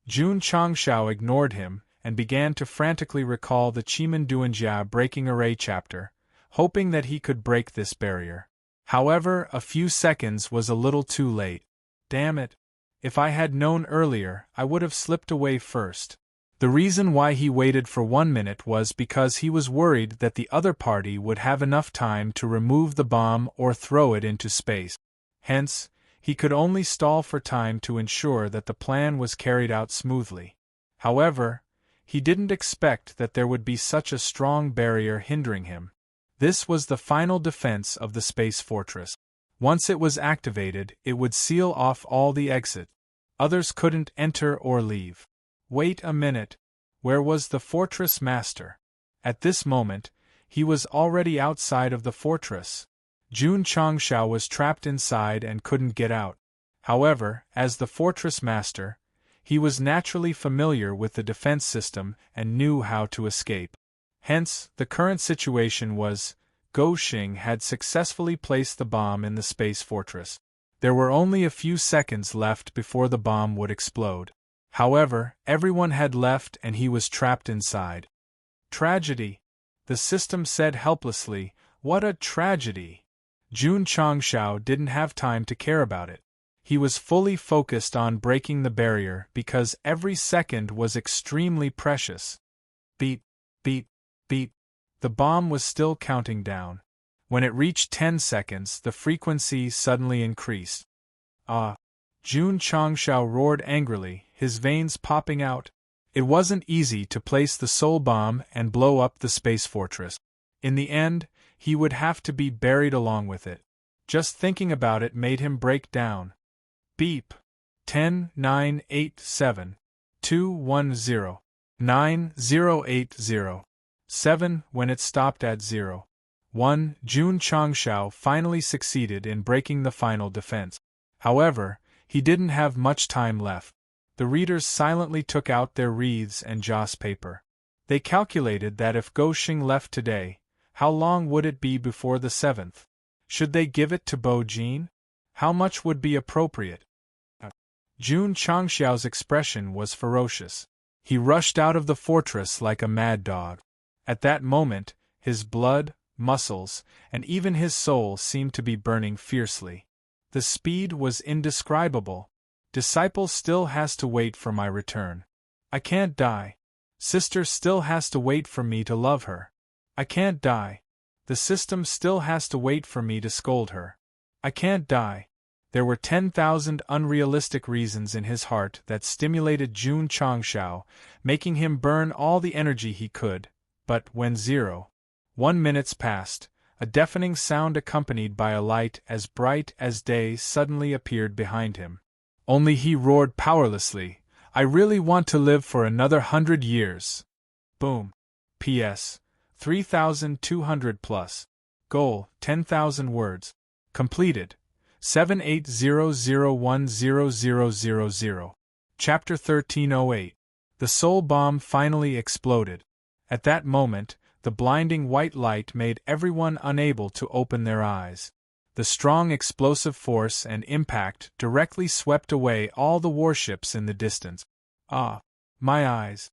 Jun Changshao ignored him and began to frantically recall the Chimenduanjia breaking array chapter, hoping that he could break this barrier. However, a few seconds was a little too late. Damn it. If I had known earlier, I would have slipped away first. The reason why he waited for 1 minute was because he was worried that the other party would have enough time to remove the bomb or throw it into space. Hence, he could only stall for time to ensure that the plan was carried out smoothly. However, he didn't expect that there would be such a strong barrier hindering him. This was the final defense of the space fortress. Once it was activated, it would seal off all the exits. Others couldn't enter or leave. Wait a minute. Where was the fortress master? At this moment, he was already outside of the fortress. Jun Changshao was trapped inside and couldn't get out. However, as the fortress master, he was naturally familiar with the defense system and knew how to escape. Hence, the current situation was, Go Xing had successfully placed the bomb in the space fortress. There were only a few seconds left before the bomb would explode. However, everyone had left and he was trapped inside. Tragedy. The system said helplessly, what a tragedy. Jun Changshao didn't have time to care about it. He was fully focused on breaking the barrier because every second was extremely precious. Beat, beat, beat. The bomb was still counting down. When it reached 10 seconds, the frequency suddenly increased. Ah! Jun Changshao roared angrily, his veins popping out. It wasn't easy to place the soul bomb and blow up the space fortress. In the end, he would have to be buried along with it. Just thinking about it made him break down. Beep. 10, 9, 8, 7, 2, 1, 0, 9, 0, 8, 0, 7. When it stopped at 0, 1, Jun Changshao finally succeeded in breaking the final defense. However, he didn't have much time left. The readers silently took out their wreaths and joss paper. They calculated that if Go Xing left today, how long would it be before the 7th? Should they give it to Bo Jin? How much would be appropriate? Jun Changshao's expression was ferocious. He rushed out of the fortress like a mad dog. At that moment, his blood, muscles, and even his soul seemed to be burning fiercely. The speed was indescribable. Disciple still has to wait for my return. I can't die. Sister still has to wait for me to love her. I can't die. The system still has to wait for me to scold her. I can't die. There were 10,000 unrealistic reasons in his heart that stimulated Jun Changshao, making him burn all the energy he could, but when 1 minute passed, a deafening sound accompanied by a light as bright as day suddenly appeared behind him. Only he roared powerlessly, I really want to live for another 100 years. Boom. P.S. 3,200 plus. Goal, 10,000 words. Completed. 7800100000. Chapter 1308. The soul bomb finally exploded. At that moment, the blinding white light made everyone unable to open their eyes. The strong explosive force and impact directly swept away all the warships in the distance. Ah! My eyes.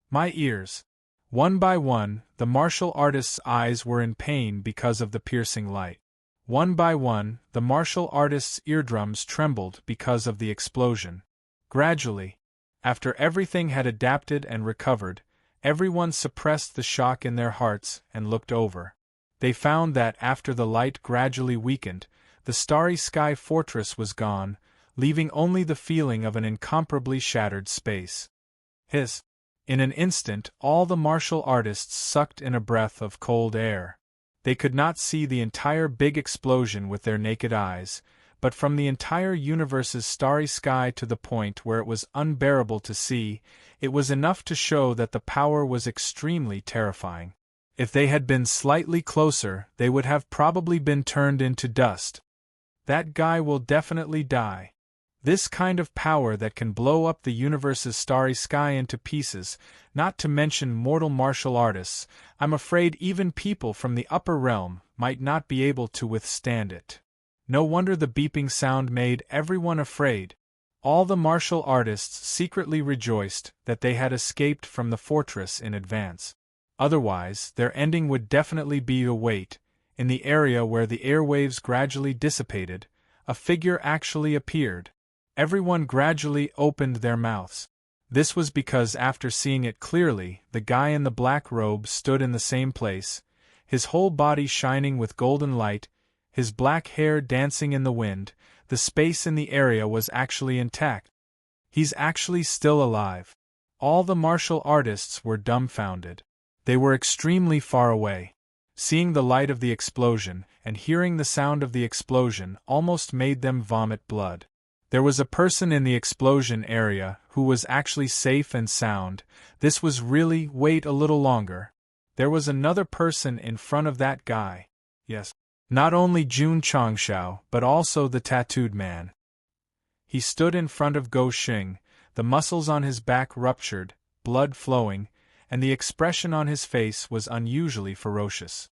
My ears. One by one, the martial artist's eyes were in pain because of the piercing light. One by one, the martial artist's eardrums trembled because of the explosion. Gradually, after everything had adapted and recovered, everyone suppressed the shock in their hearts and looked over. They found that after the light gradually weakened, the starry sky fortress was gone, leaving only the feeling of an incomparably shattered space. In an instant, all the martial artists sucked in a breath of cold air. They could not see the entire big explosion with their naked eyes, but from the entire universe's starry sky to the point where it was unbearable to see, it was enough to show that the power was extremely terrifying. If they had been slightly closer, they would have probably been turned into dust. That guy will definitely die. This kind of power that can blow up the universe's starry sky into pieces, not to mention mortal martial artists, I'm afraid even people from the upper realm might not be able to withstand it. No wonder the beeping sound made everyone afraid. All the martial artists secretly rejoiced that they had escaped from the fortress in advance. Otherwise, their ending would definitely be to wait. In the area where the airwaves gradually dissipated, a figure actually appeared. Everyone gradually opened their mouths. This was because after seeing it clearly, the guy in the black robe stood in the same place, his whole body shining with golden light, his black hair dancing in the wind. The space in the area was actually intact. He's actually still alive. All the martial artists were dumbfounded. They were extremely far away. Seeing the light of the explosion and hearing the sound of the explosion almost made them vomit blood. There was a person in the explosion area who was actually safe and sound. This was really, wait a little longer. There was another person in front of that guy. Yes. Not only Jun Changshao, but also the tattooed man. He stood in front of Go Xing, the muscles on his back ruptured, blood flowing, and the expression on his face was unusually ferocious.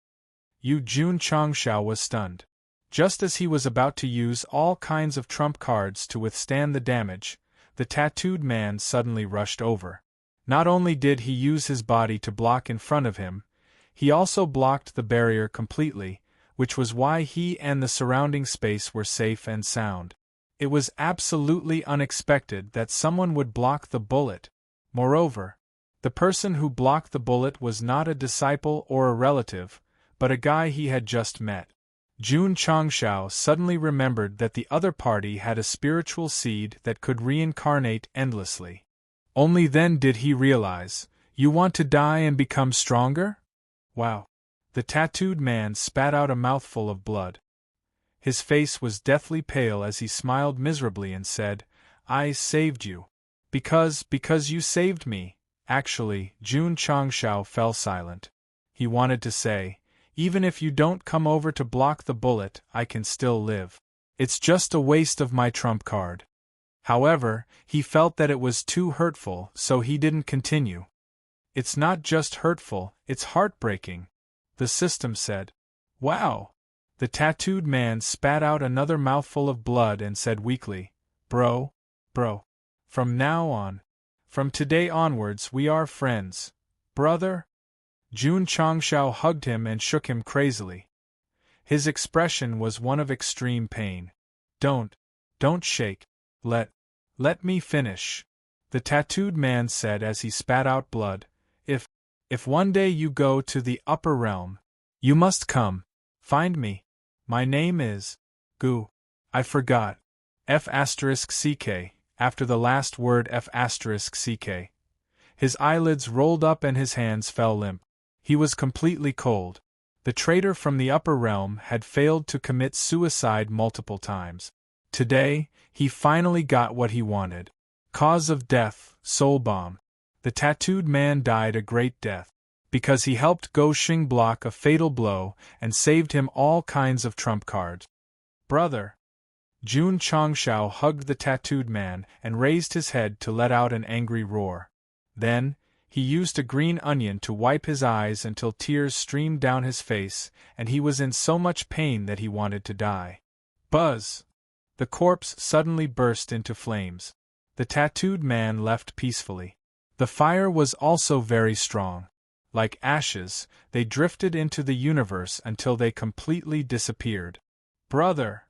Jun Changshao was stunned. Just as he was about to use all kinds of trump cards to withstand the damage, the tattooed man suddenly rushed over. Not only did he use his body to block in front of him, he also blocked the barrier completely, which was why he and the surrounding space were safe and sound. It was absolutely unexpected that someone would block the bullet. Moreover, the person who blocked the bullet was not a disciple or a relative, but a guy he had just met. Jun Changshao suddenly remembered that the other party had a spiritual seed that could reincarnate endlessly. Only then did he realize, you want to die and become stronger? Wow. The tattooed man spat out a mouthful of blood. His face was deathly pale as he smiled miserably and said, I saved you. Because you saved me. Actually, Jun Changshao fell silent. He wanted to say, even if you don't come over to block the bullet, I can still live. It's just a waste of my trump card. However, he felt that it was too hurtful, so he didn't continue. It's not just hurtful, it's heartbreaking, the system said. Wow! The tattooed man spat out another mouthful of blood and said weakly, Bro. From now on. From today onwards we are friends. Brother? Jun Changshao hugged him and shook him crazily. His expression was one of extreme pain. Don't shake. Let me finish. the tattooed man said as he spat out blood. If one day you go to the upper realm, you must come. Find me. My name is… I forgot. F*ck, after the last word F*ck. His eyelids rolled up and his hands fell limp. He was completely cold. The traitor from the upper realm had failed to commit suicide multiple times. Today, he finally got what he wanted. Cause of death, soul bomb. The tattooed man died a great death, because he helped Go Xing block a fatal blow and saved him all kinds of trump cards. Brother! Jun Changshao hugged the tattooed man and raised his head to let out an angry roar. Then, he used a green onion to wipe his eyes until tears streamed down his face, and he was in so much pain that he wanted to die. Buzz! The corpse suddenly burst into flames. The tattooed man left peacefully. The fire was also very strong. Like ashes, they drifted into the universe until they completely disappeared. Brother!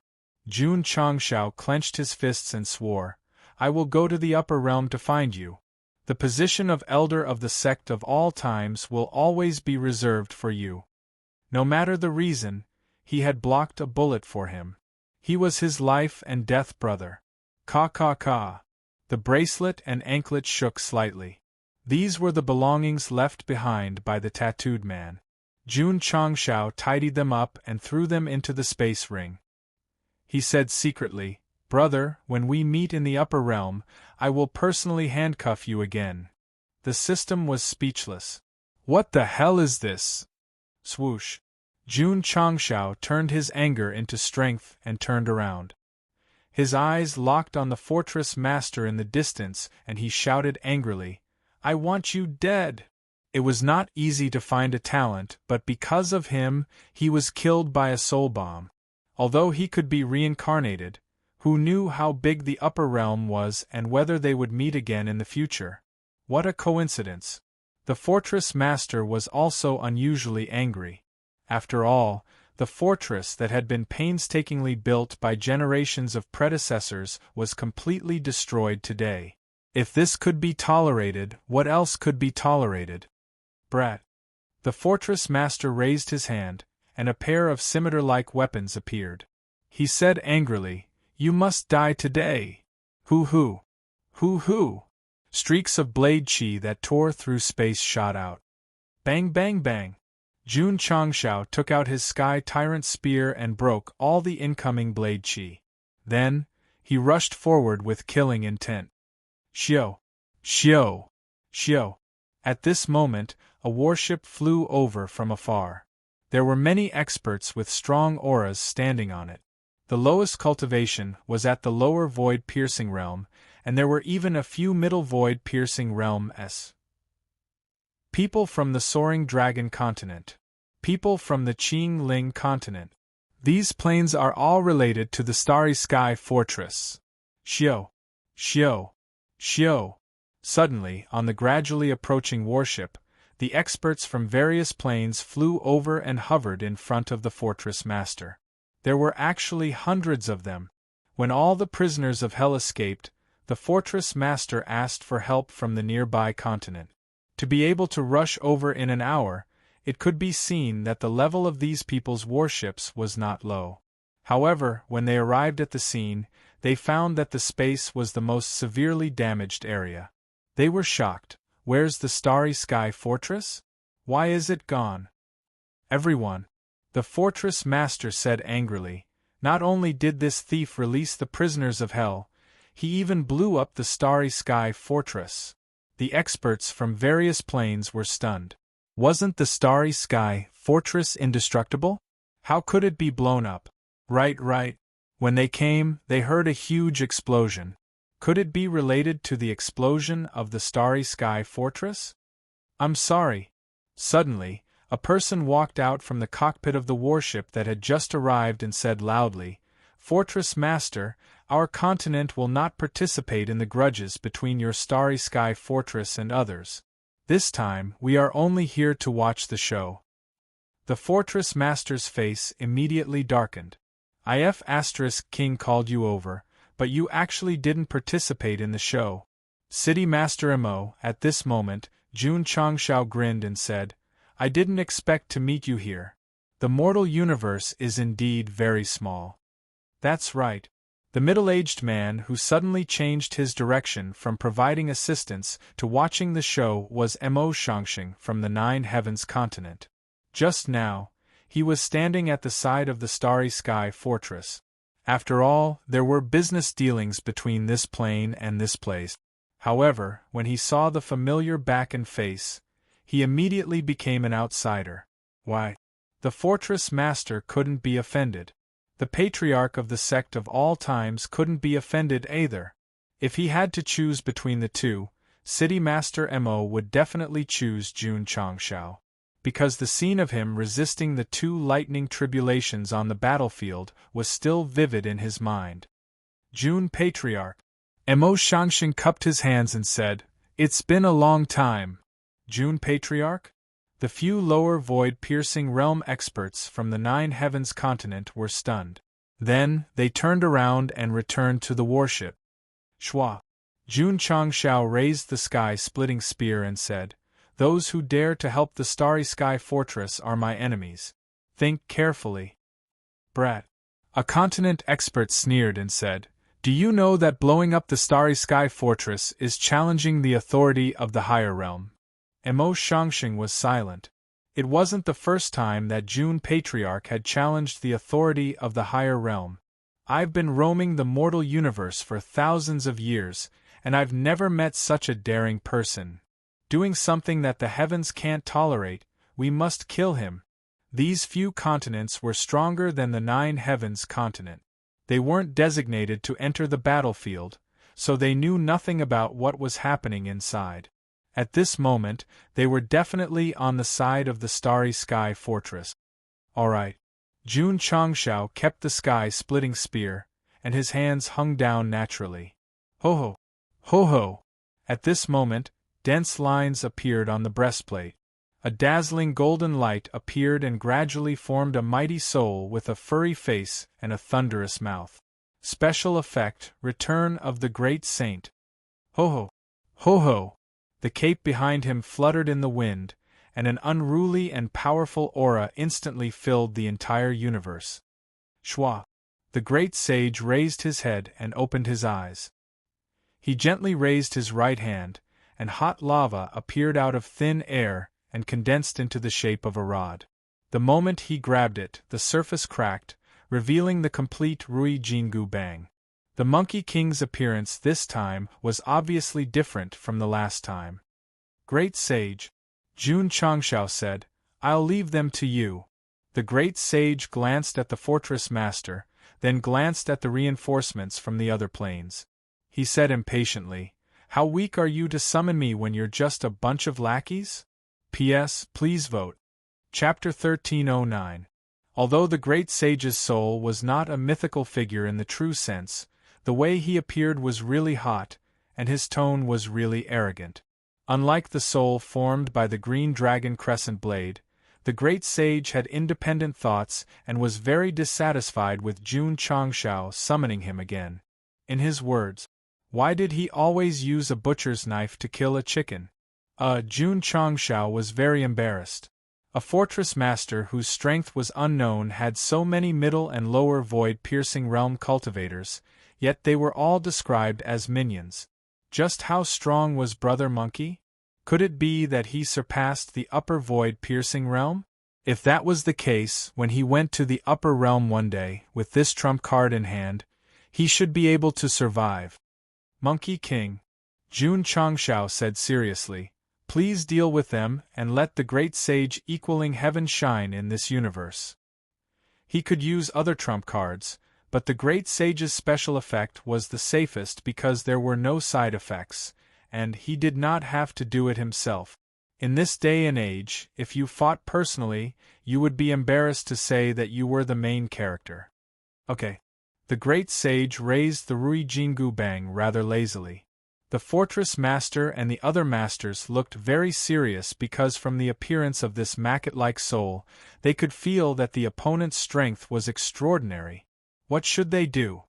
Jun Changshao clenched his fists and swore, I will go to the upper realm to find you. The position of elder of the sect of all times will always be reserved for you. No matter the reason, he had blocked a bullet for him. He was his life and death brother. Ka. The bracelet and anklet shook slightly. These were the belongings left behind by the tattooed man. Jun Changshao tidied them up and threw them into the space ring. He said secretly, Brother, when we meet in the upper realm, I will personally handcuff you again. The system was speechless. What the hell is this? Swoosh. Jun Changshao turned his anger into strength and turned around. His eyes locked on the fortress master in the distance and he shouted angrily, I want you dead! It was not easy to find a talent, but because of him, he was killed by a soul bomb. Although he could be reincarnated, who knew how big the upper realm was and whether they would meet again in the future? What a coincidence! The fortress master was also unusually angry. After all, the fortress that had been painstakingly built by generations of predecessors was completely destroyed today. If this could be tolerated, what else could be tolerated? Brat. The fortress master raised his hand, and a pair of scimitar-like weapons appeared. He said angrily, You must die today. Hoo-hoo. Hoo-hoo. Streaks of blade chi that tore through space shot out. Bang bang bang. Jun Changshao took out his Sky Tyrant spear and broke all the incoming blade chi. Then, he rushed forward with killing intent. Xiao! Xiao! Xiao! At this moment, a warship flew over from afar. There were many experts with strong auras standing on it. The lowest cultivation was at the lower void-piercing realm, and there were even a few middle void-piercing realms. People from the Soaring Dragon continent. People from the Qing Ling continent. These planes are all related to the Starry Sky Fortress. Xiao! Xiao! Xiao! Suddenly, on the gradually approaching warship, the experts from various planes flew over and hovered in front of the fortress master. There were actually hundreds of them. When all the prisoners of hell escaped, the fortress master asked for help from the nearby continent. To be able to rush over in an hour, it could be seen that the level of these people's warships was not low. However, when they arrived at the scene, they found that the space was the most severely damaged area. They were shocked. Where's the Starry Sky Fortress? Why is it gone? Everyone. The fortress master said angrily, not only did this thief release the prisoners of hell, he even blew up the Starry Sky Fortress. The experts from various planes were stunned. Wasn't the Starry Sky Fortress indestructible? How could it be blown up? Right. When they came, they heard a huge explosion. Could it be related to the explosion of the Starry Sky Fortress? I'm sorry. Suddenly, a person walked out from the cockpit of the warship that had just arrived and said loudly, Fortress Master, our continent will not participate in the grudges between your Starry Sky Fortress and others. This time, we are only here to watch the show. The Fortress Master's face immediately darkened. King called you over, but you actually didn't participate in the show. City Master Mo. At this moment, Jun Changshao grinned and said, I didn't expect to meet you here. The mortal universe is indeed very small. That's right. The middle-aged man who suddenly changed his direction from providing assistance to watching the show was Mo Shangxing from the Nine Heavens continent. Just now, he was standing at the side of the Starry Sky Fortress. After all, there were business dealings between this plane and this place. However, when he saw the familiar back and face, he immediately became an outsider. Why? The fortress master couldn't be offended. The patriarch of the sect of all times couldn't be offended either. If he had to choose between the two, City Master Mo would definitely choose Jun Changshao, because the scene of him resisting the two lightning tribulations on the battlefield was still vivid in his mind. Jun Patriarch. Mo Shangxing cupped his hands and said, It's been a long time. Jun Patriarch? The few lower void-piercing realm experts from the Nine Heavens continent were stunned. Then, they turned around and returned to the warship. Shua. Jun Changshao raised the sky-splitting spear and said, Those who dare to help the Starry Sky Fortress are my enemies. Think carefully. Brat. A continent expert sneered and said, Do you know that blowing up the Starry Sky Fortress is challenging the authority of the higher realm? Mo Shangxing was silent. It wasn't the first time that Jun Patriarch had challenged the authority of the higher realm. I've been roaming the mortal universe for thousands of years, and I've never met such a daring person. Doing something that the heavens can't tolerate, we must kill him. These few continents were stronger than the Nine Heavens continent. They weren't designated to enter the battlefield, so they knew nothing about what was happening inside. At this moment, they were definitely on the side of the Starry Sky Fortress. All right. Jun Changshao kept the sky-splitting spear, and his hands hung down naturally. Ho ho! Ho ho! At this moment, dense lines appeared on the breastplate. A dazzling golden light appeared and gradually formed a mighty soul with a furry face and a thunderous mouth. Special effect, Return of the Great Saint. Ho ho! Ho ho! The cape behind him fluttered in the wind, and an unruly and powerful aura instantly filled the entire universe. Shua. The great sage raised his head and opened his eyes. He gently raised his right hand, and hot lava appeared out of thin air and condensed into the shape of a rod. The moment he grabbed it, the surface cracked, revealing the complete Rui Jingu Bang. The Monkey King's appearance this time was obviously different from the last time. Great Sage, Jun Changshao said, I'll leave them to you. The Great Sage glanced at the Fortress Master, then glanced at the reinforcements from the other planes. He said impatiently, How weak are you to summon me when you're just a bunch of lackeys? P.S. Please vote. Chapter 1309. Although the Great Sage's soul was not a mythical figure in the true sense, the way he appeared was really hot, and his tone was really arrogant. Unlike the soul formed by the green dragon crescent blade, the Great Sage had independent thoughts and was very dissatisfied with Jun Changshao summoning him again. In his words, why did he always use a butcher's knife to kill a chicken? Jun Changshao was very embarrassed. A fortress master whose strength was unknown had so many middle and lower void-piercing realm cultivators, yet they were all described as minions. Just how strong was Brother Monkey? Could it be that he surpassed the upper void-piercing realm? If that was the case, when he went to the upper realm one day, with this trump card in hand, he should be able to survive. Monkey King, Jun Changshao said seriously, please deal with them and let the Great Sage equaling heaven shine in this universe. He could use other trump cards, but the Great Sage's special effect was the safest because there were no side effects, and he did not have to do it himself. In this day and age, if you fought personally, you would be embarrassed to say that you were the main character. Okay. The Great Sage raised the Rui Jingu Bang rather lazily. The Fortress Master and the other masters looked very serious because from the appearance of this maggot-like soul, they could feel that the opponent's strength was extraordinary. What should they do?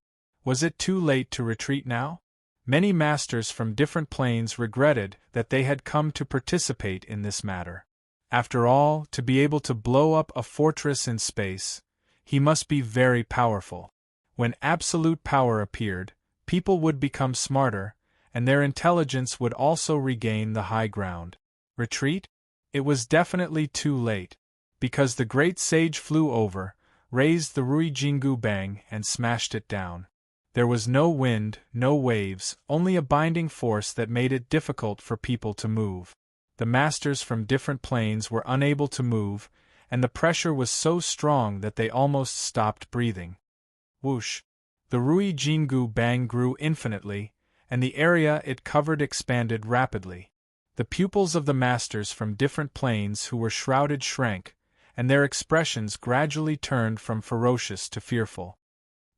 Was it too late to retreat now? Many masters from different planes regretted that they had come to participate in this matter. After all, to be able to blow up a fortress in space, he must be very powerful. When absolute power appeared, people would become smarter, and their intelligence would also regain the high ground. Retreat? It was definitely too late, because the great sage flew over, raised the Rui Jingu Bang and smashed it down. There was no wind, no waves, only a binding force that made it difficult for people to move. The masters from different planes were unable to move, and the pressure was so strong that they almost stopped breathing. Whoosh! The Rui Jingu Bang grew infinitely, and the area it covered expanded rapidly. The pupils of the masters from different planes who were shrouded shrank, and their expressions gradually turned from ferocious to fearful.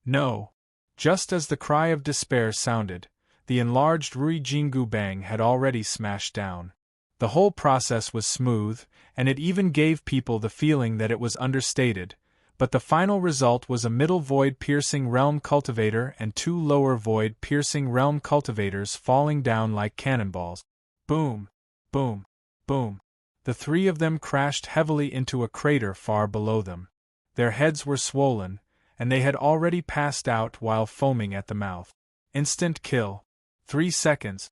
No! Just as the cry of despair sounded, the enlarged Rui Jingu Bang had already smashed down. The whole process was smooth, and it even gave people the feeling that it was understated, but the final result was a middle void-piercing realm cultivator and 2 lower void-piercing realm cultivators falling down like cannonballs. Boom! Boom! Boom! The 3 of them crashed heavily into a crater far below them. Their heads were swollen, and they had already passed out while foaming at the mouth. Instant kill. 3 seconds.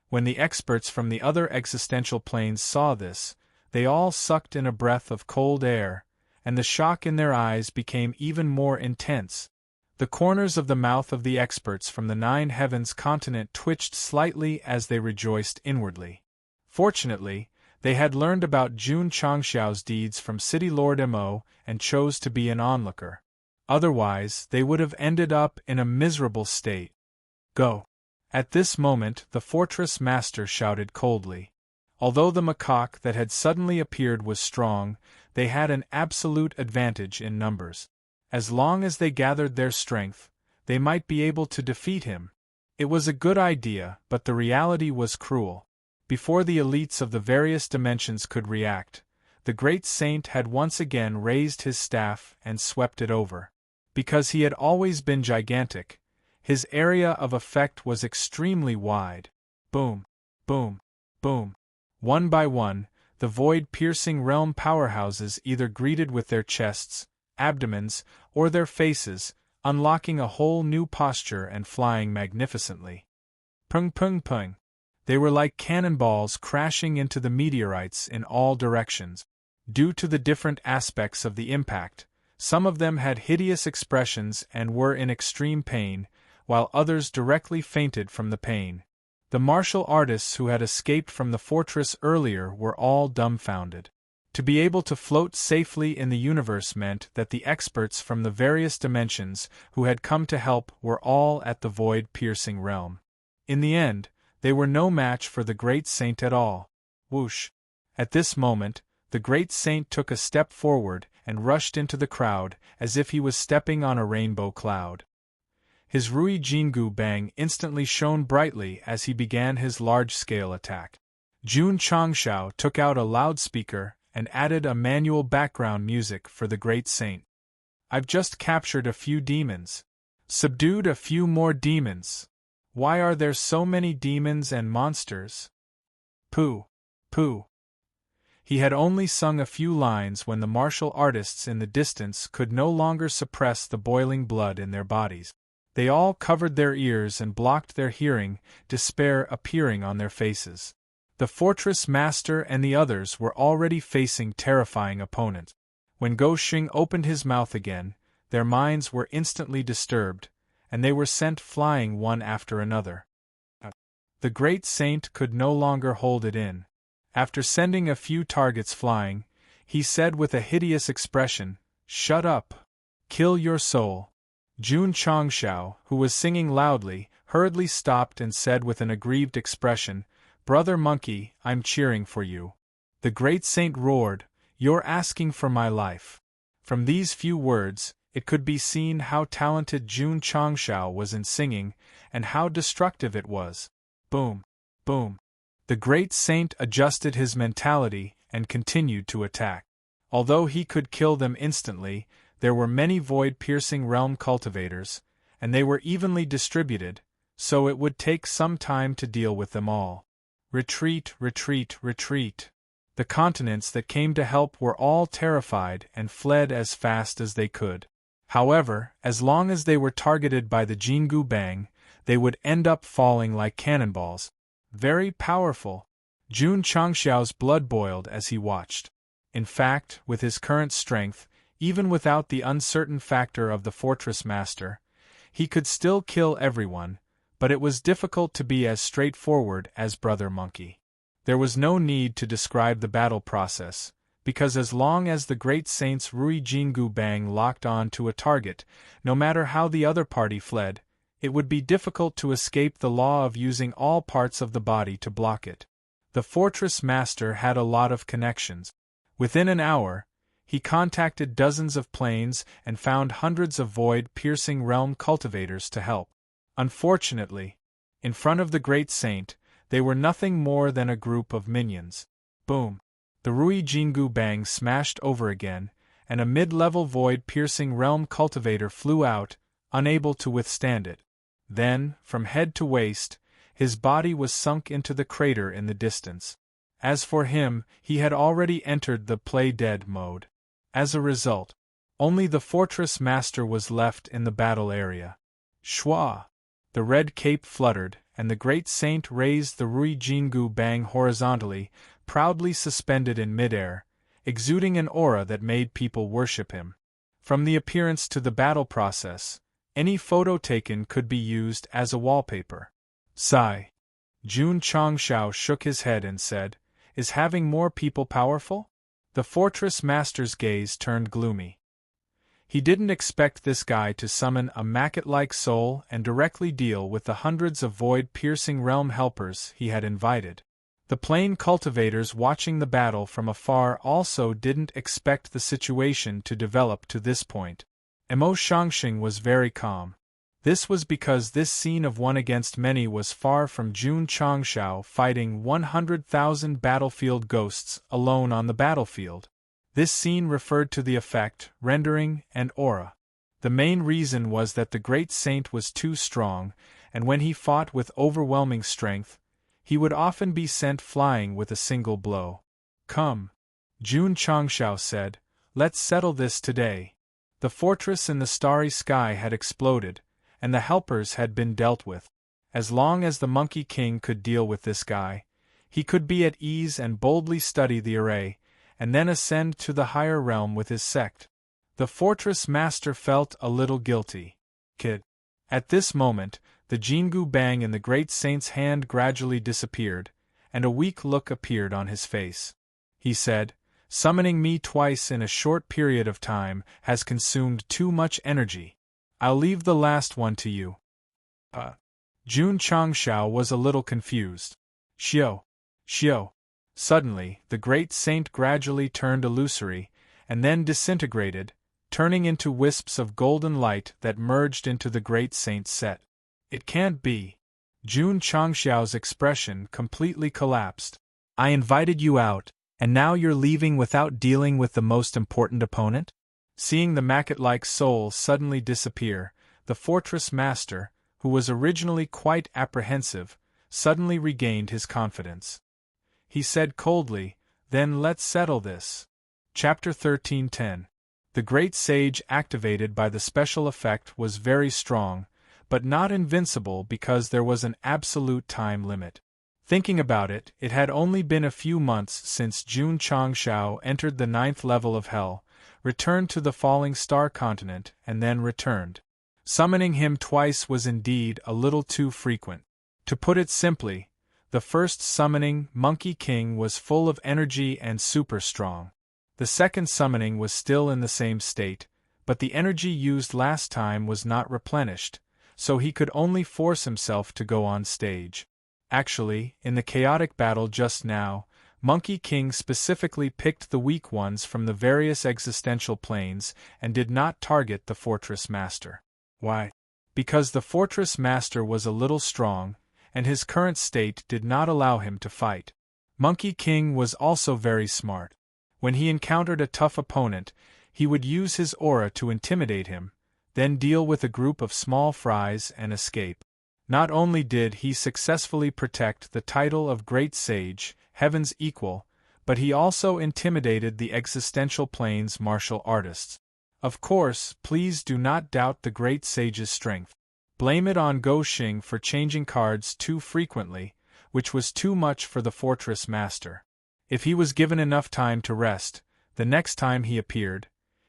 When the experts from the other existential planes saw this, they all sucked in a breath of cold air, and the shock in their eyes became even more intense. The corners of the mouth of the experts from the 9 Heavens continent twitched slightly as they rejoiced inwardly. Fortunately, they had learned about Jun Changxiao's deeds from City Lord Mo and chose to be an onlooker. Otherwise, they would have ended up in a miserable state. Go! At this moment, the fortress master shouted coldly. Although the macaque that had suddenly appeared was strong, they had an absolute advantage in numbers. As long as they gathered their strength, they might be able to defeat him. It was a good idea, but the reality was cruel. Before the elites of the various dimensions could react, the great saint had once again raised his staff and swept it over. Because he had always been gigantic, his area of effect was extremely wide. Boom! Boom! Boom! One by one, the void-piercing realm powerhouses either greeted with their chests, abdomens, or their faces, unlocking a whole new posture and flying magnificently. Pung pung pung! They were like cannonballs crashing into the meteorites in all directions. Due to the different aspects of the impact, some of them had hideous expressions and were in extreme pain, while others directly fainted from the pain. The martial artists who had escaped from the fortress earlier were all dumbfounded. To be able to float safely in the universe meant that the experts from the various dimensions who had come to help were all at the void-piercing realm. In the end, they were no match for the great saint at all. Whoosh! At this moment, the great saint took a step forward and rushed into the crowd as if he was stepping on a rainbow cloud. His Rui Jingu Bang instantly shone brightly as he began his large-scale attack. Jun Changxiao took out a loudspeaker and added a manual background music for the great saint. I've just captured a few demons. Subdued a few more demons. Why are there so many demons and monsters? Pooh! Pooh! He had only sung a few lines when the martial artists in the distance could no longer suppress the boiling blood in their bodies. They all covered their ears and blocked their hearing, despair appearing on their faces. The fortress master and the others were already facing terrifying opponents. When Go Xing opened his mouth again, their minds were instantly disturbed, and they were sent flying one after another. The great saint could no longer hold it in. After sending a few targets flying, he said with a hideous expression, "Shut up! Kill your soul!" Jun Changxiao, who was singing loudly, hurriedly stopped and said with an aggrieved expression, "Brother Monkey, I'm cheering for you." The great saint roared, "You're asking for my life." From these few words, it could be seen how talented Jun Changxiao was in singing, and how destructive it was. Boom! Boom! The great saint adjusted his mentality and continued to attack. Although he could kill them instantly, there were many void-piercing realm cultivators, and they were evenly distributed, so it would take some time to deal with them all. Retreat, retreat, retreat. The continents that came to help were all terrified and fled as fast as they could. However, as long as they were targeted by the Jingu Bang, they would end up falling like cannonballs. Very powerful. Jun Changxiao's blood boiled as he watched. In fact, with his current strength, even without the uncertain factor of the Fortress Master, he could still kill everyone, but it was difficult to be as straightforward as Brother Monkey. There was no need to describe the battle process, because as long as the great saints Rui Jingu Bang locked on to a target, no matter how the other party fled, it would be difficult to escape the law of using all parts of the body to block it. The Fortress Master had a lot of connections. Within an hour, he contacted dozens of planes and found hundreds of void-piercing realm cultivators to help. Unfortunately, in front of the great saint, they were nothing more than a group of minions. Boom! The Rui Jingu Bang smashed over again, and a mid-level void-piercing realm cultivator flew out, unable to withstand it. Then, from head to waist, his body was sunk into the crater in the distance. As for him, he had already entered the play-dead mode. As a result, only the Fortress Master was left in the battle area. Shwa! The red cape fluttered, and the great saint raised the Rui Jingu Bang horizontally, proudly suspended in midair, exuding an aura that made people worship him. From the appearance to the battle process, any photo taken could be used as a wallpaper. Sigh. Jun Changxiao shook his head and said, "Is having more people powerful?" The Fortress Master's gaze turned gloomy. He didn't expect this guy to summon a Macket-like soul and directly deal with the hundreds of void-piercing realm helpers he had invited. The plain cultivators watching the battle from afar also didn't expect the situation to develop to this point. Mo Shangxing was very calm. This was because this scene of one against many was far from Jun Changxiao fighting 100,000 battlefield ghosts alone on the battlefield. This scene referred to the effect, rendering, and aura. The main reason was that the great saint was too strong, and when he fought with overwhelming strength, he would often be sent flying with a single blow. "Come," Jun Changxiao said, "let's settle this today." The fortress in the starry sky had exploded, and the helpers had been dealt with. As long as the Monkey King could deal with this guy, he could be at ease and boldly study the array, and then ascend to the higher realm with his sect. The Fortress Master felt a little guilty. Kid. At this moment, the Jingu Bang in the Great Saint's hand gradually disappeared, and a weak look appeared on his face. He said, "Summoning me twice in a short period of time has consumed too much energy. I'll leave the last one to you." Jun Changxiao was a little confused. Xiao. Suddenly, the great saint gradually turned illusory, and then disintegrated, turning into wisps of golden light that merged into the great saint's set. "It can't be." Jun Changxiao's expression completely collapsed. "I invited you out, and now you're leaving without dealing with the most important opponent?" Seeing the Macket-like soul suddenly disappear, the Fortress Master, who was originally quite apprehensive, suddenly regained his confidence. He said coldly, "Then let's settle this." Chapter 13:10. The great sage activated by the special effect was very strong, but not invincible because there was an absolute time limit. Thinking about it, it had only been a few months since Jun Changxiao entered the 9th level of Hell, returned to the Falling Star continent, and then returned. Summoning him twice was indeed a little too frequent. To put it simply, the first summoning, Monkey King, was full of energy and super strong. The second summoning was still in the same state, but the energy used last time was not replenished, so he could only force himself to go on stage. Actually, in the chaotic battle just now, Monkey King specifically picked the weak ones from the various existential planes and did not target the Fortress Master. Why? Because the Fortress Master was a little strong, and his current state did not allow him to fight. Monkey King was also very smart. When he encountered a tough opponent, he would use his aura to intimidate him, then deal with a group of small fries and escape. Not only did he successfully protect the title of Great Sage, Heaven's Equal, but he also intimidated the existential plane's martial artists. Of course, please do not doubt the Great Sage's strength. Blame it on Go Xing for changing cards too frequently, which was too much for the Fortress Master. If he was given enough time to rest, the next time he appeared,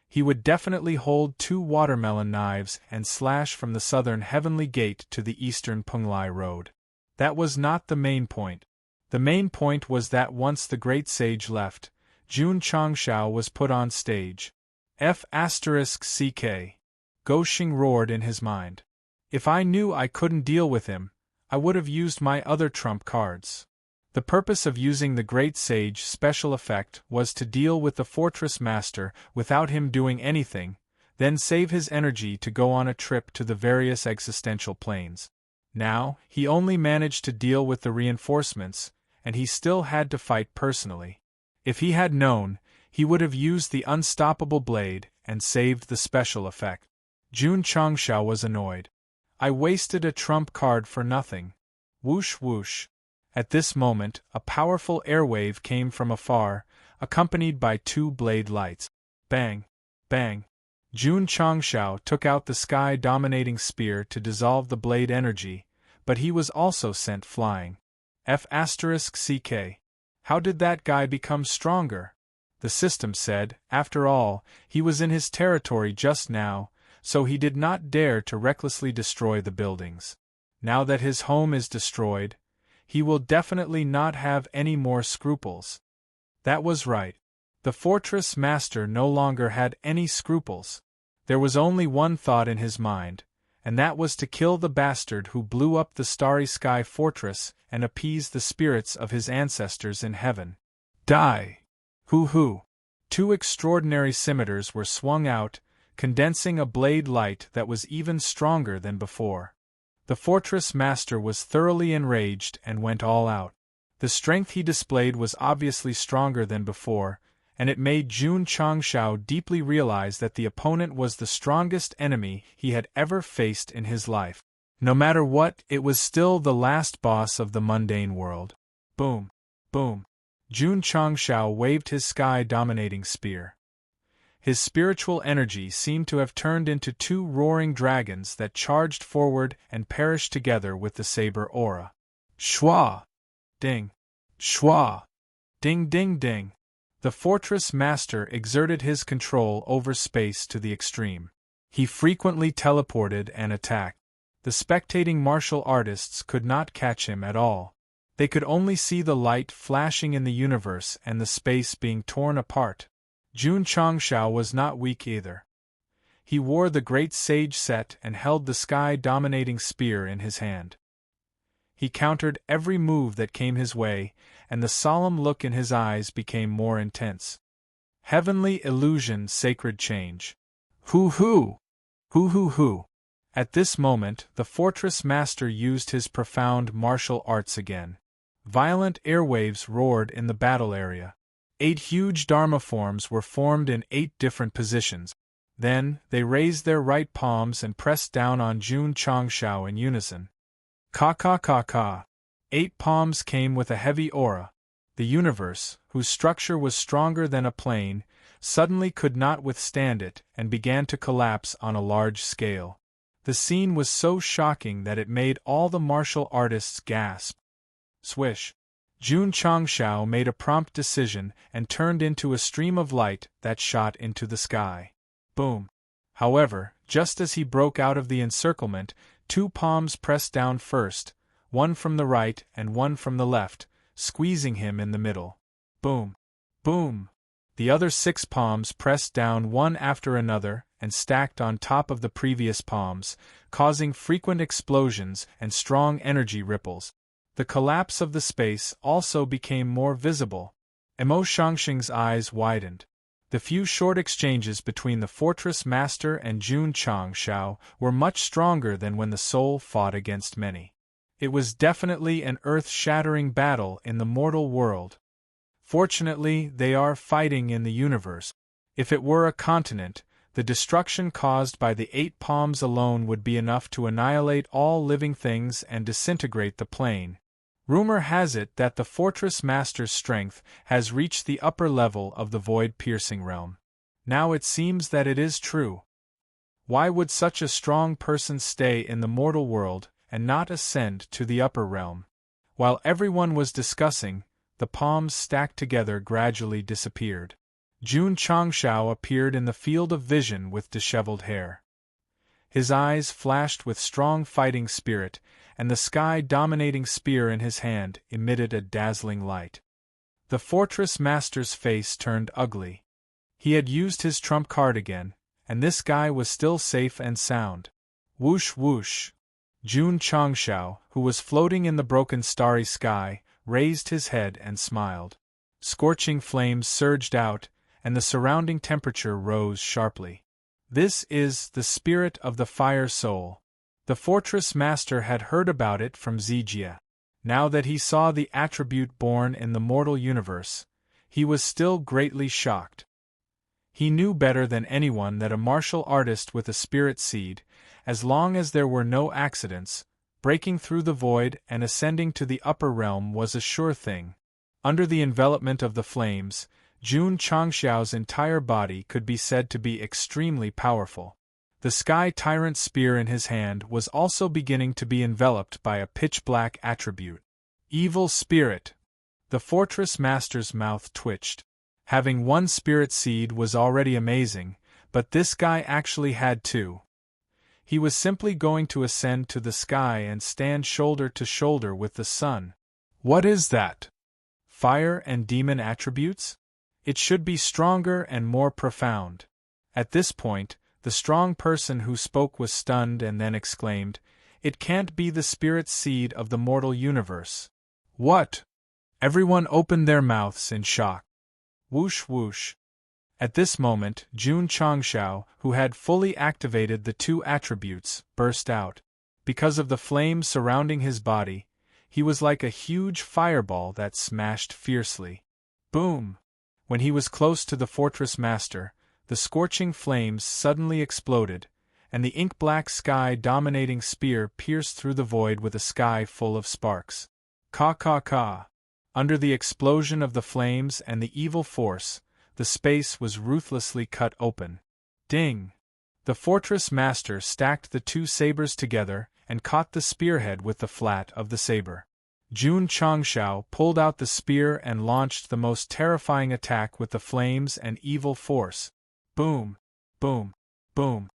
he would definitely hold 2 watermelon knives and slash from the southern Heavenly Gate to the eastern Penglai Road. That was not the main point. The main point was that once the Great Sage left, Jun Changshao was put on stage. F***ck. Go Xing roared in his mind. If I knew I couldn't deal with him, I would have used my other trump cards. The purpose of using the Great Sage special effect was to deal with the Fortress Master without him doing anything, then save his energy to go on a trip to the various existential planes. Now, he only managed to deal with the reinforcements, and he still had to fight personally. If he had known, he would have used the unstoppable blade and saved the special effect. Jun Changshao was annoyed. I wasted a trump card for nothing. Whoosh whoosh. At this moment, a powerful airwave came from afar, accompanied by 2 blade lights. Bang! Bang! Jun Changshao took out the sky-dominating spear to dissolve the blade energy, but he was also sent flying. F***ck. How did that guy become stronger? The system said, after all, he was in his territory just now, so he did not dare to recklessly destroy the buildings. Now that his home is destroyed, he will definitely not have any more scruples. That was right. The Fortress Master no longer had any scruples. There was only one thought in his mind, and that was to kill the bastard who blew up the Starry Sky Fortress and appease the spirits of his ancestors in heaven. Die! Hoo-hoo! 2 extraordinary scimitars were swung out, condensing a blade light that was even stronger than before. The Fortress Master was thoroughly enraged and went all out. The strength he displayed was obviously stronger than before, and it made Jun Changshao deeply realize that the opponent was the strongest enemy he had ever faced in his life. No matter what, it was still the last boss of the mundane world. Boom! Boom! Jun Changshao waved his sky-dominating spear. His spiritual energy seemed to have turned into 2 roaring dragons that charged forward and perished together with the saber aura. Shwa! Ding! Shwa! Ding ding ding! The Fortress Master exerted his control over space to the extreme. He frequently teleported and attacked. The spectating martial artists could not catch him at all. They could only see the light flashing in the universe and the space being torn apart. Jun Changshao was not weak either. He wore the Great Sage set and held the sky-dominating spear in his hand. He countered every move that came his way, and the solemn look in his eyes became more intense. Heavenly illusion, sacred change. Hoo-hoo! Hoo-hoo-hoo! At this moment, the Fortress Master used his profound martial arts again. Violent airwaves roared in the battle area. 8 huge Dharma forms were formed in 8 different positions. Then, they raised their right palms and pressed down on Jun Changshao in unison. Ka-ka-ka-ka. 8 palms came with a heavy aura. The universe, whose structure was stronger than a plane, suddenly could not withstand it and began to collapse on a large scale. The scene was so shocking that it made all the martial artists gasp. Swish! Jun Changshao made a prompt decision and turned into a stream of light that shot into the sky. Boom! However, just as he broke out of the encirclement, 2 palms pressed down first, one from the right and one from the left, squeezing him in the middle. Boom! Boom! The other 6 palms pressed down one after another and stacked on top of the previous palms, causing frequent explosions and strong energy ripples. The collapse of the space also became more visible. Emo Shangxing's eyes widened. The few short exchanges between the Fortress Master and Jun Changshao were much stronger than when the soul fought against many. It was definitely an earth-shattering battle in the mortal world. Fortunately, they are fighting in the universe. If it were a continent, the destruction caused by the 8 palms alone would be enough to annihilate all living things and disintegrate the plane. Rumor has it that the Fortress Master's strength has reached the upper level of the void-piercing realm. Now it seems that it is true. Why would such a strong person stay in the mortal world and not ascend to the upper realm? While everyone was discussing, the palms stacked together gradually disappeared. Jun Changshao appeared in the field of vision with disheveled hair. His eyes flashed with strong fighting spirit, and the sky-dominating spear in his hand emitted a dazzling light. The Fortress Master's face turned ugly. He had used his trump card again, and this guy was still safe and sound. Whoosh whoosh! Jun Changshao, who was floating in the broken starry sky, raised his head and smiled. Scorching flames surged out, and the surrounding temperature rose sharply. This is the spirit of the fire soul. The Fortress Master had heard about it from Zijia. Now that he saw the attribute born in the mortal universe, he was still greatly shocked. He knew better than anyone that a martial artist with a spirit seed, as long as there were no accidents, breaking through the void and ascending to the upper realm was a sure thing. Under the envelopment of the flames, Jun Changshao's entire body could be said to be extremely powerful. The Sky Tyrant spear in his hand was also beginning to be enveloped by a pitch-black attribute. Evil spirit! The Fortress Master's mouth twitched. Having one spirit seed was already amazing, but this guy actually had 2. He was simply going to ascend to the sky and stand shoulder to shoulder with the sun. What is that? Fire and demon attributes? It should be stronger and more profound. At this point, the strong person who spoke was stunned and then exclaimed, "It can't be the spirit seed of the mortal universe." What? Everyone opened their mouths in shock. Whoosh whoosh. At this moment, Jun Changshao, who had fully activated the 2 attributes, burst out. Because of the flames surrounding his body, he was like a huge fireball that smashed fiercely. Boom! When he was close to the Fortress Master, the scorching flames suddenly exploded, and the ink-black sky-dominating spear pierced through the void with a sky full of sparks. Ka! Under the explosion of the flames and the evil force, the space was ruthlessly cut open. Ding! The Fortress Master stacked the 2 sabers together and caught the spearhead with the flat of the saber. Jun Changshao pulled out the spear and launched the most terrifying attack with the flames and evil force. Boom! Boom! Boom!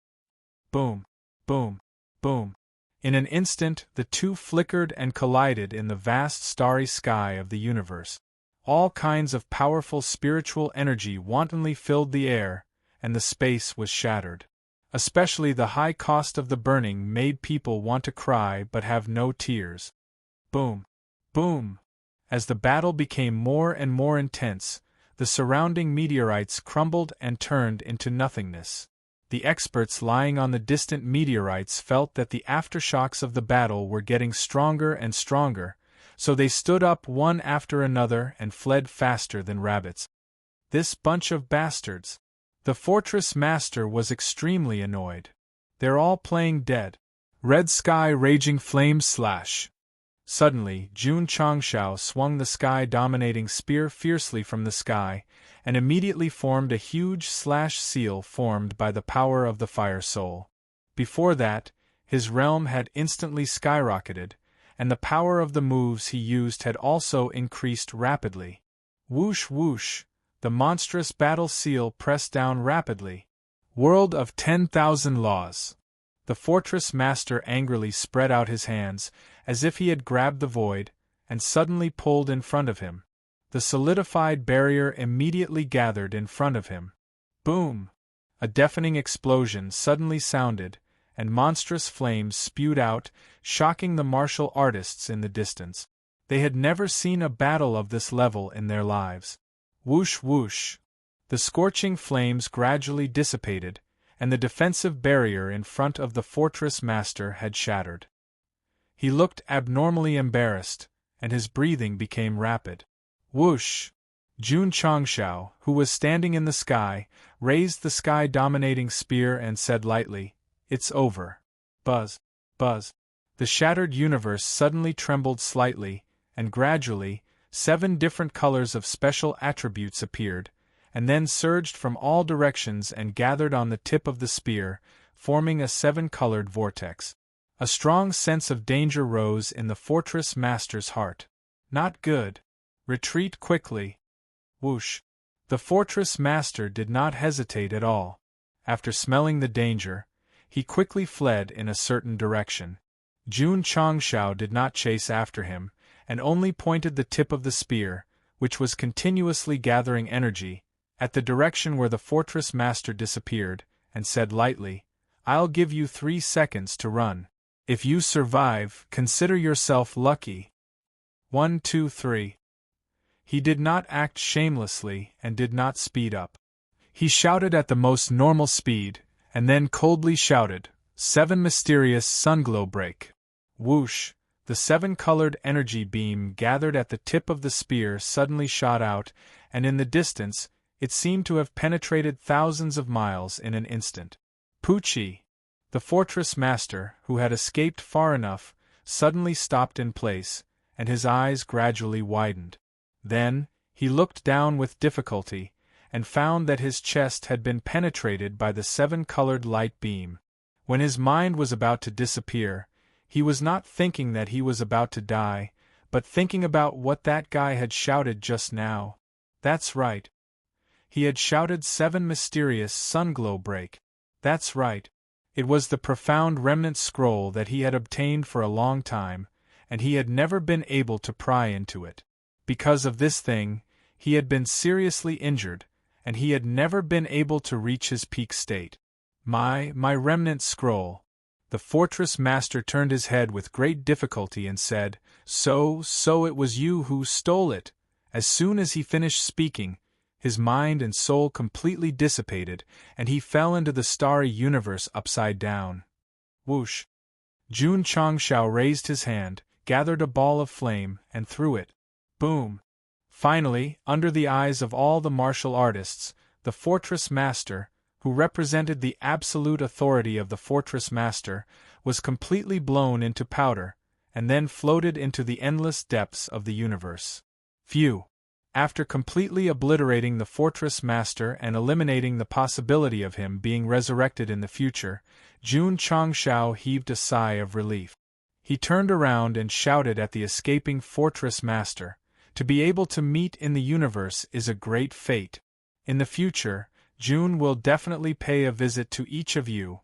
Boom! Boom! Boom! In an instant, the 2 flickered and collided in the vast starry sky of the universe. All kinds of powerful spiritual energy wantonly filled the air, and the space was shattered. Especially the high cost of the burning made people want to cry but have no tears. Boom! Boom! As the battle became more and more intense, the surrounding meteorites crumbled and turned into nothingness. The experts lying on the distant meteorites felt that the aftershocks of the battle were getting stronger and stronger, so they stood up one after another and fled faster than rabbits. This bunch of bastards! The Fortress Master was extremely annoyed. They're all playing dead. Red sky raging flames slash. Suddenly, Jun Changshao swung the sky-dominating spear fiercely from the sky, and immediately formed a huge slash seal formed by the power of the Fire Soul. Before that, his realm had instantly skyrocketed, and the power of the moves he used had also increased rapidly. Whoosh whoosh, the monstrous battle seal pressed down rapidly. World of 10,000 laws. The Fortress Master angrily spread out his hands, as if he had grabbed the void, and suddenly pulled in front of him. The solidified barrier immediately gathered in front of him. Boom! A deafening explosion suddenly sounded, and monstrous flames spewed out, shocking the martial artists in the distance. They had never seen a battle of this level in their lives. Whoosh whoosh! The scorching flames gradually dissipated, and the defensive barrier in front of the Fortress Master had shattered. He looked abnormally embarrassed, and his breathing became rapid. Whoosh! Jun Changshao, who was standing in the sky, raised the sky-dominating spear and said lightly, "It's over." Buzz. Buzz. The shattered universe suddenly trembled slightly, and gradually, 7 different colors of special attributes appeared, and then surged from all directions and gathered on the tip of the spear, forming a 7-colored vortex. A strong sense of danger rose in the fortress master's heart. Not good. Retreat quickly. Whoosh. The fortress master did not hesitate at all. After smelling the danger, he quickly fled in a certain direction. Jun Changshao did not chase after him, and only pointed the tip of the spear, which was continuously gathering energy, at the direction where the fortress master disappeared, and said lightly, "I'll give you 3 seconds to run. If you survive, consider yourself lucky." 1, 2, 3. He did not act shamelessly and did not speed up. He shouted at the most normal speed, and then coldly shouted, "7 mysterious sunglow break." Whoosh! The 7-colored energy beam gathered at the tip of the spear suddenly shot out, and in the distance, it seemed to have penetrated thousands of miles in an instant. Poochie! The fortress master, who had escaped far enough, suddenly stopped in place, and his eyes gradually widened. Then, he looked down with difficulty, and found that his chest had been penetrated by the 7-colored light beam. When his mind was about to disappear, he was not thinking that he was about to die, but thinking about what that guy had shouted just now. That's right. He had shouted 7 mysterious sunglow break. That's right. It was the profound remnant scroll that he had obtained for a long time, and he had never been able to pry into it. Because of this thing, he had been seriously injured, and he had never been able to reach his peak state. My remnant scroll. The fortress master turned his head with great difficulty and said, So it was you who stole it." As soon as he finished speaking, his mind and soul completely dissipated, and he fell into the starry universe upside down. Whoosh! Jun Changshao raised his hand, gathered a ball of flame, and threw it. Boom! Finally, under the eyes of all the martial artists, the fortress master, who represented the absolute authority of the fortress master, was completely blown into powder, and then floated into the endless depths of the universe. Phew! After completely obliterating the fortress master and eliminating the possibility of him being resurrected in the future, Jun Changshao heaved a sigh of relief. He turned around and shouted at the escaping fortress master, "To be able to meet in the universe is a great fate. In the future, Jun will definitely pay a visit to each of you."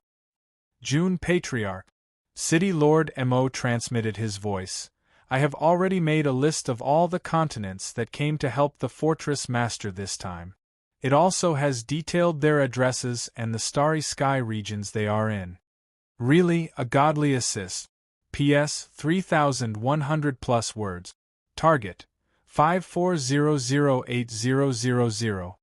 Jun Patriarch. City Lord Mo transmitted his voice. "I have already made a list of all the continents that came to help the fortress master this time. It also has detailed their addresses and the starry sky regions they are in. Really a godly assist. P.S. 3,100 plus words. Target 5400800.